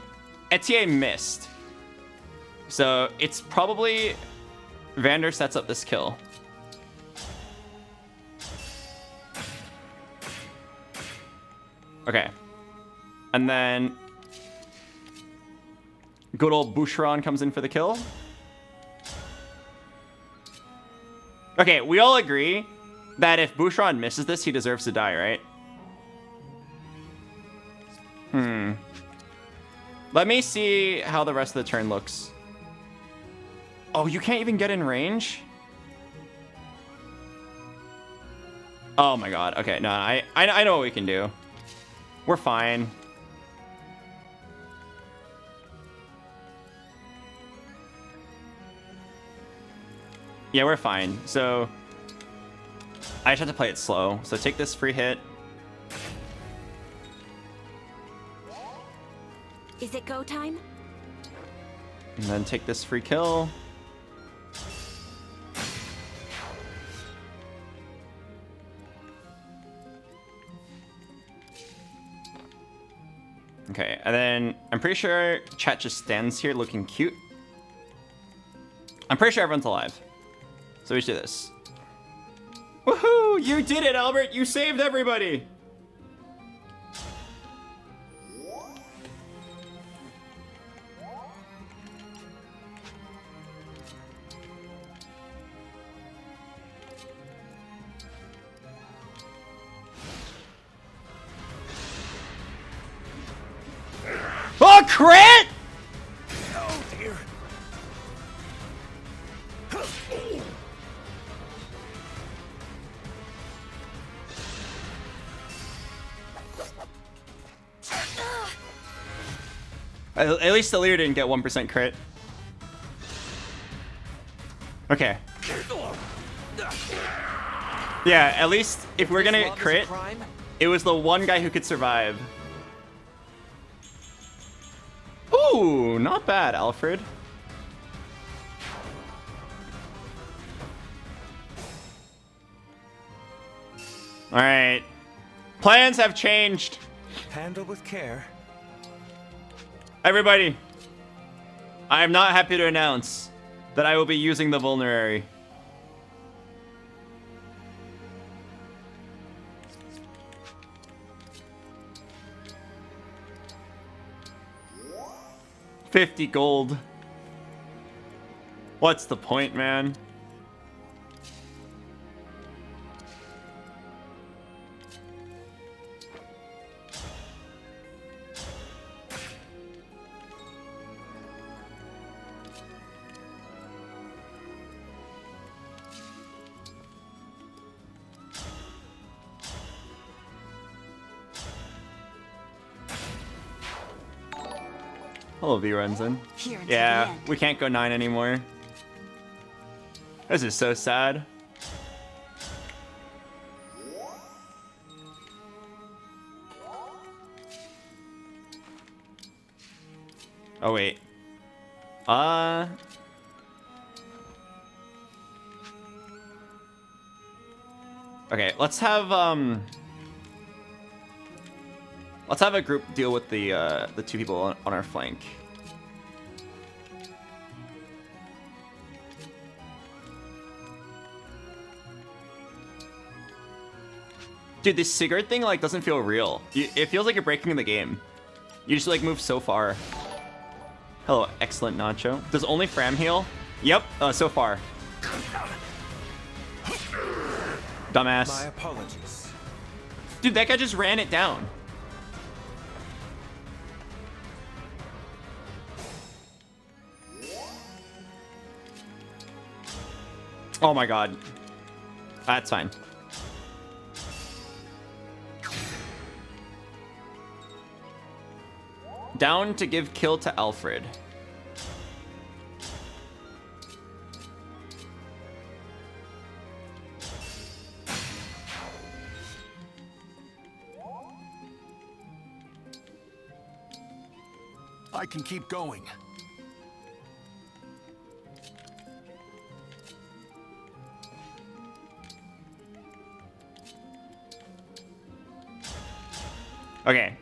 Etienne missed. So it's probably Vander sets up this kill. Okay. And then good old Boucheron comes in for the kill. Okay, we all agree that if Boucheron misses this, he deserves to die, right? Let me see how the rest of the turn looks. Oh, you can't even get in range? Oh my god. Okay, no, I know what we can do. We're fine. Yeah, we're fine. So I just have to play it slow. So take this free hit. Is it go time? And then take this free kill. Okay, and then I'm pretty sure chat just stands here looking cute. I'm pretty sure everyone's alive. So we should do this. Woohoo! You did it, Albert! You saved everybody! Oh, crit! Oh dear. At least the leader didn't get 1% crit. Okay. Yeah, at least if we're gonna get crit, it was the one guy who could survive. Ooh, not bad, Alfred. All right. Plans have changed. Handle with care. Everybody, I am not happy to announce that I will be using the vulnerary. $50 gold. What's the point, man? Hello, V Renzen. Yeah, we can't go 9 anymore. This is so sad. Oh wait. Okay, let's have a group deal with the 2 people on our flank. Dude, this Sigurd thing like doesn't feel real. It feels like you're breaking the game. You just like move so far. Hello, excellent Nacho. Does only Fram heal? Yep, so far. Dumbass. My apologies. Dude, that guy just ran it down. Oh my god. That's fine. Down to give kill to Alfred. I can keep going. Okay.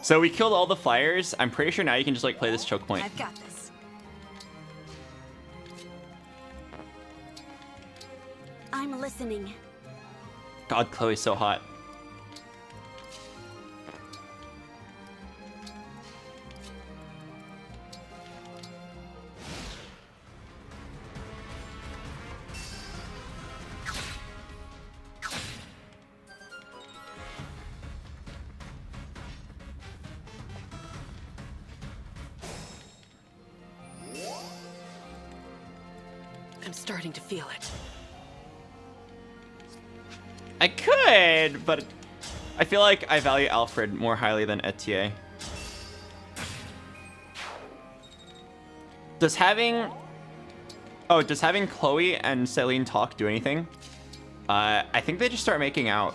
So we killed all the flyers. I'm pretty sure now you can just like play this choke point. I've got this. I'm listening. God, Chloe's so hot. starting to feel it. I could, but I feel like I value Alfred more highly than Etier. Does having Chloe and Celine talk do anything? I think they just start making out.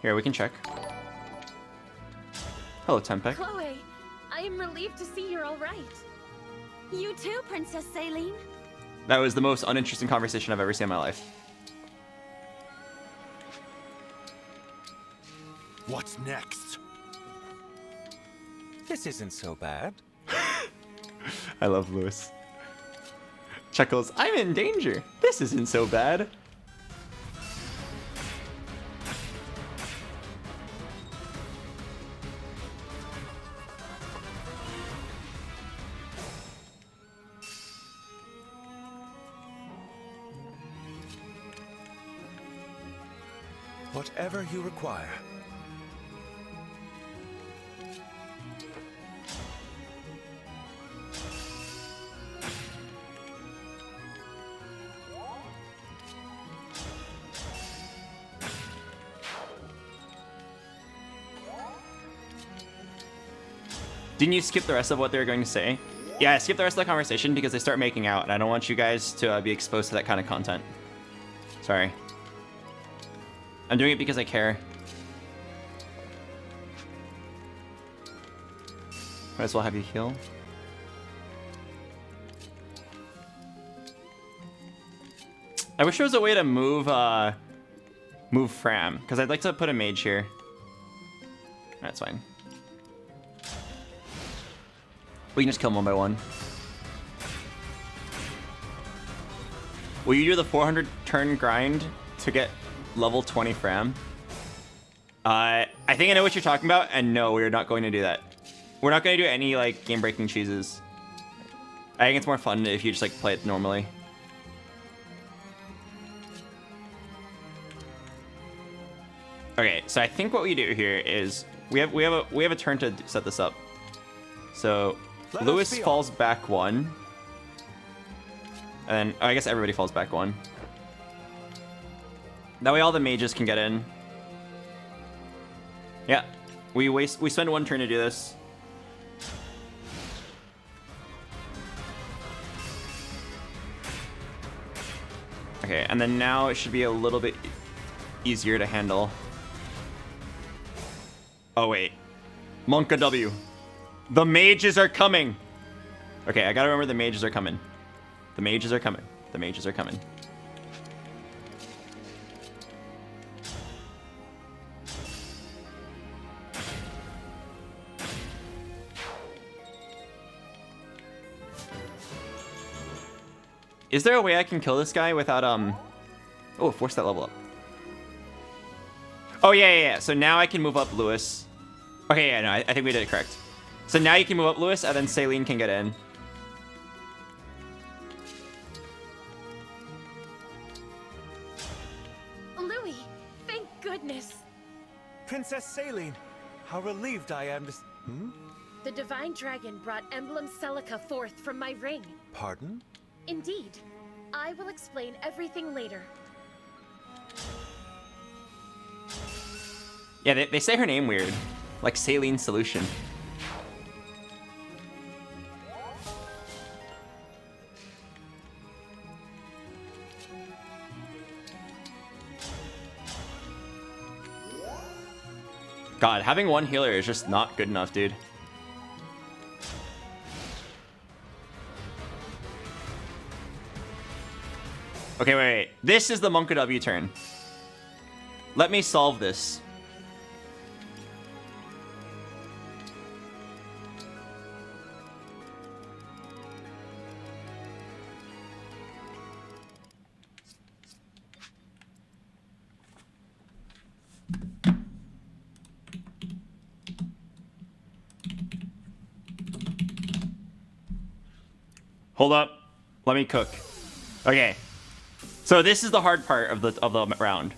Here, we can check. Hello, Tempe. Chloe, I am relieved to see you're all right. You too, Princess Celine. That was the most uninteresting conversation I've ever seen in my life. What's next? This isn't so bad. I love Lewis. Chuckles, I'm in danger. This isn't so bad. Whatever you require. Didn't you skip the rest of what they were going to say? Yeah, I skipped the rest of the conversation because they start making out, and I don't want you guys to be exposed to that kind of content. Sorry. I'm doing it because I care. Might as well have you heal. I wish there was a way to move move Fram, because I'd like to put a mage here. That's fine. We can just kill them one by one. Will you do the 400 turn grind to get level 20 Fram? I think I know what you're talking about, and no, we're not going to do that. We're not going to do any like game-breaking cheeses. I think it's more fun if you just like play it normally. Okay, so I think what we do here is we have a turn to set this up. So Lewis falls back one, and then I guess everybody falls back one. That way all the mages can get in. Yeah, we spend one turn to do this. Okay, and then now it should be a little bit easier to handle. Oh wait, Monka W. The mages are coming. Okay, I gotta remember the mages are coming. The mages are coming. The mages are coming. Is there a way I can kill this guy without oh, force that level up. Oh yeah. So now I can move up Lewis. Okay, yeah, no, I think we did it correct. So now you can move up Lewis, and then Celine can get in. Louis, thank goodness. Princess Celine, how relieved I am to... The Divine Dragon brought Emblem Celica forth from my ring. Pardon? Indeed. I will explain everything later. Yeah, they say her name weird. Like Saline Solution. God, having one healer is just not good enough, dude. Okay, wait. This is the Monka W turn. Let me solve this. Hold up. Let me cook. Okay. So this is the hard part of the round.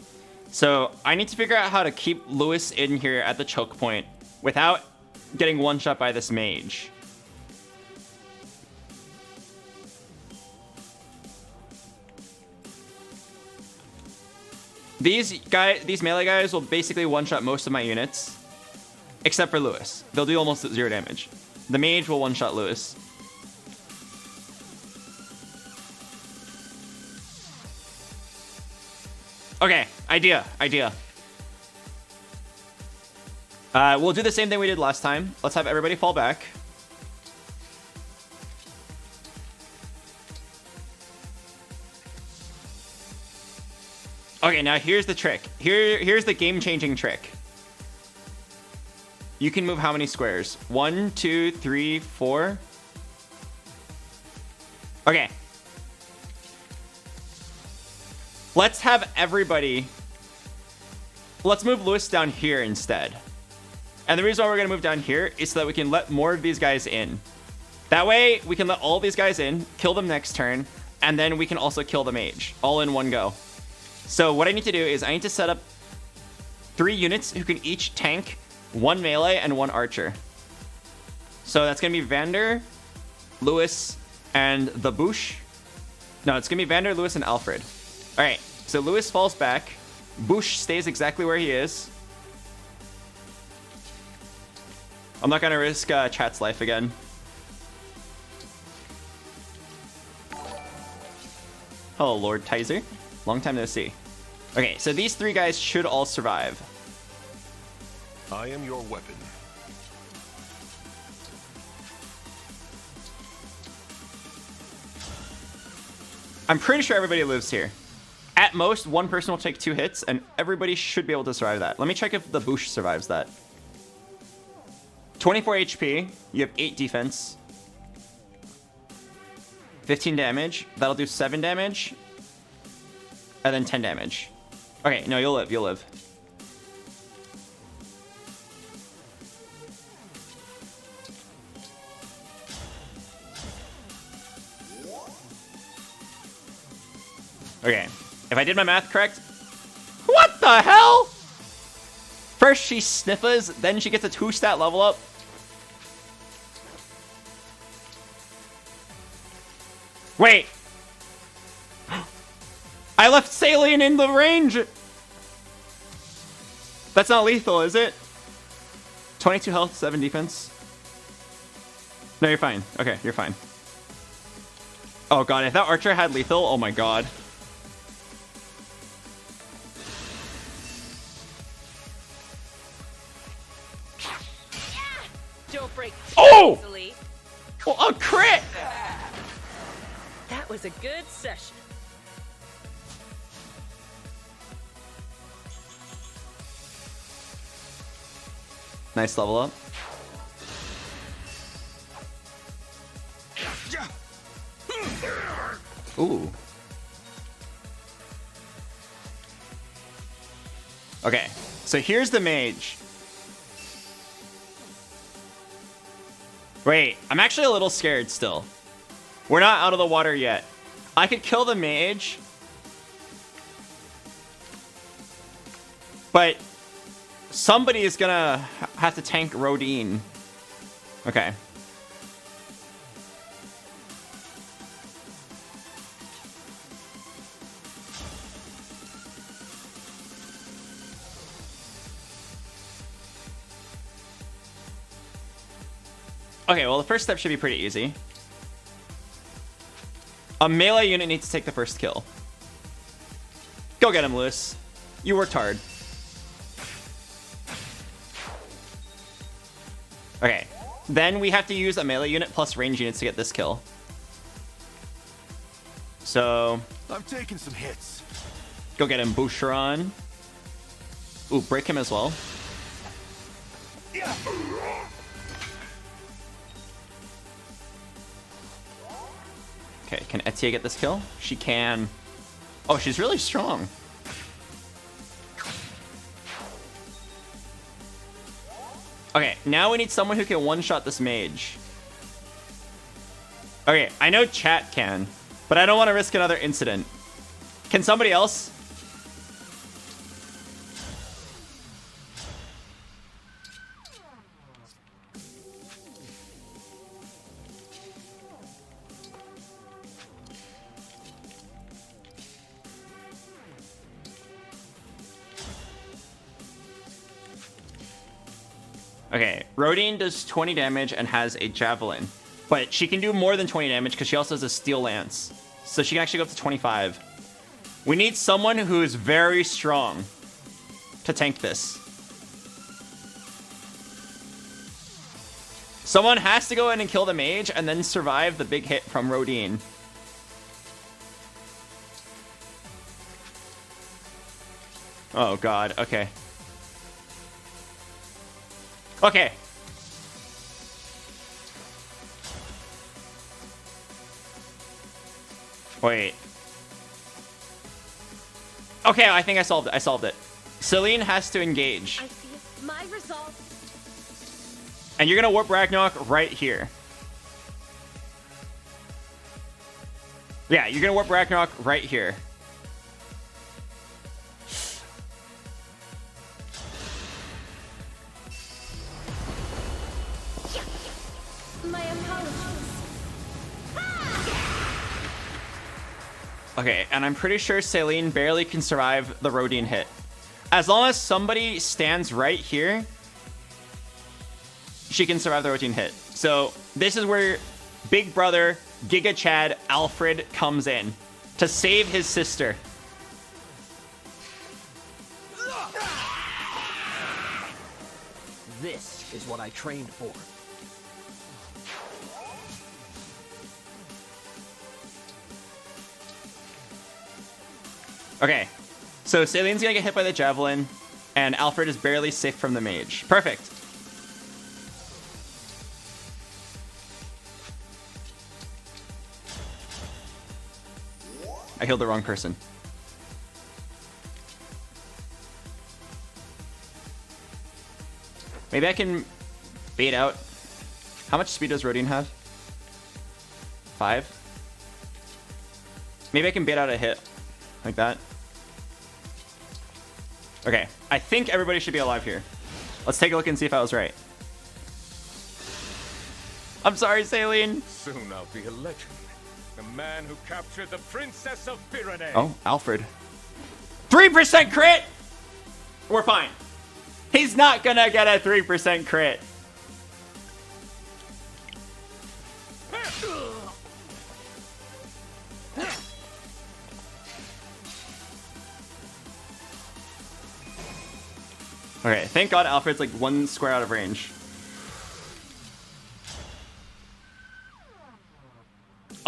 So I need to figure out how to keep Lewis in here at the choke point without getting one shot by this mage. These melee guys will basically one-shot most of my units, except for Lewis. They'll do almost 0 damage. The mage will one-shot Lewis. Okay, idea. We'll do the same thing we did last time. Let's have everybody fall back. Okay, now here's the trick. Here's the game-changing trick. You can move how many squares? 1, 2, 3, 4. Okay. Let's have everybody... Let's move Lewis down here instead. And the reason why we're going to move down here is so that we can let more of these guys in. That way, we can let all these guys in, kill them next turn, and then we can also kill the mage, all in one go. So what I need to do is I need to set up 3 units who can each tank 1 melee and 1 archer. So that's going to be Vander, Lewis, and the Bush. No, it's going to be Vander, Lewis, and Alfred. All right, so Lewis falls back. Bush stays exactly where he is. I'm not going to risk chat's life again. Hello, Lord Tizer. Long time no see. Okay, so these 3 guys should all survive. I am your weapon. I'm pretty sure everybody lives here. At most, one person will take 2 hits, and everybody should be able to survive that. Let me check if the Bush survives that. 24 HP. You have 8 defense. 15 damage. That'll do 7 damage. And then 10 damage. Okay, no, you'll live. You'll live. Okay, if I did my math correct... What the hell? First she sniffers, then she gets a 2-stat level up. Wait. I left Saline in the range. That's not lethal, is it? 22 health, 7 defense. No, you're fine. Okay, you're fine. Oh god, if that archer had lethal, oh my god. Don't break oh! Easily. Oh, a crit! That was a good session. Nice level up. Ooh. Okay, so here's the mage. Wait, I'm actually a little scared still. We're not out of the water yet. I could kill the mage. But somebody is gonna have to tank Rodine. Okay. Okay, well, the first step should be pretty easy. A melee unit needs to take the first kill. Go get him, Lewis. You worked hard. Okay. Then we have to use a melee unit plus range units to get this kill. So... I'm taking some hits. Go get him, Boucheron. Ooh, break him as well. Yeah. Okay, can Etia get this kill? She can. Oh, she's really strong. Okay, now we need someone who can one-shot this mage. Okay, I know chat can. But I don't want to risk another incident. Can somebody else? Okay, Rodine does 20 damage and has a javelin. But she can do more than 20 damage because she also has a steel lance. So she can actually go up to 25. We need someone who is very strong to tank this. Someone has to go in and kill the mage and then survive the big hit from Rodine. Oh god, okay. Okay. Wait. Okay, I think I solved it. I solved it. Celine has to engage. I see my resolve. And you're gonna warp Ragnarok right here. Yeah, you're gonna warp Ragnarok right here. My apologies. Okay, and I'm pretty sure Celine barely can survive the Rodine hit. As long as somebody stands right here, she can survive the Rodine hit. So this is where Big Brother, Giga Chad, Alfred comes in to save his sister. This is what I trained for. Okay, so Celine's gonna get hit by the javelin, and Alfred is barely safe from the mage. Perfect. I healed the wrong person. Maybe I can bait out. How much speed does Rodine have? 5? Maybe I can bait out a hit. Like that. Okay, I think everybody should be alive here. Let's take a look and see if I was right. I'm sorry, Celine. Soon I'll be a legend. The man who captured the Princess of Pyrenees. Oh, Alfred. 3% crit! We're fine. He's not gonna get a 3% crit. Okay, thank God Alfred's like 1 square out of range.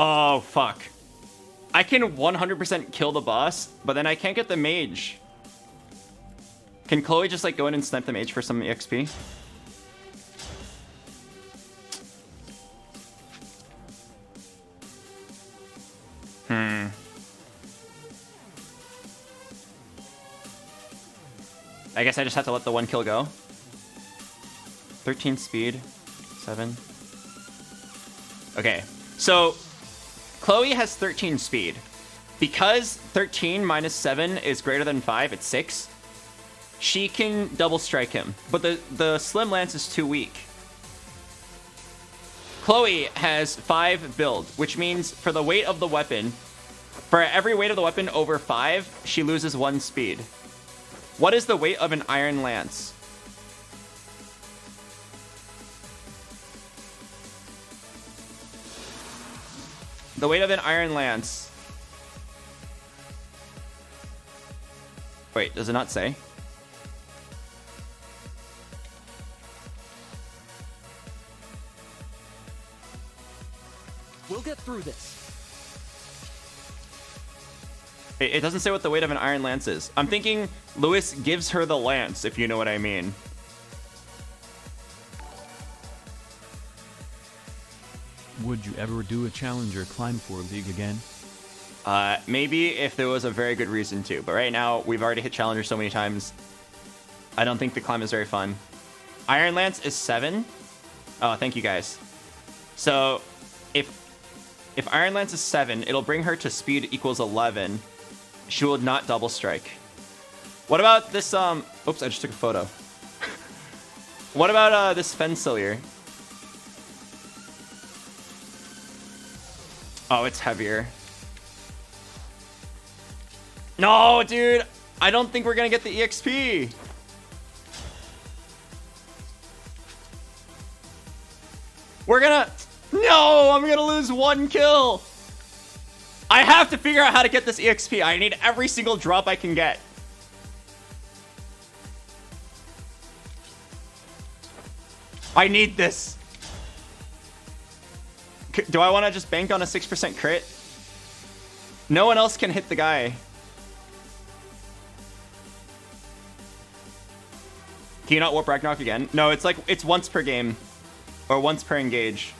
Oh, fuck. I can 100% kill the boss, but then I can't get the mage. Can Chloe just like go in and snipe the mage for some XP? I guess I just have to let the 1 kill go. 13 speed, 7. Okay, so Chloe has 13 speed. Because 13 minus 7 is greater than 5, it's 6. She can double strike him, but the slim lance is too weak. Chloe has 5 build, which means for the weight of the weapon, for every weight of the weapon over 5, she loses 1 speed. What is the weight of an iron lance? The weight of an iron lance. Wait, does it not say? We'll get through this. It doesn't say what the weight of an iron lance is. I'm thinking Lewis gives her the lance, if you know what I mean. Would you ever do a Challenger Climb 4 League again? Maybe if there was a very good reason to. But right now, we've already hit Challenger so many times. I don't think the climb is very fun. Iron Lance is 7. Oh, thank you guys. So, if If Iron Lance is 7, it'll bring her to speed equals 11. She will not double strike. What about this, oops, I just took a photo. What about, this Fensilier? Oh, it's heavier. No, dude! I don't think we're gonna get the EXP! We're gonna... No! I'm gonna lose 1 kill! I have to figure out how to get this EXP. I need every single drop I can get. I need this. Do I want to just bank on a 6% crit? No one else can hit the guy. Can you not warp Ragnarok again? No, it's like, it's once per game. Or once per engage.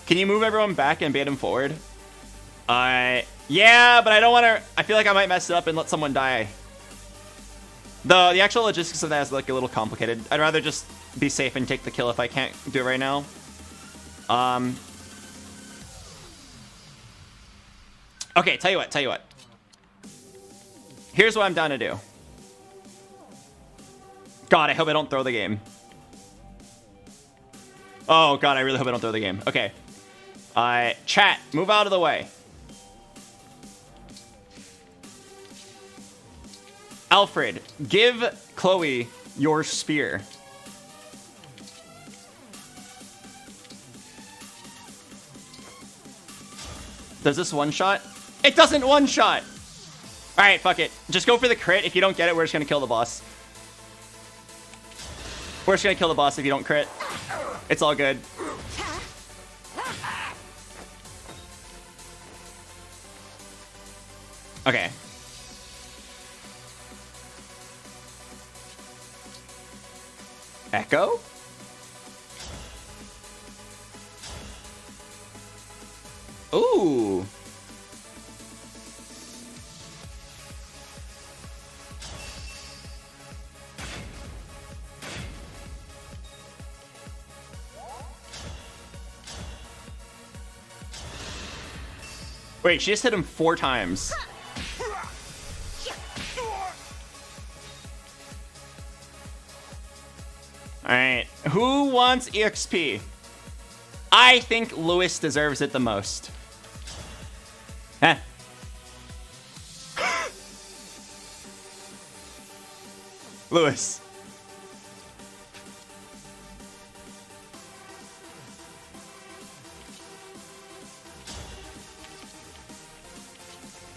Can you move everyone back and bait him forward? Yeah, but I don't want to... I feel like I might mess it up and let someone die. The actual logistics of that is like a little complicated. I'd rather just be safe and take the kill if I can't do it right now. Okay, tell you what. Here's what I'm down to do. God, I hope I don't throw the game. Oh, God, I really hope I don't throw the game. Okay. Chat, move out of the way. Alfred, give Chloe your spear. Does this one-shot? It doesn't one-shot! Alright, fuck it. Just go for the crit. If you don't get it, we're just gonna kill the boss. We're just gonna kill the boss if you don't crit. It's all good. Okay. Echo? Ooh. Wait, she just hit him 4 times. Alright, who wants EXP? I think Lewis deserves it the most. Huh. Lewis.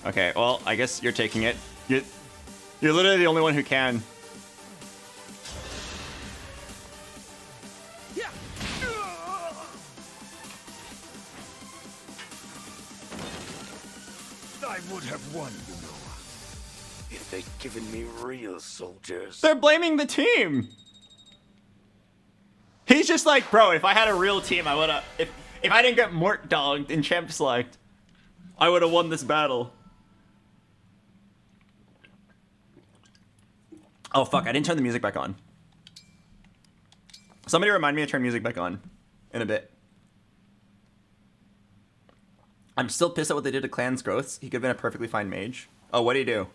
Okay, well, I guess you're taking it. You're literally the only one who can. I would have won, you know, if they'd given me real soldiers. They're blaming the team. He's just like, bro, if I had a real team, I would have... If I didn't get Mort dogged in Champ Select, I would have won this battle. Oh, fuck, I didn't turn the music back on. Somebody remind me to turn music back on in a bit. I'm still pissed at what they did to Clan's growths. He could have been a perfectly fine mage. Oh, what do you do?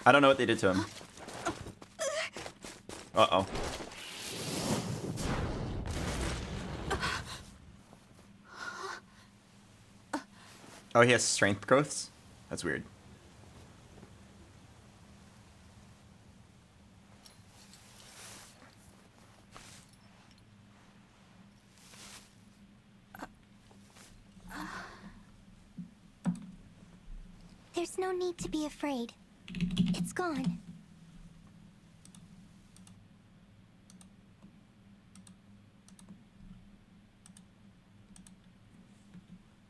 I don't know what they did to him. Uh-oh. Oh, he has strength growths? That's weird. There's no need to be afraid. It's gone.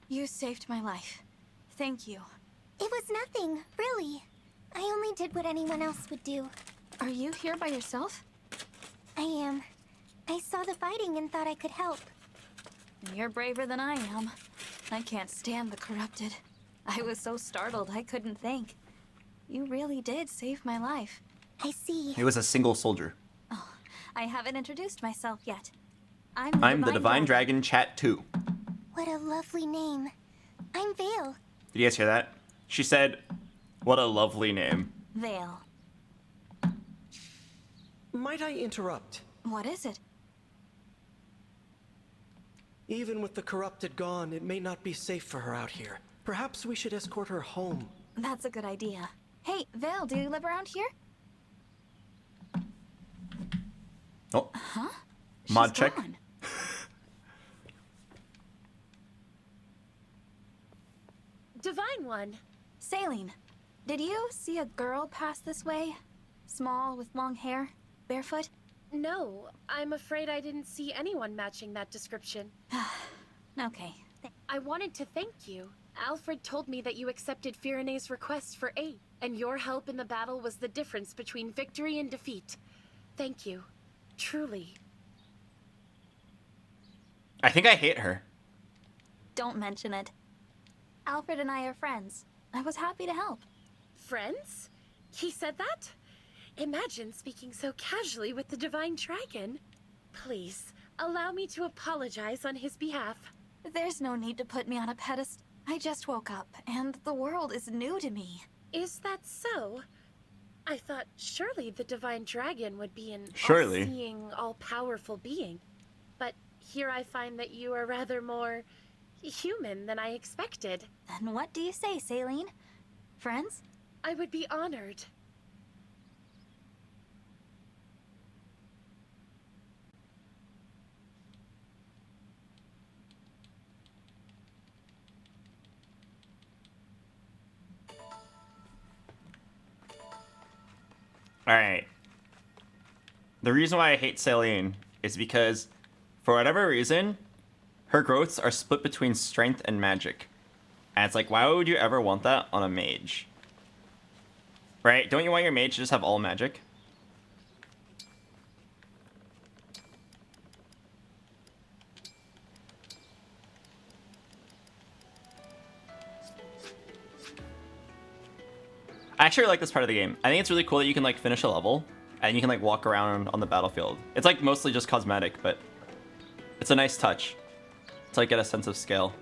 You saved my life. Thank you. It was nothing, really. I only did what anyone else would do. Are you here by yourself? I am. I saw the fighting and thought I could help. You're braver than I am. I can't stand the corrupted. I was so startled I couldn't think. You really did save my life. I see. He was a single soldier. Oh, I haven't introduced myself yet. I'm the Divine Dragon Chat 2. What a lovely name. I'm Vale. Did you guys hear that? She said, what a lovely name. Vale. Might I interrupt? What is it? Even with the corrupted gone, it may not be safe for her out here. Perhaps we should escort her home. That's a good idea. Hey, Vale, do you live around here? Oh. Huh? Mod She's check. gone. Divine One. Saline, did you see a girl pass this way? Small, with long hair, barefoot? No, I'm afraid I didn't see anyone matching that description. Okay. I wanted to thank you. Alfred told me that you accepted Firene's request for aid, and your help in the battle was the difference between victory and defeat. Thank you. Truly. I think I hate her. Don't mention it. Alfred and I are friends. I was happy to help. Friends? He said that? Imagine speaking so casually with the Divine Dragon. Please, allow me to apologize on his behalf. There's no need to put me on a pedestal. I just woke up, and the world is new to me. Is that so? I thought surely the Divine Dragon would be an Surely. all-seeing, all-powerful being. But here I find that you are rather more human than I expected. Then what do you say, Saline? Friends? I would be honored. Alright. The reason why I hate Celine is because, for whatever reason, her growths are split between strength and magic. And it's like, why would you ever want that on a mage? Right? Don't you want your mage to just have all magic? I actually like this part of the game. I think it's really cool that you can like finish a level and you can like walk around on the battlefield. It's like mostly just cosmetic, but it's a nice touch to like get a sense of scale.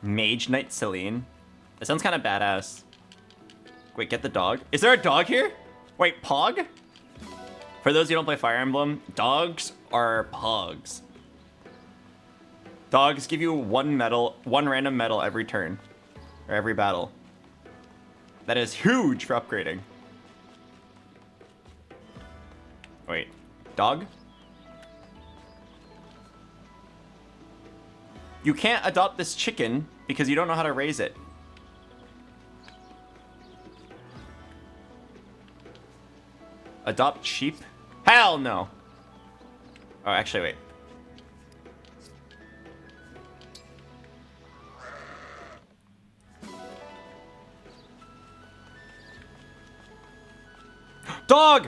Mage Knight Celine. That sounds kind of badass. Wait, get the dog. Is there a dog here? Wait, Pog? For those who don't play Fire Emblem, dogs are Pogs. Dogs give you one random medal every turn. Or every battle. That is huge for upgrading. Wait, dog? You can't adopt this chicken because you don't know how to raise it. Adopt sheep? Hell no! Oh, actually, wait. Dog!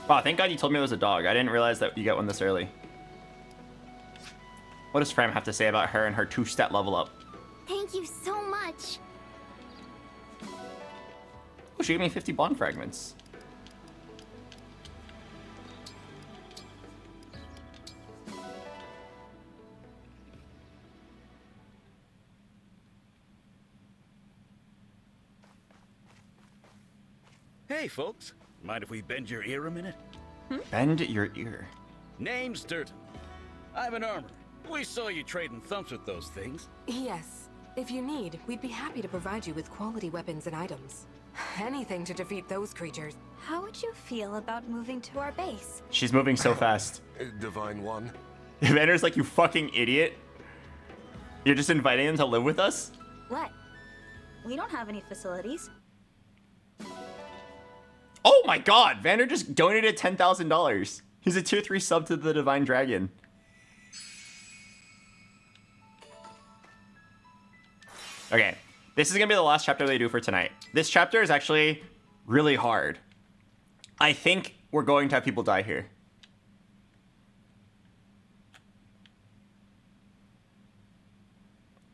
Wow, thank God you told me it was a dog. I didn't realize that you get one this early. What does Fram have to say about her and her 2-stat level up? Thank you so much. Oh, she gave me 50 bond fragments. Hey, folks. Mind if we bend your ear a minute? Bend your ear. Name's Durton. I'm an armorer. We saw you trading thumps with those things. Yes. If you need, we'd be happy to provide you with quality weapons and items. Anything to defeat those creatures. How would you feel about moving to our base? She's moving so fast. Divine One. Vander's like, you fucking idiot. You're just inviting them to live with us? What? We don't have any facilities. Oh my god, Vander just donated $10,000. He's a tier 3 sub to the Divine Dragon. Okay, this is gonna be the last chapter they do for tonight. This chapter is actually really hard. I think we're going to have people die here.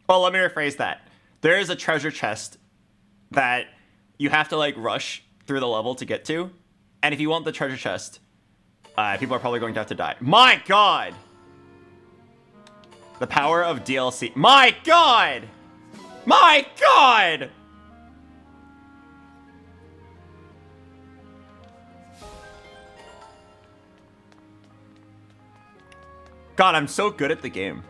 Well, let me rephrase that. There is a treasure chest that you have to like rush through the level to get to. And if you want the treasure chest, people are probably going to have to die. My God! The power of DLC. My God! My God! God, I'm so good at the game.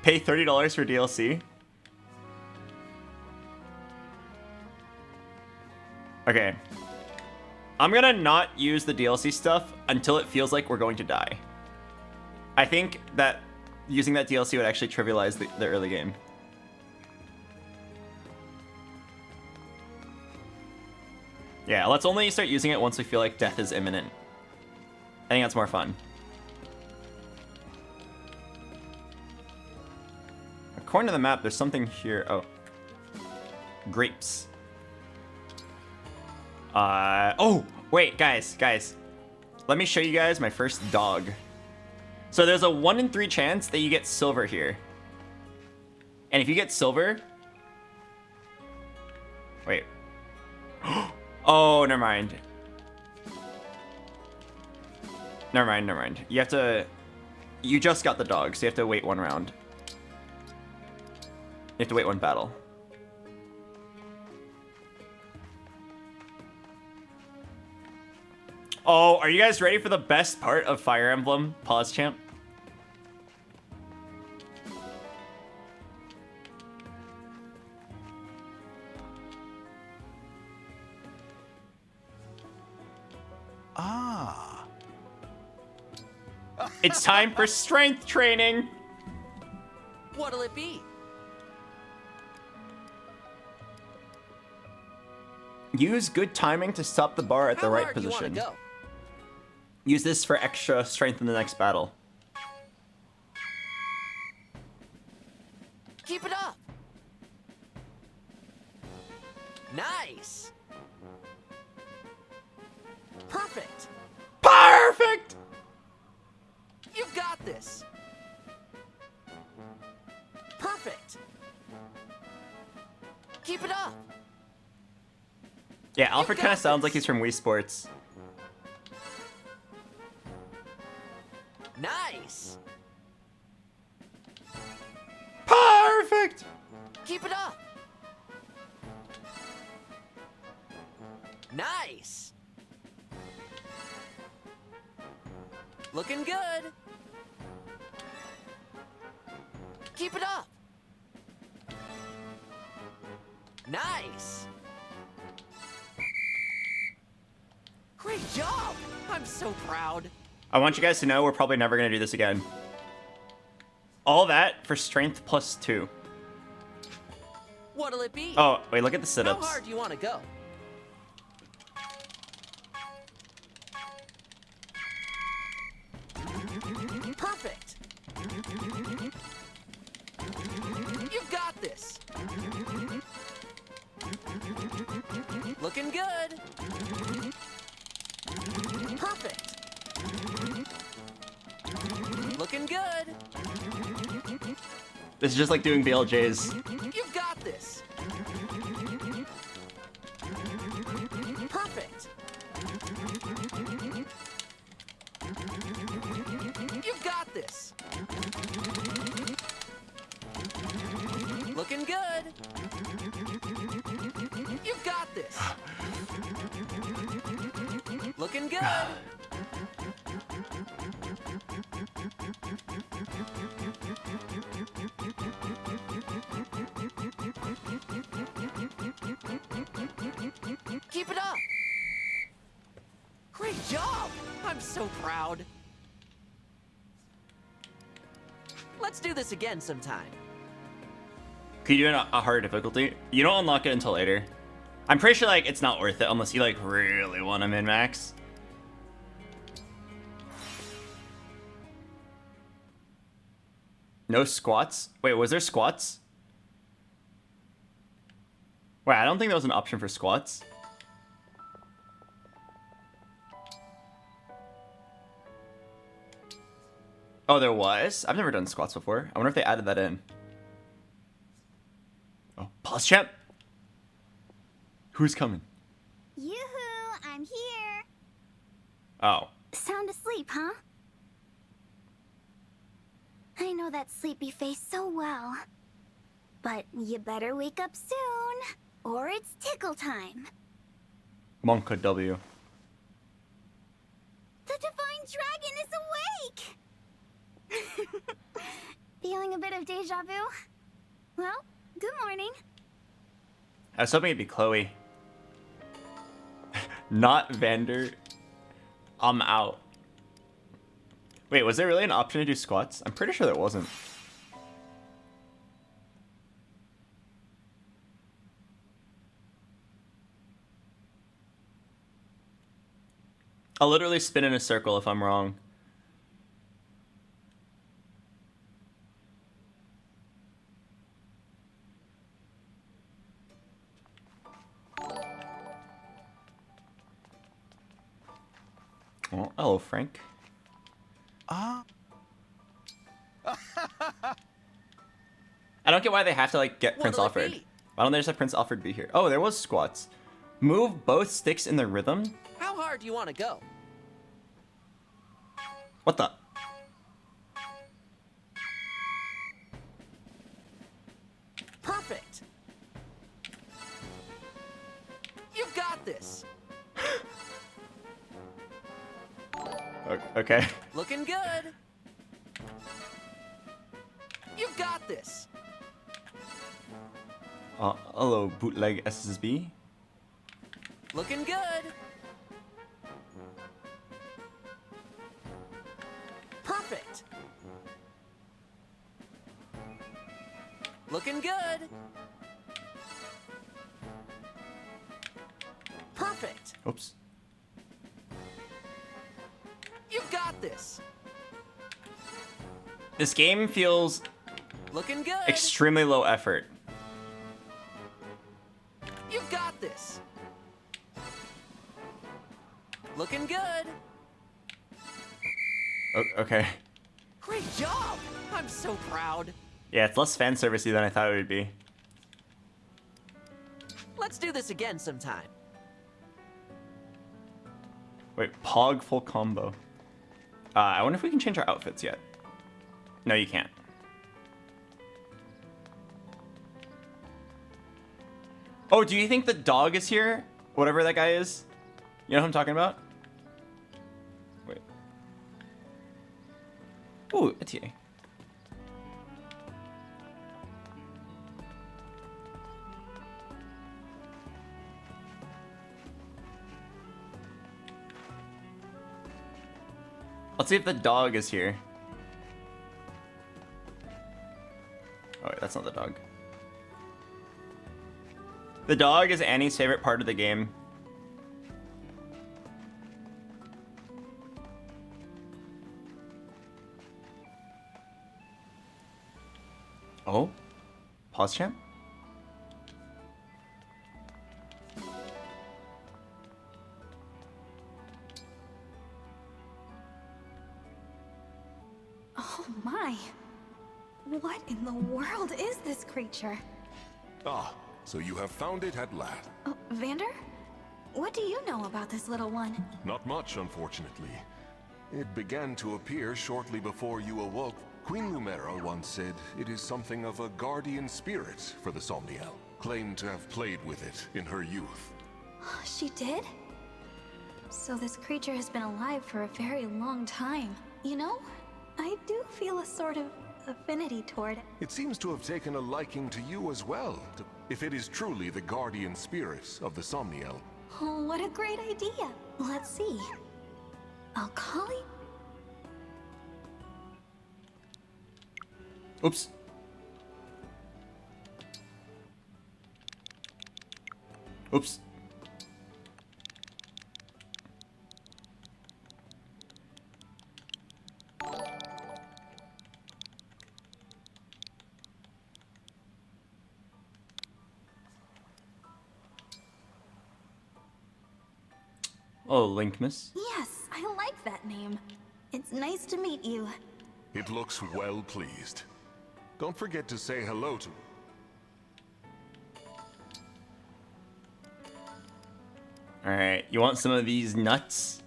Pay $30 for DLC. Okay. I'm gonna not use the DLC stuff until it feels like we're going to die. I think that using that DLC would actually trivialize the early game. Yeah, let's only start using it once we feel like death is imminent. I think that's more fun. According to the map, there's something here. Oh. Grapes. Oh, wait, guys. Let me show you guys my first dog. So there's a 1 in 3 chance that you get silver here. And if you get silver... Wait. Oh, never mind. Never mind. You have to... You just got the dog, so you have to wait 1 round. You have to wait 1 battle. Oh, are you guys ready for the best part of Fire Emblem? Pause, champ. Ah. It's time for strength training. What'll it be? Use good timing to stop the bar at the right position. Go? Use this for extra strength in the next battle. Keep it up. Nice. Perfect. Perfect. You've got this. Perfect. Keep it up. Yeah, Alfred kind of sounds like he's from Wii Sports. Nice. Perfect. Keep it up. Nice. Looking good. Keep it up. Nice. Great job. I'm so proud. I want you guys to know we're probably never going to do this again. All that for strength plus 2. What'll it be? Oh, wait, look at the How sit-ups. hard do you want to go? Perfect. You've got this. Looking good. Perfect. Looking good. This is just like doing BLJs. You've got this. Perfect. You've got this. Looking good. You've got this. Looking good. Keep it up. Great job. I'm so proud. Let's do this again sometime. Could you do a harder difficulty? You don't unlock it until later. I'm pretty sure like it's not worth it unless you like really want to min-max. No squats? Wait, was there squats? Wait, I don't think there was an option for squats. Oh, there was? I've never done squats before. I wonder if they added that in. Oh, pause champ. Who's coming? Yoo-hoo, I'm here. Oh. Sound asleep, huh? I know that sleepy face so well. But you better wake up soon, or it's tickle time. Monka W. The Divine Dragon is awake! Feeling a bit of deja vu? Well, good morning. I was hoping it'd be Chloe. Not Vander. I'm out. Wait, was there really an option to do squats? I'm pretty sure there wasn't. I'll literally spin in a circle if I'm wrong. Oh, hello, Frank. I don't get why they have to like get Prince Alfred. Why don't they just have Prince Alfred be here? Oh, there was squats. Move both sticks in the rhythm. How hard do you want to go? What the? Perfect. You've got this. Okay. Looking good. You've got this. Hello, bootleg SSB. Looking good. Perfect. Looking good. Perfect. Oops. You've got this. This game feels Looking good. extremely low effort. You've got this. Looking good. Okay. Great job. I'm so proud. Yeah, it's less fan servicey than I thought it would be. Let's do this again sometime. Wait, Pog full combo. I wonder if we can change our outfits yet. No, you can't. Oh, do you think the dog is here? Whatever that guy is? You know who I'm talking about? Wait. Ooh, a TA. Let's see if the dog is here. Oh wait, that's not the dog. The dog is Annie's favorite part of the game. Oh? Pause champ? Oh my. What in the world is this creature? Ah, so you have found it at last. Oh, Vander? What do you know about this little one? Not much, unfortunately. It began to appear shortly before you awoke. Queen Lumera once said it is something of a guardian spirit for the Somniel. Claimed to have played with it in her youth. She did? So this creature has been alive for a very long time. You know, I do feel a sort of affinity toward it. It seems to have taken a liking to you as well, if it is truly the guardian spirit of the Somniel. Oh, what a great idea. Let's see. I'll call it. Oops. Oops. Oh, Linkmas. Yes, I like that name. It's nice to meet you. It looks well pleased. Don't forget to say hello to... Alright, you want some of these nuts?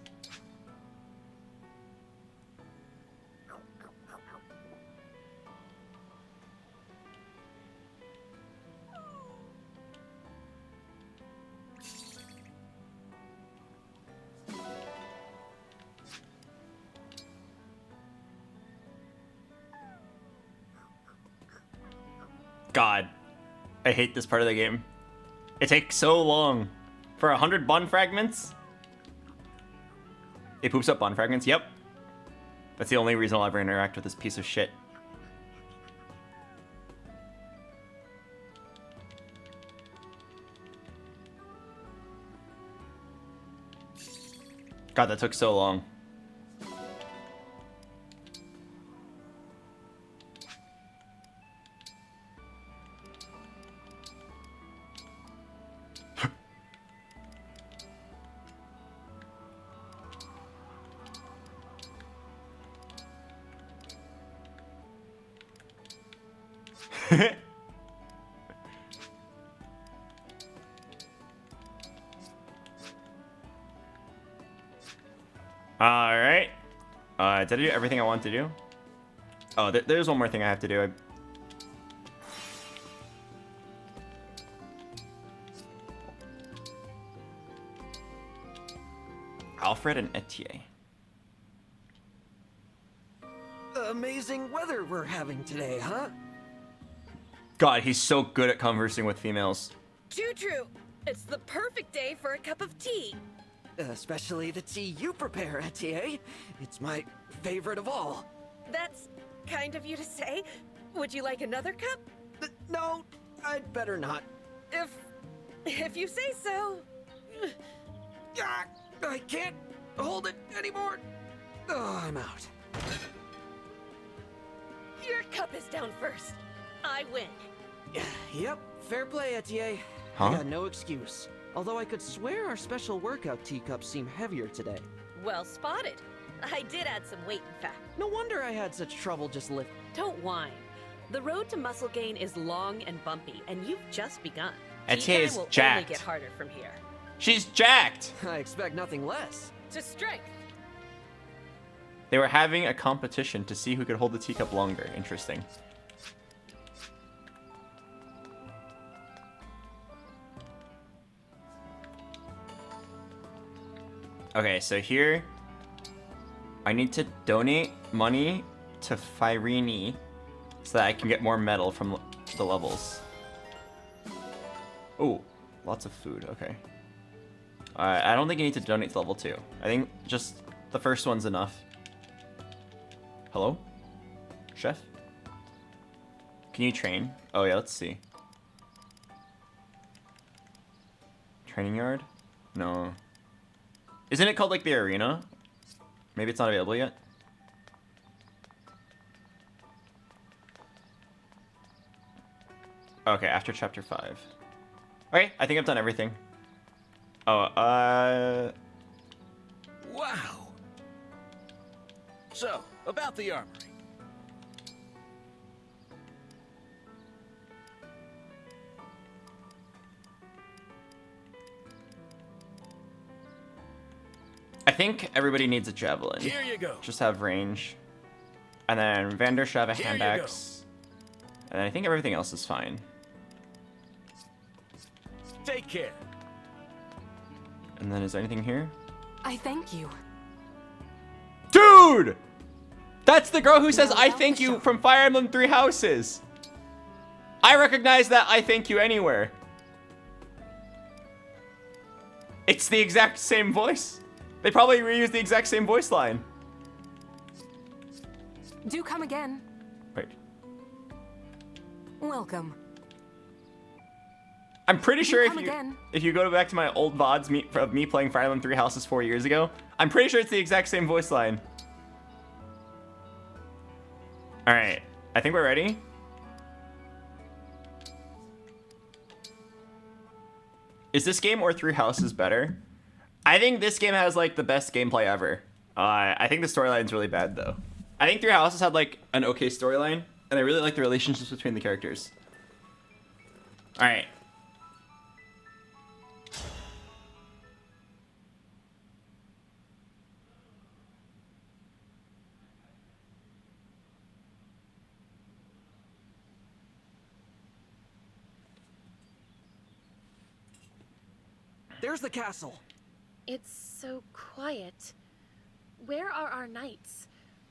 God, I hate this part of the game. It takes so long. For 100 bond fragments? It poops up bond fragments? Yep. That's the only reason I'll ever interact with this piece of shit. God, that took so long. Alright. Did I do everything I wanted to do? Oh, there's one more thing I have to do. Alfred and Etienne. Amazing weather we're having today, huh? God, he's so good at conversing with females. Too true. It's the perfect day for a cup of tea. Especially the tea you prepare, Etienne. It's my favorite of all. That's kind of you to say. Would you like another cup? No, I'd better not. If you say so. I can't hold it anymore. Oh, I'm out. Your cup is down first. I win. Yep, fair play, Etienne. Huh? I got no excuse. Although I could swear our special workout teacups seem heavier today. Well spotted. I did add some weight, in fact. No wonder I had such trouble just lifting. Don't whine. The road to muscle gain is long and bumpy, and you've just begun. Etienne is Tea time will jacked. only get harder from here. She's jacked! I expect nothing less. To strength. They were having a competition to see who could hold the teacup longer. Interesting. Okay, so here I need to donate money to Firini so that I can get more metal from the levels. Oh, lots of food. Okay. I don't think you need to donate to level 2. I think just the first one's enough. Hello? Chef? Can you train? Oh yeah, let's see. Training yard? No. Isn't it called like the arena? Maybe it's not available yet. Okay, after chapter 5. Okay, I think I've done everything. Oh, Wow. So, about the armory. I think everybody needs a javelin. Here you go. Just have range. And then Vander should have a Here hand you axe. And I think everything else is fine. Take care. And then is there anything here? I thank you. Dude! That's the girl who says I thank you from Fire Emblem 3 Houses. I recognize that I thank you anywhere. It's the exact same voice. They probably reused the exact same voice line. Do come again. Wait. Welcome. I'm pretty sure come if again. you go back to my old VODs of me playing Fire Emblem 3 Houses 4 years ago, I'm pretty sure it's the exact same voice line. Alright, I think we're ready. Is this game or 3 Houses better? I think this game has like the best gameplay ever. I think the storyline's really bad though. I think Three Houses had like an okay storyline, and I really like the relationships between the characters. All right. There's the castle. It's so quiet. Where are our knights?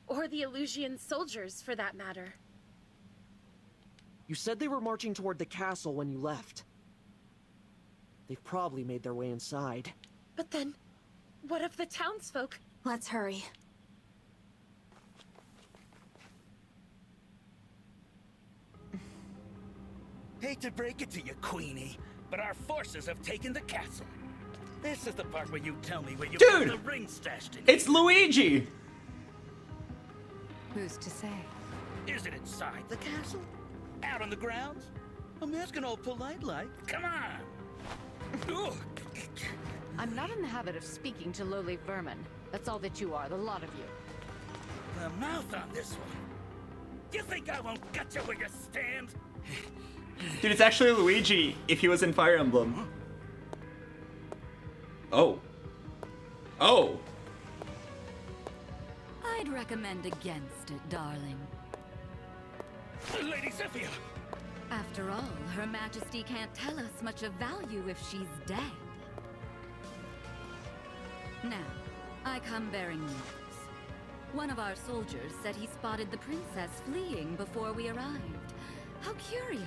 Or the Illusian soldiers, for that matter? You said they were marching toward the castle when you left. They've probably made their way inside. But then, what of the townsfolk? Let's hurry. Hate to break it to you, Queenie, but our forces have taken the castle. This is the part where you tell me where you got the ring stashed in. It's Luigi! Who's to say? Is it inside the castle? Out on the grounds? I'm asking all polite-like. Come on! I'm not in the habit of speaking to lowly vermin. That's all that you are, the lot of you. The mouth on this one. You think I won't get you where you stand? Dude, it's actually Luigi if he was in Fire Emblem. Oh. Oh. I'd recommend against it, darling. Lady Zephyr! After all, Her Majesty can't tell us much of value if she's dead. Now, I come bearing news. One of our soldiers said he spotted the princess fleeing before we arrived. How curious.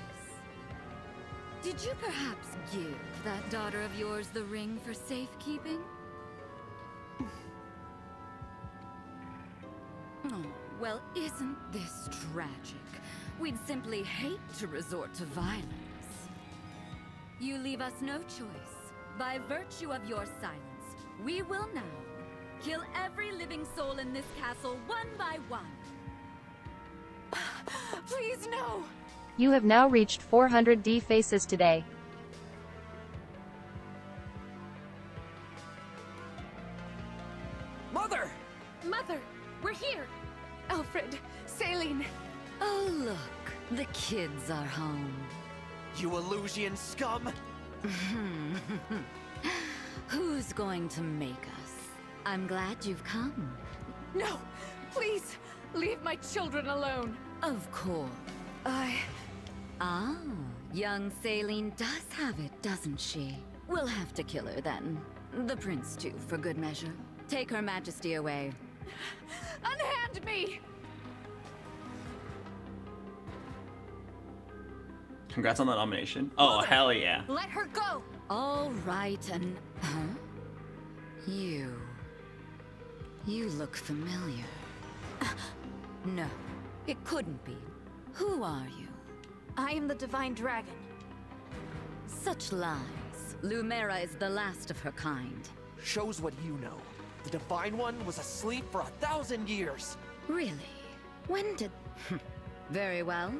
Did you perhaps give that daughter of yours the ring for safekeeping? Oh, well, isn't this tragic? We'd simply hate to resort to violence. You leave us no choice. By virtue of your silence, we will now kill every living soul in this castle one by one. Please, no! You have now reached 400 faces today. Mother! Mother, we're here! Alfred, Saline. Oh, look. The kids are home. You Illusian scum! Who's going to make us? I'm glad you've come. No! Please! Leave my children alone! Of course. Ah, young Saline does have it, doesn't she? We'll have to kill her then. The prince too, for good measure. Take Her Majesty away. Unhand me! Congrats on the nomination. Oh, hell yeah. Let her go! All right, and... Huh? You look familiar. No, it couldn't be. Who are you? I am the Divine Dragon. Such lies. Lumera is the last of her kind. Shows what you know. The Divine One was asleep for 1,000 years. Really? When did... Very well.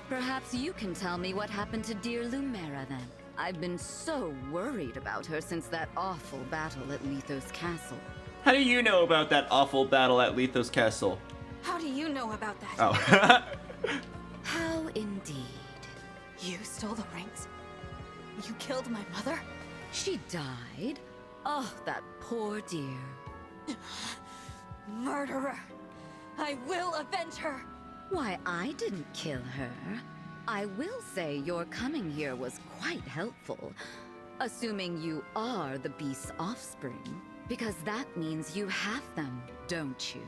Perhaps you can tell me what happened to dear Lumera then. I've been so worried about her since that awful battle at Lethos Castle. How do you know about that awful battle at Lethos Castle? How do you know about that? Oh. How indeed. You stole the rings? You killed my mother? She died? Oh, that poor dear. Murderer! I will avenge her! Why, I didn't kill her. I will say your coming here was quite helpful. Assuming you are the beast's offspring. Because that means you have them, don't you?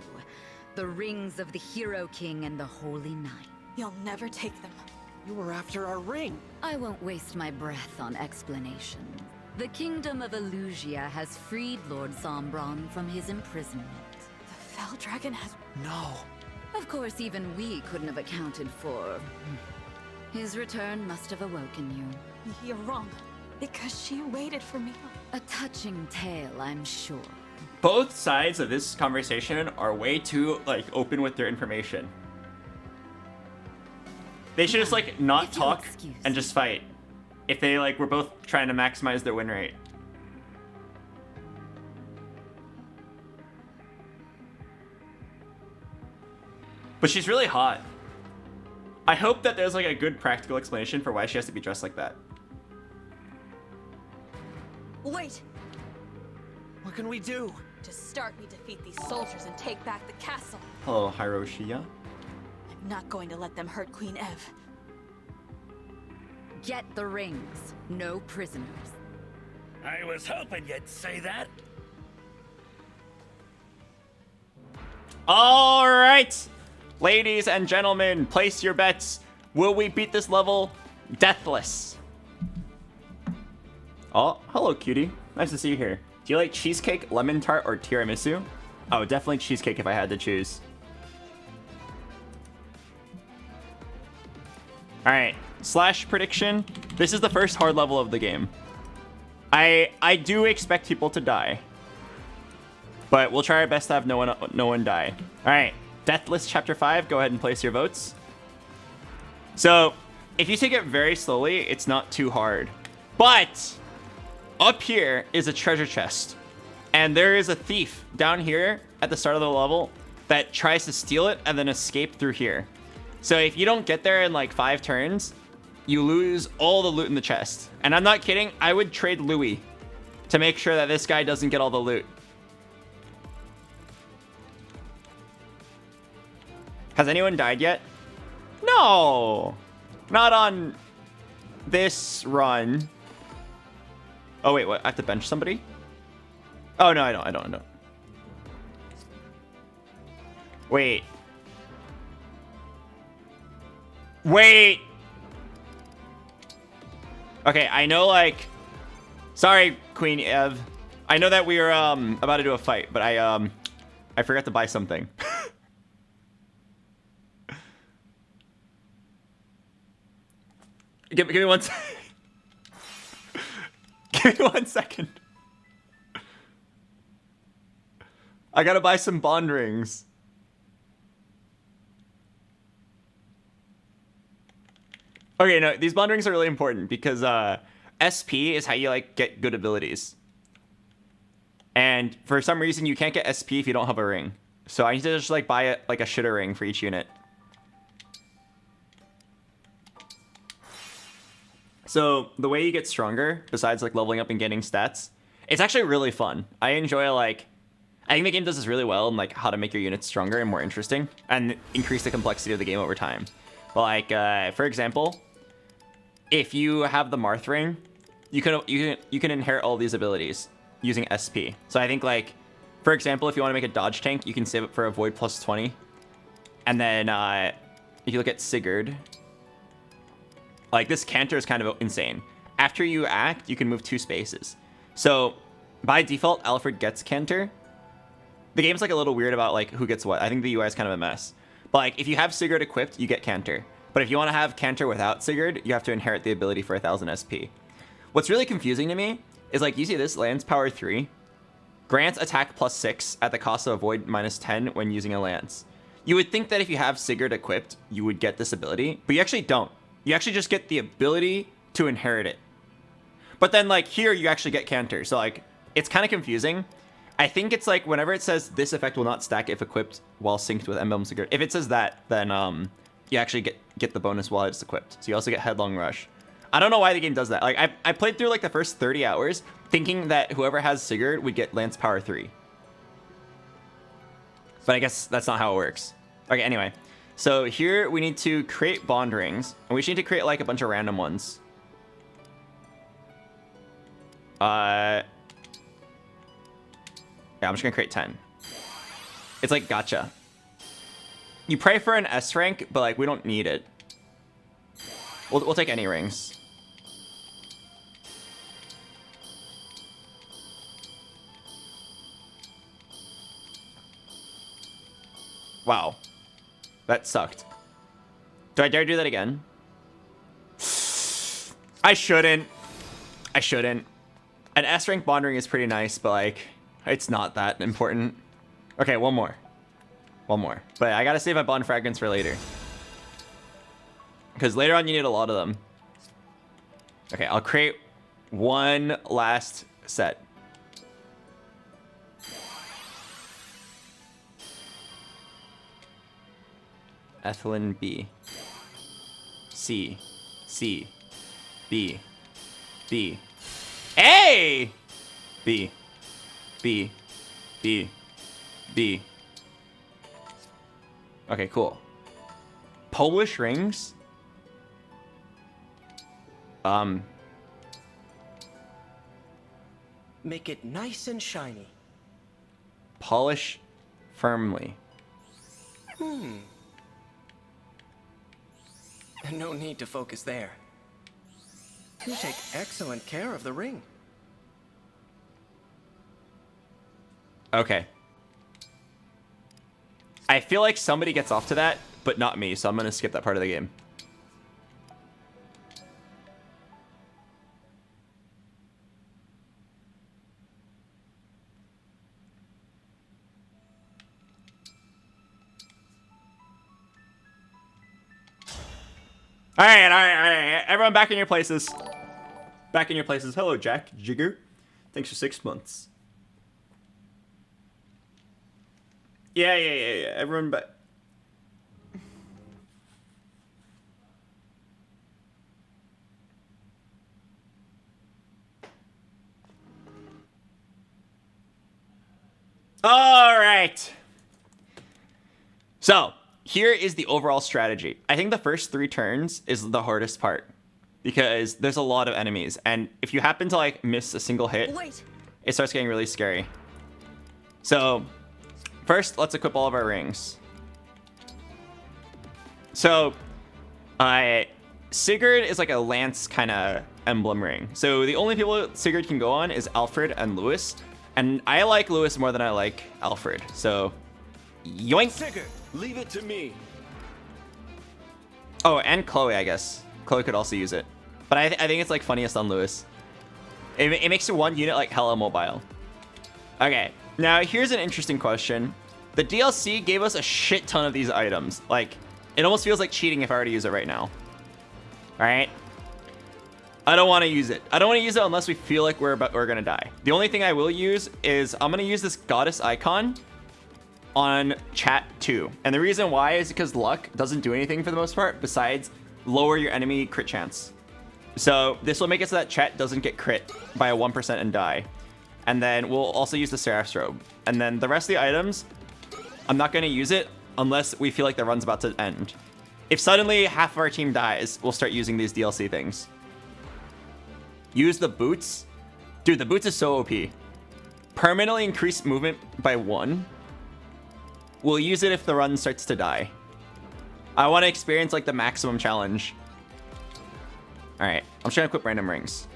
The rings of the Hero King and the Holy Knight. You'll never take them. You were after our ring. I won't waste my breath on explanations. The Kingdom of Illusia has freed Lord Sombron from his imprisonment. The Fell Dragon has... No. Of course, even we couldn't have accounted for... His return must have awoken you. You're wrong. Because she waited for me. A touching tale, I'm sure. Both sides of this conversation are way too, like, open with their information. They should just, like, not talk and just fight. If they, like, were both trying to maximize their win rate. But she's really hot. I hope that there's like a good practical explanation for why she has to be dressed like that. Wait! What can we do? To start, we defeat these soldiers and take back the castle. Hello, Hiroshia. I'm not going to let them hurt Queen Ev. Get the rings. No prisoners. I was hoping you'd say that. All right, ladies and gentlemen, place your bets. Will we beat this level deathless? Oh, hello, cutie. Nice to see you here. Do you like cheesecake, lemon tart, or tiramisu? Oh, definitely cheesecake if I had to choose. All right, slash prediction. This is the first hard level of the game. I do expect people to die, but we'll try our best to have no one die. All right, Deathless Chapter 5. Go ahead and place your votes. So, if you take it very slowly, it's not too hard. But up here is a treasure chest, and there is a thief down here at the start of the level that tries to steal it and then escape through here. So if you don't get there in like 5 turns, you lose all the loot in the chest. And I'm not kidding, I would trade Louis to make sure that this guy doesn't get all the loot. Has anyone died yet? No! Not on this run. Oh wait, what? I have to bench somebody? Oh no, I don't. Wait. Wait! Okay, I know, like... Sorry, Queen Ev. I know that we are about to do a fight, but I forgot to buy something. Give me one second. Give me 1 second. I gotta buy some bond rings. Okay, no, these bond rings are really important because SP is how you like get good abilities. And for some reason you can't get SP if you don't have a ring. So I need to just like buy like a shitter ring for each unit. So the way you get stronger, besides like leveling up and getting stats, it's actually really fun. I enjoy like, I think the game does this really well in like how to make your units stronger and more interesting and increase the complexity of the game over time. But like, for example, if you have the Marth ring, you can inherit all these abilities using SP. So I think like, for example, if you want to make a dodge tank, you can save it for a void plus 20. And then if you look at Sigurd, like this canter is kind of insane. After you act, you can move 2 spaces. So by default, Alfred gets canter. The game's like a little weird about like who gets what. I think the UI is kind of a mess. But like if you have Sigurd equipped, you get canter. But if you want to have canter without Sigurd, you have to inherit the ability for 1000 SP. What's really confusing to me is like you see this lance power 3 grants attack plus 6 at the cost of a void minus 10 when using a lance. You would think that if you have Sigurd equipped, you would get this ability, but you actually don't. You actually just get the ability to inherit it. But then like here you actually get canter. So like it's kind of confusing. I think it's like whenever it says this effect will not stack if equipped while synced with Emblem Sigurd. If it says that, then you actually get the bonus while it's equipped. So you also get Headlong Rush. I don't know why the game does that. Like I played through like the first 30 hours thinking that whoever has Sigurd would get Lance Power 3. But I guess that's not how it works. Okay, anyway. So here we need to create bond rings, and we just need to create like a bunch of random ones. Yeah, I'm just gonna create 10. It's like gacha. You pray for an S rank, but like we don't need it. We'll take any rings. Wow. That sucked. Do I dare do that again? I shouldn't. I shouldn't. An S rank bond ring is pretty nice, but like, it's not that important. Okay, one more. One more. But I gotta save my bond fragments for later. Because later on you need a lot of them. Okay, I'll create one last set. ethylene B. C. C. B. B. A! B. B. B. B. Okay, cool. Polish rings? Make it nice and shiny. Polish firmly. No need to focus there. You take excellent care of the ring. Okay. I feel like somebody gets off to that, but not me, so I'm gonna skip that part of the game. All right. Everyone back in your places. Back in your places. Hello, Jack Jigger. Thanks for 6 months. Yeah. Everyone back. All right. So, here is the overall strategy. I think the first 3 turns is the hardest part because there's a lot of enemies. And if you happen to like miss a single hit, it starts getting really scary. So first, let's equip all of our rings. So Sigurd is like a lance kind of emblem ring. So the only people Sigurd can go on is Alfred and Lewis. And I like Lewis more than I like Alfred. So yoink. Sigurd, leave it to me. Oh, and Chloe, I guess. Chloe could also use it. But I think it's like funniest on Lewis. It makes your one unit like hella mobile. Okay, now here's an interesting question. The DLC gave us a shit ton of these items. Like, it almost feels like cheating if I were to use it right now. All right? I don't want to use it. I don't want to use it unless we feel like we're gonna die. The only thing I will use is I'm gonna use this goddess icon on chat 2. And the reason why is because luck doesn't do anything for the most part besides lower your enemy crit chance. So this will make it so that chat doesn't get crit by a 1% and die. And then we'll also use the Seraph's Robe. And then the rest of the items, I'm not going to use it unless we feel like the run's about to end. If suddenly half of our team dies, we'll start using these DLC things. Use the boots. Dude, the boots is so OP. Permanently increase movement by 1. We'll use it if the run starts to die. I want to experience like the maximum challenge. All right, I'm just gonna equip random rings.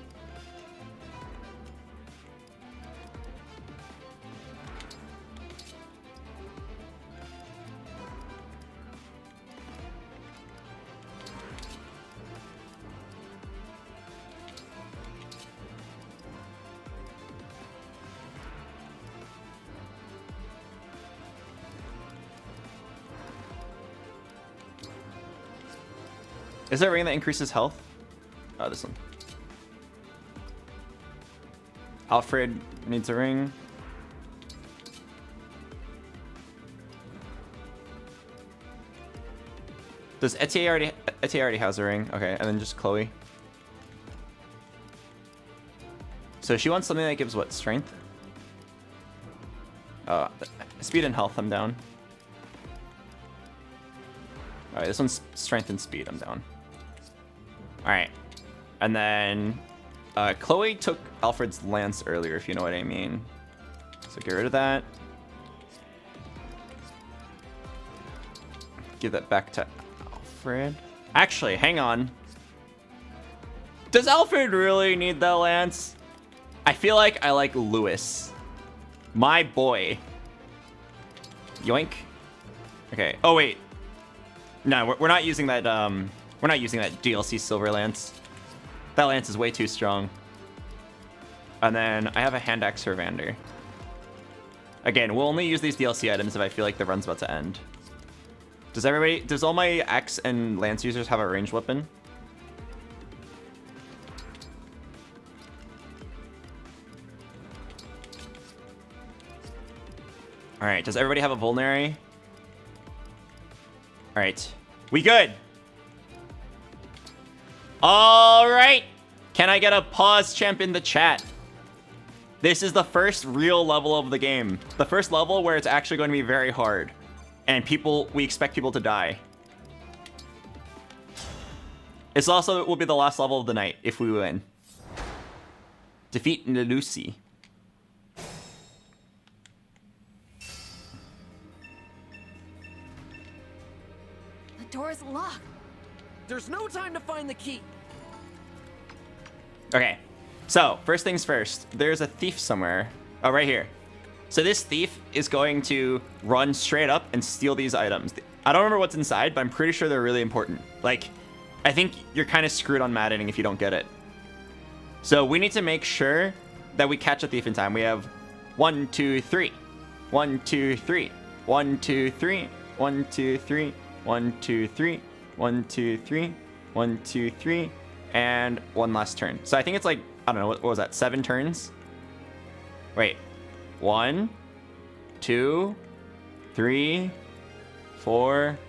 Is there a ring that increases health? Oh, this one. Alfred needs a ring. Does Etienne already has a ring? Okay, and then just Chloe. So she wants something that gives what? Strength? Speed and health, I'm down. Alright, this one's strength and speed, I'm down. Alright. And then Chloe took Alfred's lance earlier, if you know what I mean. So get rid of that. Give that back to Alfred. Actually, hang on. Does Alfred really need that lance? I feel like I like Lewis. My boy. Yoink. Okay. Oh, wait. No, we're not using that, we're not using that DLC silver lance. That lance is way too strong. And then I have a hand axe for Vander. Again, we'll only use these DLC items if I feel like the run's about to end. Does all my axe and lance users have a ranged weapon? All right, does everybody have a vulnerary? All right, We good. All right. Can I get a pause champ in the chat? This is the first real level of the game. The first level where it's actually going to be very hard. And we expect people to die. It's also will be the last level of the night if we win. Defeat Nalusi. The door is locked. There's no time to find the key. Okay, so first things first. There's a thief somewhere. Oh, right here. So this thief is going to run straight up and steal these items. I don't remember what's inside, but I'm pretty sure they're really important. Like, I think you're kind of screwed on maddening if you don't get it. So we need to make sure that we catch a thief in time. We have 1, 2, 3. 1, 2, 3. 1, 2, 3. 1, 2, 3. 1, 2, 3. 1, 2, 3. 1, 2, 3. And one last turn. So I think it's like, I don't know, what was that? 7 turns? Wait. 1, 2, 3, 4,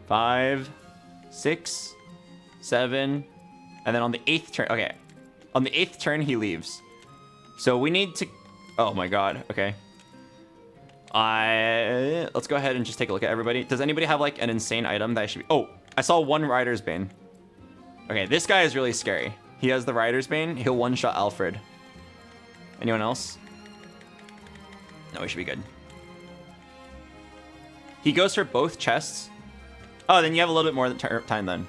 5, 6, 7. And then on the 8th turn, okay. On the 8th turn, he leaves. So we need to, oh my god, okay. Let's go ahead and just take a look at everybody. Does anybody have like an insane item that I should be, oh, I saw one Rider's Bane. Okay, this guy is really scary. He has the Rider's Bane. He'll one-shot Alfred. Anyone else? No, we should be good. He goes for both chests. Oh, then you have a little bit more time then.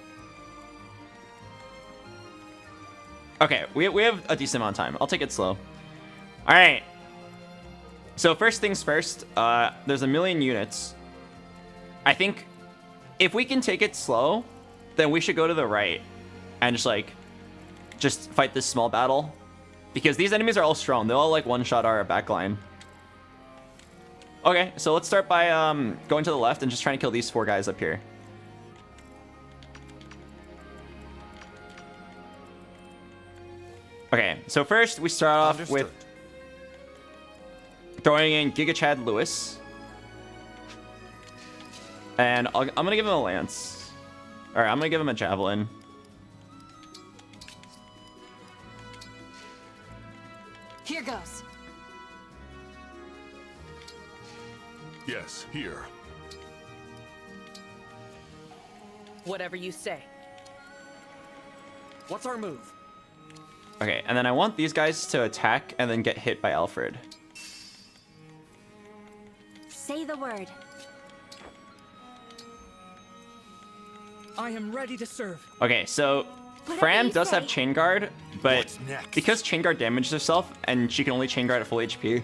Okay, we have a decent amount of time. I'll take it slow. All right. So first things first, there's 1,000,000 units. I think if we can take it slow, then we should go to the right and just fight this small battle. Because these enemies are all strong. They'll all like one-shot our backline. Okay, so let's start by going to the left and just trying to kill these 4 guys up here. Okay, so first we start off with throwing in Giga Chad Lewis. And I'm going to give him a lance. Alright, I'm going to give him a javelin. Here goes. Yes, here. Whatever you say. What's our move? Okay, and then I want these guys to attack and then get hit by Alfred. Say the word. I am ready to serve. Okay, so Fran does have Chain Guard, but because Chain Guard damages herself and she can only Chain Guard at full HP,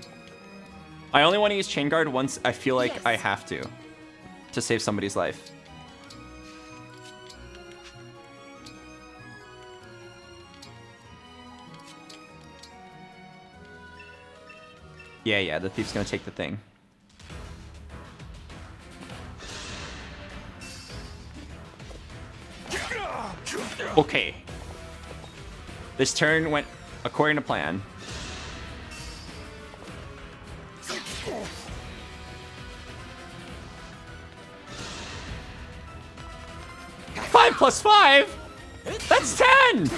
I only want to use Chain Guard once I feel like I have to save somebody's life. Yeah, the thief's gonna take the thing. Okay. This turn went according to plan. Five plus 5? That's 10!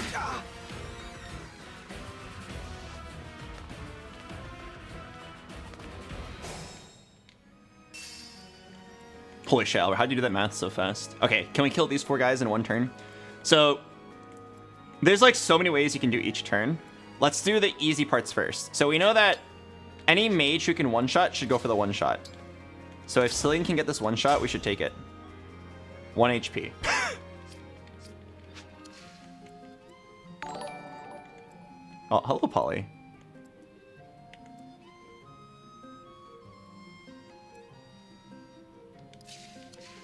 Holy shit, Albert, how'd you do that math so fast? Okay, can we kill these 4 guys in one turn? So, there's like so many ways you can do each turn. Let's do the easy parts first. So we know that any mage who can one-shot should go for the one-shot. So if Cillian can get this one-shot, we should take it. 1 HP. Oh, hello, Polly.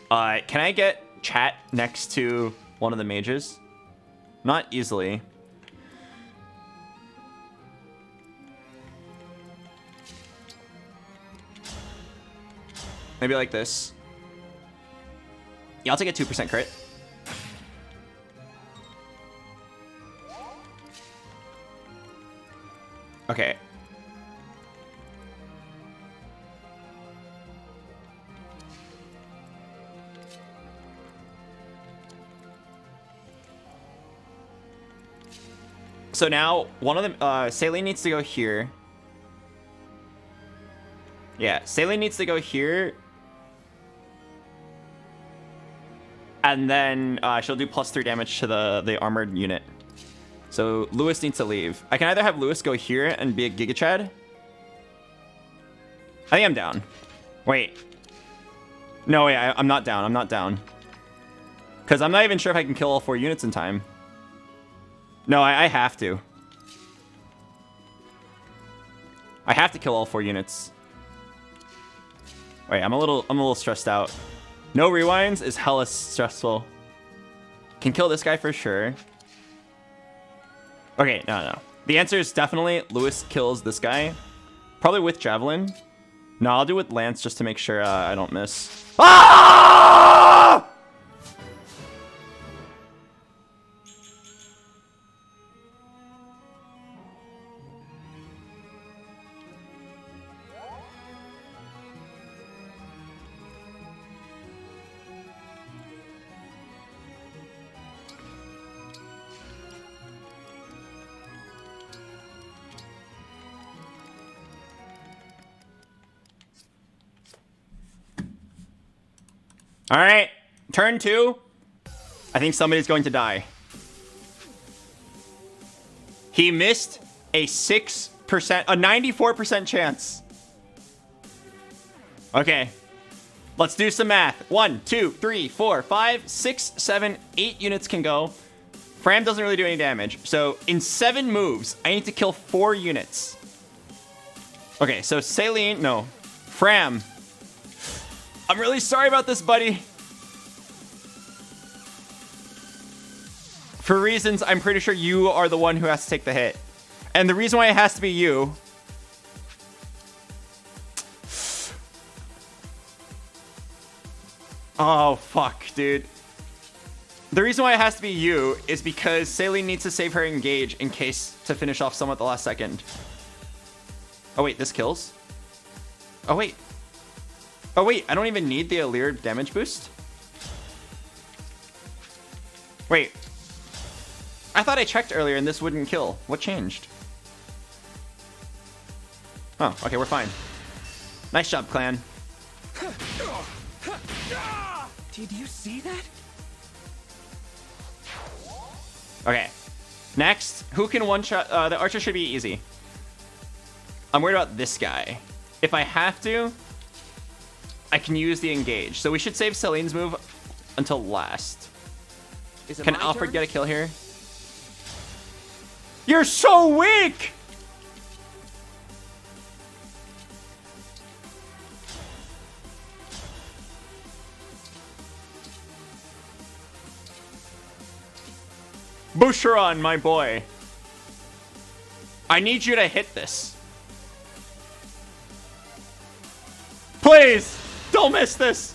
Can I get chat next to one of the mages? Not easily. Maybe like this. Yeah, I'll take a 2% crit. Okay. So now one of them, Saline needs to go here. Yeah, Saline needs to go here. And then she'll do +3 damage to the armored unit. So Lewis needs to leave. I can either have Lewis go here and be a Giga Chad. I think I'm down. Wait. No, wait, I'm not down. I'm not down. Because I'm not even sure if I can kill all 4 units in time. No, I have to. I have to kill all 4 units. Wait, I'm a little stressed out. No rewinds is hella stressful. Can kill this guy for sure. Okay, no. The answer is definitely Lewis kills this guy. Probably with Javelin. No, I'll do it with Lance just to make sure I don't miss. Ah! All right, turn 2. I think somebody's going to die. He missed a 94% chance. Okay, let's do some math. 1, 2, 3, 4, 5, 6, 7, 8 units can go. Fram doesn't really do any damage. So in 7 moves, I need to kill 4 units. Okay, so Saline, no, Fram. I'm really sorry about this, buddy. For reasons I'm pretty sure you are the one who has to take the hit. And the reason why it has to be you... Oh, fuck, dude. The reason why it has to be you is because Saline needs to save her engage in case to finish off someone at the last second. Oh, wait, this kills? Oh, wait. Oh, wait, I don't even need the Allure damage boost? Wait. I thought I checked earlier and this wouldn't kill. What changed? Oh, okay, we're fine. Nice job, clan. Did you see that? Okay. Next, who can one-shot? The archer should be easy. I'm worried about this guy. If I have to, I can use the engage. So we should save Celine's move until last. Can Alfred get a kill here? You're so weak! Boucheron, my boy. I need you to hit this. Please, don't miss this.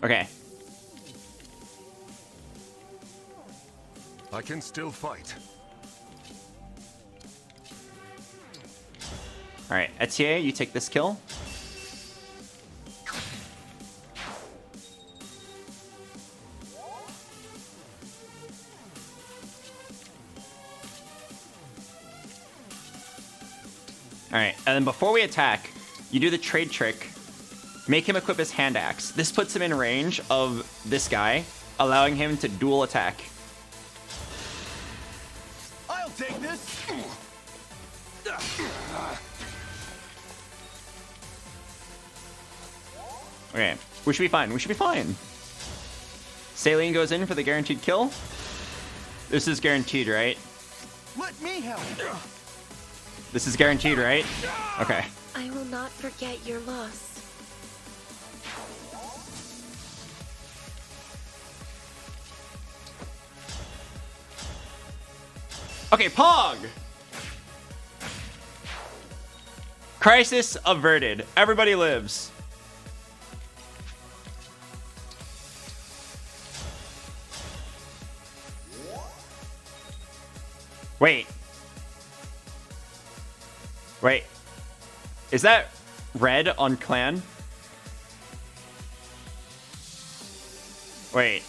Okay. I can still fight. All right, Etier, you take this kill. All right, and then before we attack, you do the trade trick. Make him equip his hand axe. This puts him in range of this guy, allowing him to dual attack. I'll take this. Okay, we should be fine. We should be fine. Saline goes in for the guaranteed kill. This is guaranteed, right? Let me help. This is guaranteed, right? Okay. I will not forget your loss. Okay, Pog! Crisis averted. Everybody lives. Wait. Wait. Is that red on clan? Wait.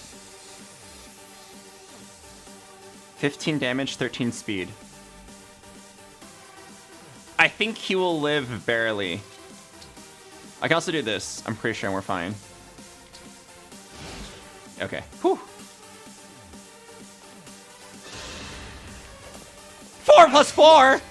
15 damage, 13 speed. I think he will live barely. I can also do this. I'm pretty sure we're fine. Okay. Whew. 4 plus 4!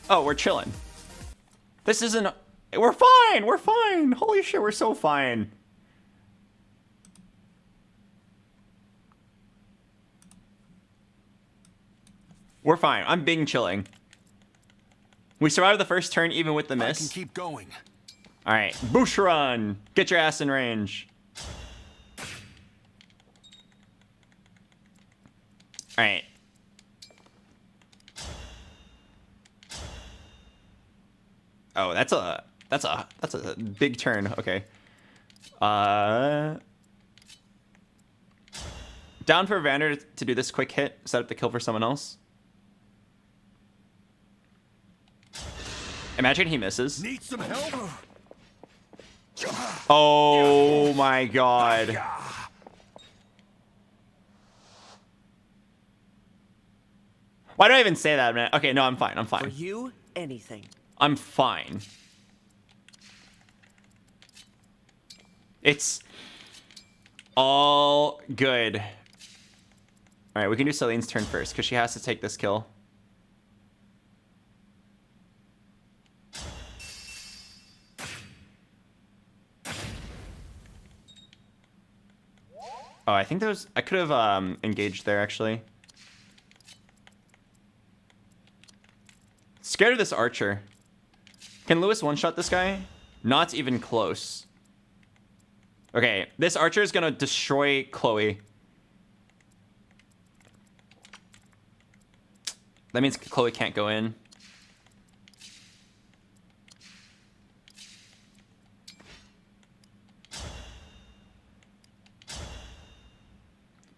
Oh, we're chilling. This isn't... We're fine! We're fine! Holy shit, we're so fine. We're fine. I'm being chilling. We survived the first turn even with the miss. I can keep going. Alright, Boucheron! Get your ass in range. Alright. Oh, that's a big turn. Okay. Down for Vander to do this quick hit, set up the kill for someone else. Imagine he misses. Need some help? Oh my god. Why do I even say that, man? Okay, no, I'm fine. I'm fine. For you, anything. I'm fine. It's all good. All right, we can do Celine's turn first because she has to take this kill. Oh, I think those... I could have engaged there, actually. Scared of this archer. Can Lewis one-shot this guy? Not even close. Okay, this archer is gonna destroy Chloe. That means Chloe can't go in.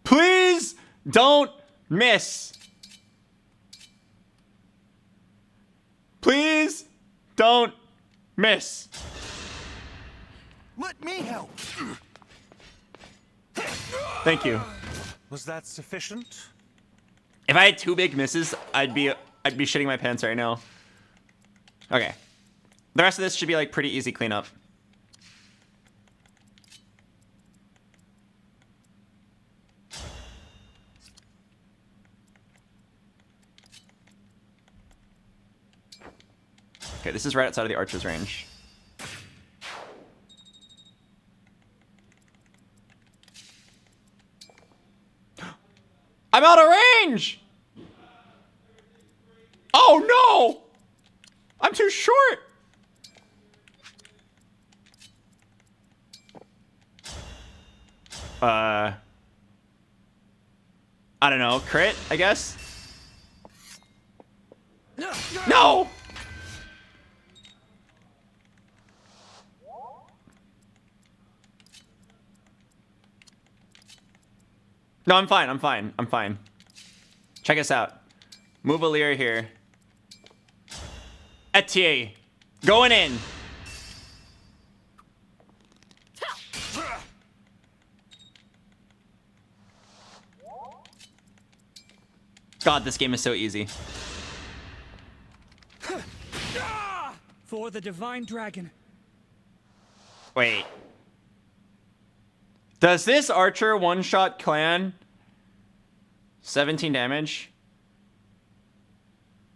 Please don't miss. Please don't miss. Let me help. Thank you. Was that sufficient? If I had 2 big misses, I'd be shitting my pants right now. Okay. The rest of this should be like pretty easy cleanup. Okay, this is right outside of the archer's range. I'm out of range! Oh no! I'm too short! I don't know, crit, I guess? No! No, I'm fine, I'm fine, I'm fine. Check us out. Move Alir here. Etier. Going in. God, this game is so easy. For the Divine Dragon. Wait. Does this archer one-shot clan? 17 damage?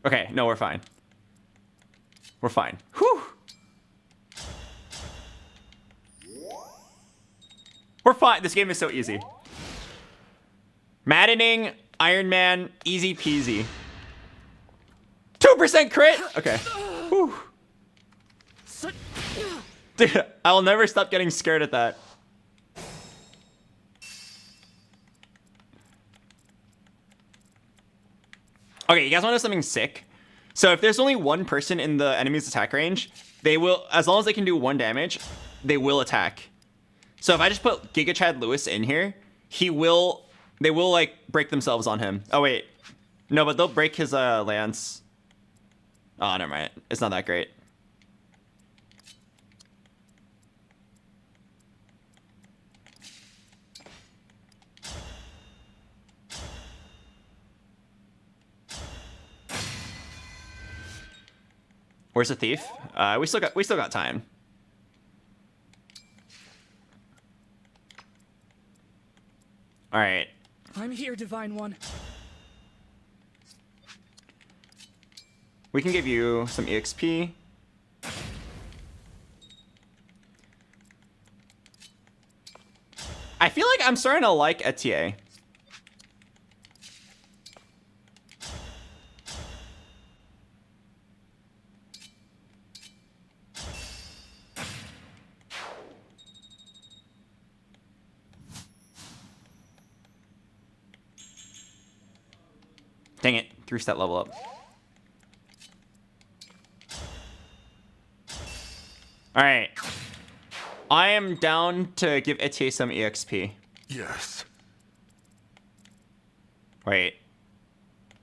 Okay, no, we're fine. We're fine. Whew. We're fine. This game is so easy. Maddening, Iron Man, easy peasy. 2% crit? Okay. Whew. Dude, I will never stop getting scared at that. Okay, you guys want to know something sick? So if there's only one person in the enemy's attack range, they will, as long as they can do 1 damage, they will attack. So if I just put Giga Chad Lewis in here, they will like break themselves on him. Oh wait, no, but they'll break his lance. Oh, never mind. It's not that great. Where's the thief? We still got time. All right. I'm here, Divine One. We can give you some EXP. I feel like I'm starting to like Etier. Dang it, 3-step level up. All right. I am down to give Etier some EXP. Yes. Wait.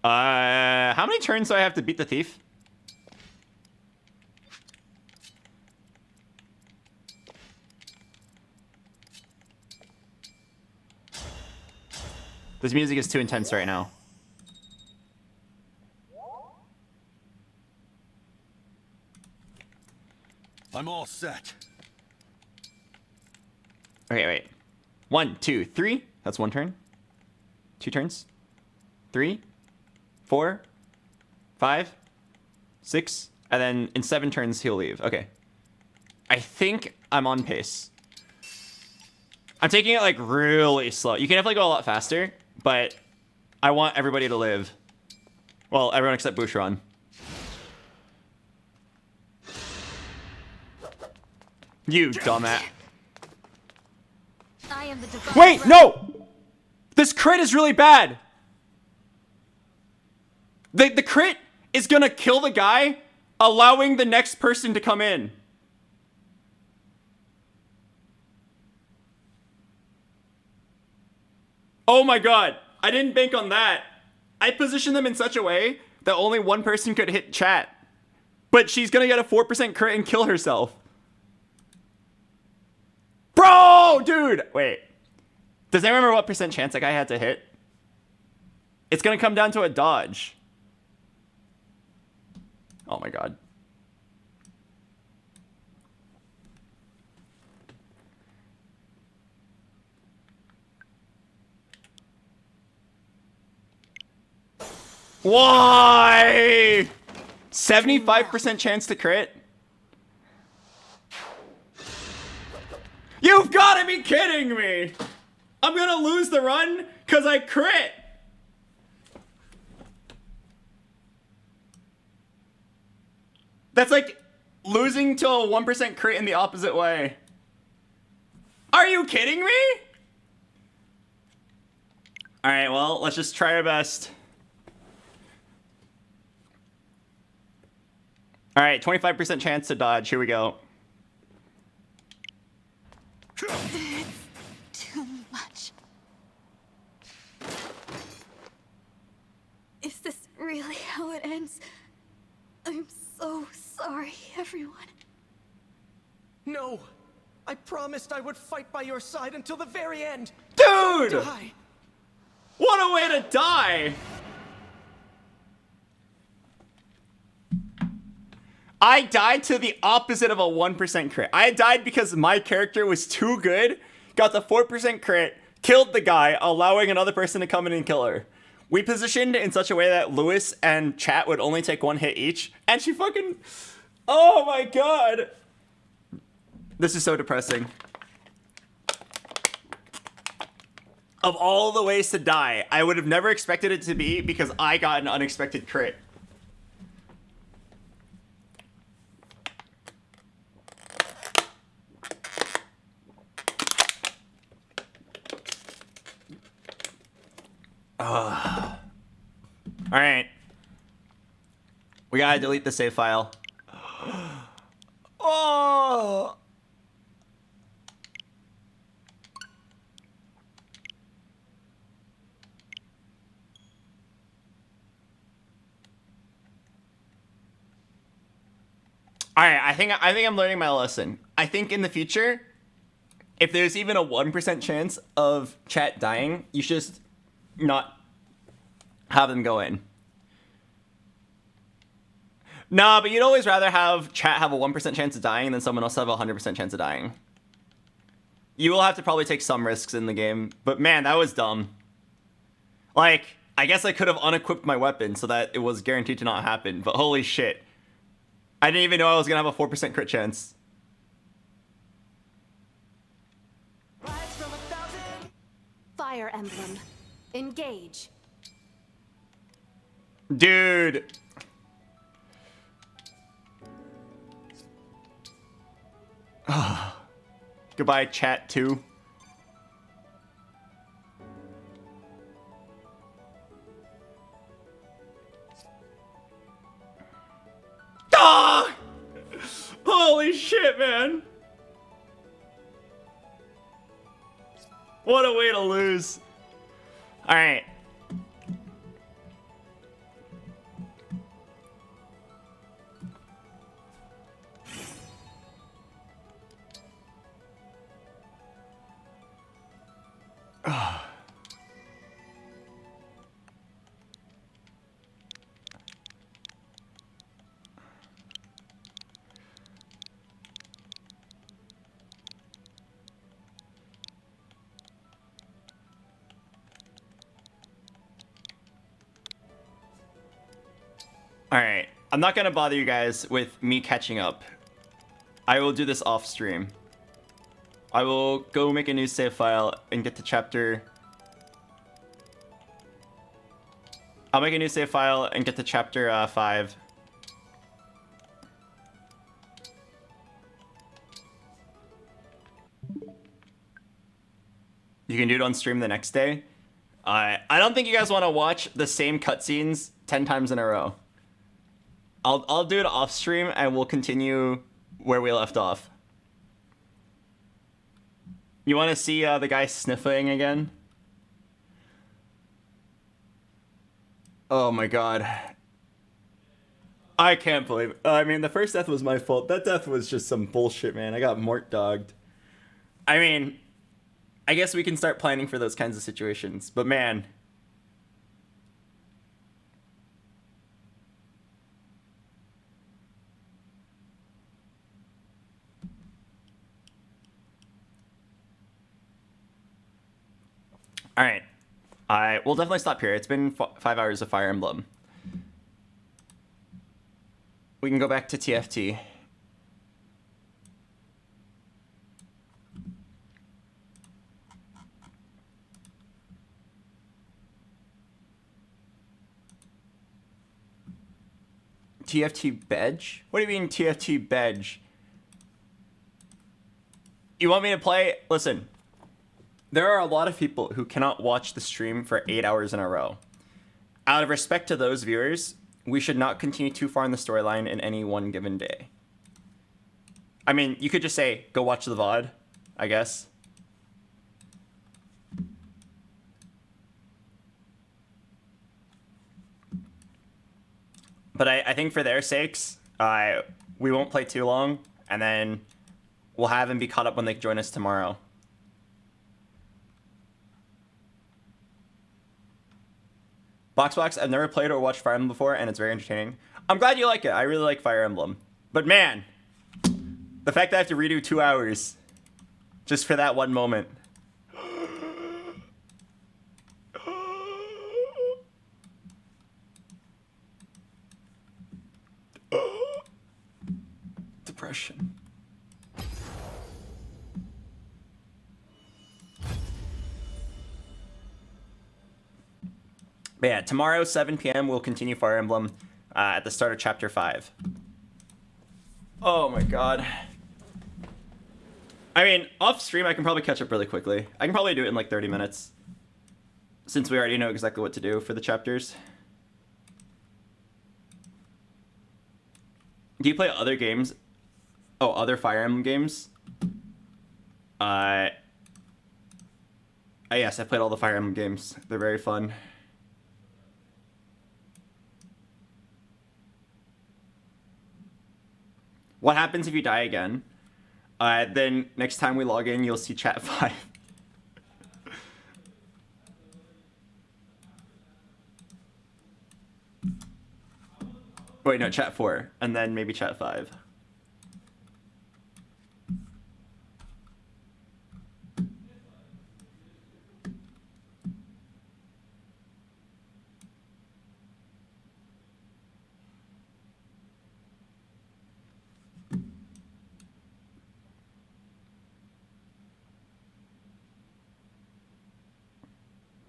How many turns do I have to beat the thief? This music is too intense right now. I'm all set. Okay, wait. 1, 2, 3. That's 1 turn. 2 turns. 3, 4, 5, 6, and then in 7 turns he'll leave. Okay. I think I'm on pace. I'm taking it like really slow. You can definitely go a lot faster, but I want everybody to live. Well, everyone except Boucheron. You dumbass. I am the divine. Wait, no! This crit is really bad. The crit is gonna kill the guy, allowing the next person to come in. Oh my god, I didn't bank on that. I positioned them in such a way that only 1 person could hit chat. But she's gonna get a 4% crit and kill herself. Bro, dude! Wait. Does anyone remember what percent chance that guy had to hit? It's gonna come down to a dodge. Oh my god. Why? 75% chance to crit? You've got to be kidding me! I'm gonna lose the run because I crit! That's like losing to a 1% crit in the opposite way. Are you kidding me? Alright, well, let's just try our best. Alright, 25% chance to dodge. Here we go. It's too much. Is this really how it ends? I'm so sorry, everyone. No! I promised I would fight by your side until the very end! Dude! Don't die! What a way to die! I died to the opposite of a 1% crit. I died because my character was too good, got the 4% crit, killed the guy, allowing another person to come in and kill her. We positioned in such a way that Lewis and Chat would only take 1 hit each, and she fucking... Oh my god! This is so depressing. Of all the ways to die, I would have never expected it to be because I got an unexpected crit. Alright. We gotta delete the save file. All right, I think I'm learning my lesson. I think in the future, if there's even a 1% chance of chat dying, you should just not have them go in. Nah, but you'd always rather have chat have a 1% chance of dying than someone else have a 100% chance of dying. You will have to probably take some risks in the game, but man, that was dumb. Like, I guess I could have unequipped my weapon so that it was guaranteed to not happen, but holy shit. I didn't even know I was gonna have a 4% crit chance. Fire Emblem Engage. Dude. Goodbye, chat 2. Ah! Holy shit, man. What a way to lose. All right. Alright, I'm not gonna bother you guys with me catching up. I will do this off stream. I will go make a new save file and get to chapter... I'll make a new save file and get to chapter 5. You can do it on stream the next day. I don't think you guys want to watch the same cutscenes 10 times in a row. I'll do it off stream and we'll continue where we left off. You want to see the guy sniffing again? Oh my god. I can't believe it. I mean, the first death was my fault. That death was just some bullshit, man. I got mort dogged. I mean, I guess we can start planning for those kinds of situations. But man... Alright. We'll definitely stop here. It's been 5 hours of Fire Emblem. We can go back to TFT. TFT Bedge? What do you mean TFT Bedge? You want me to play? Listen. There are a lot of people who cannot watch the stream for 8 hours in a row. Out of respect to those viewers, we should not continue too far in the storyline in any one given day. I mean, you could just say, go watch the VOD, I guess. But I think for their sakes, we won't play too long, and then we'll have them be caught up when they join us tomorrow. BoxBox, I've never played or watched Fire Emblem before, and it's very entertaining. I'm glad you like it. I really like Fire Emblem. But man, the fact that I have to redo 2 hours just for that one moment. Depression. But yeah, tomorrow, 7 p.m., we'll continue Fire Emblem at the start of Chapter 5. Oh my god. I mean, off stream, I can probably catch up really quickly. I can probably do it in like 30 minutes. Since we already know exactly what to do for the chapters. Do you play other games? Oh, other Fire Emblem games? Yes, I played all the Fire Emblem games. They're very fun. What happens if you die again? Then next time we log in, you'll see chat 5. Wait, no, chat 4, and then maybe chat 5.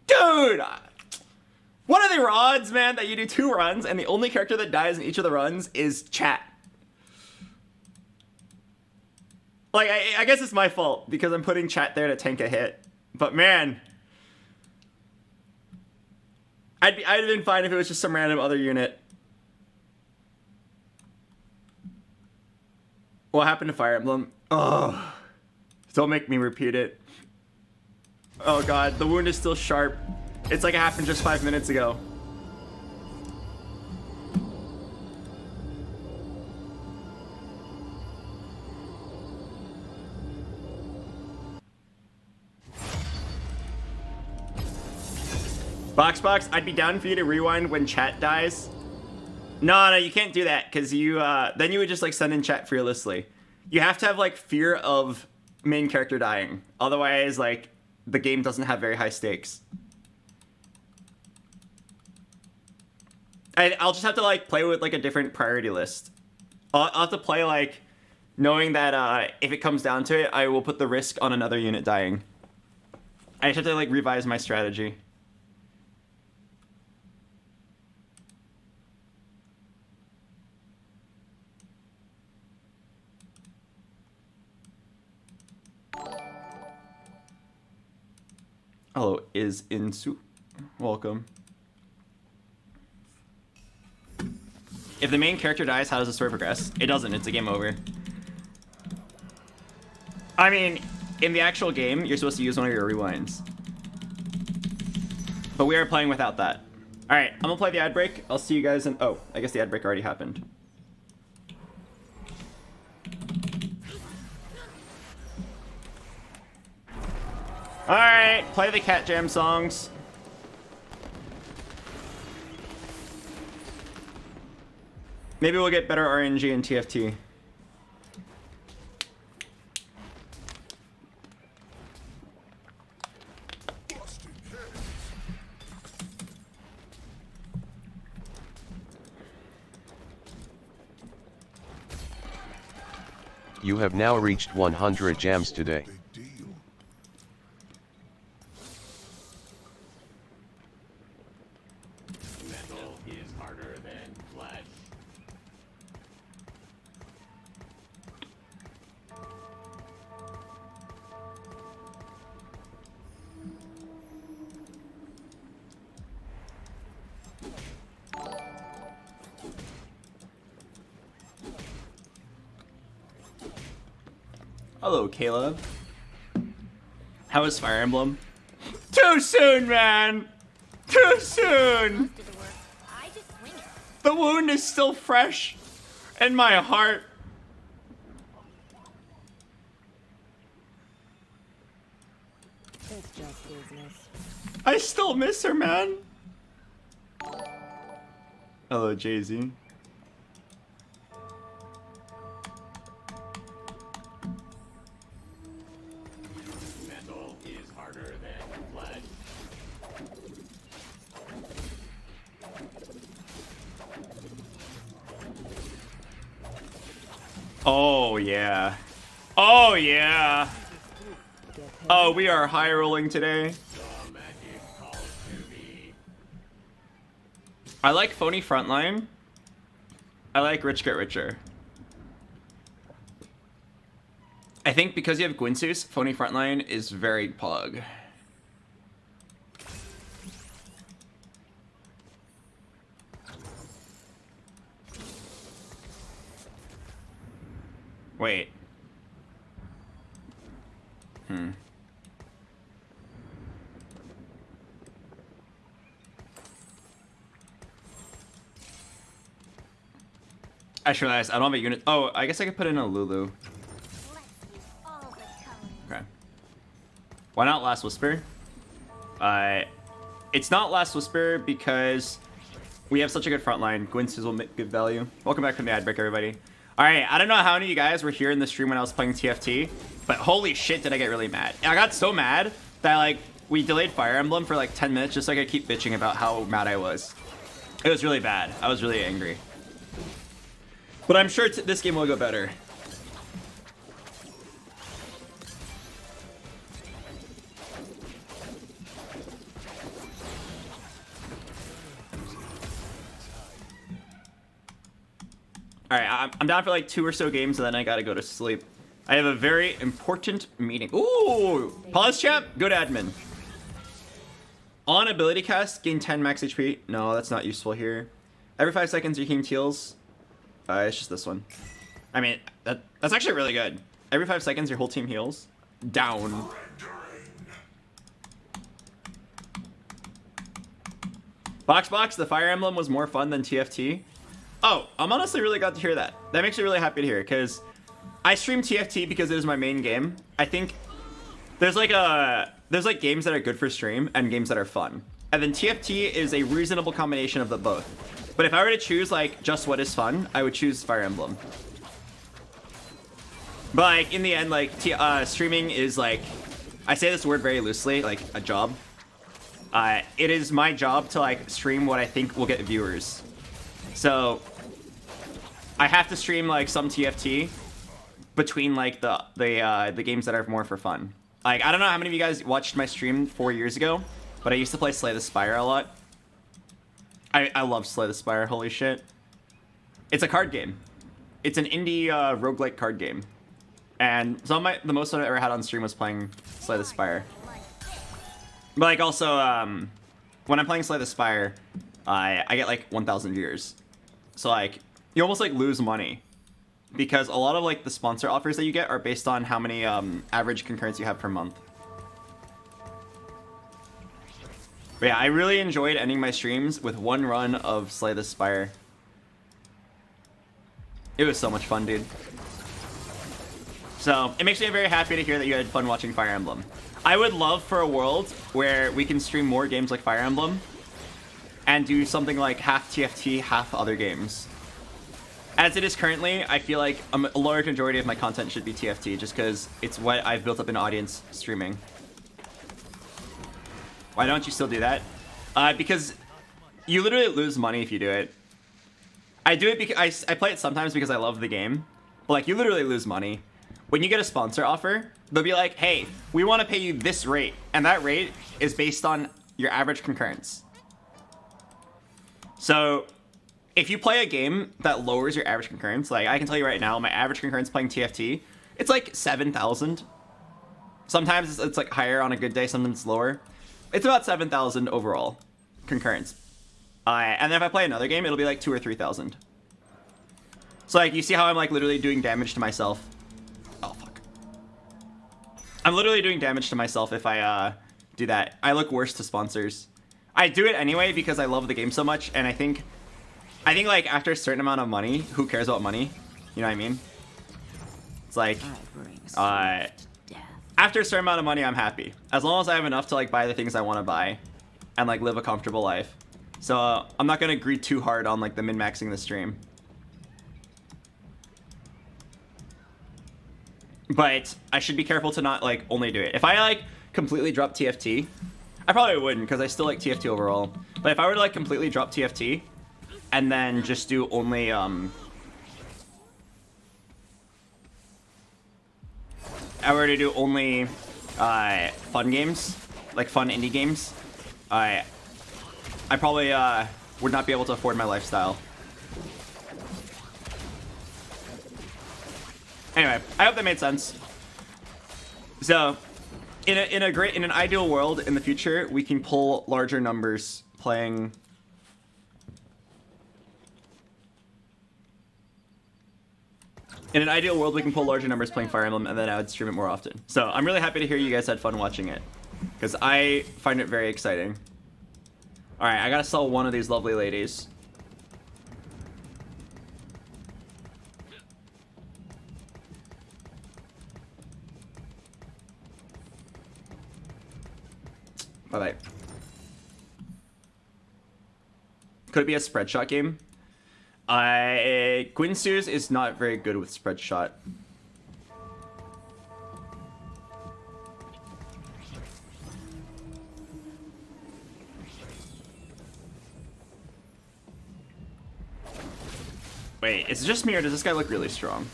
Dude! What are the odds, man, that you do 2 runs and the only character that dies in each of the runs is chat? Like, I guess it's my fault because I'm putting chat there to tank a hit. But man, I'd have been fine if it was just some random other unit. What happened to Fire Emblem? Oh, don't make me repeat it. Oh god, the wound is still sharp. It's like it happened just 5 minutes ago. BoxBox, I'd be down for you to rewind when chat dies. No, you can't do that, because you, then you would just, like, send in chat fearlessly. You have to have, like, fear of main character dying. Otherwise, like, the game doesn't have very high stakes. I'll just have to, like, play with, like, a different priority list. I'll have to play, like, knowing that, if it comes down to it, I will put the risk on another unit dying. I just have to, like, revise my strategy. Hello, is Insu. Welcome. If the main character dies, how does the story progress? It doesn't, it's a game over. I mean, in the actual game, you're supposed to use one of your rewinds. But we are playing without that. Alright, I'm gonna play the ad break. I'll see you guys in... Oh, I guess the ad break already happened. Alright, play the Cat Jam songs. Maybe we'll get better RNG in TFT. You have now reached 100 jams today. Hello, Caleb. How is Fire Emblem? Too soon, man! Too soon! The wound is still fresh in my heart. It's just business. I still miss her, man. Hello, Jay-Z. Oh, yeah. Oh, yeah. Oh, we are high rolling today. I like Phony Frontline. I like Rich Get Richer. I think because you have Gwynsus, Phony Frontline is very pog. Wait. I just realized I don't have a unit. Oh, I guess I could put in a Lulu. Okay. Why not Last Whisper? It's not Last Whisper because we have such a good front line. Gwyn's will make good value. Welcome back from the ad break, everybody. All right, I don't know how many of you guys were here in the stream when I was playing TFT, but holy shit did I get really mad. I got so mad that like we delayed Fire Emblem for like 10 minutes just so I could keep bitching about how mad I was. It was really bad. I was really angry. But I'm sure this game will go better. Alright, I'm down for like 2 or so games and then I gotta go to sleep. I have a very important meeting. Ooh! Pause chat? Good admin. On ability cast, gain 10 max HP. No, that's not useful here. Every 5 seconds you gain heals. It's just this one. I mean, that's actually really good. Every 5 seconds your whole team heals. Down. BoxBox, the Fire Emblem was more fun than TFT. Oh, I'm honestly really glad to hear that. That makes me really happy to hear, because I stream TFT because it is my main game. I think there's like games that are good for stream and games that are fun. And then TFT is a reasonable combination of the both. But if I were to choose like just what is fun, I would choose Fire Emblem. But like in the end, like streaming is like, I say this word very loosely, like a job. It is my job to like stream what I think will get viewers. So I have to stream like some TFT between like the games that are more for fun. Like I don't know how many of you guys watched my stream 4 years ago, but I used to play Slay the Spire a lot. I love Slay the Spire, holy shit. It's a card game. It's an indie roguelike card game. And the most fun I ever had on stream was playing Slay the Spire. But like also, when I'm playing Slay the Spire, I get like 1,000 viewers. So like, you almost like lose money. Because a lot of like the sponsor offers that you get are based on how many average concurrents you have per month. But yeah, I really enjoyed ending my streams with one run of Slay the Spire. It was so much fun, dude. So, it makes me very happy to hear that you had fun watching Fire Emblem. I would love for a world where we can stream more games like Fire Emblem and do something like half TFT, half other games. As it is currently, I feel like a large majority of my content should be TFT just because it's what I've built up an audience streaming. Why don't you still do that? Because you literally lose money if you do it. I do it because I play it sometimes because I love the game. But like, you literally lose money. When you get a sponsor offer, they'll be like, hey, we want to pay you this rate. And that rate is based on your average concurrence. So if you play a game that lowers your average concurrence, like I can tell you right now, my average concurrence playing TFT, it's like 7,000. Sometimes it's like higher on a good day, sometimes it's lower. It's about 7,000 overall concurrence. And then if I play another game, it'll be like 2,000 or 3,000. So like, you see how I'm like literally doing damage to myself? Oh, fuck. I'm literally doing damage to myself if I do that. I look worse to sponsors. I do it anyway because I love the game so much, and I think like after a certain amount of money, who cares about money? You know what I mean? It's like, after a certain amount of money, I'm happy. As long as I have enough to like buy the things I want to buy and like live a comfortable life. So I'm not going to agree too hard on like the min-maxing the stream. But I should be careful to not like only do it. If I like completely drop TFT, I probably wouldn't because I still like TFT overall. But if I were to like completely drop TFT and then just do only I were to do only fun games, like fun indie games, I probably would not be able to afford my lifestyle. Anyway, I hope that made sense. So, in an ideal world in the future, we can pull larger numbers playing. In an ideal world, we can pull larger numbers playing Fire Emblem, and then I would stream it more often. So I'm really happy to hear you guys had fun watching it, because I find it very exciting. All right, I gotta sell one of these lovely ladies. Bye-bye. Could it be a spread shot game? Gwynsu's is not very good with spread shot. Wait, is it just me or does this guy look really strong?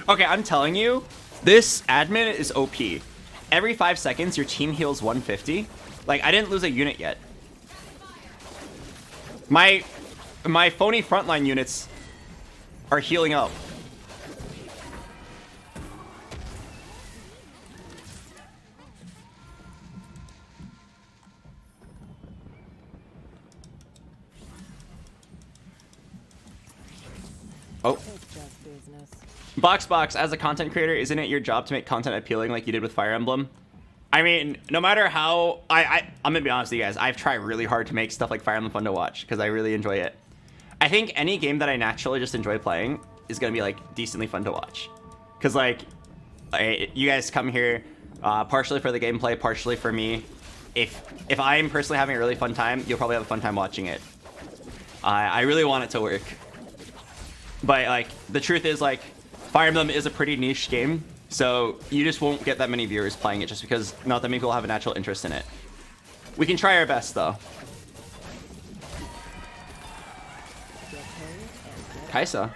Okay, I'm telling you, this admin is OP. Every 5 seconds, your team heals 150. Like, I didn't lose a unit yet. My phony frontline units are healing up. Oh. BoxBox, as a content creator, isn't it your job to make content appealing like you did with Fire Emblem? I mean, no matter how... I'm gonna be honest with you guys. I've tried really hard to make stuff like Fire Emblem fun to watch because I really enjoy it. I think any game that I naturally just enjoy playing is gonna be like decently fun to watch. Because like, you guys come here partially for the gameplay, partially for me. If I'm personally having a really fun time, you'll probably have a fun time watching it. I really want it to work. But like, the truth is like, Fire Emblem is a pretty niche game, so you just won't get that many viewers playing it just because not that many people have a natural interest in it. We can try our best though. Kaisa.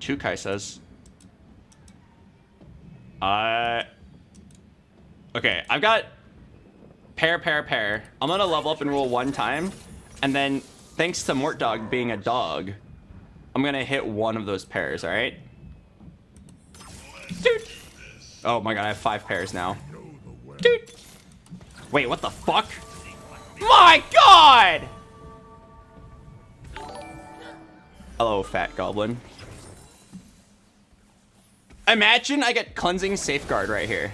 2 Kaisas. Okay, I've got pair. I'm gonna level up and roll 1 time, and then thanks to Mort Dog being a dog, I'm gonna hit 1 of those pairs, alright? Dude! Oh my god, I have 5 pairs now. Dude! Wait, what the fuck? My god! Hello, fat goblin. Imagine I get Cleansing Safeguard right here.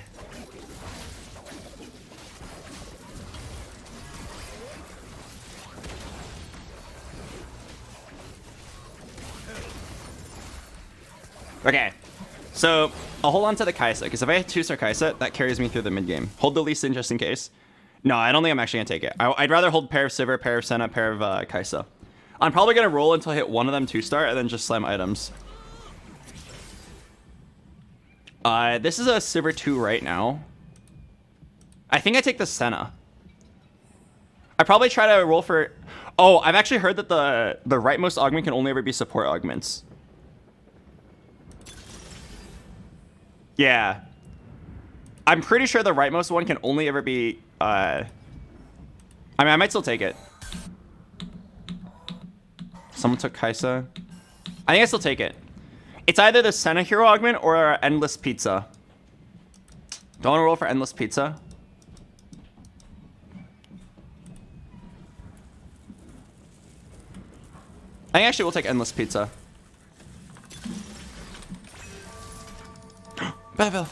Okay, so I'll hold on to the Kaisa, because if I hit 2-star Kaisa, that carries me through the mid-game. Hold the Lee Sin just in case. No, I don't think I'm actually going to take it. I'd rather hold pair of Sivir, pair of Senna, pair of Kaisa. I'm probably going to roll until I hit 1 of them 2-star, and then just slam items. This is a Sivir 2 right now. I think I take the Senna. I probably try to roll for... Oh, I've actually heard that the rightmost augment can only ever be support augments. Yeah. I'm pretty sure the rightmost one can only ever be... I mean, I might still take it. Someone took Kaisa. I think I still take it. It's either the Senna Hero Augment or Endless Pizza. Don't want to roll for Endless Pizza. I think actually we'll take Endless Pizza. Bevel.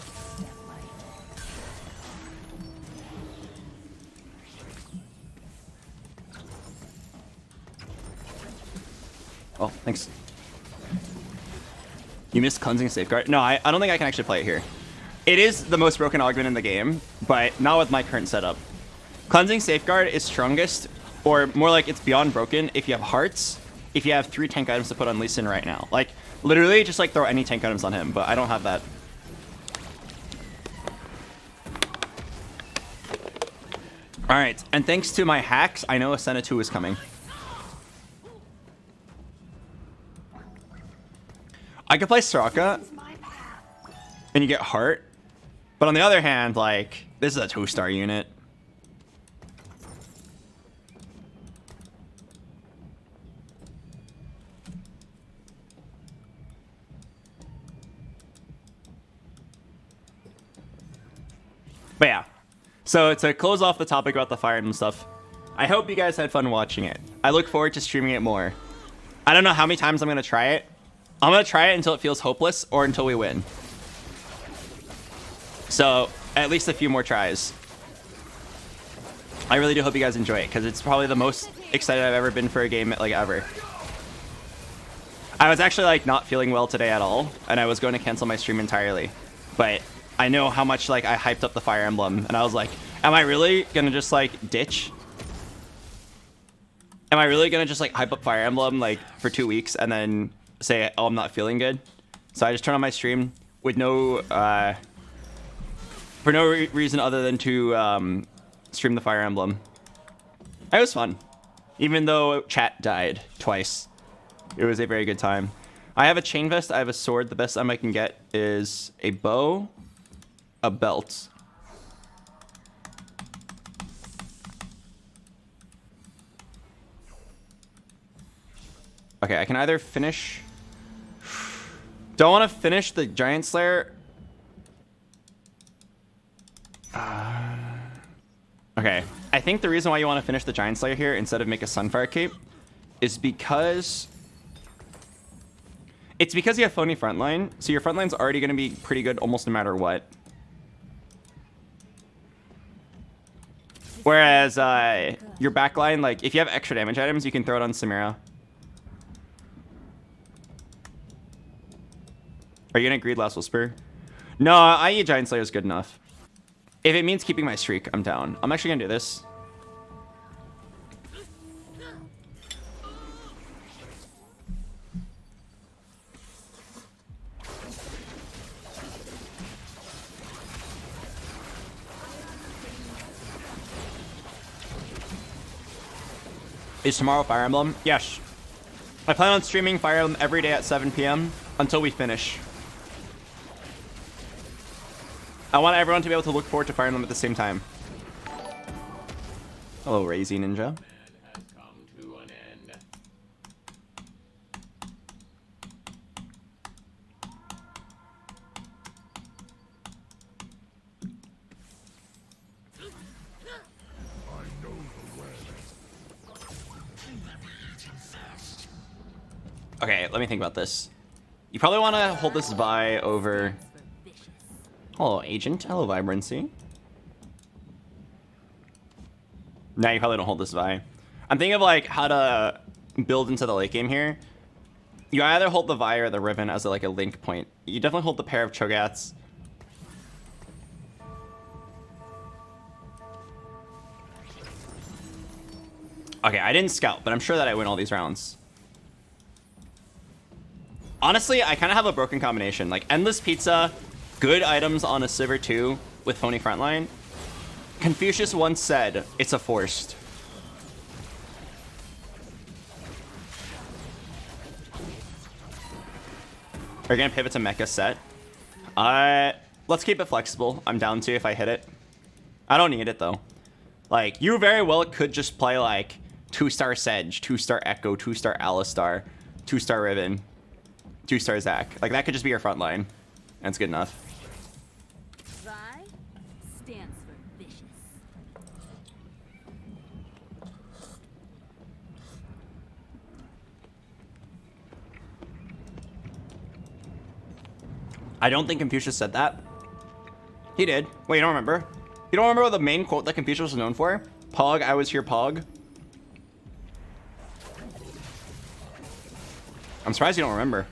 Oh, thanks. You missed Cleansing Safeguard? No, I don't think I can actually play it here. It is the most broken augment in the game, but not with my current setup. Cleansing Safeguard is strongest, or more like it's beyond broken, if you have hearts, if you have 3 tank items to put on Lee Sin right now. Like, literally just like throw any tank items on him, but I don't have that. Alright, and thanks to my hacks, I know a Senna 2 is coming. I could play Soraka, and you get Heart. But on the other hand, like, this is a 2-star unit. But yeah. So to close off the topic about the Fire Emblem stuff, I hope you guys had fun watching it. I look forward to streaming it more. I don't know how many times I'm going to try it. I'm going to try it until it feels hopeless or until we win. So, at least a few more tries. I really do hope you guys enjoy it, because it's probably the most excited I've ever been for a game, like, ever. I was actually like not feeling well today at all, and I was going to cancel my stream entirely. But I know how much like I hyped up the Fire Emblem, and I was like, am I really gonna just like ditch? Am I really gonna just like hype up Fire Emblem like for 2 weeks and then say, oh, I'm not feeling good? So I just turned on my stream with no, for no reason other than to stream the Fire Emblem. It was fun, even though chat died twice. It was a very good time. I have a chain vest. I have a sword. The best item I can get is a bow, a belt. Okay, I can either finish... Don't want to finish the Giant Slayer. Okay, I think the reason why you want to finish the Giant Slayer here instead of make a Sunfire Cape is because... It's because you have phony frontline, so your frontline's already going to be pretty good almost no matter what. Whereas your backline, like, if you have extra damage items, you can throw it on Samira. Are you going to greed Last Whisper? No, IE Giant Slayer is good enough. If it means keeping my streak, I'm down. I'm actually going to do this. Is tomorrow Fire Emblem? Yes. I plan on streaming Fire Emblem every day at 7 p.m. until we finish. I want everyone to be able to look forward to Fire Emblem at the same time. Hello, Razy Ninja. Okay, let me think about this. You probably want to hold this Vi over... Hello, Agent. Hello, Vibrancy. No, you probably don't hold this Vi. I'm thinking of like how to build into the late game here. You either hold the Vi or the Riven as like a link point. You definitely hold the pair of Chogats. Okay, I didn't scout, but I'm sure that I win all these rounds. Honestly, I kind of have a broken combination. Like, Endless Pizza, good items on a Sivir 2 with phony frontline. Confucius once said, it's a forced. Are you going to pivot to Mecha set? Let's keep it flexible. I'm down to if I hit it. I don't need it, though. Like, you very well could just play, like, 2-star Sedge, 2-star Echo, 2-star Alistar, 2-star Riven. 2-star Zac. Like, that could just be your front line. And it's good enough. Vi stands for vicious. I don't think Confucius said that. He did. Wait, you don't remember? You don't remember what the main quote that Confucius was known for? Pog, I was here, Pog. I'm surprised you don't remember.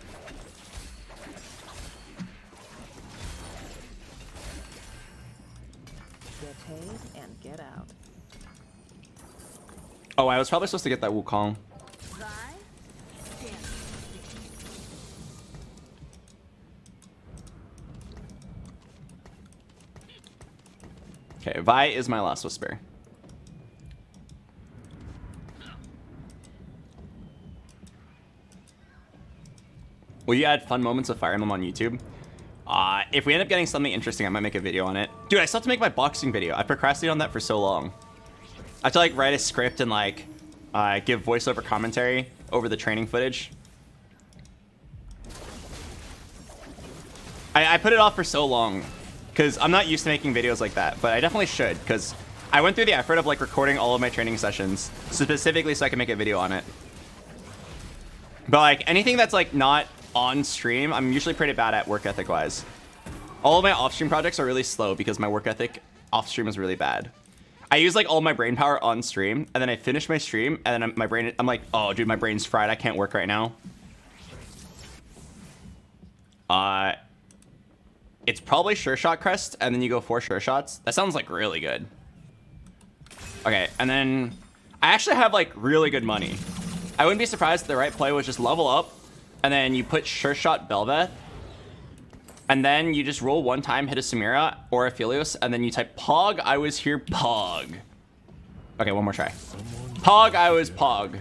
And get out. Oh, I was probably supposed to get that Wukong. Okay, Vi is my Last Whisper. Will you add fun moments of Fire Emblem on YouTube? If we end up getting something interesting, I might make a video on it. Dude, I still have to make my boxing video. I procrastinated on that for so long. I have to like write a script and like give voiceover commentary over the training footage. I put it off for so long because I'm not used to making videos like that, but I definitely should because I went through the effort of like recording all of my training sessions specifically so I can make a video on it. But like anything that's like not on stream, I'm usually pretty bad at work ethic wise. All of my off-stream projects are really slow because my work ethic off-stream is really bad. I use like all my brain power on stream and then I finish my stream and then I'm like, oh dude, my brain's fried. I can't work right now. It's probably Sure Shot Crest, and then you go 4 Sure Shots. That sounds like really good. Okay, and then I actually have like really good money. I wouldn't be surprised if the right play was just level up, and then you put Sure Shot Belveth, and then you just roll 1 time, hit a Samira or a Philios, and then you type Pog, I was here, Pog. Okay, one more try. Pog, I was Pog.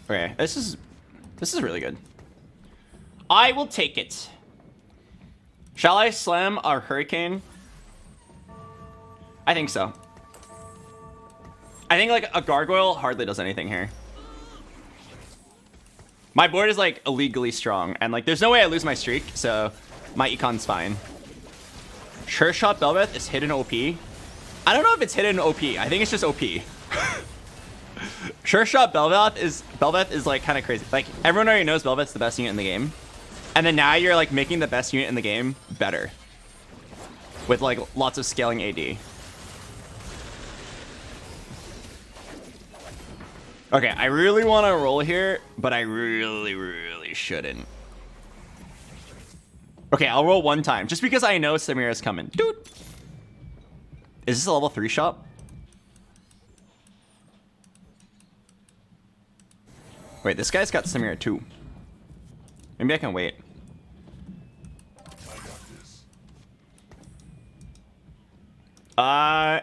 Okay, this is really good. I will take it. Shall I slam our Hurricane? I think so. I think like a Gargoyle hardly does anything here. My board is like illegally strong, and like there's no way I lose my streak, so my econ's fine. Sure Shot Belveth is hidden OP. I don't know if it's hidden OP. I think it's just OP. Sure Shot Belveth is like kind of crazy. Like everyone already knows Belveth's the best unit in the game, and then now you're like making the best unit in the game better with like lots of scaling AD. Okay, I really want to roll here, but I really shouldn't. Okay, I'll roll 1 time just because I know Samira's coming. Dude, is this a level 3 shop? Wait, this guy's got Samira too. Maybe I can wait.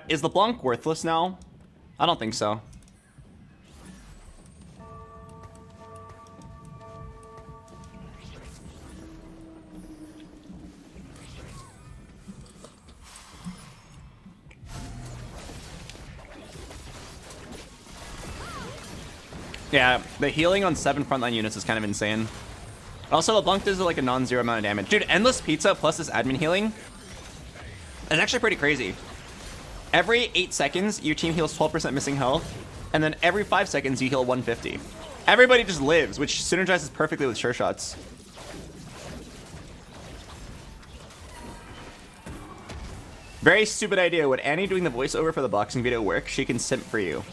Is LeBlanc worthless now? I don't think so. Yeah, the healing on 7 frontline units is kind of insane. Also, LeBlanc does like a non-zero amount of damage. Dude, Endless Pizza plus this admin healing is actually pretty crazy. Every 8 seconds, your team heals 12% missing health, and then every 5 seconds, you heal 150. Everybody just lives, which synergizes perfectly with Sure Shots. Very stupid idea. Would Annie doing the voiceover for the boxing video work? She can simp for you.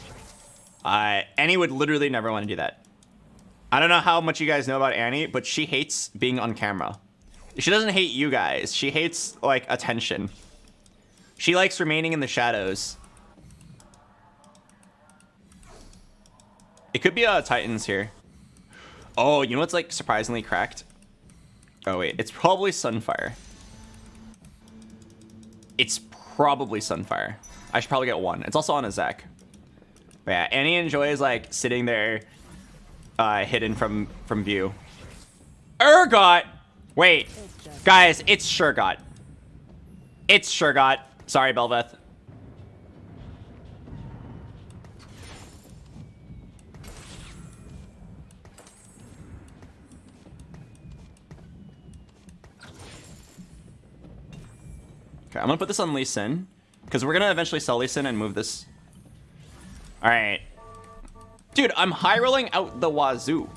Annie would literally never want to do that. I don't know how much you guys know about Annie, but she hates being on camera. She doesn't hate you guys. She hates, like, attention. She likes remaining in the shadows. It could be Titans here. Oh, you know what's, like, surprisingly cracked? Oh, wait. It's probably Sunfire. It's probably Sunfire. I should probably get 1. It's also on a Zac. But yeah, Annie enjoys like sitting there hidden from view. Urgot! Wait. Guys, it's Shurgot. It's Shurgot. Sorry, Belveth. Okay, I'm gonna put this on Lee Sin, because we're gonna eventually sell Lee Sin and move this. Alright. Dude, I'm high rolling out the wazoo.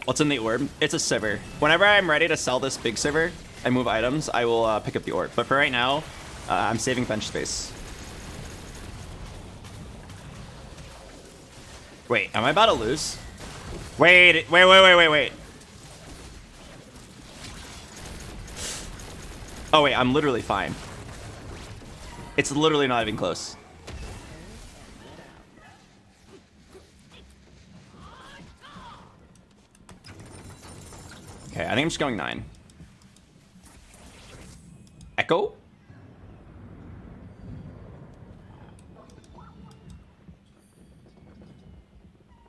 What's in the orb? It's a Sivir. Whenever I'm ready to sell this big Sivir and move items, I will pick up the orb. But for right now, I'm saving bench space. Wait, am I about to lose? Wait. Oh wait, I'm literally fine. It's literally not even close. Okay, I think I'm just going 9. Echo?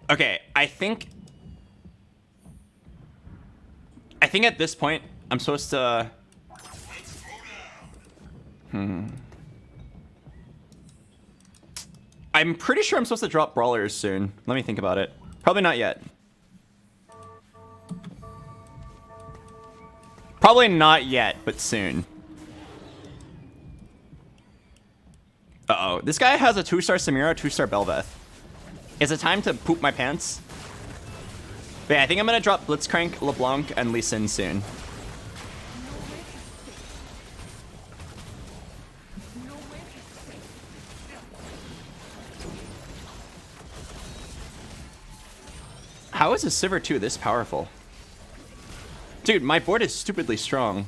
Okay, I think at this point, I'm supposed to... I'm pretty sure I'm supposed to drop Brawlers soon. Let me think about it. Probably not yet. Probably not yet, but soon. Uh-oh. This guy has a 2-star Samira, 2-star Belveth. Is it time to poop my pants? But yeah, I think I'm gonna drop Blitzcrank, LeBlanc, and Lee Sin soon. How is a Sivir 2 this powerful? Dude, my board is stupidly strong.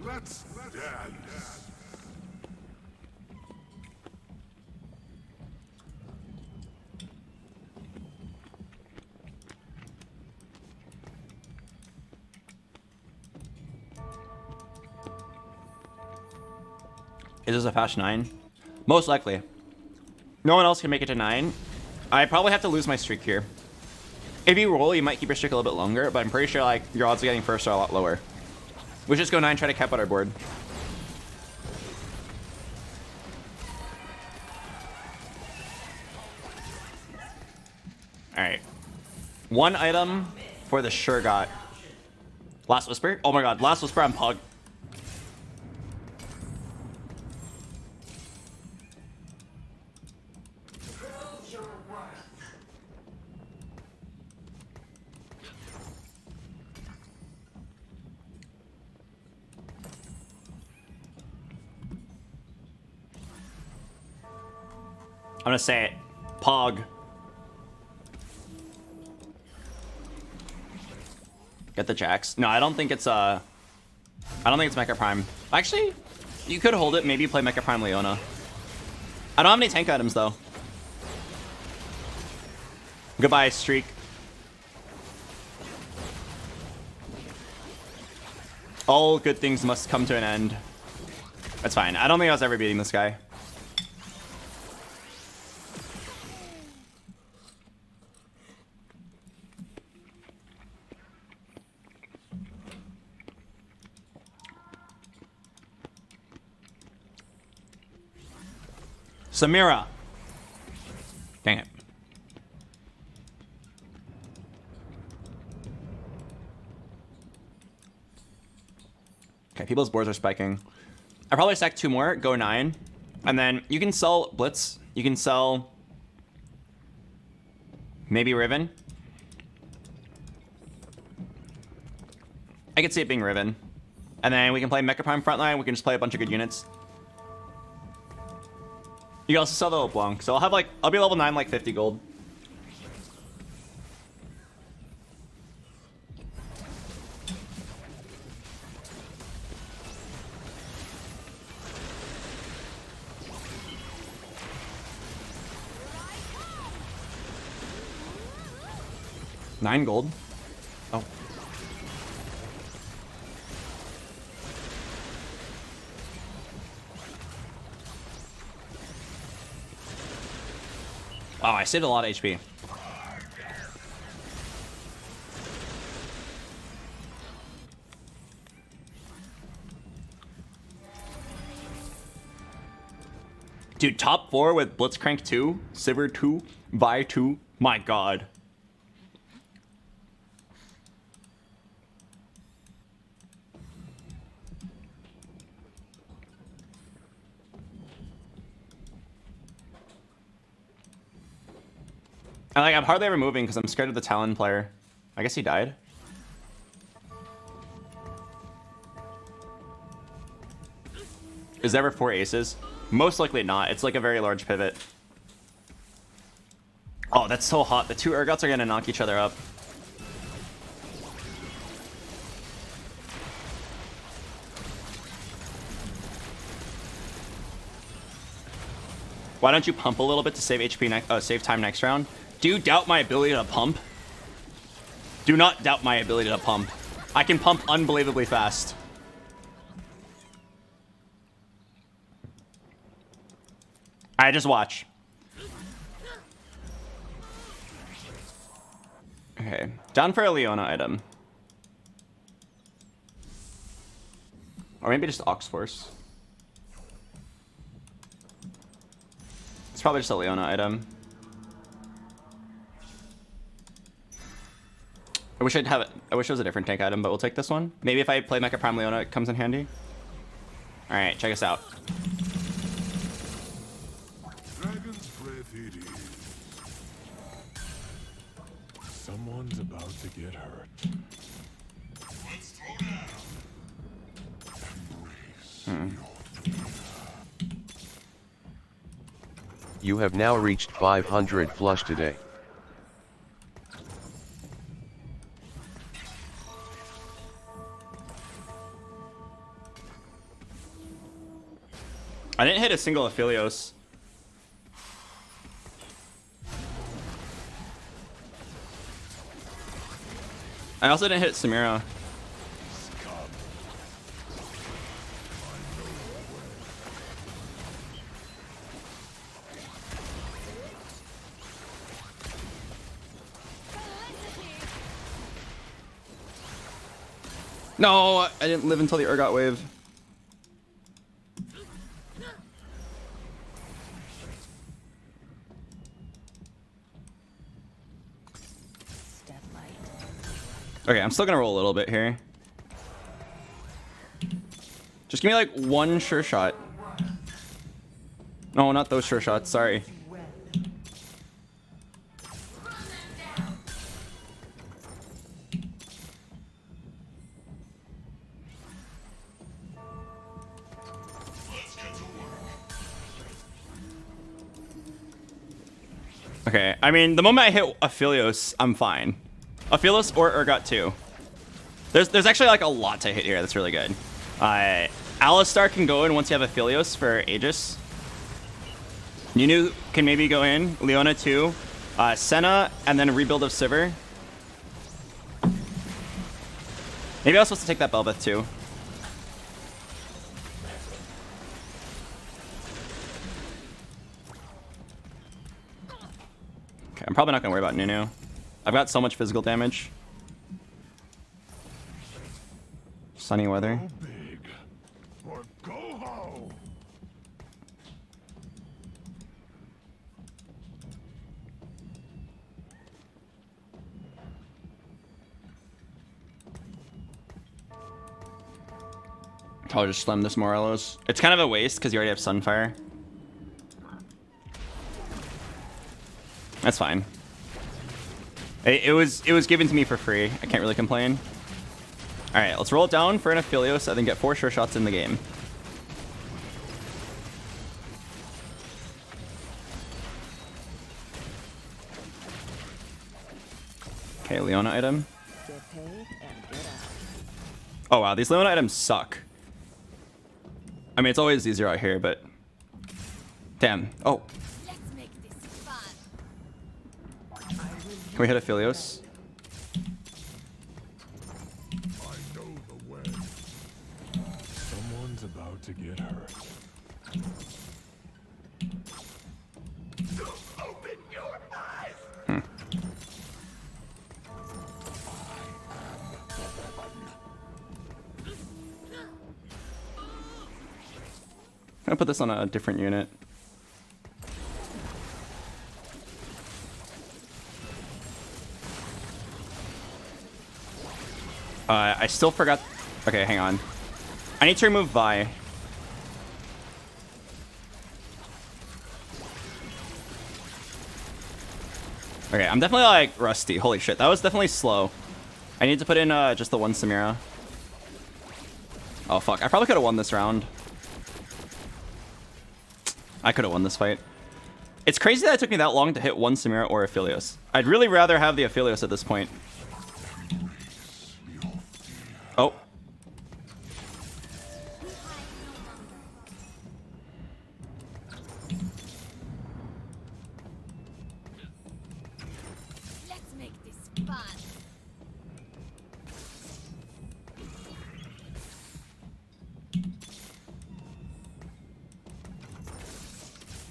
Let's dance. Is this a fast 9? Most likely. No one else can make it to 9. I probably have to lose my streak here. If you roll, you might keep your streak a little bit longer, but I'm pretty sure like your odds of getting first are a lot lower. We just go 9, try to cap out our board. Alright. One item for the sure got. Last Whisper? Oh my god, Last Whisper on Pug. I'm gonna say it. Pog. Get the jacks. No, I don't think it's I don't think it's Mecha Prime. Actually, you could hold it. Maybe play Mecha Prime Leona. I don't have any tank items though. Goodbye, streak. All good things must come to an end. That's fine. I don't think I was ever beating this guy. Samira. Dang it. Okay, people's boards are spiking. I probably stack 2 more, go 9. And then you can sell Blitz. You can sell maybe Riven. I could see it being Riven. And then we can play Mecha Prime frontline. We can just play a bunch of good units. You can also sell the LeBlanc. So I'll be level 9, like 50 gold. $9 gold. Oh. Wow, I saved a lot of HP. Dude, top 4 with Blitzcrank 2, Sivir 2, Vi 2. My god. And I'm hardly ever moving because I'm scared of the Talon player. I guess he died. Is there ever 4 aces? Most likely not. It's like a very large pivot. Oh, that's so hot. The 2 Urgots are gonna knock each other up. Why don't you pump a little bit to save HP, save time next round? Do you doubt my ability to pump? Do not doubt my ability to pump. I can pump unbelievably fast. Alright, just watch. Okay, down for a Leona item. Or maybe just Ox Force. It's probably just a Leona item. I wish I'd have it. I wish it was a different tank item, but we'll take this one. Maybe if I play Mecha Prime Leona, it comes in handy. All right, check us out. Dragon's breath it is. Someone's about to get hurt. Let's throw down. You have now reached 500 flush today. I didn't hit a single Aphelios. I also didn't hit Samira. No, I didn't live until the Urgot wave. Okay, I'm still gonna roll a little bit here. Just give me like one sure shot. No, not those sure shots, sorry. Okay, I mean, the moment I hit Aphelios, I'm fine. Aphelios or Urgot 2. There's actually like a lot to hit here that's really good. Alistar can go in once you have Aphelios for Aegis. Nunu can maybe go in. Leona 2. Senna, and then a rebuild of Sivir. Maybe I was supposed to take that Bel'Veth too. Okay, I'm probably not gonna worry about Nunu. I've got so much physical damage. Sunny weather. Go big or go home. I'll just slam this Morelos. It's kind of a waste because you already have Sunfire. That's fine. It was given to me for free. I can't really complain. All right, let's roll it down for an Aphelios and then get 4 sure shots in the game. Okay, Leona item. Get paid and get out. Oh wow, these Leona items suck. I mean, it's always easier out here, but damn. Oh. Can we hit Aphelios? I know the way. Someone's about to get hurt. Open your eyes. I'm gonna put this on a different unit. I still forgot. Okay, hang on. I need to remove Vi. Okay, I'm definitely like rusty. Holy shit, that was definitely slow. I need to put in just the one Samira. Oh fuck, I probably could have won this round. I could have won this fight. It's crazy that it took me that long to hit one Samira or Aphelios. I'd really rather have the Aphelios at this point. Oh. Let's make this fun.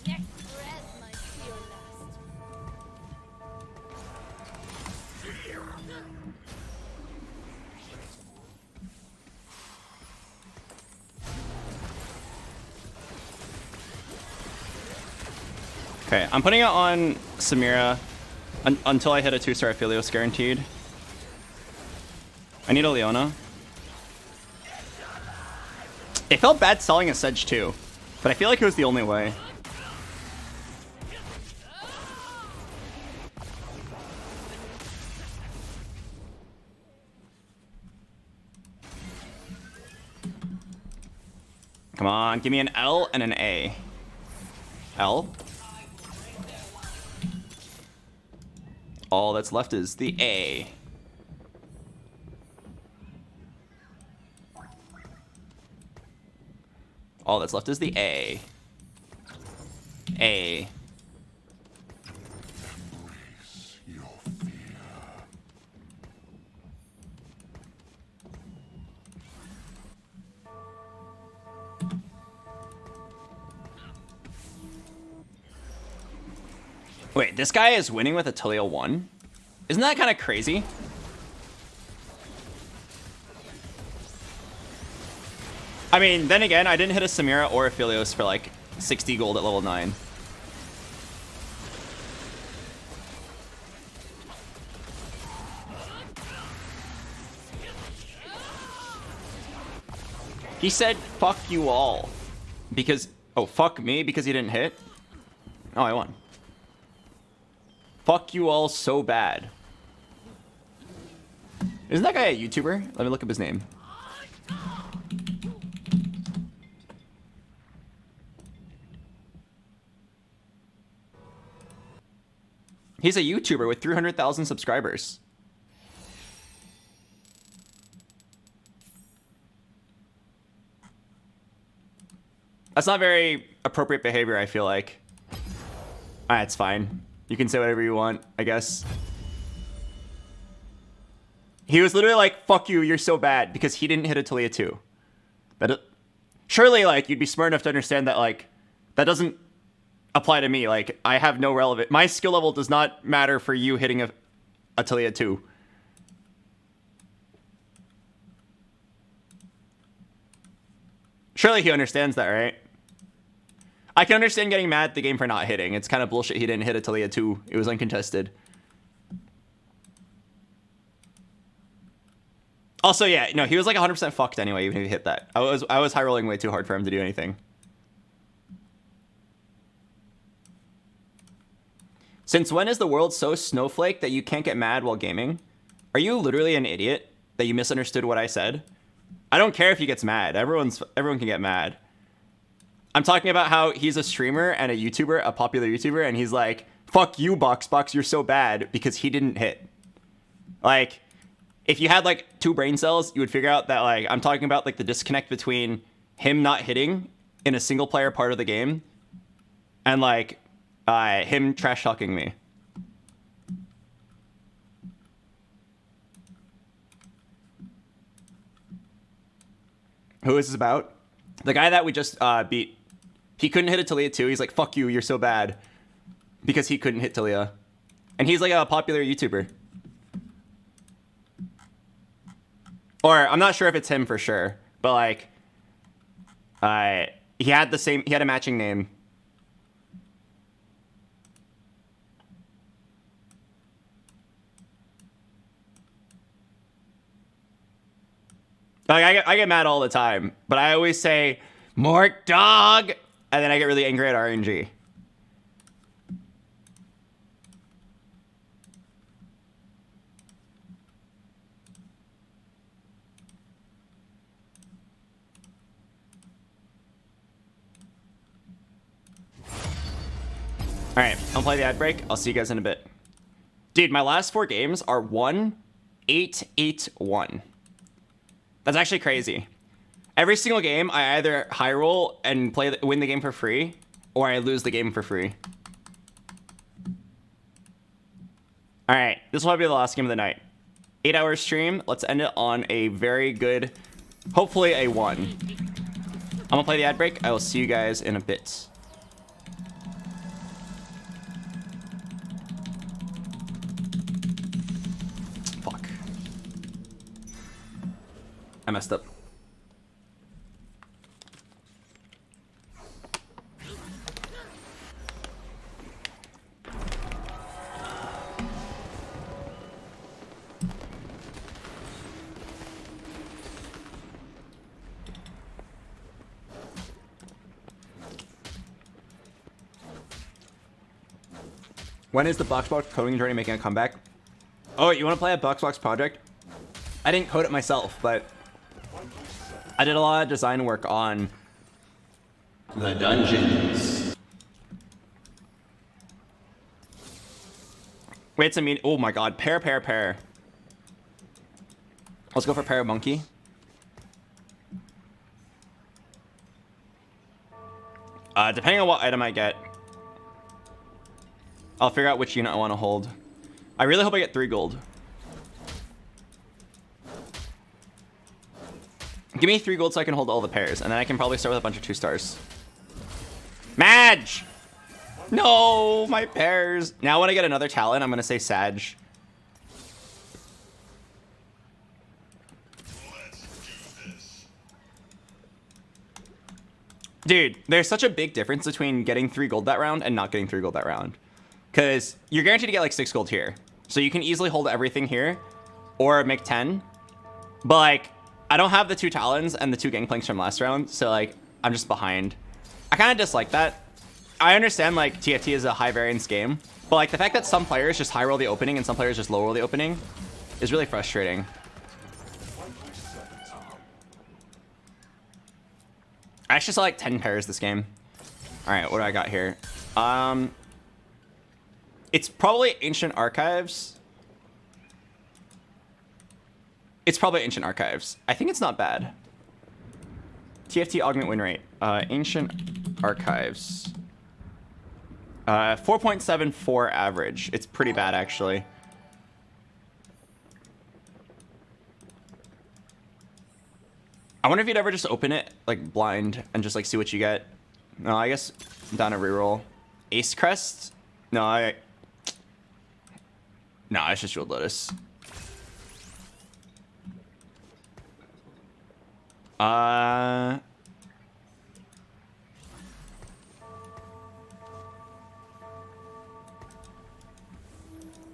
Next breath might be your last. Okay, I'm putting it on Samira until I hit a 2-star Aphelios guaranteed. I need a Leona. It felt bad selling a Sedge too, but I feel like it was the only way. Come on, give me an L and an A. L. All that's left is the A. All that's left is the A. A. Wait, this guy is winning with Atelier 1? Isn't that kind of crazy? I mean, then again, I didn't hit a Samira or a Philios for like 60 gold at level 9. He said, fuck you all. Because, oh, fuck me because he didn't hit? Oh, I won. Fuck you all so bad. Isn't that guy a YouTuber? Let me look up his name. He's a YouTuber with 300,000 subscribers. That's not very appropriate behavior, I feel like. Alright, it's fine. You can say whatever you want, I guess. He was literally like, fuck you, you're so bad, because he didn't hit a Talia 2. Surely, like, you'd be smart enough to understand that, like, that doesn't apply to me. Like, I have no relevant... My skill level does not matter for you hitting a Talia 2. Surely he understands that, right? I can understand getting mad at the game for not hitting. It's kind of bullshit he didn't hit a Talia 2. It was uncontested. Also, yeah, no, he was like 100% fucked anyway, even if he hit that. I was high rolling way too hard for him to do anything. Since when is the world so snowflake that you can't get mad while gaming? Are you literally an idiot that you misunderstood what I said? I don't care if he gets mad. Everyone can get mad. I'm talking about how he's a streamer and a YouTuber, a popular YouTuber, and he's like, fuck you, BoxBox, you're so bad, because he didn't hit. Like, if you had, like, 2 brain cells, you would figure out that, like, I'm talking about, like, the disconnect between him not hitting in a single-player part of the game and, like, him trash-talking me. Who is this about? The guy that we just beat. He couldn't hit a Talia 2. He's like, fuck you, you're so bad. Because he couldn't hit Talia. And he's like a popular YouTuber. Or, I'm not sure if it's him for sure. But like, he had a matching name. Like, I get mad all the time. But I always say, Mork dog! And then I get really angry at RNG. Alright, I'll play the ad break. I'll see you guys in a bit. Dude, my last 4 games are 1-8-8-1. That's actually crazy. Every single game, I either high roll and win the game for free, or I lose the game for free. All right, this will be the last game of the night. 8-hour stream. Let's end it on a very good, hopefully a 1. I'm gonna play the ad break. I will see you guys in a bit. Fuck. I messed up. When is the BoxBox coding journey making a comeback? Oh, you want to play a BoxBox project? I didn't code it myself, but I did a lot of design work on the dungeons. Wait, it's a mean. Oh my god, pair. Let's go for pair monkey. Depending on what item I get, I'll figure out which unit I want to hold. I really hope I get 3 gold. Give me 3 gold so I can hold all the pairs, and then I can probably start with a bunch of 2 stars. Madge! No, my pairs. Now when I get another talent, I'm going to say Sag. Dude, there's such a big difference between getting 3 gold that round and not getting 3 gold that round. Because you're guaranteed to get like 6 gold here. So you can easily hold everything here or make 10. But like, I don't have the 2 talons and the 2 gangplanks from last round. So like, I'm just behind. I kind of dislike that. I understand like TFT is a high variance game. But like the fact that some players just high roll the opening and some players just low roll the opening is really frustrating. I actually saw like 10 pairs this game. All right, what do I got here? It's probably Ancient Archives. It's probably Ancient Archives. I think it's not bad. TFT augment win rate. Ancient Archives. 4.74 average. It's pretty bad, actually. I wonder if you'd ever just open it, like, blind and just, like, see what you get. No, I guess I'm down to reroll. Ace Crest? No, No, it's just Jeweled Lotus.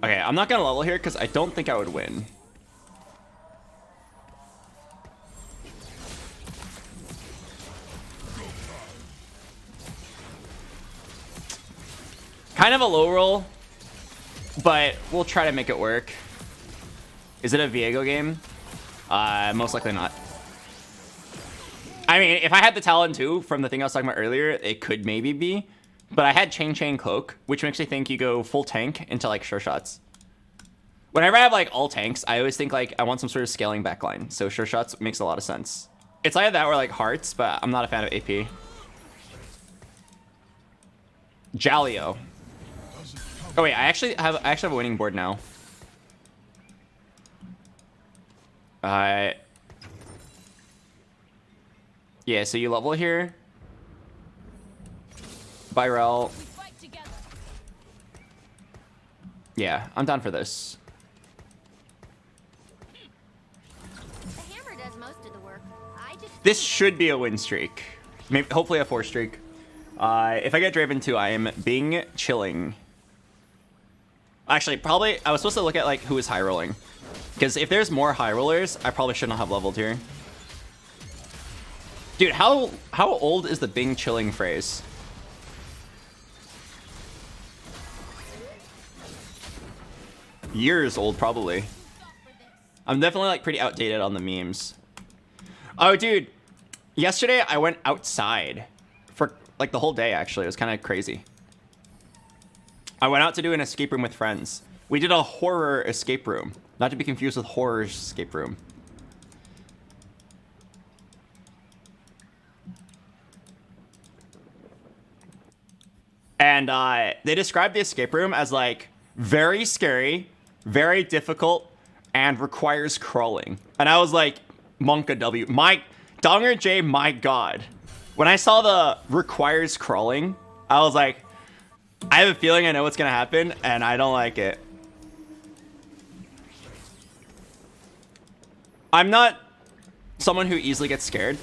Okay, I'm not gonna level here because I don't think I would win. Kind of a low roll, but we'll try to make it work. Is it a Viego game? Most likely not. I mean, if I had the talent too, from the thing I was talking about earlier, it could maybe be. But I had Chain Cloak, which makes me think you go full tank into like sure shots. Whenever I have like all tanks, I always think like I want some sort of scaling backline. So sure shots makes a lot of sense. It's either that or like hearts, but I'm not a fan of AP. Jalio. Oh wait, I actually have a winning board now. Yeah, so you level here. Byrel. Yeah, I'm down for this. The hammer does most of the work. This should be a win streak. Maybe, hopefully a 4 streak. If I get Draven 2, I am being chilling. Actually, probably, I was supposed to look at like who is high rolling. Because if there's more high rollers, I probably shouldn't have leveled here. Dude, how old is the Bing chilling phrase? Years old, probably. I'm definitely like pretty outdated on the memes. Oh, dude. Yesterday, I went outside for like the whole day, actually. It was kind of crazy. I went out to do an escape room with friends. We did a horror escape room. Not to be confused with horror escape room. And they described the escape room as like very scary, very difficult, and requires crawling. And I was like, Monka W. My Donger J, my god. When I saw the requires crawling, I was like, I have a feeling I know what's gonna happen, and I don't like it. I'm not someone who easily gets scared,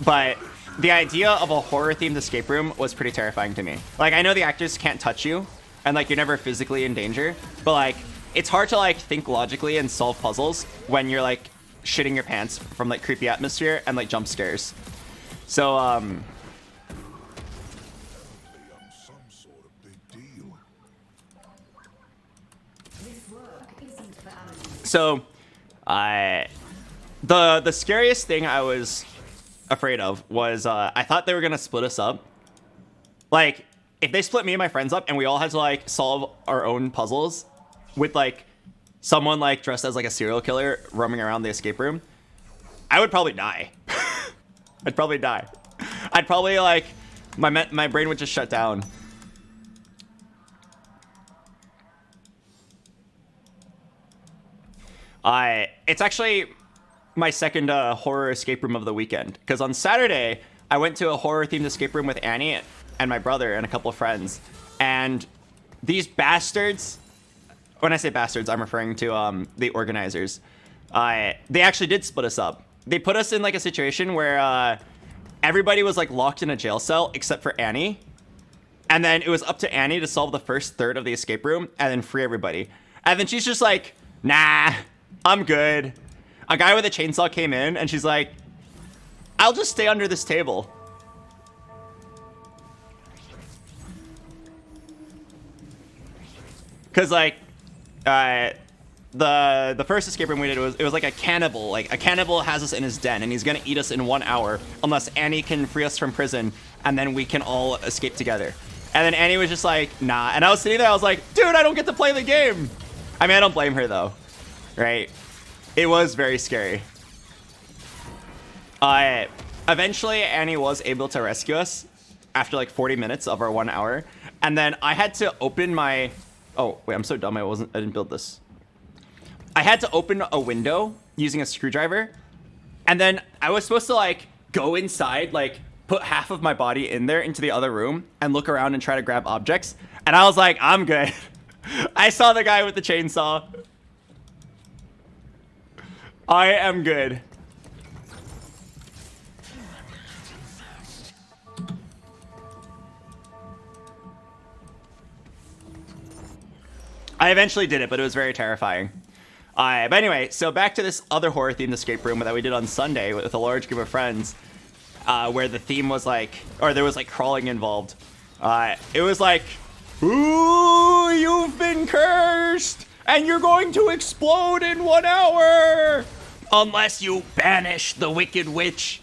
but the idea of a horror-themed escape room was pretty terrifying to me. Like, I know the actors can't touch you, and like you're never physically in danger, but like it's hard to like think logically and solve puzzles when you're like shitting your pants from like creepy atmosphere and like jump scares. So So, the scariest thing I was afraid of was I thought they were gonna split us up. Like, if they split me and my friends up and we all had to like solve our own puzzles with like someone like dressed as like a serial killer roaming around the escape room, I would probably die. I'd probably die. I'd probably like my brain would just shut down. It's actually my second horror escape room of the weekend, because on Saturday I went to a horror themed escape room with Annie and my brother and a couple of friends, and these bastards, when I say bastards, I'm referring to the organizers. They actually did split us up. They put us in like a situation where everybody was like locked in a jail cell except for Annie, and then it was up to Annie to solve the first third of the escape room and then free everybody. And then she's just like, nah, I'm good. A guy with a chainsaw came in and she's like, I'll just stay under this table. Cause like, the first escape room we did it was like a cannibal. Like a cannibal has us in his den and he's gonna eat us in 1 hour unless Annie can free us from prison and then we can all escape together. And then Annie was just like, nah. And I was sitting there, I was like, dude, I don't get to play the game. I mean, I don't blame her though, right? It was very scary. Eventually Annie was able to rescue us after like 40 minutes of our 1 hour. And then I had to open my, oh wait, I'm so dumb. I didn't build this. I had to open a window using a screwdriver. And then I was supposed to like go inside, like put half of my body in there into the other room and look around and try to grab objects. And I was like, I'm good. I saw the guy with the chainsaw. I am good. I eventually did it, but it was very terrifying. But anyway, so back to this other horror-themed escape room that we did on Sunday with a large group of friends, where the theme was like, or there was like crawling involved. It was like, ooh, you've been cursed, and you're going to explode in 1 hour, unless you banish the wicked witch.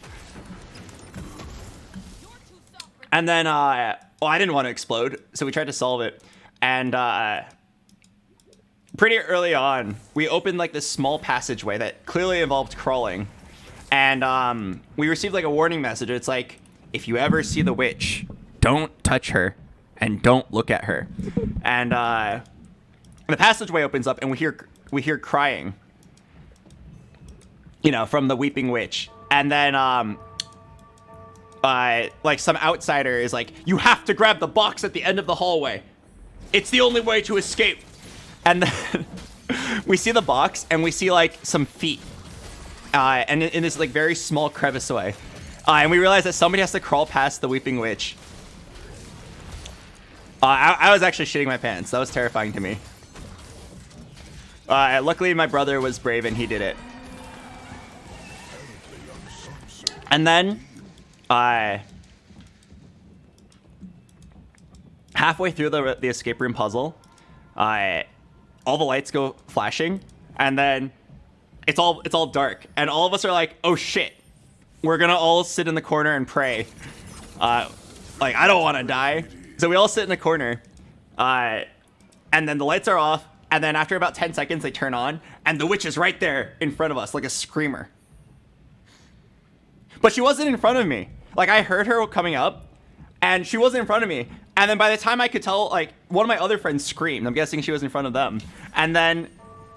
And then, well, I didn't want to explode, so we tried to solve it, and pretty early on, we opened like this small passageway that clearly involved crawling. And we received like a warning message. It's like, if you ever see the witch, don't touch her and don't look at her. And the passageway opens up and we hear crying, you know, from the weeping witch. And then like some outsider is like, you have to grab the box at the end of the hallway. It's the only way to escape. And then we see the box and we see like some feet, and in this like very small crevice way, and we realize that somebody has to crawl past the weeping witch. I was actually shitting my pants. That was terrifying to me. Luckily my brother was brave and he did it. And then halfway through the escape room puzzle, all the lights go flashing, and then it's all dark, and all of us are like, oh shit, we're gonna all sit in the corner and pray. Like, I don't want to die, so we all sit in the corner, and then the lights are off, and then after about 10 seconds they turn on, and the witch is right there in front of us like a screamer. But she wasn't in front of me. Like, I heard her coming up, and she wasn't in front of me. And then by the time I could tell, like, one of my other friends screamed. I'm guessing she was in front of them. And then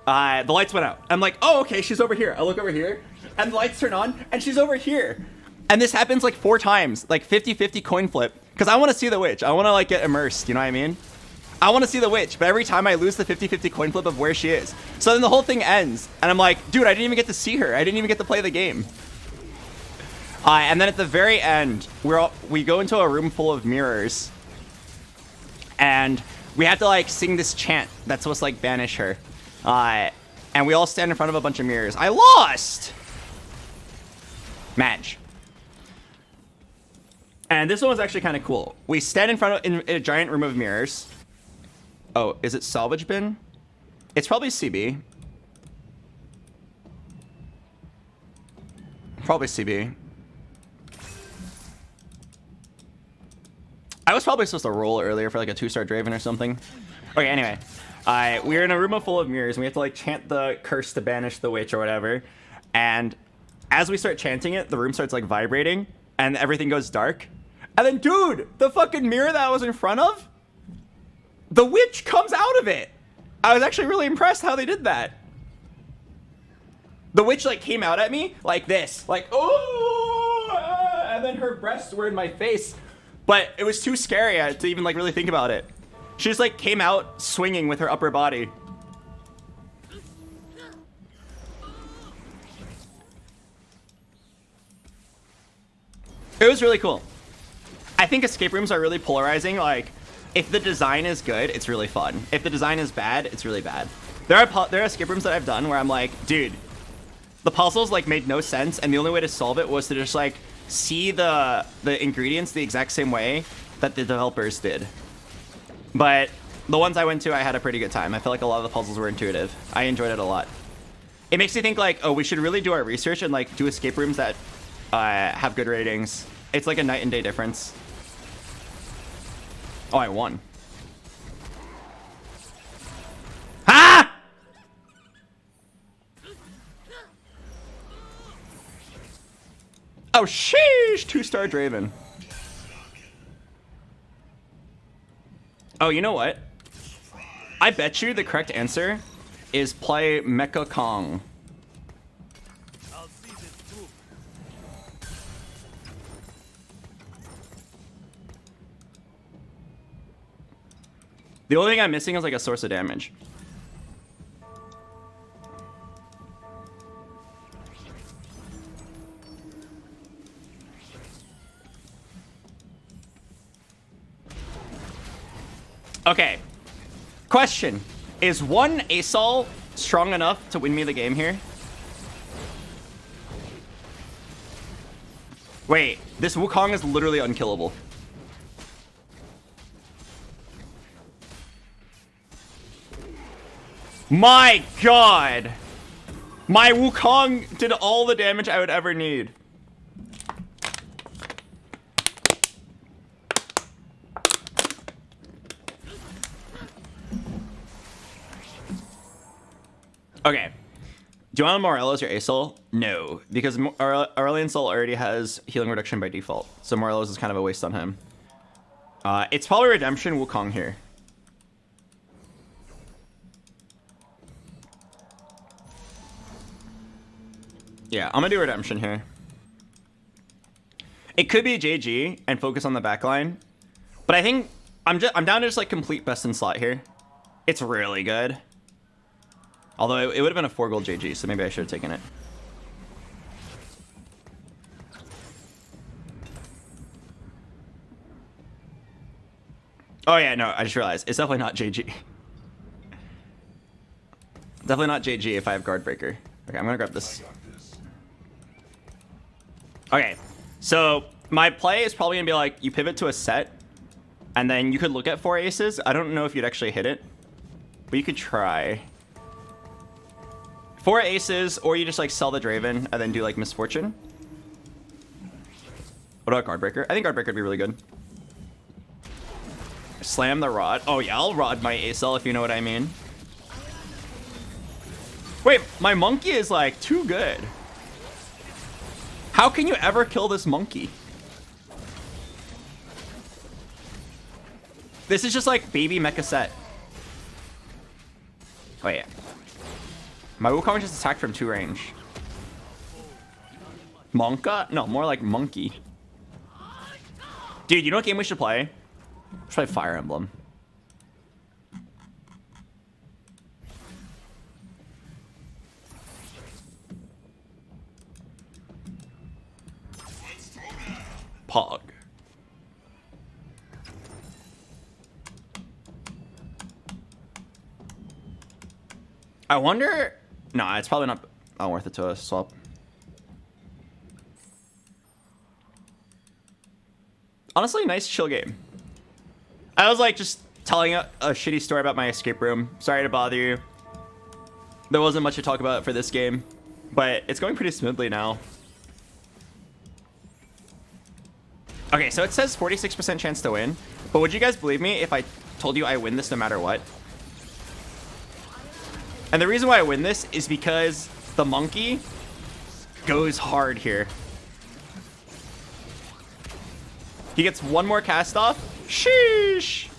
the lights went out. I'm like, oh, okay, she's over here. I look over here, and the lights turn on, and she's over here. And this happens like 4 times, like 50-50 coin flip, because I want to see the witch. I want to, like, get immersed, you know what I mean? I want to see the witch, but every time I lose the 50-50 coin flip of where she is. So then the whole thing ends, and I'm like, dude, I didn't even get to see her. I didn't even get to play the game. And then at the very end, we go into a room full of mirrors, and we have to like sing this chant that's supposed to like banish her. And we all stand in front of a bunch of mirrors. I lost! Match. And this one was actually kind of cool. We stand in front of in a giant room of mirrors. Oh, is it salvage bin? It's probably CB. Probably CB. I was probably supposed to roll earlier for like a 2-star Draven or something. Okay, anyway. We're in a room full of mirrors, and we have to like chant the curse to banish the witch or whatever. And as we start chanting it, the room starts like vibrating, and everything goes dark. And then, dude, the fucking mirror that I was in front of, the witch comes out of it. I was actually really impressed how they did that. The witch like came out at me like this, like, oh, and then her breasts were in my face. But it was too scary to even like really think about it. She just like came out swinging with her upper body. It was really cool. I think escape rooms are really polarizing. Like, if the design is good, it's really fun. If the design is bad, it's really bad. There are escape rooms that I've done where I'm like, dude, the puzzles like made no sense, and the only way to solve it was to just like see the ingredients the exact same way that the developers did. But the ones I went to, I had a pretty good time. I felt like a lot of the puzzles were intuitive. I enjoyed it a lot. It makes me think like, oh, we should really do our research and like do escape rooms that have good ratings. It's like a night and day difference. Oh, I won. Ah! Oh, sheesh! 2-star Draven. Oh, you know what? I bet you the correct answer is play Mecha Kong. The only thing I'm missing is like a source of damage. Okay. Question. Is one ASOL strong enough to win me the game here? Wait, this Wukong is literally unkillable. My god! My Wukong did all the damage I would ever need. Okay. Do you want Morello as your ASOL? No, because Aurelion Sol already has healing reduction by default, so Morello's is kind of a waste on him. It's probably Redemption Wukong here. Yeah, I'm gonna do Redemption here. It could be JG and focus on the backline, but I think I'm down to just like complete best in slot here. It's really good. Although it would have been a 4 gold JG, so maybe I should have taken it. Oh yeah, no, I just realized. It's definitely not JG. Definitely not JG if I have Guard Breaker. Okay, I'm gonna grab this. Okay, so my play is probably gonna be like, you pivot to a set, and then you could look at 4 aces. I don't know if you'd actually hit it, but you could try. 4 aces, or you just like sell the Draven and then do like Misfortune. What about Guardbreaker? I think Guardbreaker would be really good. Slam the Rod. Oh yeah, I'll Rod my ASL if you know what I mean. Wait, my monkey is like too good. How can you ever kill this monkey? This is just like baby mecha set. Oh yeah. My Wukong just attacked from 2 range. Monka? No, more like monkey. Dude, you know what game we should play? Let's play Fire Emblem. Pog. I wonder... Nah, it's probably not worth it to swap. Honestly, nice chill game. I was like just telling a shitty story about my escape room. Sorry to bother you. There wasn't much to talk about for this game, but it's going pretty smoothly now. Okay, so it says 46% chance to win. But would you guys believe me if I told you I win this no matter what? And the reason why I win this is because the monkey goes hard here. He gets one more cast off. Sheesh.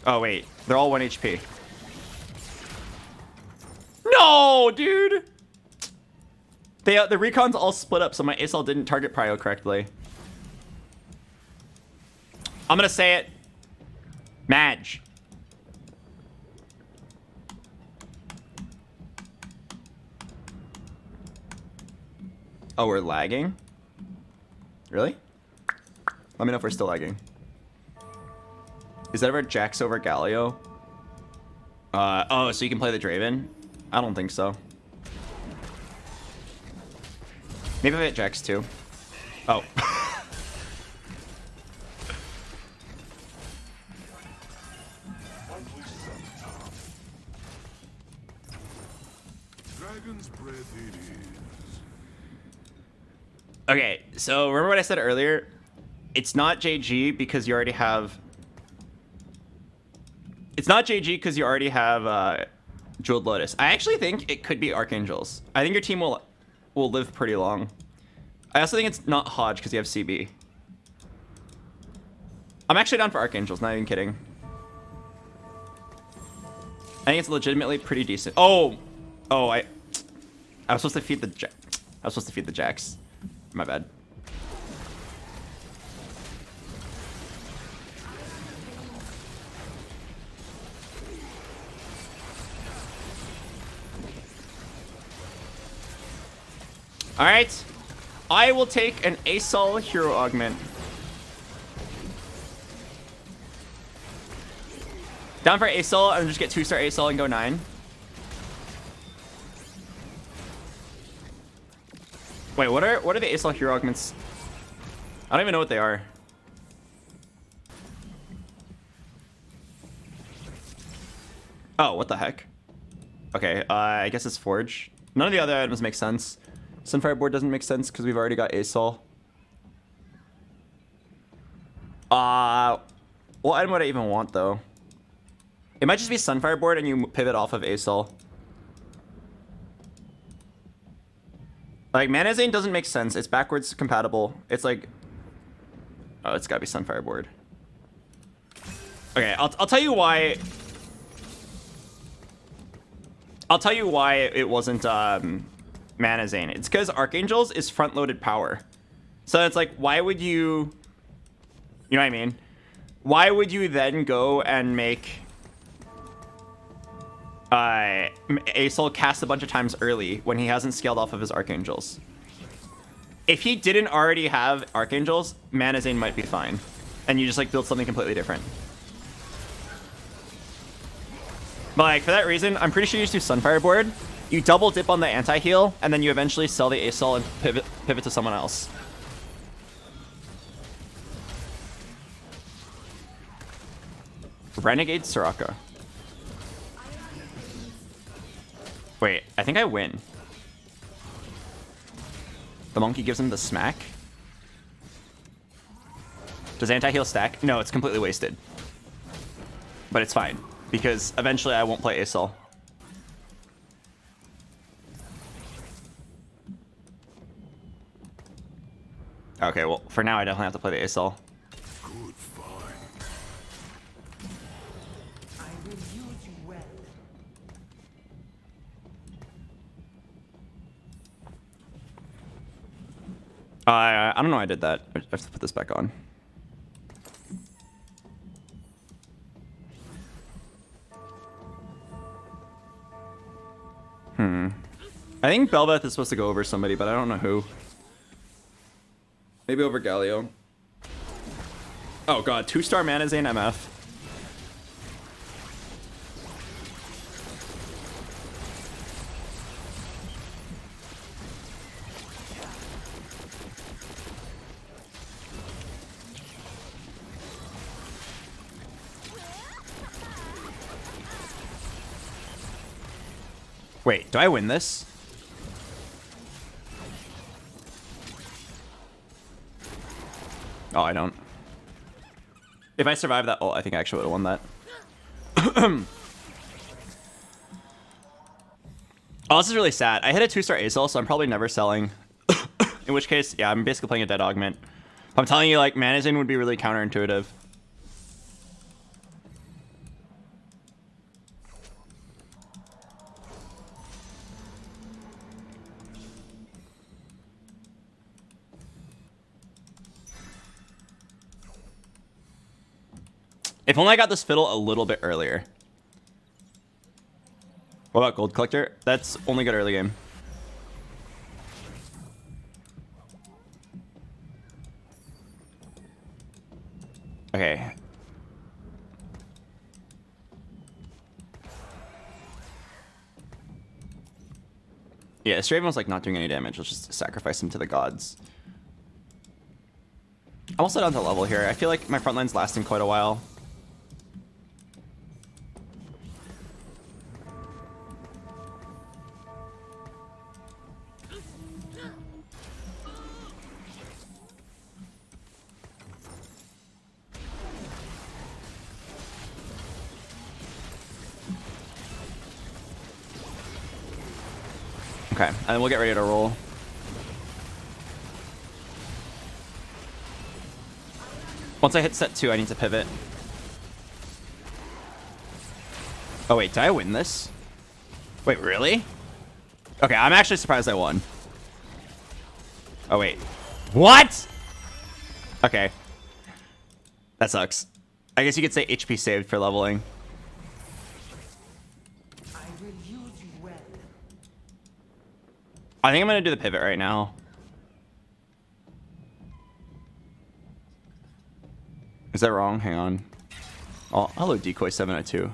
Oh, wait. They're all 1 HP. No, dude. The recons all split up, so my ASL didn't target prio correctly. I'm gonna say it. Madge. Oh, we're lagging? Really? Let me know if we're still lagging. Is that ever Jax over Galio? Oh, so you can play the Draven? I don't think so. Maybe I hit Jax too. Oh. Dragon's breath it is. Okay, so remember what I said earlier? It's not JG because you already have... It's not JG because you already have Jeweled Lotus. I actually think it could be Archangels. I think your team will live pretty long. I also think it's not Hodge because you have CB. I'm actually down for Archangels, not even kidding. I think it's legitimately pretty decent. Oh, I was supposed to feed the Jax. My bad. All right, I will take an ASOL hero augment. Down for ASOL and just get 2-star ASOL and go 9. Wait, what are the ASOL hero augments? I don't even know what they are. Oh, what the heck? Okay, I guess it's Forge. None of the other items make sense. Sunfire board doesn't make sense because we've already got ASOL. What item would I even want though? It might just be Sunfire board and you pivot off of ASOL. Like, Mana Zane doesn't make sense. It's backwards compatible. It's like... Oh, it's gotta be Sunfire board. Okay, I'll tell you why... I'll tell you why it wasn't Mana Zane. It's because Archangels is front-loaded power. So it's like, why would you... You know what I mean? Why would you then go and make... ASOL cast a bunch of times early when he hasn't scaled off of his Archangels? If he didn't already have Archangels, Mana Zane might be fine. And you just like build something completely different. But like for that reason, I'm pretty sure you just do Sunfire board. You double dip on the anti-heal, and then you eventually sell the ASOL and pivot to someone else. Renegade Soraka. Wait, I think I win. The monkey gives him the smack. Does anti-heal stack? No, it's completely wasted. But it's fine, because eventually I won't play ASOL. Okay, well, for now I definitely have to play the ASOL. Good find. I will use you well. I don't know why I did that. I have to put this back on. I think Belveth is supposed to go over somebody, but I don't know who. Maybe over Galio. Oh god, 2-star Mana Zane MF. Wait, do I win this? Oh, I don't. If I survived that, oh, I think I actually would have won that. Oh, this is really sad. I hit a 2-star ASL, so I'm probably never selling. In which case, yeah, I'm basically playing a dead augment. I'm telling you, like, managing would be really counterintuitive. If only I got this fiddle a little bit earlier. What about Gold Collector? That's only good early game. Okay. Yeah, Straven's like not doing any damage. Let's just sacrifice him to the gods. I'm also down to level here. I feel like my front line's lasting quite a while. Okay, and then we'll get ready to roll. Once I hit set 2, I need to pivot. Oh wait, did I win this? Wait, really? Okay, I'm actually surprised I won. Oh wait. What? Okay. That sucks. I guess you could say HP saved for leveling. I think I'm gonna do the pivot right now. Is that wrong? Hang on. Oh, hello, Decoy702.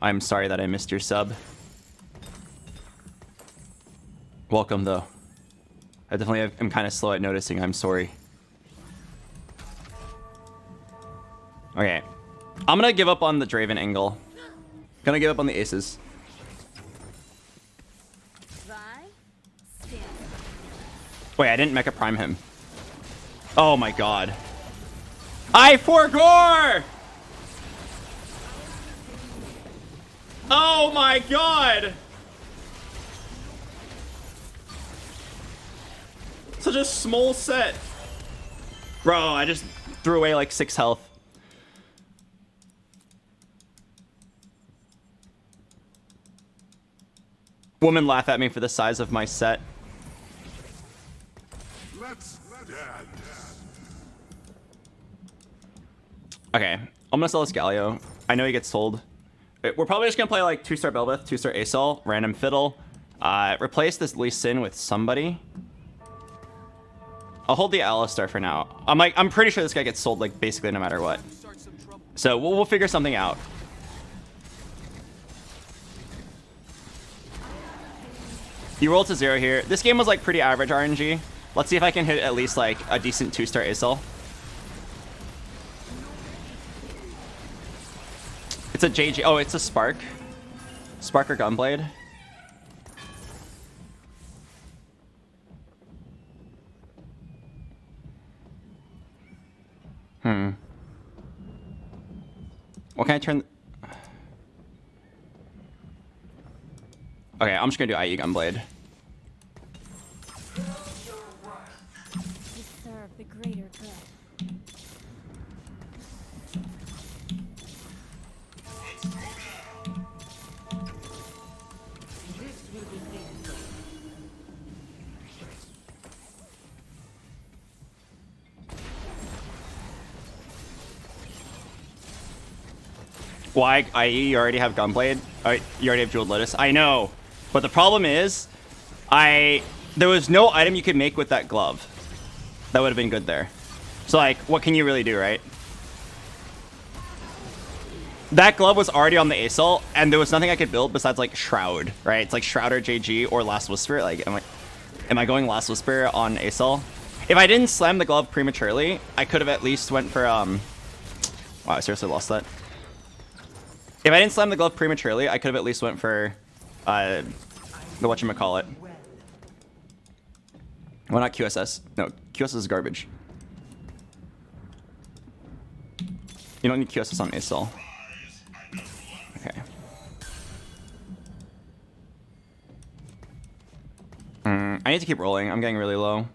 I'm sorry that I missed your sub. Welcome, though. I definitely am kind of slow at noticing. I'm sorry. Okay. I'm gonna give up on the Draven angle. Gonna give up on the aces. Wait, I didn't Mecha Prime him. Oh my god. I forgore! Oh my god! Such a small set. Bro, I just threw away like 6 health. Women laugh at me for the size of my set. Okay, I'm gonna sell this Galio. I know he gets sold. We're probably just gonna play like 2-star Belveth, 2-star Asol, random fiddle. Replace this Lee Sin with somebody. I'll hold the Alistar for now. I'm pretty sure this guy gets sold like basically no matter what. So we'll figure something out. You roll to 0 here. This game was like pretty average RNG. Let's see if I can hit at least like a decent 2-star Asol. It's a JG. Oh, it's a Spark. Spark or Gunblade. What can I turn? Okay, I'm just gonna do IE Gunblade. You serve the greater good. Why? IE, you already have Gunblade. You already have Jeweled Lotus. I know, but the problem is, there was no item you could make with that glove. That would have been good there. So like, what can you really do, right? That glove was already on the Asol, and there was nothing I could build besides like Shroud, right? It's like Shroud or JG or Last Whisper. Like, am I going Last Whisper on Asol? If I didn't slam the glove prematurely, I could have at least went for Wow, I seriously lost that. If I didn't slam the glove prematurely, I could have at least went for the whatchamacallit. Why not QSS? No, QSS is garbage. You don't need QSS on ASOL. Okay. I need to keep rolling. I'm getting really low.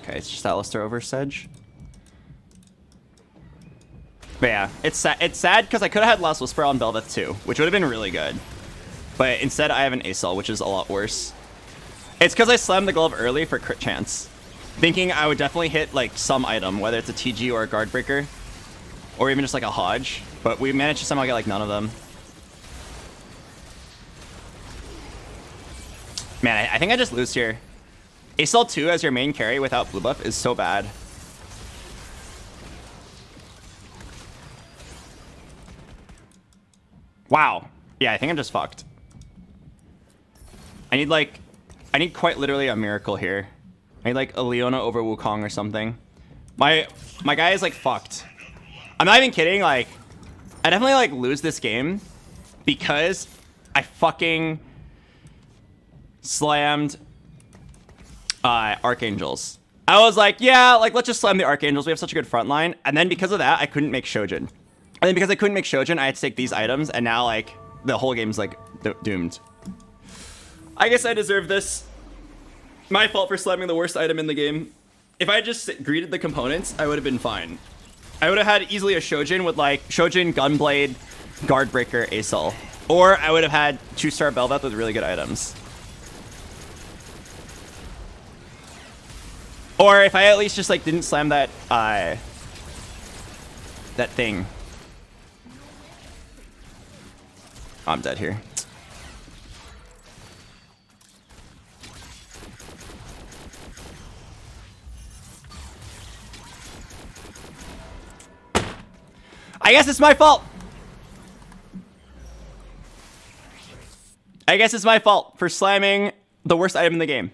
Okay, it's just Alistair over Sedge. But yeah, it's sad because I could have had Last Whisper on Belveth too, which would have been really good. But instead I have an ASOL, which is a lot worse. It's because I slammed the glove early for crit chance, thinking I would definitely hit like some item, whether it's a TG or a guard breaker, or even just like a Hodge. But we managed to somehow get like none of them. Man, I think I just lose here. ASOL 2 as your main carry without blue buff is so bad. Wow. Yeah, I think I'm just fucked. I need quite literally a miracle here. I need like a Leona over Wukong or something. My guy is like fucked. I'm not even kidding. Like, I definitely like lose this game because I fucking slammed Archangels. I was like, yeah, like let's just slam the Archangels. We have such a good front line. And then because of that, I couldn't make Shojin. And then because I couldn't make Shojin, I had to take these items. And now like the whole game's like doomed. I guess I deserve this. My fault for slamming the worst item in the game. If I just greeted the components, I would have been fine. I would have had easily a Shojin with like Shojin, Gunblade, Guardbreaker, ASOL. Or I would have had 2-star Belveth with really good items. Or if I at least just like didn't slam that that thing. Oh, I'm dead here. I guess it's my fault. I guess it's my fault for slamming the worst item in the game.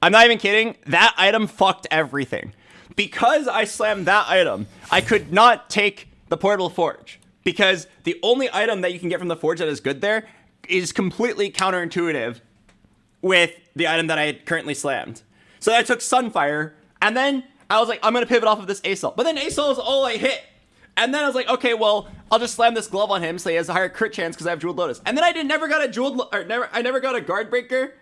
I'm not even kidding. That item fucked everything. Because I slammed that item, I could not take the Portable Forge. Because the only item that you can get from the Forge that is good there is completely counterintuitive with the item that I had currently slammed. So I took Sunfire, and then I was like, I'm going to pivot off of this ASOL. But then ASOL is all I hit. And then I was like, okay, well, I'll just slam this glove on him so he has a higher crit chance because I have Jeweled Lotus. And then I never got a Guard Breaker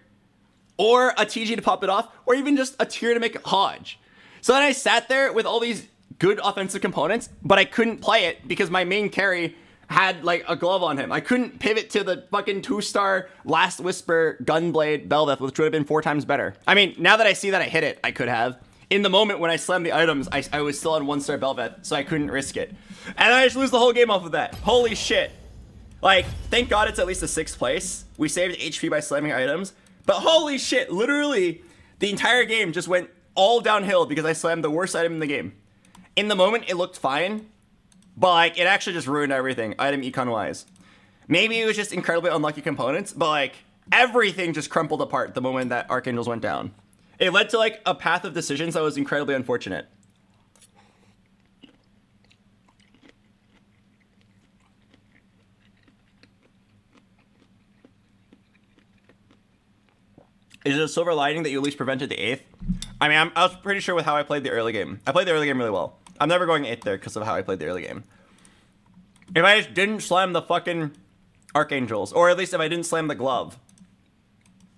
or a TG to pop it off, or even just a tier to make a Hodge. So then I sat there with all these good offensive components, but I couldn't play it because my main carry had like a glove on him. I couldn't pivot to the fucking 2-star Last Whisper Gunblade Belveth, which would have been 4 times better. I mean, now that I see that I hit it, I could have. In the moment when I slammed the items, I was still on 1-star Belveth, so I couldn't risk it. And I just lose the whole game off of that. Holy shit. Like, thank God it's at least a 6th place. We saved HP by slamming items. But holy shit, literally, the entire game just went all downhill because I slammed the worst item in the game. In the moment, it looked fine, but like, it actually just ruined everything, item econ-wise. Maybe it was just incredibly unlucky components, but like, everything just crumpled apart the moment that Archangels went down. It led to like a path of decisions that was incredibly unfortunate. Is it a silver lining that you at least prevented the 8th? I mean, I was pretty sure with how I played the early game. I played the early game really well. I'm never going 8th there because of how I played the early game. If I just didn't slam the fucking Archangels, or at least if I didn't slam the glove.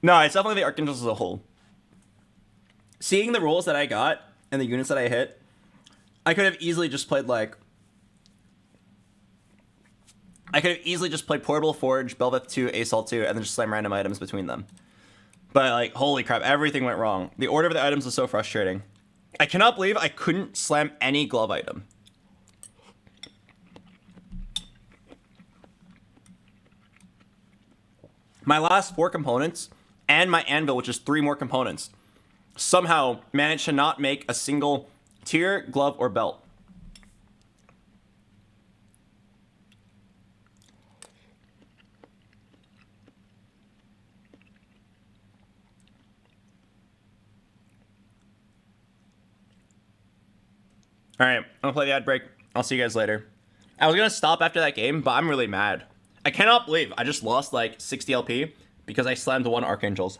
No, it's definitely the Archangels as a whole. Seeing the rolls that I got and the units that I hit, I could have easily just played like... I could have easily just played Portable Forge, Belveth 2, ASOL 2, and then just slam random items between them. But like, holy crap, everything went wrong. The order of the items was so frustrating. I cannot believe I couldn't slam any glove item. My last 4 components and my anvil, which is 3 more components, somehow managed to not make a single tier, glove, or belt. All right, I'm gonna play the ad break. I'll see you guys later. I was gonna stop after that game, but I'm really mad. I cannot believe I just lost like 60 LP because I slammed one Archangels.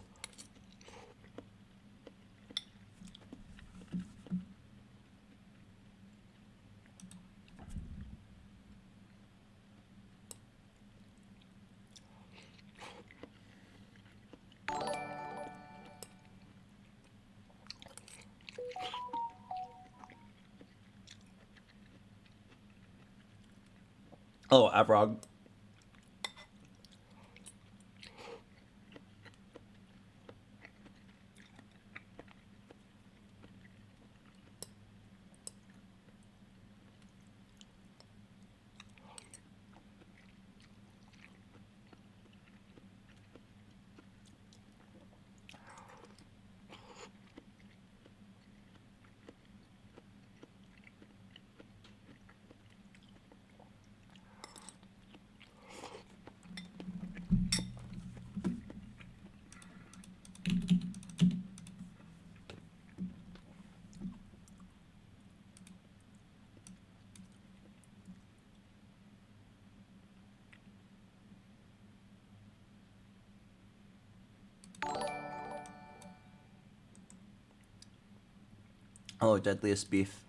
Oh, Avrog. Oh, deadliest beef.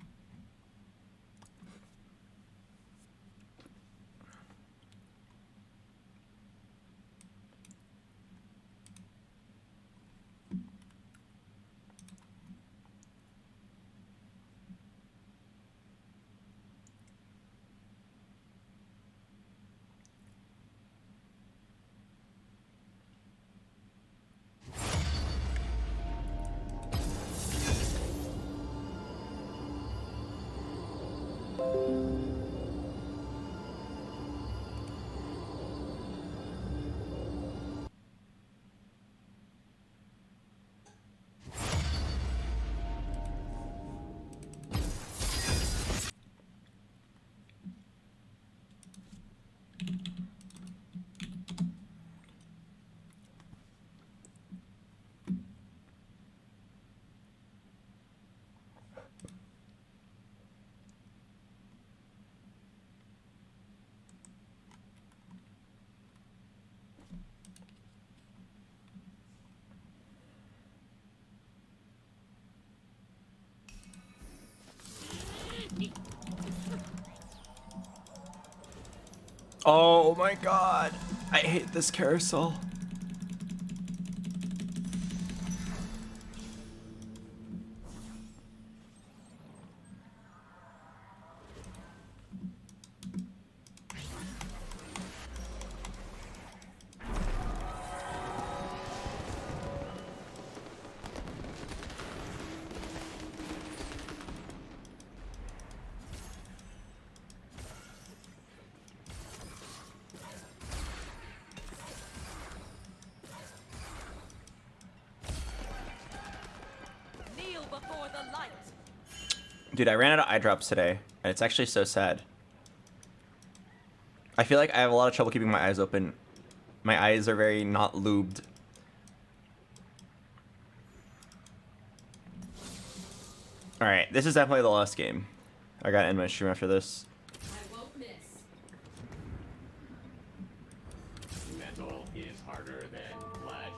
Oh my god. I hate this carousel. Dude, I ran out of eye drops today, and it's actually so sad. I feel like I have a lot of trouble keeping my eyes open. My eyes are very not lubed. Alright, this is definitely the last game. I gotta end my stream after this. I won't miss. Metal is harder than flesh.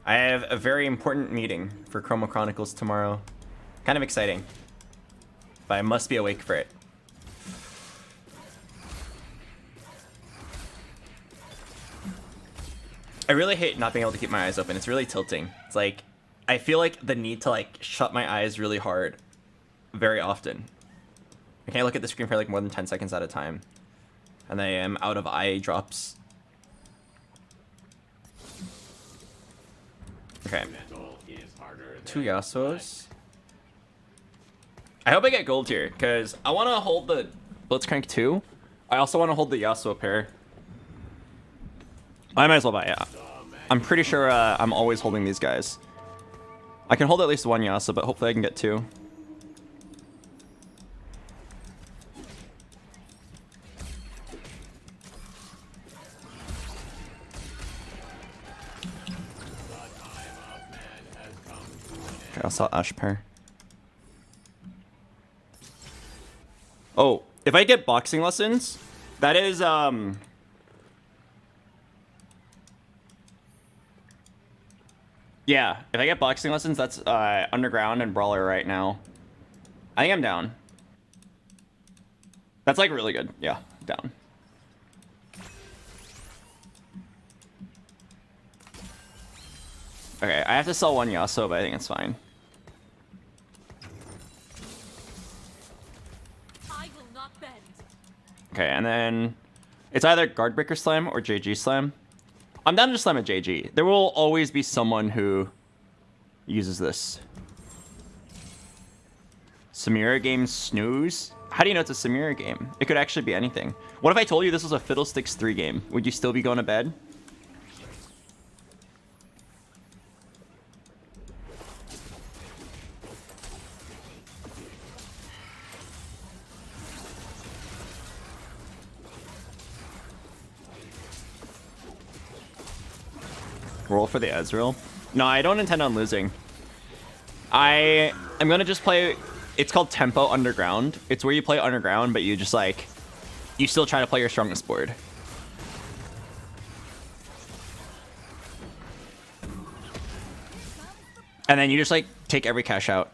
I have a very important meeting for Chroma Chronicles tomorrow. Kind of exciting. But I must be awake for it. I really hate not being able to keep my eyes open. It's really tilting. It's like, I feel like the need to like shut my eyes really hard very often. I can't look at the screen for like more than 10 seconds at a time. And I am out of eye drops. Okay. 2 Yasuos. I hope I get gold here, because I want to hold the Blitzcrank 2. I also want to hold the Yasuo pair. I might as well buy it. I'm pretty sure I'm always holding these guys. I can hold at least one Yasuo, but hopefully I can get 2. Okay, I'll sell Ash pair. Oh, if I get boxing lessons, That is yeah, if I get boxing lessons, that's underground and brawler right now. I think I'm down. That's like really good. Yeah, down. Okay, I have to sell one Yasuo, but I think it's fine. I will not bend. Okay, and then it's either Guardbreaker Slam or JG Slam. I'm down to just slam a JG. There will always be someone who uses this. Samira game snooze? How do you know it's a Samira game? It could actually be anything. What if I told you this was a Fiddlesticks 3 game? Would you still be going to bed? Roll for the Ezreal? No, I don't intend on losing. I am gonna just play. It's called Tempo Underground. It's where you play underground, but you just like, you still try to play your strongest board. And then you just like take every cash out.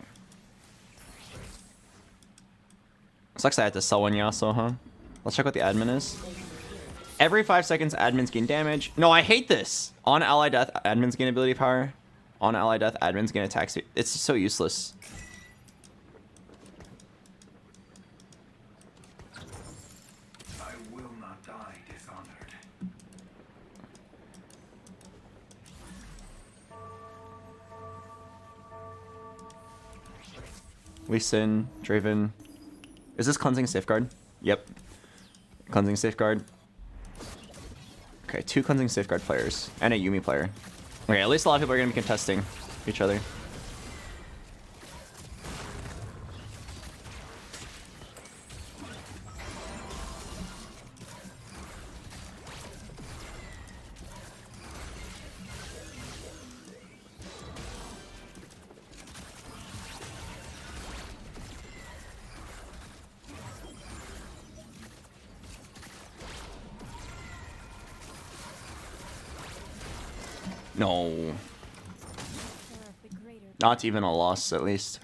Sucks I had to sell one Yasuo, huh? Let's check what the admin is. Every 5 seconds, admins gain damage. No, I hate this. On ally death, admins gain ability power. On ally death, admins gain attack speed. It's just so useless. I will not die dishonored. Lee Sin, Draven. Is this cleansing safeguard? Yep. Cleansing safeguard. Okay, 2 cleansing safeguard players and a Yumi player. Okay, at least a lot of people are gonna be contesting each other. No. Not even a loss, at least.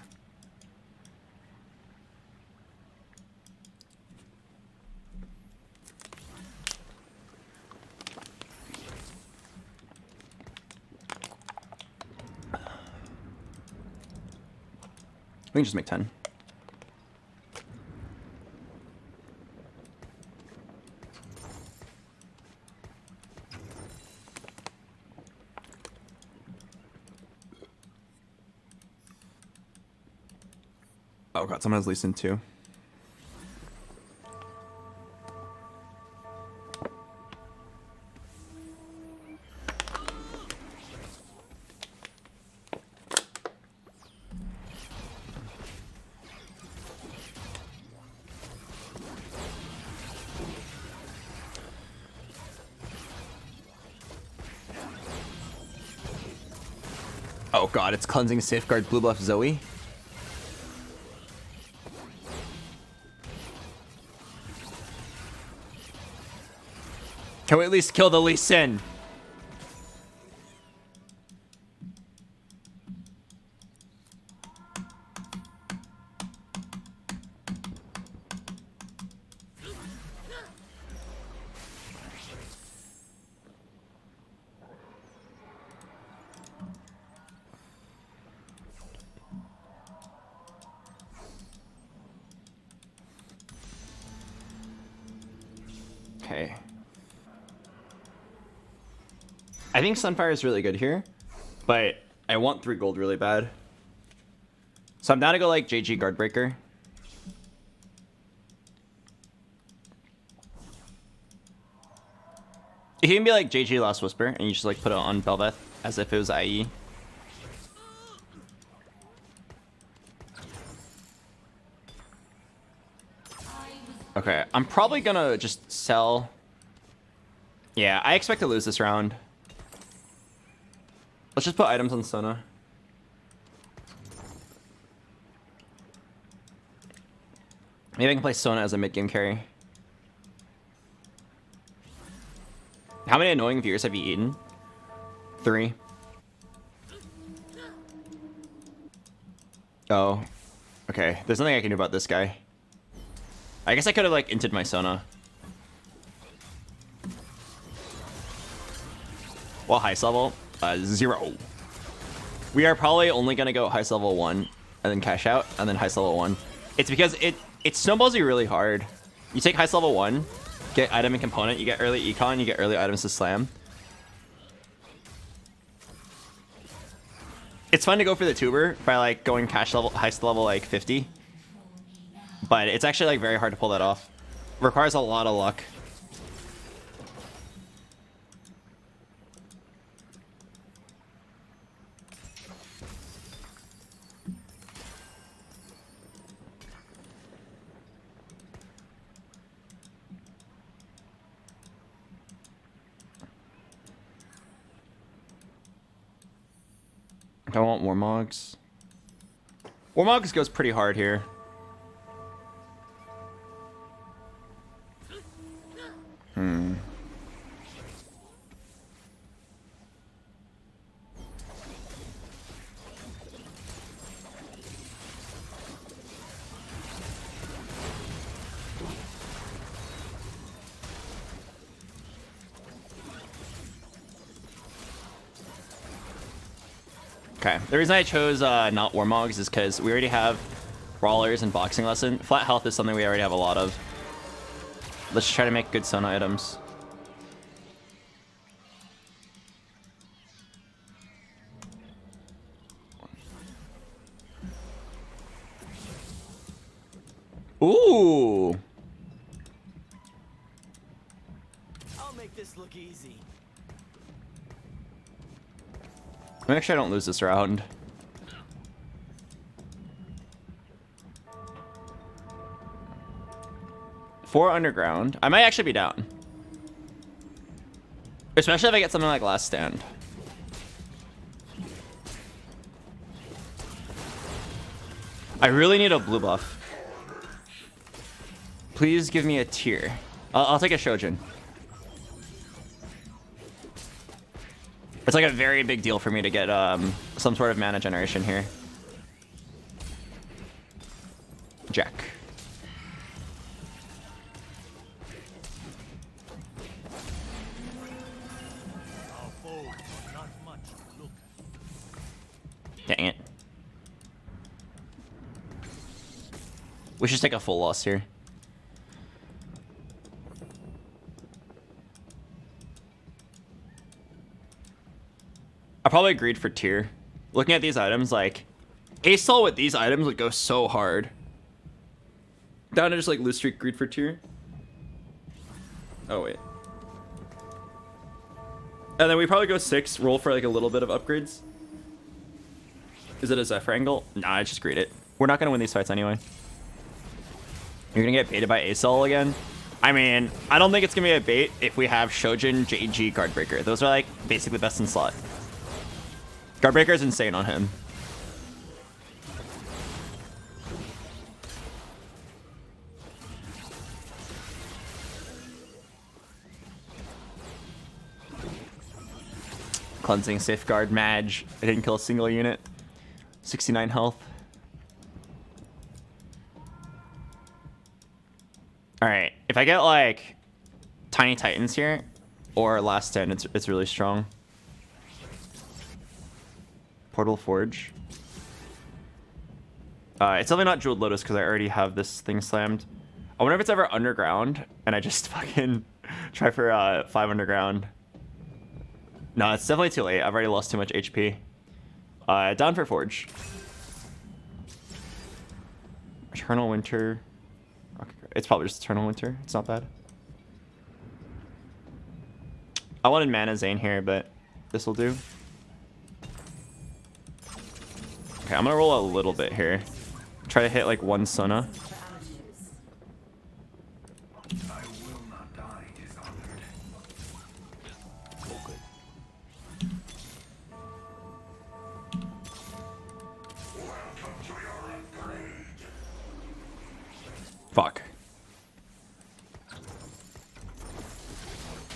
We can just make 10. Oh god, someone has Lee Sin too. Oh god, it's cleansing safeguard blue buff Zoe. Can we at least kill the Lee Sin? Okay. I think Sunfire is really good here, but I want 3 gold really bad. So I'm down to go like JG Guardbreaker. You can be like JG Last Whisper, and you just like put it on Belveth as if it was IE. Okay, I'm probably gonna just sell. Yeah, I expect to lose this round. Let's just put items on Sona. Maybe I can play Sona as a mid-game carry. How many annoying viewers have you eaten? 3. Oh. Okay. There's nothing I can do about this guy. I guess I could have, like, inted my Sona. Well, highest level, 0. We are probably only going to go highest level 1, and then cash out, and then highest level 1. It's because it snowballs you really hard. You take highest level 1, get item and component, you get early econ, you get early items to slam. It's fun to go for the tuber by like going cash level, highest level like 50. But it's actually like very hard to pull that off. Requires a lot of luck. I want Warmogs. Warmogs goes pretty hard here. Okay, the reason I chose not Warmogs is because we already have Brawlers and Boxing Lesson. Flat Health is something we already have a lot of. Let's just try to make good Sona items. Ooh! I'll make this look easy. Make sure I don't lose this round. Four underground. I might actually be down. Especially if I get something like Last Stand. I really need a blue buff. Please give me a tier. I'll take a Shojin. It's like a very big deal for me to get some sort of mana generation here. Jack. Dang it. We should take a full loss here. I probably agreed for tier. Looking at these items, like, Ace-Sol with these items would go so hard. Down to just like loose streak greed for tier. Oh wait. And then we probably go 6, roll for like a little bit of upgrades. Is it a Zephyr angle? Nah, I just greed it. We're not gonna win these fights anyway. You're gonna get baited by Ace-Sol again? I mean, I don't think it's gonna be a bait if we have Shojin, JG, Guardbreaker. Those are like basically best in slot. Guardbreaker is insane on him. Cleansing, Safeguard, Mage. I didn't kill a single unit. 69 health. Alright, if I get like Tiny Titans here or Last Stand, it's really strong. Portal Forge. It's definitely not Jeweled Lotus because I already have this thing slammed. I wonder if it's ever underground and I just fucking try for 5 underground. No, it's definitely too late. I've already lost too much HP. Down for Forge. Eternal Winter. Okay, it's probably just Eternal Winter. It's not bad. I wanted Mana Zane here, but this will do. Okay, I'm gonna roll a little bit here. Try to hit like 1 Sona. Fuck.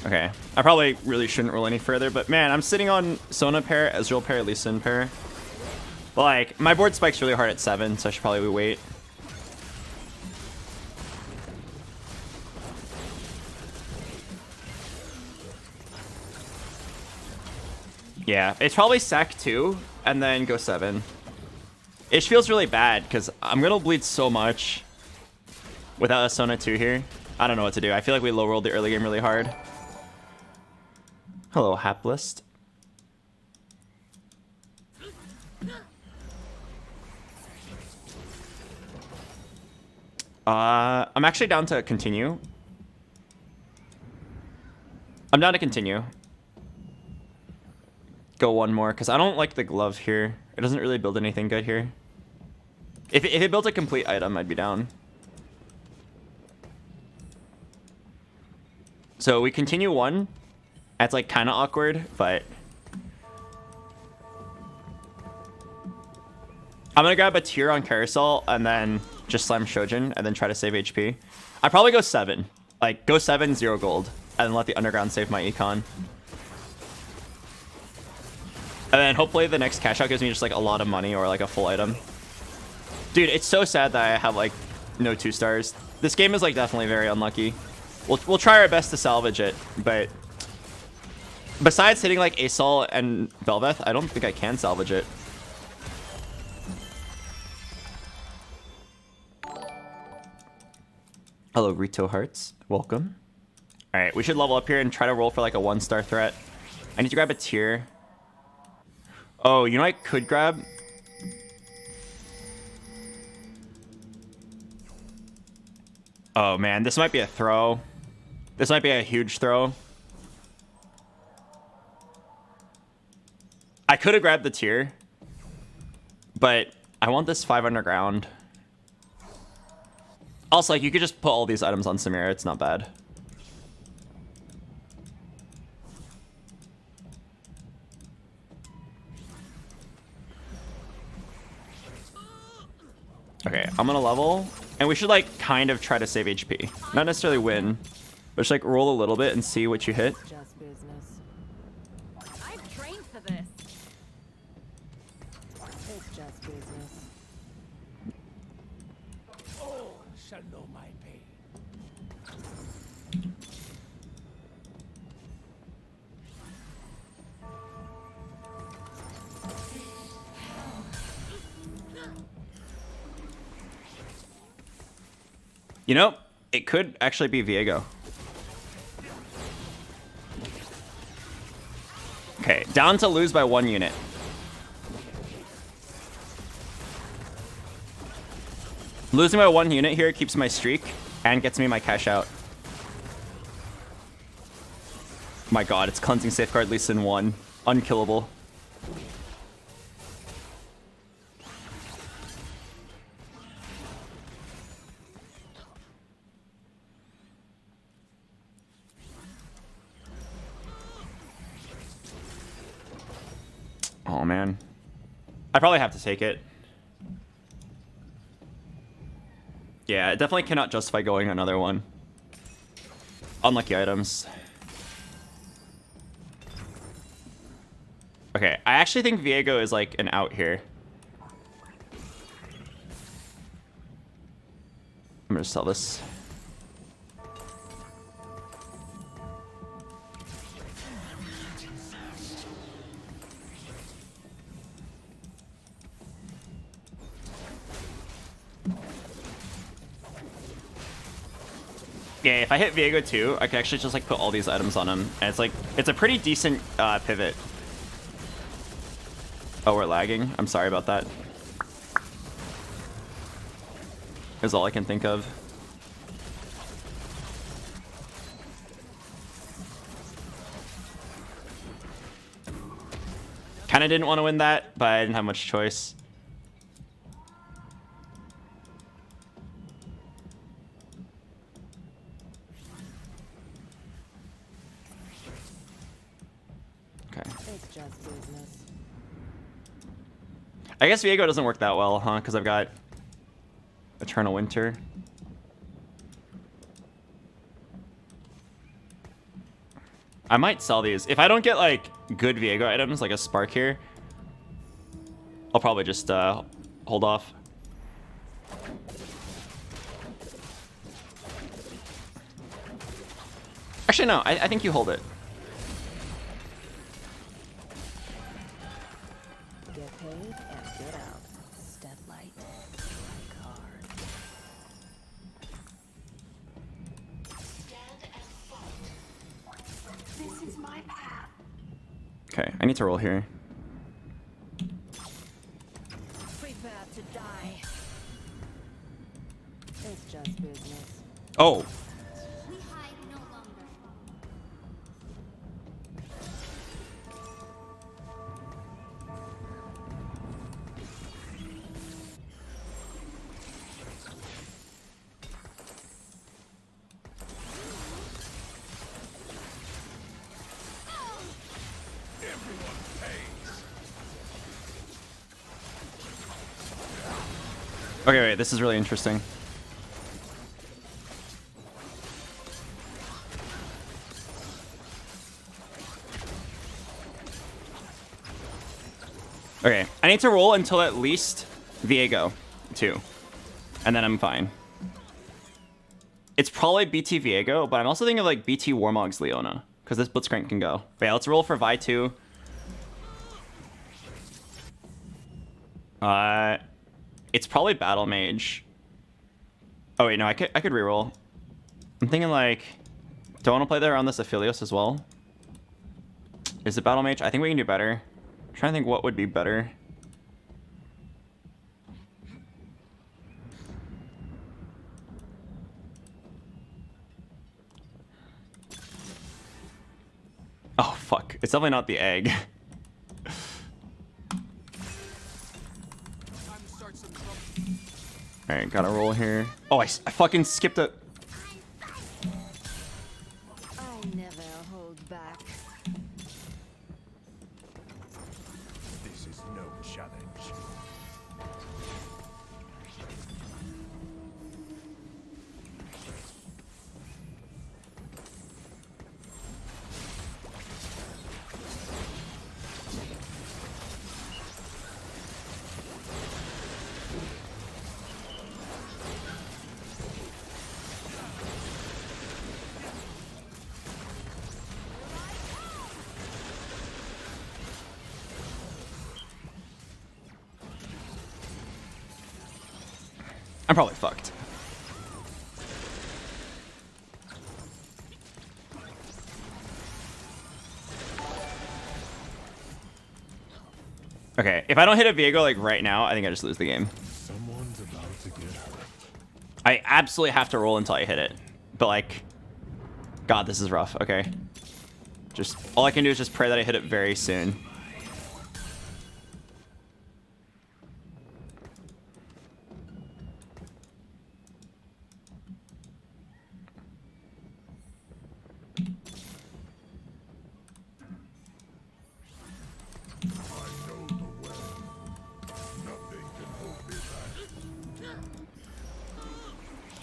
Okay, I probably really shouldn't roll any further, but man, I'm sitting on Sona pair, Ezreal pair, Lee Sin pair. But like, my board spikes really hard at 7, so I should probably wait. Yeah, it's probably sack 2 and then go 7. It feels really bad because I'm gonna bleed so much without a Sona 2 here. I don't know what to do. I feel like we low rolled the early game really hard. Hello, Haplist. I'm actually down to continue. I'm down to continue. Go one more, because I don't like the glove here. It doesn't really build anything good here. If it built a complete item, I'd be down. So we continue one. That's like kind of awkward, but I'm gonna grab a tier on Carousel and then just slam Shojin and then try to save HP. I'd probably go 7. Like, go 7, 0 gold, and then let the Underground save my econ. And then hopefully the next cash out gives me just like a lot of money or like a full item. Dude, it's so sad that I have like no 2 stars. This game is like definitely very unlucky. We'll try our best to salvage it, but besides hitting like Asol and Belveth, I don't think I can salvage it. Hello, Rito Hearts. Welcome. All right, we should level up here and try to roll for like a 1-star threat. I need to grab a tier. Oh, you know what I could grab? Oh man, this might be a throw. This might be a huge throw. I could have grabbed the tier, but I want this 5 underground. Also, like, you could just put all these items on Samira. It's not bad. Okay, I'm gonna level, and we should like kind of try to save HP. Not necessarily win, but just like roll a little bit and see what you hit. Just business. I've trained for this. It's just business. Oh, shall know my pain. You know, it could actually be Viego. Okay, down to lose by 1 unit. Losing by 1 unit here keeps my streak and gets me my cash out. My god, it's Cleansing Safeguard Lee Sin 1. Unkillable. Oh man. I probably have to take it. Yeah, it definitely cannot justify going another one. Unlucky items. Okay, I actually think Viego is like an out here. I'm gonna sell this. Yeah, if I hit Viego too, I can actually just like put all these items on him. And it's like, it's a pretty decent pivot. Oh, we're lagging. I'm sorry about that. Is all I can think of. Kinda didn't want to win that, but I didn't have much choice. Okay. It's just business. I guess Viego doesn't work that well, huh? Because I've got Eternal Winter. I might sell these. If I don't get like good Viego items, like a spark here, I'll probably just hold off. Actually, no. I think you hold it. Get paid and get out. Step light. Strike hard. This is my path. Okay, I need to roll here. Prepare to die. It's just business. Oh. We hide no longer. Okay, wait. This is really interesting. Okay, I need to roll until at least Viego 2. And then I'm fine. It's probably BT Viego, but I'm also thinking of like BT Warmog's Leona. Because this Blitzcrank can go. But yeah, let's roll for Vi 2. It's probably Battle Mage. Oh wait, no, I could reroll. I'm thinking like, do I want to play there on this Aphelios as well? Is it Battle Mage? I think we can do better. I'm trying to think what would be better. Oh fuck, it's definitely not the egg. Alright, gotta roll here. Oh, I fucking skipped it. I never hold back. This is no challenge. I'm probably fucked. Okay, if I don't hit a Viego like right now, I think I just lose the game. Someone's about to get hurt. I absolutely have to roll until I hit it. But like, God, this is rough. Okay. Just, all I can do is just pray that I hit it very soon.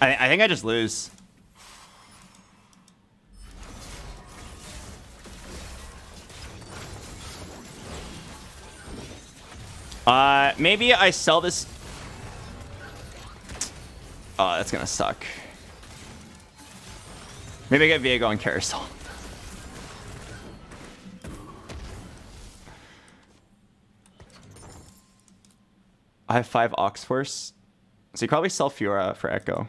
I think I just lose. Maybe I sell this. Oh, that's gonna suck. Maybe I get Viego on Carousel. I have 5 Oxforce. So you probably sell Fiora for Echo.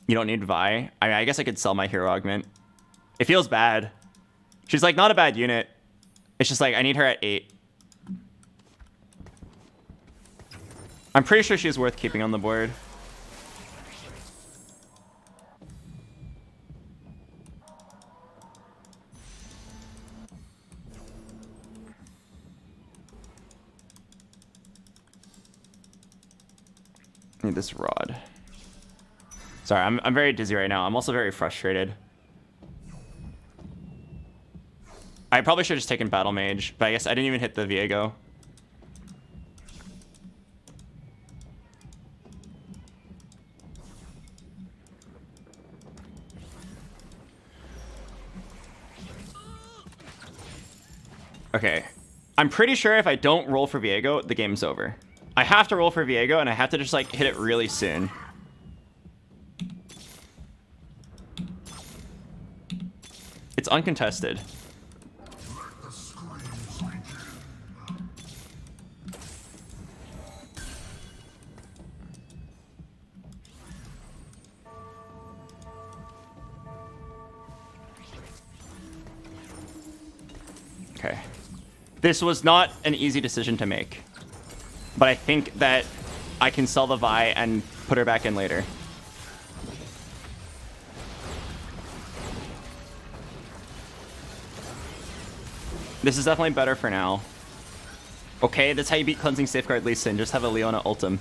You don't need Vi. I mean, I guess I could sell my hero augment. It feels bad. She's like not a bad unit. It's just like I need her at 8. I'm pretty sure she's worth keeping on the board. Need this rod. Sorry, I'm very dizzy right now. I'm also very frustrated. I probably should have just taken Battle Mage, but I guess I didn't even hit the Viego. Okay. I'm pretty sure if I don't roll for Viego, the game's over. I have to roll for Viego, and I have to just, like, hit it really soon. It's uncontested. Okay. This was not an easy decision to make. But I think that I can sell the Vi and put her back in later. This is definitely better for now. Okay, that's how you beat Cleansing Safeguard Lee Sin. Just have a Leona ult him.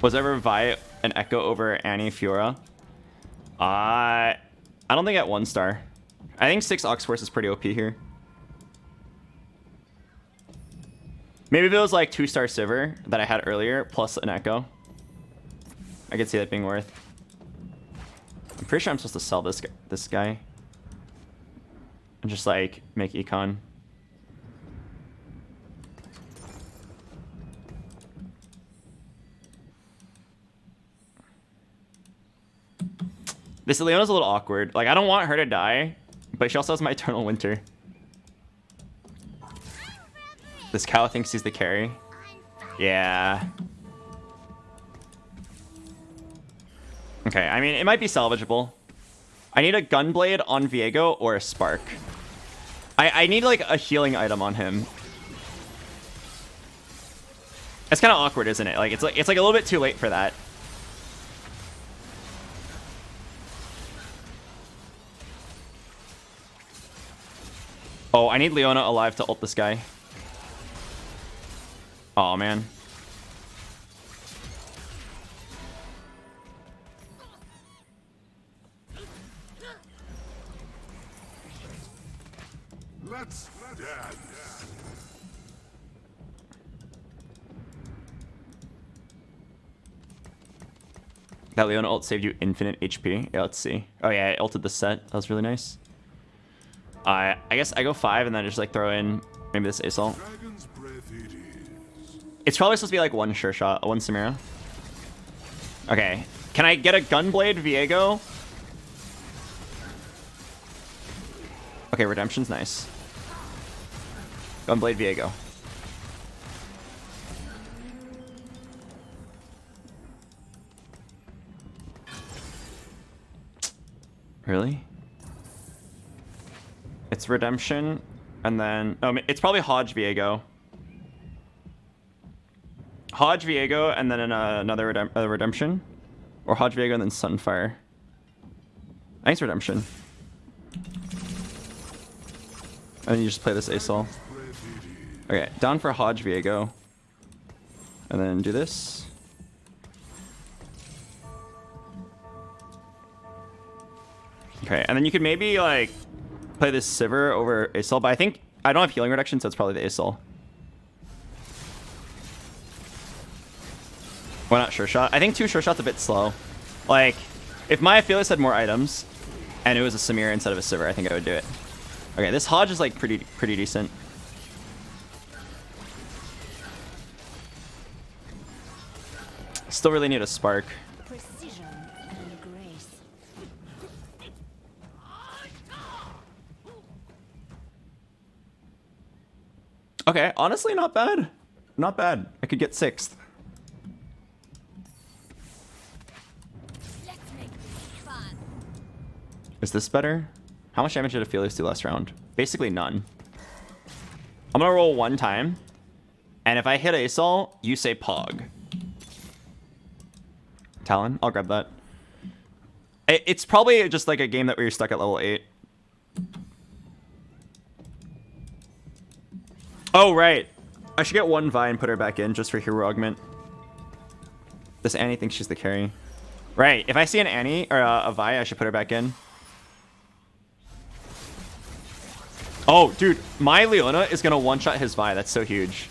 Was ever Vi an Echo over Annie Fiora? I don't think at 1 star. I think 6 Oxforce is pretty OP here. Maybe if it was like 2-star Sivir that I had earlier, plus an Echo. I could see that being worth. I'm pretty sure I'm supposed to sell this guy. And just like make econ. This Leona's a little awkward. Like, I don't want her to die, but she also has my Eternal Winter. This cow thinks he's the carry. Yeah. Okay, I mean, it might be salvageable. I need a Gunblade on Viego or a Spark. I need, like, a healing item on him. It's kind of awkward, isn't it? Like, it's like a little bit too late for that. Oh, I need Leona alive to ult this guy. Oh man. Let's dance. That Leona ult saved you infinite HP. Yeah, let's see. Oh yeah, I ulted the set. That was really nice. I guess I go 5 and then just like throw in maybe this Assault. It's probably supposed to be like 1 Sure Shot, 1 Samira. Okay. Can I get a Gunblade Viego? Okay, Redemption's nice. Gunblade Viego. Really? It's Redemption, and then... Oh, it's probably Hodge Viego. Hodge Viego, and then another Redemption. Or Hodge Viego, and then Sunfire. I think it's Redemption. And then you just play this Assault. Okay, down for Hodge Viego. And then do this. Okay, and then you could maybe, like... play this Sivir over Assault, but I think I don't have healing reduction, so it's probably the Assault. Why not Sure Shot? I think 2 Sure Shot's a bit slow. Like, if my Aphelios had more items and it was a Samir instead of a Sivir, I think I would do it. Okay, this Hodge is like pretty decent. Still really need a Spark. Precision and grace. Okay, honestly, not bad. Not bad. I could get 6th. Let's make this fun. Is this better? How much damage did Aphelios do last round? Basically none. I'm gonna roll 1 time. And if I hit Assault, you say Pog. Talon, I'll grab that. It's probably just like a game that we're stuck at level 8. Oh, right. I should get 1 Vi and put her back in just for hero augment. This Annie thinks she's the carry. Right, if I see an Annie or a Vi, I should put her back in. Oh, dude, my Leona is gonna one-shot his Vi. That's so huge.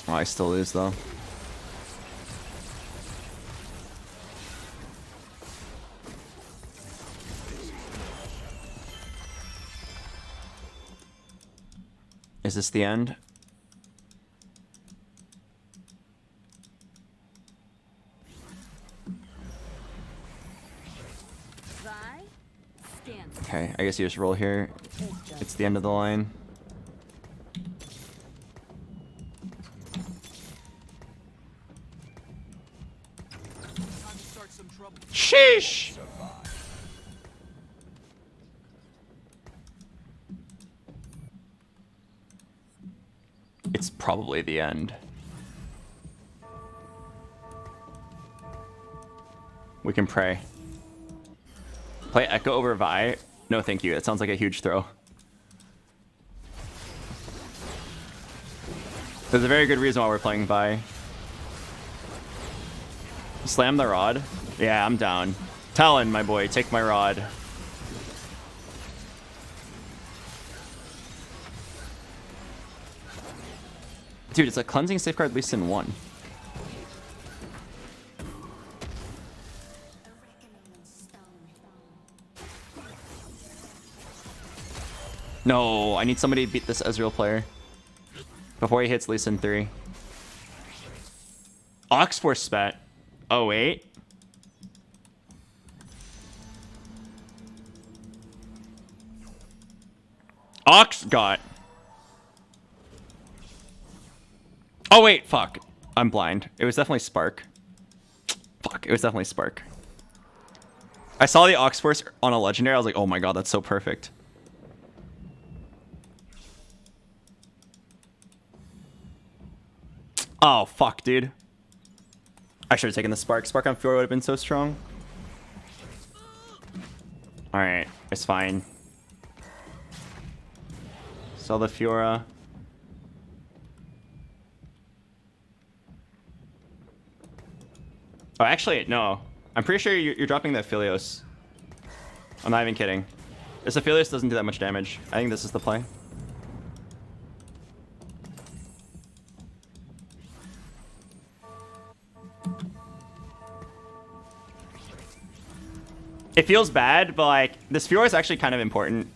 Oh, I still lose though. Is this the end? Okay, I guess you just roll here. It's the end of the line. Sheesh! It's probably the end. We can pray. Play Echo over Vi? No, thank you. That sounds like a huge throw. There's a very good reason why we're playing Vi. Slam the rod? Yeah, I'm down. Talon, my boy, take my rod. Dude, it's a cleansing safeguard at least in 1. No, I need somebody to beat this Ezreal player before he hits Lee Sin 3. Oxforce spat. Oh, wait. Ox got. Oh, wait, fuck. I'm blind. It was definitely Spark. Fuck, it was definitely Spark. I saw the Oxforce on a legendary. I was like, oh my god, that's so perfect. Oh, fuck, dude. I should have taken the Spark. Spark on Fiora would have been so strong. Alright, it's fine. Sell the Fiora. Oh, actually, no. I'm pretty sure you're dropping the Aphelios. I'm not even kidding. This Aphelios doesn't do that much damage. I think this is the play. It feels bad, but like this Fiora is actually kind of important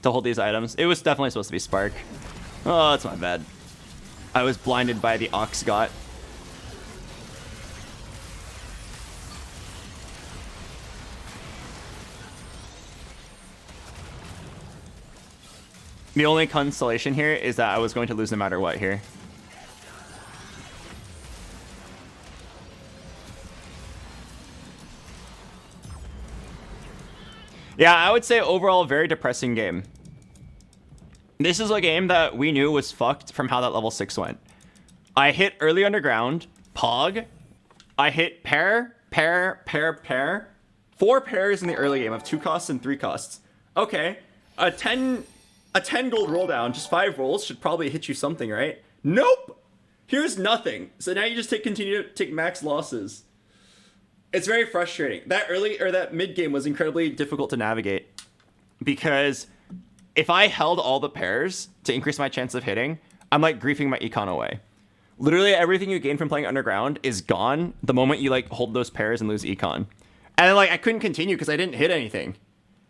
to hold these items. It was definitely supposed to be Spark. Oh, that's my bad. I was blinded by the Ox got. The only consolation here is that I was going to lose no matter what here. Yeah, I would say overall very depressing game. This is a game that we knew was fucked from how that level 6 went. I hit early underground, Pog. I hit pair. 4 pairs in the early game of 2 costs and 3 costs. Okay, a 10 gold roll down, just 5 rolls should probably hit you something, right? Nope! Here's nothing. So now you just continue to take max losses. It's very frustrating. That early or that mid game was incredibly difficult to navigate because if I held all the pairs to increase my chance of hitting, I'm like griefing my econ away. Literally everything you gain from playing underground is gone the moment you like hold those pairs and lose econ. And then like I couldn't continue because I didn't hit anything.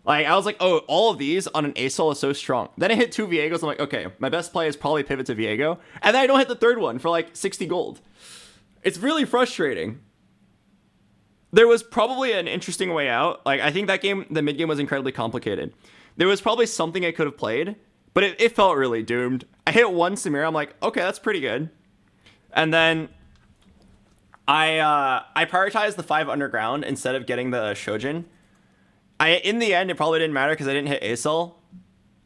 Like I was like, oh, all of these on an ASOL is so strong. Then I hit 2 Viegos. I'm like, okay, my best play is probably pivot to Viego. And then I don't hit the third one for like 60 gold. It's really frustrating. There was probably an interesting way out. Like, I think that game, the mid game was incredibly complicated. There was probably something I could have played, but it felt really doomed. I hit 1 Samira. I'm like, okay, that's pretty good. And then I prioritized the 5 underground instead of getting the Shojin. In the end, it probably didn't matter because I didn't hit ASOL.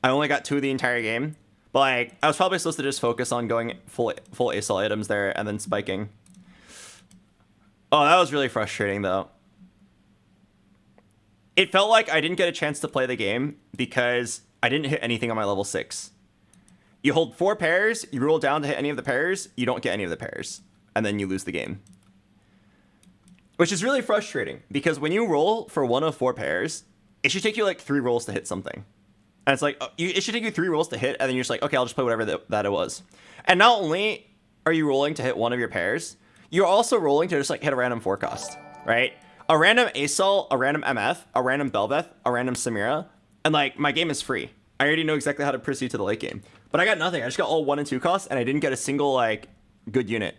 I only got 2 the entire game. But like, I was probably supposed to just focus on going full ASOL items there and then spiking. Oh, that was really frustrating, though. It felt like I didn't get a chance to play the game because I didn't hit anything on my level 6. You hold 4 pairs, you roll down to hit any of the pairs, you don't get any of the pairs, and then you lose the game. Which is really frustrating, because when you roll for 1 of 4 pairs, it should take you like 3 rolls to hit something. And it's like, it should take you 3 rolls to hit, and then you're just like, okay, I'll just play whatever that it was. And not only are you rolling to hit one of your pairs, you're also rolling to just like hit a random forecast, right? A random Asol, a random MF, a random Belveth, a random Samira, and like my game is free. I already know exactly how to proceed to the late game. But I got nothing. I just got all 1 and 2 costs, and I didn't get a single like good unit.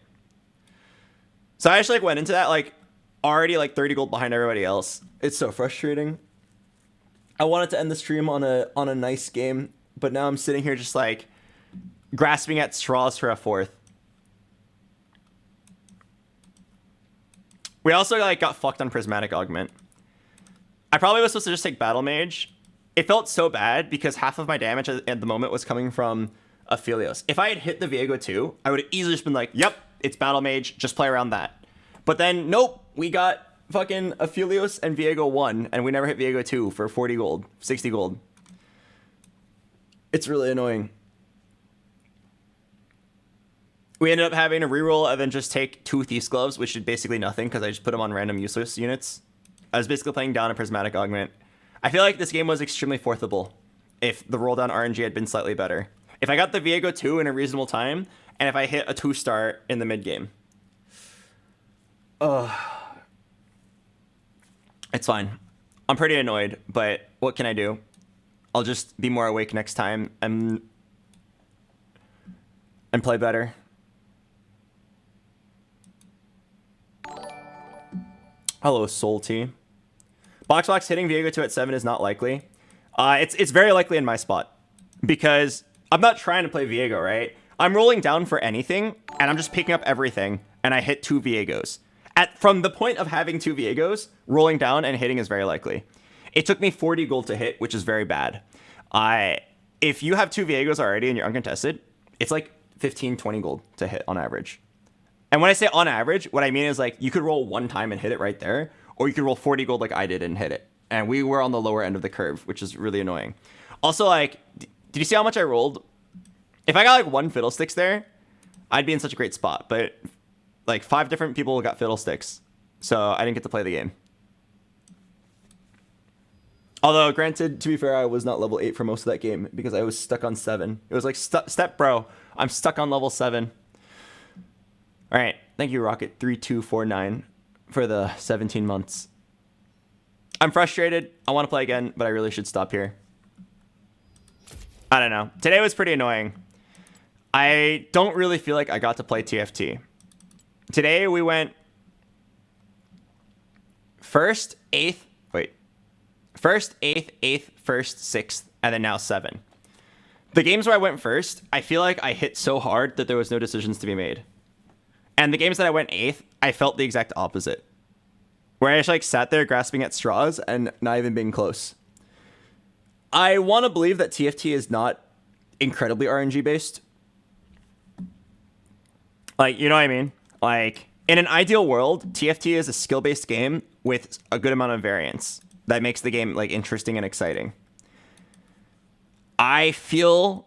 So I actually like went into that like already like 30 gold behind everybody else. It's so frustrating. I wanted to end the stream on a nice game, but now I'm sitting here just like grasping at straws for a 4th. We also like got fucked on Prismatic Augment. I probably was supposed to just take Battle Mage. It felt so bad because half of my damage at the moment was coming from Aphelios. If I had hit the Viego 2, I would have easily just been like, yep, it's Battle Mage, just play around that. But then, nope, we got fucking Aphelios and Viego 1, and we never hit Viego 2 for 40 gold, 60 gold. It's really annoying. We ended up having to reroll and then just take 2 Thief's Gloves, which did basically nothing because I just put them on random useless units. I was basically playing down a Prismatic Augment. I feel like this game was extremely fourthable if the roll down RNG had been slightly better. If I got the Viego 2 in a reasonable time, and if I hit a 2-star in the mid game. It's fine. I'm pretty annoyed, but what can I do? I'll just be more awake next time and play better. Hello, Salty. BoxBox hitting Viego 2 at 7 is not likely. It's very likely in my spot because I'm not trying to play Viego, right? I'm rolling down for anything and I'm just picking up everything and I hit 2 Viegos. From the point of having 2 Viegos, rolling down and hitting is very likely. It took me 40 gold to hit, which is very bad. If you have 2 Viegos already and you're uncontested, it's like 15, 20 gold to hit on average. And when I say on average, what I mean is like you could roll 1 time and hit it right there, or you could roll 40 gold like I did and hit it. And we were on the lower end of the curve, which is really annoying. Also, like, did you see how much I rolled? If I got like 1 Fiddlesticks there, I'd be in such a great spot. But like 5 different people got Fiddlesticks, so I didn't get to play the game. Although, granted, to be fair, I was not level 8 for most of that game because I was stuck on 7. It was like, step bro, I'm stuck on level 7. All right, thank you, Rocket3249, for the 17 months. I'm frustrated. I want to play again, but I really should stop here. I don't know. Today was pretty annoying. I don't really feel like I got to play TFT. Today we went first, 8th, 8th, 1st, 6th, and then now 7. The games where I went first, I feel like I hit so hard that there was no decisions to be made. And the games that I went 8th, I felt the exact opposite. Where I just like sat there grasping at straws and not even being close. I want to believe that TFT is not incredibly RNG based. Like, you know what I mean? Like, in an ideal world, TFT is a skill-based game with a good amount of variance that makes the game like interesting and exciting. I feel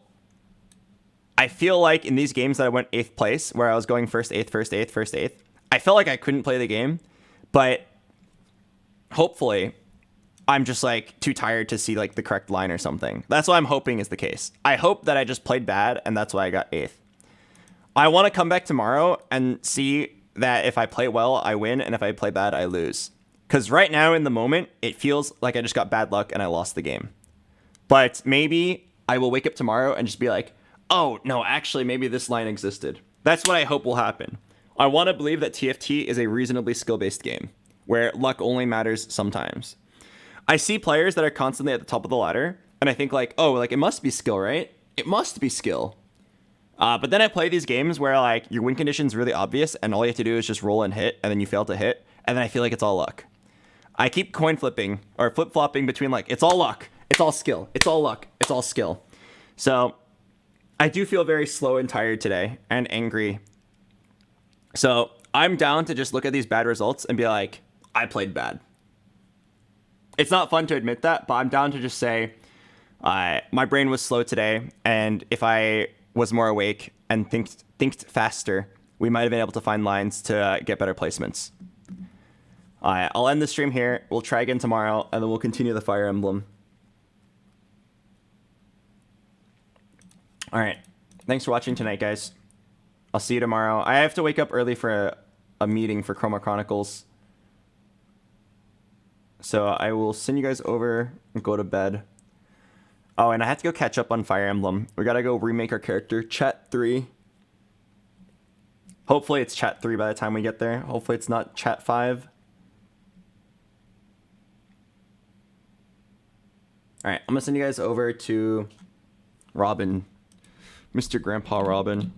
like in these games that I went 8th place, where I was going first, 8th, I felt like I couldn't play the game, but hopefully I'm just like too tired to see like the correct line or something. That's what I'm hoping is the case. I hope that I just played bad and that's why I got 8th. I want to come back tomorrow and see that if I play well, I win, and if I play bad, I lose. Because right now in the moment, it feels like I just got bad luck and I lost the game. But maybe I will wake up tomorrow and just be like, oh, no, actually, maybe this line existed. That's what I hope will happen. I want to believe that TFT is a reasonably skill-based game, where luck only matters sometimes. I see players that are constantly at the top of the ladder, and I think like, oh, like it must be skill, right? It must be skill. But then I play these games where like your win condition's really obvious, and all you have to do is just roll and hit, and then you fail to hit, and then I feel like it's all luck. I keep coin flipping, or flip-flopping between like, it's all luck, it's all skill, it's all luck, it's all skill. So I do feel very slow and tired today, and angry. So I'm down to just look at these bad results and be like, I played bad. It's not fun to admit that, but I'm down to just say, my brain was slow today, and if I was more awake and thinked faster, we might have been able to find lines to get better placements. I'll end the stream here. We'll try again tomorrow, and then we'll continue the Fire Emblem. All right. Thanks for watching tonight, guys. I'll see you tomorrow. I have to wake up early for a meeting for Chroma Chronicles. So I will send you guys over and go to bed. Oh, and I have to go catch up on Fire Emblem. We gotta go remake our character. Chat 3. Hopefully it's Chat 3 by the time we get there. Hopefully it's not Chat 5. Alright, I'm gonna send you guys over to Robin. Mr. Grandpa Robin.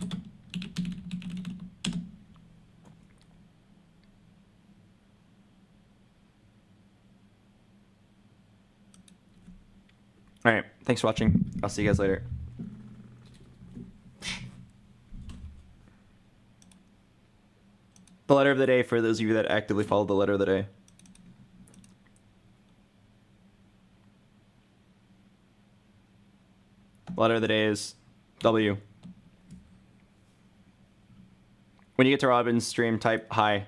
Alright, thanks for watching. I'll see you guys later. The letter of the day for those of you that actively follow the letter of the day. The letter of the day is W. When you get to Robin's stream, type hi.